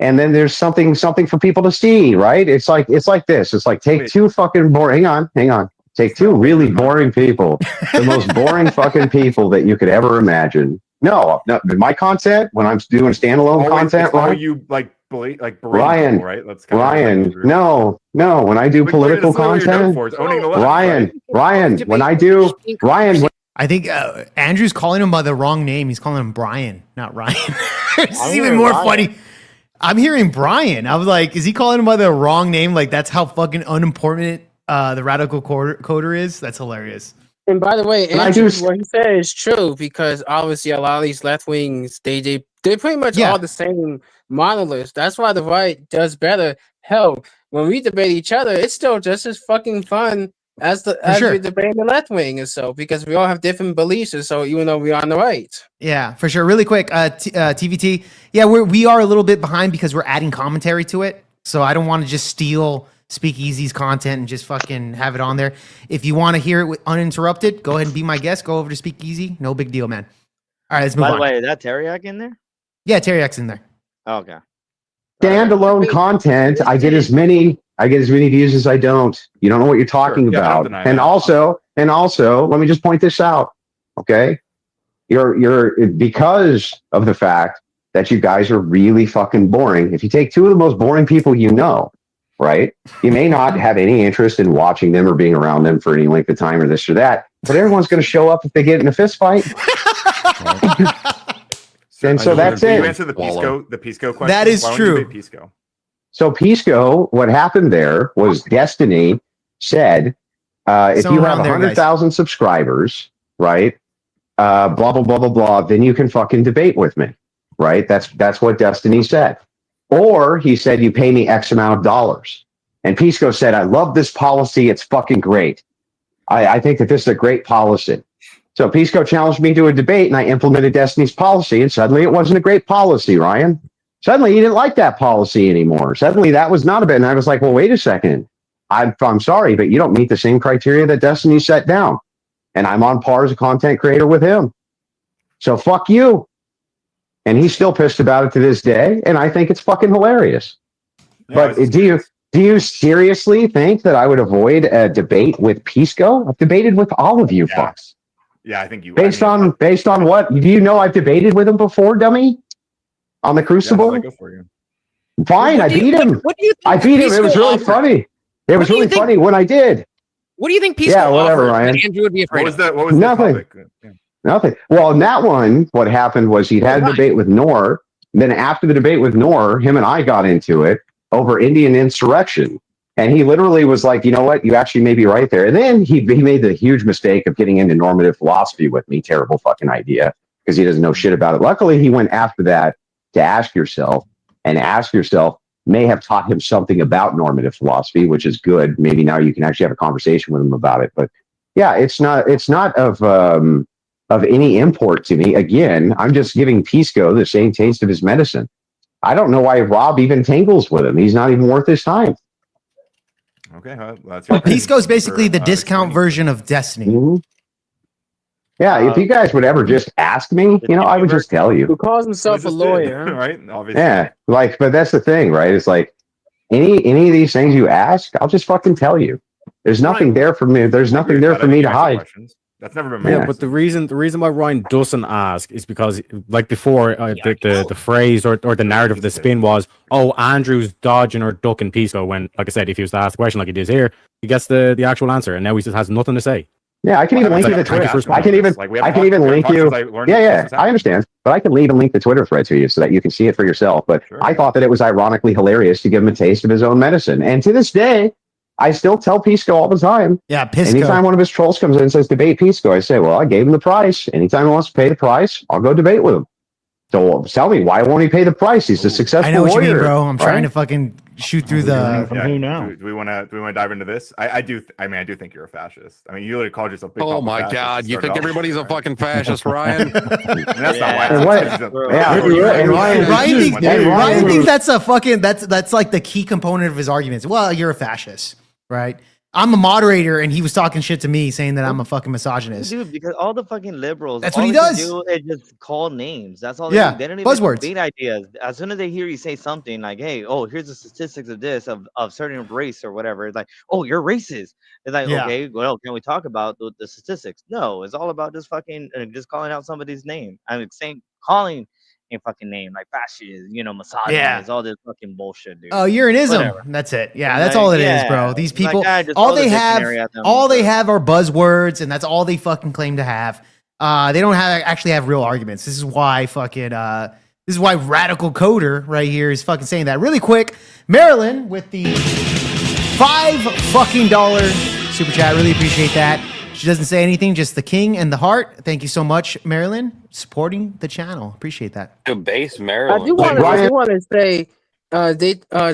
And then there's something for people to see, right? It's like this. It's like take two fucking boring. Hang on. Take two really boring people, the most boring fucking people that you could ever imagine. No, my content when I'm doing standalone content, Ryan, Ryan, you like Ryan, people, right? Let's Ryan, no. When I do political content, Ryan, when I do Ryan. I think Andrew's calling him by the wrong name. He's calling him Brian, not Ryan. It's I'm even hearing more Ryan. funny. I'm hearing Brian. I was like, is he calling him by the wrong name? Like that's how fucking unimportant the radical coder is. That's hilarious. And by the way, And I Andrew, do- what he said is true because obviously a lot of these left wings, they pretty much Yeah. all the same monoliths. That's why the right does better. Hell, when we debate each other, it's still just as fucking fun as sure. we debate the left wing, and so because we all have different beliefs, and so even though we're on the right. Yeah, for sure. Really quick, TVT. Yeah, we are a little bit behind because we're adding commentary to it. So I don't want to just steal Speakeasy's content and just fucking have it on there. If you want to hear it uninterrupted, go ahead and be my guest. Go over to Speakeasy. No big deal, man. All right, let's move By the on. way, is that Teriyaki in there? Yeah, Terry X in there. Oh, okay. Standalone content, I get as many views as I don't. You don't know what you're talking Yeah, I don't about. deny And that. also, let me just point this out. Okay. You're because of the fact that you guys are really fucking boring. If you take two of the most boring people you know, right? You may not have any interest in watching them or being around them for any length of time or this or that, but everyone's going to show up if they get in a fist fight. And so that's You it. answer the Pisco question. That is Why don't you true. debate Pisco? So Pisco, what happened there was Destiny said, if Somewhere you have around there, 100,000 subscribers, right? Blah, blah, blah, blah, blah, then you can fucking debate with me, right? That's what Destiny said. Or he said, you pay me X amount of dollars. And Pisco said, I love this policy. It's fucking great. I think that this is a great policy. So Pisco challenged me to a debate and I implemented Destiny's policy and suddenly it wasn't a great policy, Ryan. Suddenly he didn't like that policy anymore. Suddenly that was not a bit. And I was like, well, wait a second. I'm sorry, but you don't meet the same criteria that Destiny set down. And I'm on par as a content creator with him. So fuck you. And he's still pissed about it to this day. And I think it's fucking hilarious. Yeah, But do you seriously think that I would avoid a debate with Pisco? I've debated with all of you fucks. Yeah, I think you. Based on what? Do you know I've debated with him before, dummy? On the Crucible? Yeah, go for you. Fine, What I do you- beat him. what do you think I beat him. It was Pisco really offered? funny. It was do you really think- funny when I did. What do you think Pisco Yeah, whatever, offered Ryan. that Andrew would be afraid What was of? the what was Nothing. the topic? Yeah. Nothing. Well, in that one, what happened was he'd had a debate with Noerr. Then after the debate with Noerr, him and I got into it over Indian insurrection. And he literally was like, you know what? You actually may be right there. And then he made the huge mistake of getting into normative philosophy with me. Terrible fucking idea because he doesn't know shit about it. Luckily, he went after that to ask yourself may have taught him something about normative philosophy, which is good. Maybe now you can actually have a conversation with him about it. But yeah, it's not of any import to me. Again, I'm just giving Pisco the same taste of his medicine. I don't know why Rob even tangles with him. He's not even worth his time. Okay, that's But Pisco's basically the discount version of Destiny. Mhm. Yeah, if you guys would ever just ask me, I would just tell you. Who calls himself a lawyer? huh? right? Obviously. Yeah, but that's the thing, right? It's like any of these things you ask, I'll just fucking tell you. There's nothing there for me. There's nothing there for me to hide. That's never been my Yeah, answer. but the reason why Ryan doesn't ask is because, like before, the phrase or the narrative, the spin was, "Oh, Andrew's dodging or ducking Pisco." When, like I said, if he was to ask the question like he does here, he gets the actual answer, and now he just has nothing to say. Yeah, I can even link you the Twitter. I can even link you. Yeah, I understand, but I can even link the Twitter thread to you so that you can see it for yourself. But I thought that it was ironically hilarious to give him a taste of his own medicine, and to this day, I still tell Pisco all the time. Yeah, Pisco. Anytime one of his trolls comes in and says debate Pisco, I say, well, I gave him the price. Anytime he wants to pay the price, I'll go debate with him. So tell me, why won't he pay the price? He's a successful I know what lawyer, you mean, bro. I'm trying right? to fucking shoot through the. Yeah. Do we want to dive into this? I do. I mean, I do think you're a fascist. I mean, you literally called yourself. Big Oh Papa my fascist God! to You start think off. everybody's a fucking fascist, Ryan? That's not why. And Ryan thinks that's a fucking that's like the key component of his arguments. Well, you're a fascist, right? I'm a moderator, and he was talking shit to me, saying that I'm a fucking misogynist. Dude, because all the fucking liberals, That's all what he they can does. do is just call names. That's all Yeah, they do. They don't even buzzwords. debate ideas. As soon as they hear you say something like, hey, oh, here's the statistics of this, of certain race or whatever, it's like, oh, you're racist. It's like, Yeah. okay, well, can we talk about the statistics? No, it's all about just fucking just calling out somebody's name. I mean, calling a fucking name like fascist, misogynist, all this fucking bullshit, dude. Oh, you're an ism. Whatever. That's it. Yeah, And that's like, all it is, yeah, bro. These like, people, I just all throw the they have, dictionary at them all and they stuff. have are buzzwords, and that's all they fucking claim to have. They don't actually have real arguments. This is why fucking this is why Radical Coder right here is fucking saying that. Really quick, Marilyn with the $5 super chat. Really appreciate that. She doesn't say anything, just the king and the heart. Thank you so much, Marilyn, supporting the channel. Appreciate that. Debase I Maryland. do want to say,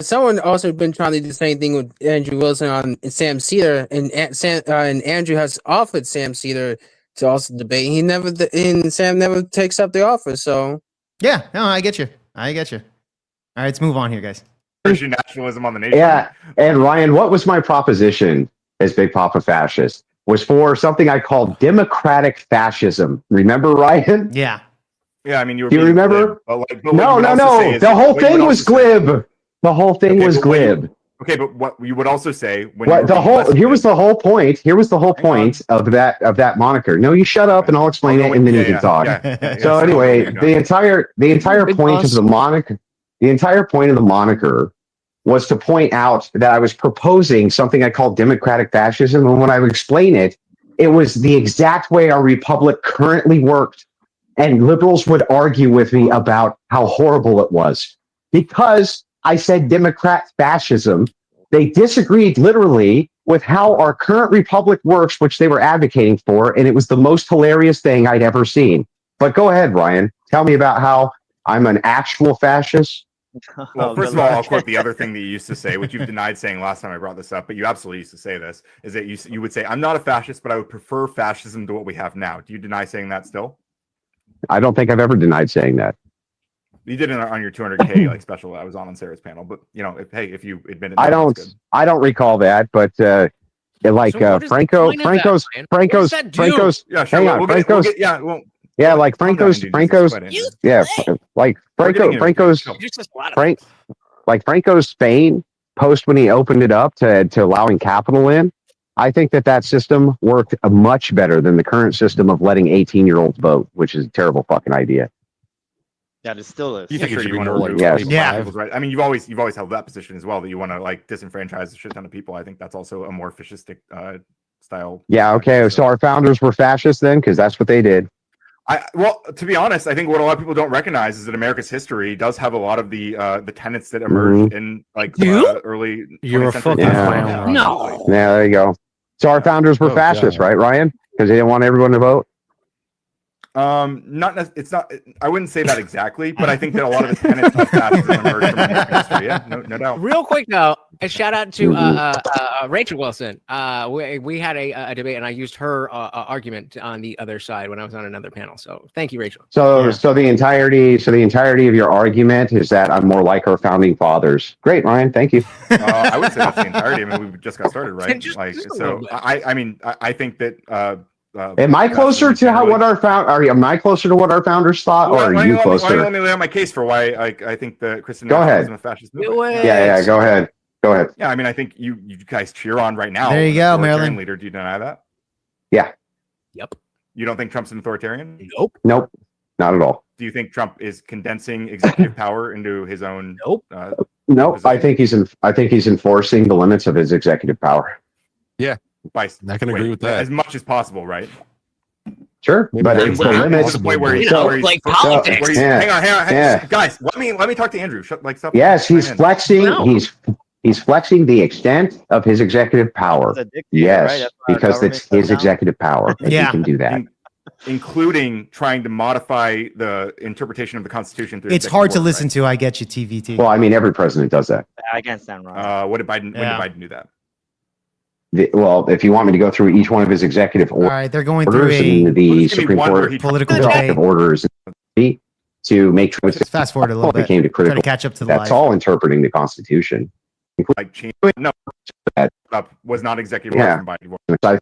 someone also been trying to do the same thing with Andrew Wilson on Sam Cedar, and and Andrew has offered Sam Cedar to also debate. And Sam never takes up the offer. So Yeah, no, I get you. All right, let's move on here, guys. Christian nationalism on the nation. Yeah, and Ryan, what was my proposition as Big Papa Fascist? Was for something I called democratic fascism. Remember, Ryan? Yeah. Yeah, I mean, you were. Do you being remember? glib, but No. The whole thing was glib. The whole thing was glib. Okay, but what you would also say when What here was the whole point. Here was the whole point of that moniker. No, you shut up and I'll explain it, and then you can talk. So anyway, the entire point of the moniker, was to point out that I was proposing something I called democratic fascism, and when I would explain it, it was the exact way our republic currently worked, and liberals would argue with me about how horrible it was because I said Democrat fascism. They disagreed literally with how our current republic works, which they were advocating for, and it was the most hilarious thing I'd ever seen. But go ahead, Ryan. Tell me about how I'm an actual fascist. Well, first of all, I'll quote the other thing that you used to say, which you've denied saying last time I brought this up, but you absolutely used to say this, is that you would say, I'm not a fascist, but I would prefer fascism to what we have now. Do you deny saying that still? I don't think I've ever denied saying that. You did it on your 200K like special that I was on Sarah's panel, but if you admit it, I don't recall that, but Franco's yeah, sure. hang on, Franco's yeah, like Franco's Spain post when he opened it up to allowing capital in. I think that system worked much better than the current system of letting 18-year-olds vote, which is a terrible fucking idea. That is still a. You think it should be more like right? I mean, you've always held that position as well, that you want to like disenfranchise a shit ton of people. I think that's also a more fascistic style. Yeah. Okay. So our founders were fascists then, because that's what they did. Well, to be honest, I think what a lot of people don't recognize is that America's history does have a lot of the tenets that emerged in like early. You're a fucking clown. No. Yeah. There you go. So our founders were fascists, right, Ryan? Because they didn't want everyone to vote. It's not. I wouldn't say that exactly, but I think that a lot of the tenets of fascism emerged from American history. Yeah, no doubt. Real quick though, a shout out to Rachel Wilson. We had a debate, and I used her argument on the other side when I was on another panel. So thank you, Rachel. So the entirety of your argument is that I'm more like our founding fathers. Great, Ryan. Thank you. I would say that's the entirety. I mean, we just got started, right? I think that. Am I closer to what our founders thought, or are you closer? Let me lay out my case for why I think the Christian Go ahead. nationalism and fascist movement. Yeah. Go ahead. Yeah, I mean, I think you guys cheer on right now. There you go, Marilyn. Leader. Do you deny that? Yeah. Yep. You don't think Trump's an authoritarian? Nope. Not at all. Do you think Trump is condensing executive power into his own? Nope. I think he's enforcing the limits of his executive power. Yeah. I can agree with that. as much as possible, right? Sure, Maybe but not it's the exactly limit. To the point where he's, You know, where he's like where politics. he's- Yeah. hang on, Yeah. guys. Let me talk to Andrew. Stop. Yes, he's chiming in. flexing. No. He's flexing the extent of his executive power. He's a dictator, Yes, right? That's why our because government it's shut his down. executive power. That Yeah. he can do that. Including trying to modify the interpretation of the Constitution. Through It's hard to listen to. I get you, TVT. Well, I mean, every president does that. I can't stand Ron. When did Biden do that? Well, if you want me to go through each one of his executive All right, they're going through orders a and the Supreme Court political executive debate. orders to make sure Let's fast forward a little bit. became to Try to critical. catch up to the That's live. all interpreting the Constitution. Like change? No, that was not executive order from Biden. Besides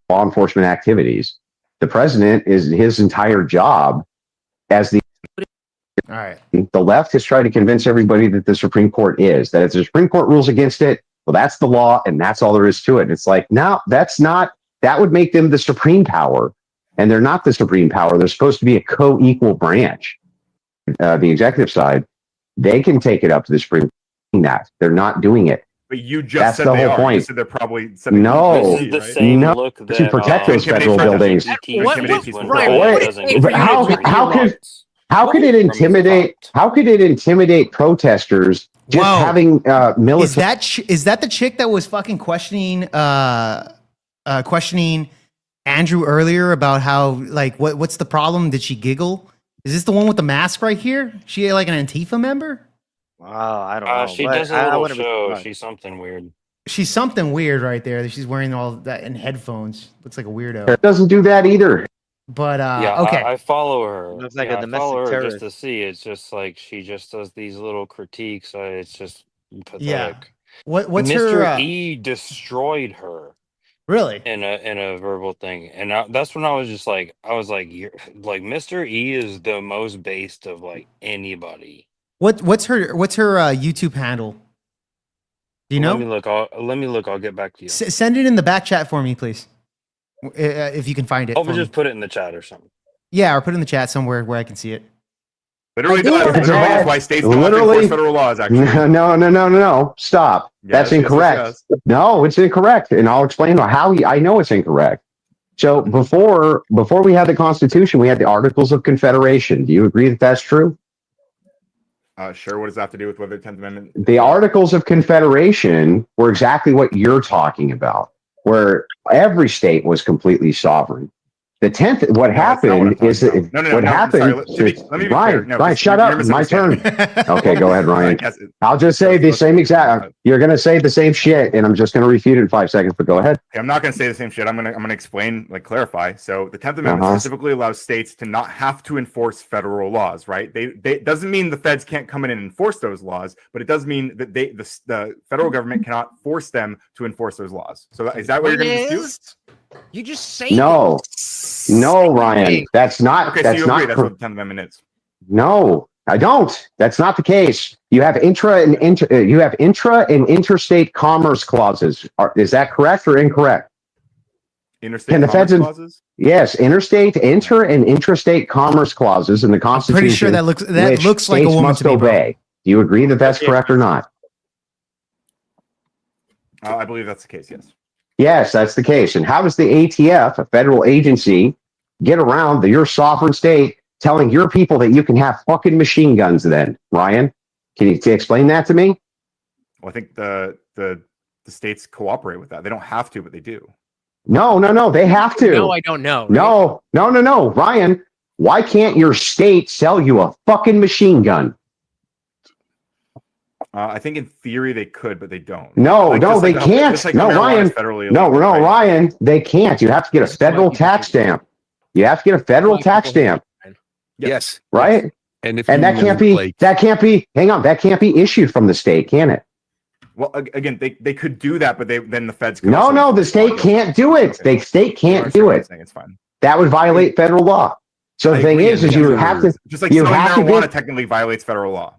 law enforcement activities, the president is his entire job as the. All right. The left has tried to convince everybody that the Supreme Court is that if the Supreme Court rules against it, well, that's the law, and that's all there is to it. And it's like, no, that's not. That would make them the supreme power, and they're not the supreme power. They're supposed to be a co-equal branch. The executive side, they can take it up to the Supreme Court. That they're not doing it. But you just That's said the they whole are. point. You said they're probably setting No, This is the same no, look to that protect those federal buildings. How could it intimidate? How could it intimidate protesters just Whoa. having military? Is that the chick that was fucking questioning Andrew earlier about how like what's the problem? Did she giggle? Is this the one with the mask right here? She like an Antifa member? Wow, I don't know. She but does a I little wouldn't be show. surprised. She's something weird. She's something weird right there. She's wearing all that in headphones. Looks like a weirdo. It doesn't do that either. But Yeah, okay. I follow her. Looks like Yeah, a I follow domestic her terrorist. just to see. It's just like she just does these little critiques. It's just pathetic. Yeah. What's Mr. her E destroyed her really? in a verbal thing, and that's when I was you're like Mr. E is the most based of like anybody. What's her YouTube handle? Do you know? Let me look. I'll get back to you. Send it in the back chat for me, please. If you can find it. I'll for just me. put it in the chat or something. Yeah, or put it in the chat somewhere where I can see it. Literally is why states don't have to enforce federal laws. Actually, No. Stop. That's yes, incorrect. No, it's incorrect, and I'll explain how I know it's incorrect. So before we had the Constitution, we had the Articles of Confederation. Do you agree that that's true? Sure. What does that have to do with whether the 10th Amendment? The Articles of Confederation were exactly what you're talking about, where every state was completely sovereign. The 10th, what happened is that what happened. Ryan, shut up. My turn. Okay, go ahead, Ryan. I'll just say the same exact. You're going to say the same shit, and I'm just going to refute it in 5 seconds. But go ahead. Okay, I'm not going to say the same shit. I'm going to explain, like clarify. So the 10th Amendment specifically allows states to not have to enforce federal laws, right? They doesn't mean the feds can't come in and enforce those laws, but it does mean that the federal government cannot force them to enforce those laws. So is that what you're going to dispute? You just say No, Ryan, that's not. Okay, that's so you not. agree that's what the 10th Amendment is. No, I don't. That's not the case. You have intra and interstate commerce clauses. Is that correct or incorrect? Interstate commerce clauses? Yes, inter and intrastate commerce clauses in the Constitution. Pretty sure that looks which like a states woman must to me, bro. obey. Do you agree that that's correct or not? I believe that's the case. Yes. Yes, that's the case. And how does the ATF, a federal agency, get around your sovereign state telling your people that you can have fucking machine guns then? Ryan, can you explain that to me? Well, I think the states cooperate with that. They don't have to, but they do. No, they have to. No, I don't know. No. Ryan, why can't your state sell you a fucking machine gun? I think in theory they could, but they don't. No, they can't. Ryan, Ryan, they can't. You have to get a federal tax stamp. Yes. Right? And that can't be. Hang on, that can't be issued from the state, can it? Well, again, they could do that, but then the feds could. No, the state can't do it. The state can't do it. It's fine. That would violate federal law. So the thing is you have to. Just like selling marijuana technically violates federal law.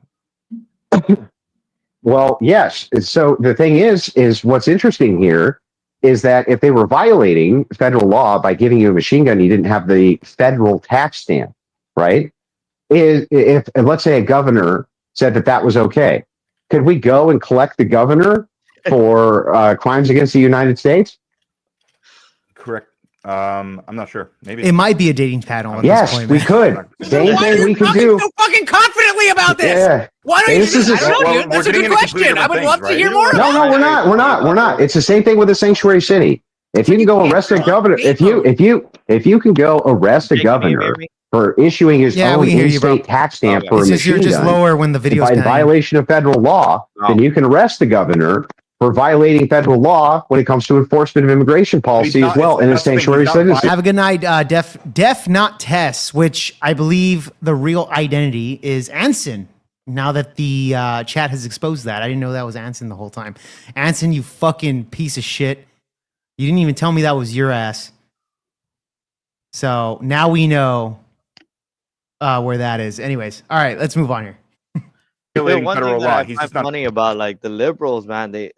Well, yes. So the thing is what's interesting here is that if they were violating federal law by giving you a machine gun, you didn't have the federal tax stamp, right? If let's say a governor said that was okay, could we go and collect the governor for crimes against the United States? I'm not sure. Maybe It might be a dating panel at this Yes, point. we man. could. Same Why are thing you we could talking do. so fucking confidently about this? Yeah. Why don't Hey, you this do is I don't know, well, dude. That's a good question. I would love to hear more No, about no, it. we're not. We're not. It's the same thing with a sanctuary city. If you can go arrest a governor, if you can go arrest a governor for issuing his Yeah, we own can hear you, bro. in-state tax stamp for a It's just you're machine just gun lower when the video's in playing. violation of federal law, then you can arrest the governor for violating federal law when it comes to enforcement of immigration policy as well in a sanctuary citizen. Have a good night, Def Not Tess, which I believe the real identity is Anson. Now that the chat has exposed that, I didn't know that was Anson the whole time. Anson, you fucking piece of shit. You didn't even tell me that was your ass. So now we know where that is. Anyways, all right, let's move on here. The one thing that I find funny about like the liberals, man, they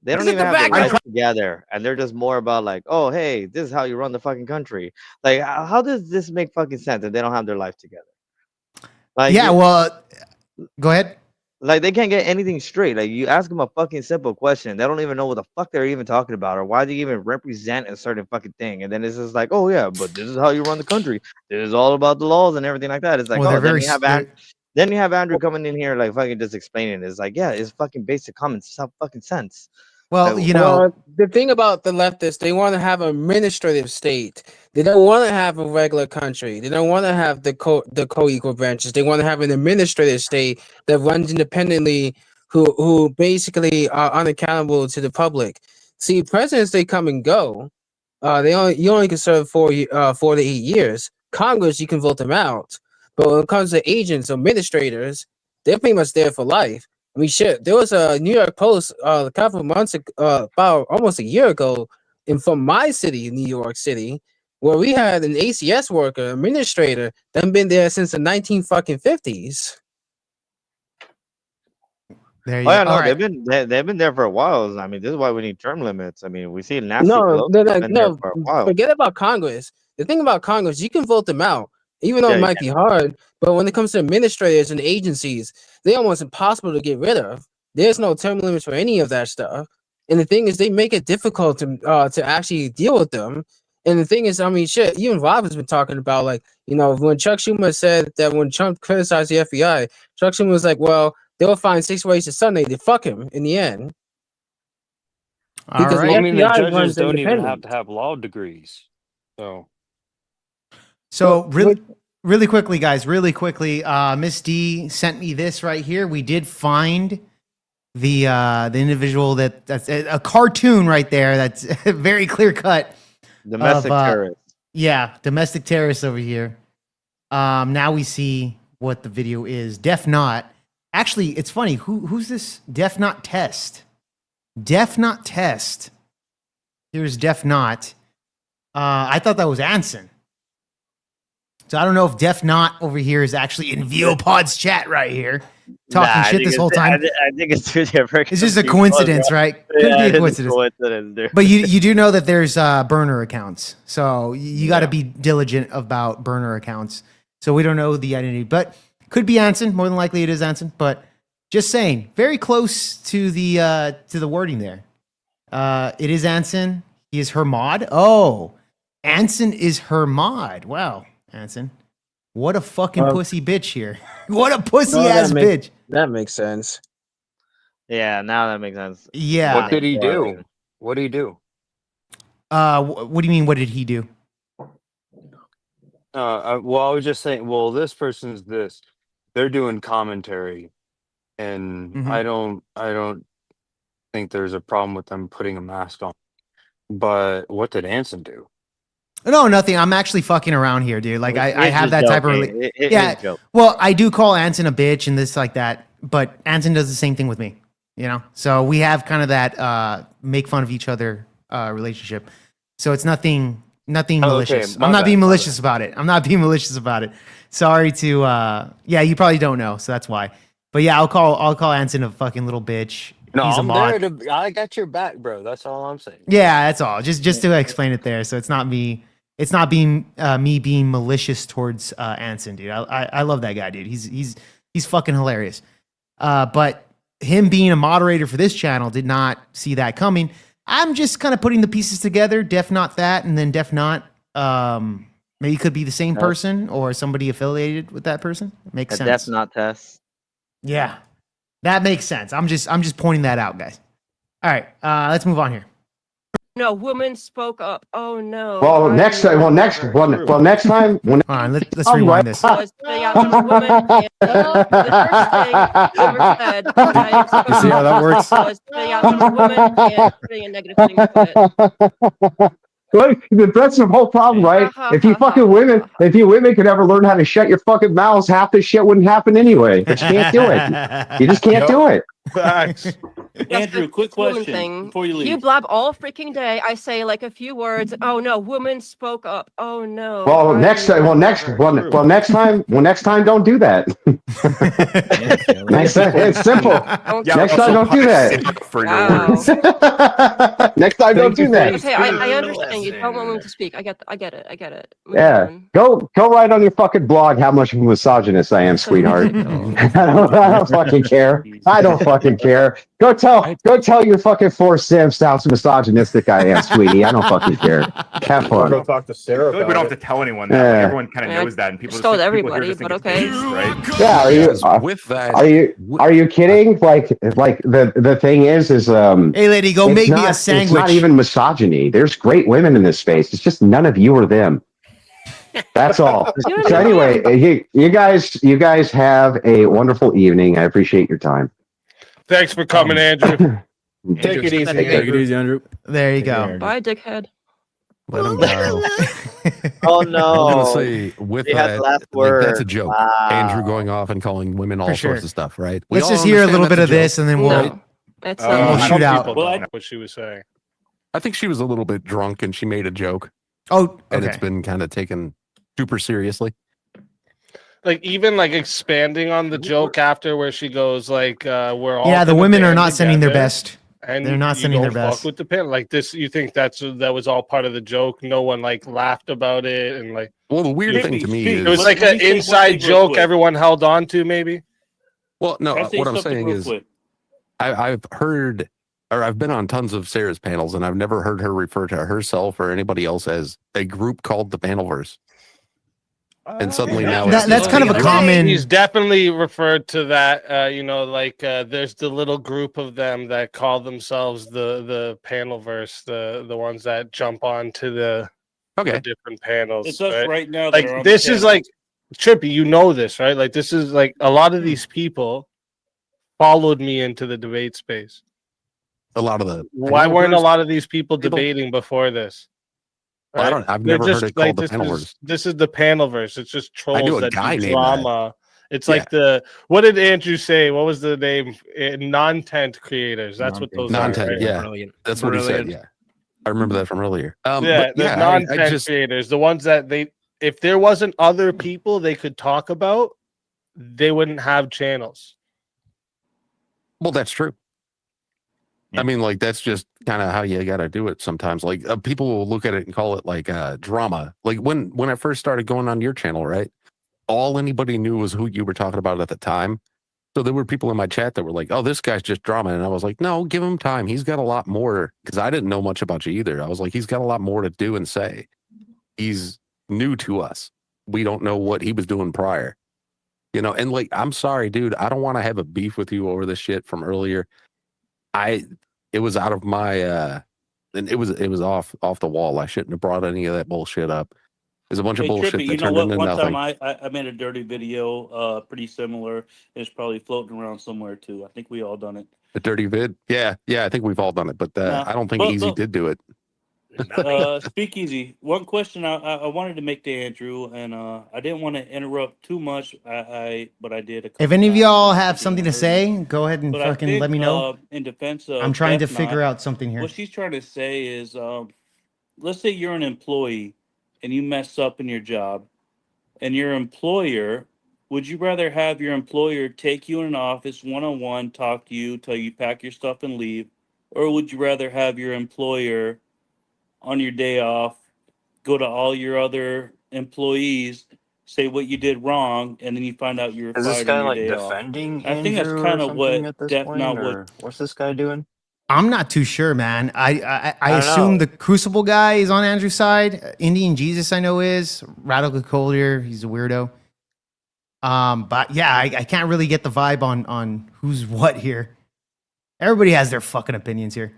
don't even have their life together, and they're just more about like, oh, hey, this is how you run the fucking country. Like, how does this make fucking sense if they don't have their life together? Like, Yeah, well, go ahead. Like they can't get anything straight. Like you ask them a fucking simple question, they don't even know what the fuck they're even talking about, or why they even represent a certain fucking thing. And then it's just like, oh yeah, but this is how you run the country. This is all about the laws and everything like that. It's like, Well, oh, they're then very you have then you have Andrew coming in here like fucking just explaining. It's like, yeah, it's fucking basic common fucking sense. Well, Like, you know, the thing about the leftists, they want to have an administrative state. They don't want to have a regular country. They don't want to have the co-equal branches. They want to have an administrative state that runs independently, who basically are unaccountable to the public. See, presidents, they come and go. You only can serve 4 to 8 years. Congress, you can vote them out. But when it comes to agents, administrators, they're pretty much there for life. I mean, shit. There was a New York Post a couple of months ago, about almost a year ago, and from my city, New York City, where we had an ACS worker, administrator, that been there since the 1950s. There oh yeah, no, they've been there for a while. I mean, this is why we need term limits. I mean, we see Nancy Pelosi has been there for a while. Forget about Congress. The thing about Congress, you can vote them out, even though it might be hard. But when it comes to administrators and agencies, they're almost impossible to get rid of. There's no term limits for any of that stuff. And the thing is, they make it difficult to actually deal with them. And the thing is, I mean, shit, even Rob has been talking about, like, you know, when Chuck Schumer said that when Trump criticized the FBI, Chuck Schumer was like, well, they'll find 6 ways to Sunday to fuck him in the end. Because the I mean, the FBI judges runs don't even have independent. to have law degrees. So really quickly, guys, really quickly, Miss D sent me this right here. We did find the individual that's a cartoon right there. That's very clear cut. Domestic terrorist. Yeah, domestic terrorist over here. Now we see what the video is. Def Not. Actually, it's funny. Who's this? Def Not Test. Def Not Test. Here's Def Not. I thought that was Anson. So I don't know if Def Not over here is actually in VOPod's chat right here, talking shit this whole time. I think it's two different. It's just a coincidence, right? Could be a coincidence. Dude. But you do know that there's burner accounts, so you got to be diligent about burner accounts. So we don't know the identity, but could be Anson. More than likely, it is Anson. But just saying, very close to the wording there. It is Anson. He is her mod. Oh, Anson is her mod. Wow, Anson. What a fucking pussy bitch here. What a pussy ass bitch. That makes sense. Yeah, now that makes sense. Yeah. What did he do? What did he do? What do you mean? What did he do? Well, I was just saying. Well, this person's this. They're doing commentary, and I don't think there's a problem with them putting a mask on. But what did Anson do? No, nothing. I'm actually fucking around here, dude. Like I have that type of yeah. Well, I do call Anson a bitch and this like that, but Anson does the same thing with me. You know, so we have kind of that make fun of each other relationship. So it's nothing malicious. Okay, I'm not being malicious about it. I'm not being malicious about it. Sorry to yeah, you probably don't know, so that's why. But yeah, I'll call Anson a fucking little bitch. No, He's a I'm mod. there to. I got your back, bro. That's all I'm saying. Yeah, that's all. Just to explain it there, so it's not me. It's not being me being malicious towards Anson, dude. I love that guy, dude. He's fucking hilarious. But him being a moderator for this channel did not see that coming. I'm just kind of putting the pieces together. Def not that, and then def not. Maybe it could be the same person or somebody affiliated with that person. Makes sense. Def not test. Yeah, that makes sense. I'm just pointing that out, guys. All right, let's move on here. No, woman spoke up. Oh no. Well, next time. Well, next time. When Hold on, let's rewind this. Was the woman and the first thing Noerr said when I spoke You see how that works? was the woman and putting a negative thing to it. Well, that's the whole problem, right? If you women could ever learn how to shut your fucking mouths, half this shit wouldn't happen anyway. But you can't do it. You just can't do it. Andrew, quick Woman question thing. before you leave. You blab all freaking day. I say like a few words. Oh no, woman spoke up. Oh no. Well, next time. Next time, don't do that. Next time, it's simple. Next time, don't do that. For your words. Next time, don't do that. Okay, I understand. You don't want women to speak. I get it. Yeah, go write on your fucking blog how much of a misogynist I am, sweetheart. I don't fucking care. I don't fucking care. Go tell your fucking four simps how misogynistic I am, sweetie. I don't fucking care. Have fun. Go talk to Sarah. I feel like we don't have to tell anyone that. Yeah. Like, everyone kind of knows that, and people Just told people everybody, here just think but it's okay. dangerous, right? Yeah, with that, are you kidding? Like the thing is hey lady, go it's make me not- a sandwich. It's not even misogyny. There's great women in this space. It's just none of you are them. That's all. So anyway, you guys have a wonderful evening. I appreciate your time. Thanks for coming, Andrew. Take it easy. Take it easy, Andrew. There you go. Bye, dickhead. Let him go. Oh no. I was gonna say with They had that, the last like, that's a word. joke. Wow. Andrew going off and calling women all For sorts sure. of stuff, right? Let's all just hear a understand little bit that's of this, joke. and then we'll No, it's we'll shoot out. People don't know what she was saying. I think she was a little bit drunk and she made a joke. Oh, and okay. it's been kind of taken super seriously. Like even like expanding on the joke after where she goes like we're all Yeah, the gonna women are band not sending their together, best. and They're not you sending don't their best. fuck with the pen like this. You think that was all part of the joke? No one like laughed about it and like. Well, the weird thing to me is it was like an inside joke everyone held on to maybe. Well, no, Can I say what I'm something saying real is quick? I've heard or I've been on tons of Sarah's panels and I've never heard her refer to herself or anybody else as a group called the Panelverse. And suddenly now that's kind of a common. He's definitely referred to that. You know, like there's the little group of them that call themselves the Panelverse, the ones that jump onto the different panels. It's us right now that are on Like the this is panel. like Trippy. You know this, right? Like this is like a lot of these people followed me into the debate space. A lot of the Why weren't a Panelverse lot of these people debating before this? Well, I don't. I've never heard it called the Panelverse. This is the Panelverse. It's just I knew trolls a that guy do named drama. It's Yeah. like what did Andrew say? What was the name? Non-tent creators. That's what those Non-tent, are. Right? yeah. That's what he said. Yeah, I remember that from earlier. Yeah, but the yeah, non-tent I just creators, the ones that if there wasn't other people they could talk about, they wouldn't have channels. well, that's true. I mean, like that's just kind of how you got to do it sometimes. Like people will look at it and call it like drama. Like when I first started going on your channel, right? All anybody knew was who you were talking about at the time. So there were people in my chat that were like, "Oh, this guy's just drama," and I was like, "No, give him time. He's got a lot more." Because I didn't know much about you either. I was like, "He's got a lot more to do and say." He's new to us. We don't know what he was doing prior, you know. And like, I'm sorry, dude. I don't want to have a beef with you over this shit from earlier. It was out of my and it was off the wall. I shouldn't have brought any of that bullshit up. There's a bunch of bullshit Trippy, that you know turned what? into One nothing. time I made a dirty video, pretty similar. It's probably floating around somewhere too. I think we all done it. The dirty vid, yeah, I think we've all done it, but Nah, I don't think but- Easy but- did do it. Speakeasy. One question I wanted to make to Andrew, and I didn't want to interrupt too much. But I did. If any of y'all have something to say, go ahead and But I fucking think, let me know. In defense of I'm trying to Death figure Knot, out something here. What she's trying to say is, let's say you're an employee and you mess up in your job, and your employer, would you rather have your employer take you in an office one-on-one, talk to you, tell you pack your stuff and leave, or would you rather have your employer on your day off go to all your other employees, say what you did wrong, and then you find out you were Is this fired guy on your like day defending off? I think that's Andrew kind or of what something at this Death point, Knot or what's this guy doing? I'm not too sure, man. I don't assume know. the Crucible guy is on Andrew's side. Indian Jesus, I know, is Radical Collier. He's a weirdo. But yeah, I can't really get the vibe on who's what here. Everybody has their fucking opinions here.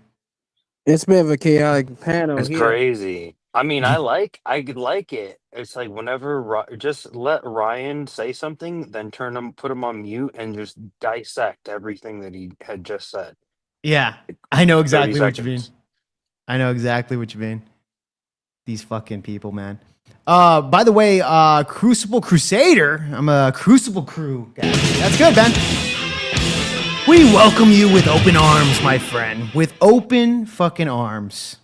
It's a bit of a chaotic panel It's here. crazy. I mean, I could like it. It's like whenever just let Ryan say something, then put him on mute, and just dissect everything that he had just said. Yeah, I know 30 exactly what you mean. seconds. I know exactly what you mean. These fucking people, man. By the way, Crucible Crusader. I'm a Crucible crew guy. That's good, Ben. We welcome you with open arms, my friend. With open fucking arms.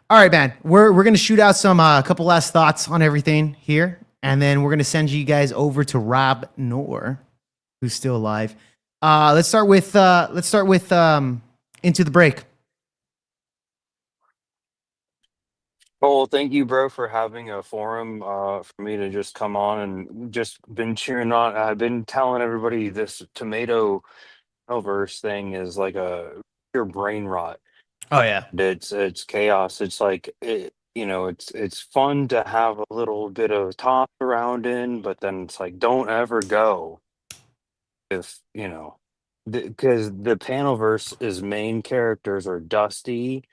All right, man. We're gonna shoot out some couple last thoughts on everything here, and then we're gonna send you guys over to Rob Noerr, who's still alive. Let's start with Into the Break. Well, thank you, bro, for having a forum for me to just come on and just been cheering on. I've been telling everybody this tomato verse thing is like a pure brain rot. Oh yeah, it's chaos. It's like it's fun to have a little bit of top around in, but then it's like don't ever go if because the panel verse's main characters are Dusty,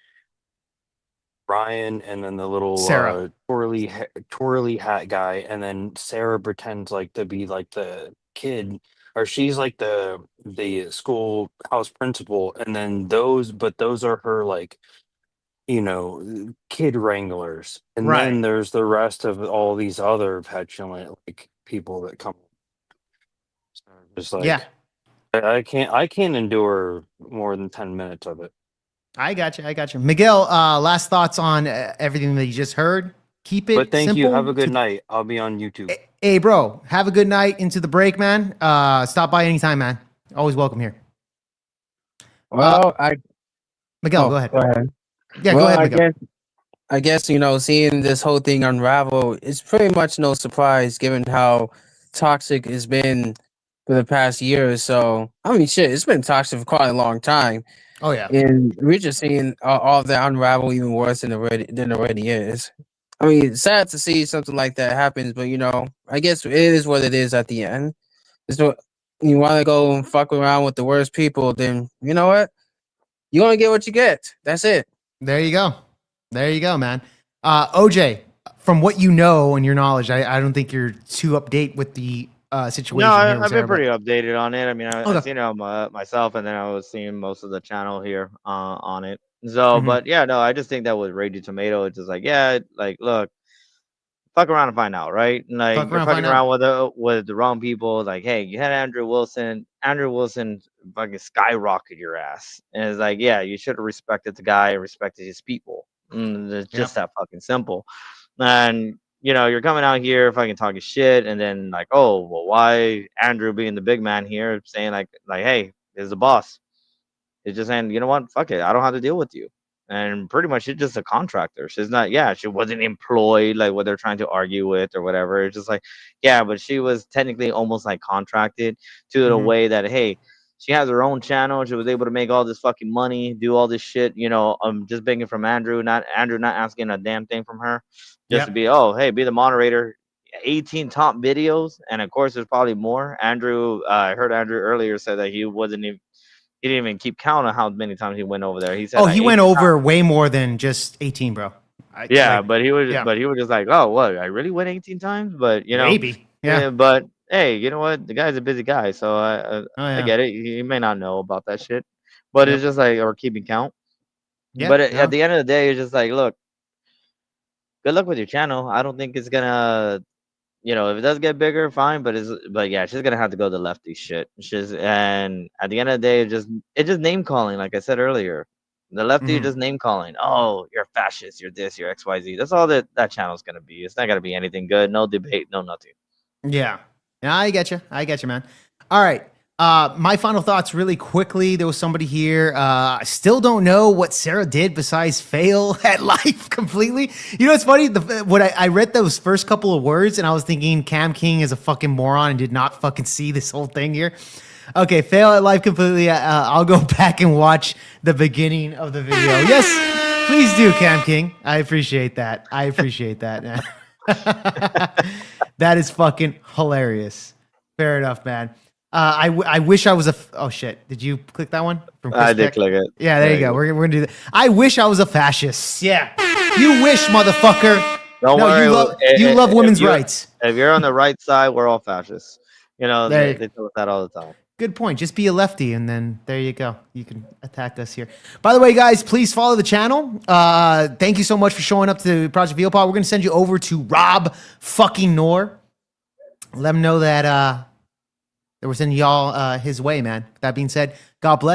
Ryan, and then the little Sara. twirly hat guy, and then Sarah pretends like to be like the kid, or she's like the school house principal, and then those are her like kid wranglers, and Right. then there's the rest of all these other petulant like people that come. Just like Yeah. I can't endure more than 10 minutes of it. I got you. Miguel, last thoughts on everything that you just heard. Keep it But thank simple. you. Have a good night. I'll be on YouTube. Hey, bro, have a good night. Into the Break, man. Stop by anytime, man. Always welcome here. Well, Miguel, go ahead. Go ahead. Yeah, well, go ahead, Miguel. I guess seeing this whole thing unravel, it's pretty much no surprise given how toxic it's been for the past year or so. I mean, shit, it's been toxic for quite a long time. Oh yeah, and we're just seeing all of that unravel even worse than already is. I mean, it's sad to see something like that happens, but I guess it is what it is at the end. So you want to go and fuck around with the worst people, then you know what? You're gonna get what you get. That's it. There you go, man. OJ, from what you know and your knowledge, I don't think you're too update with the situation. No, here with I've Sarah, been pretty updated on it. I mean, Okay. I've seen it myself, and then I was seeing most of the channel here on it. So, Mhm. but yeah, no, I just think that with Raging Tomato, it's just like, yeah, like, look, fuck around and find out, right? Like, Fuck you're around, fucking find around out. with the wrong people. Like, hey, you had Andrew Wilson. Andrew Wilson fucking skyrocketed your ass, and it's like, yeah, you should have respected the guy and respected his people. It's just that fucking simple. And you're coming out here fucking talking shit, and then like, oh, well, why Andrew being the big man here saying like, hey, this is the boss. It's just saying, you know what, fuck it, I don't have to deal with you. And pretty much she's just a contractor. She's not, yeah, she wasn't employed like what they're trying to argue with or whatever. It's just like, yeah, but she was technically almost like contracted to the Mhm. way that, hey, she has her own channel. She was able to make all this fucking money, do all this shit, just begging from Andrew, not asking a damn thing from her. Just to be, oh, hey, be the moderator. 18 top videos, and of course there's probably more. Andrew, I heard Andrew earlier said that he didn't even keep count on how many times he went over there. He said, Oh, he went 18 over way more than just 18, bro. yeah, like, but he was yeah. just like, oh, what? I really went 18 times, but Maybe, yeah. But hey, you know what? The guy's a busy guy, so I yeah. get it. He may not know about that shit, but Yep. it's just like, or keeping count. Yeah, But yeah. at the end of the day, it's just like, look, good luck with your channel. I don't think it's gonna, if it does get bigger, fine. But yeah, she's gonna have to go the lefty shit. And at the end of the day, it's just name calling, like I said earlier. The lefty Mhm. just name calling. Oh, you're a fascist. You're this. You're XYZ. That's all that channel's gonna be. It's not gonna be anything good. No debate. No nothing. Yeah. I get you, man. All right. My final thoughts really quickly. There was somebody here. I still don't know what Sarah did besides fail at life completely. It's funny. What I read those first couple of words and I was thinking Cam King is a fucking moron and did not fucking see this whole thing here. Okay, fail at life completely. I'll go back and watch the beginning of the video. Yes, please do, Cam King. I appreciate that. I appreciate that, man. That is fucking hilarious. Fair enough, man. I wish I was a. Oh shit! Did you click that one? From Chris I did Peck? click it. Yeah, there you go. We're gonna do that. I wish I was a fascist. Yeah, you wish, motherfucker. Don't No, worry. you love if women's you're- rights. If you're on the right side, we're all fascists. You know, There- they tell us that all the time. Good point. Just be a lefty, and then there you go. You can attack us here. By the way, guys, please follow the channel. Thank you so much for showing up to Project VealPod. We're gonna send you over to Rob fucking Noerr. Let him know that we're sending y'all his way, man. That being said, God bless.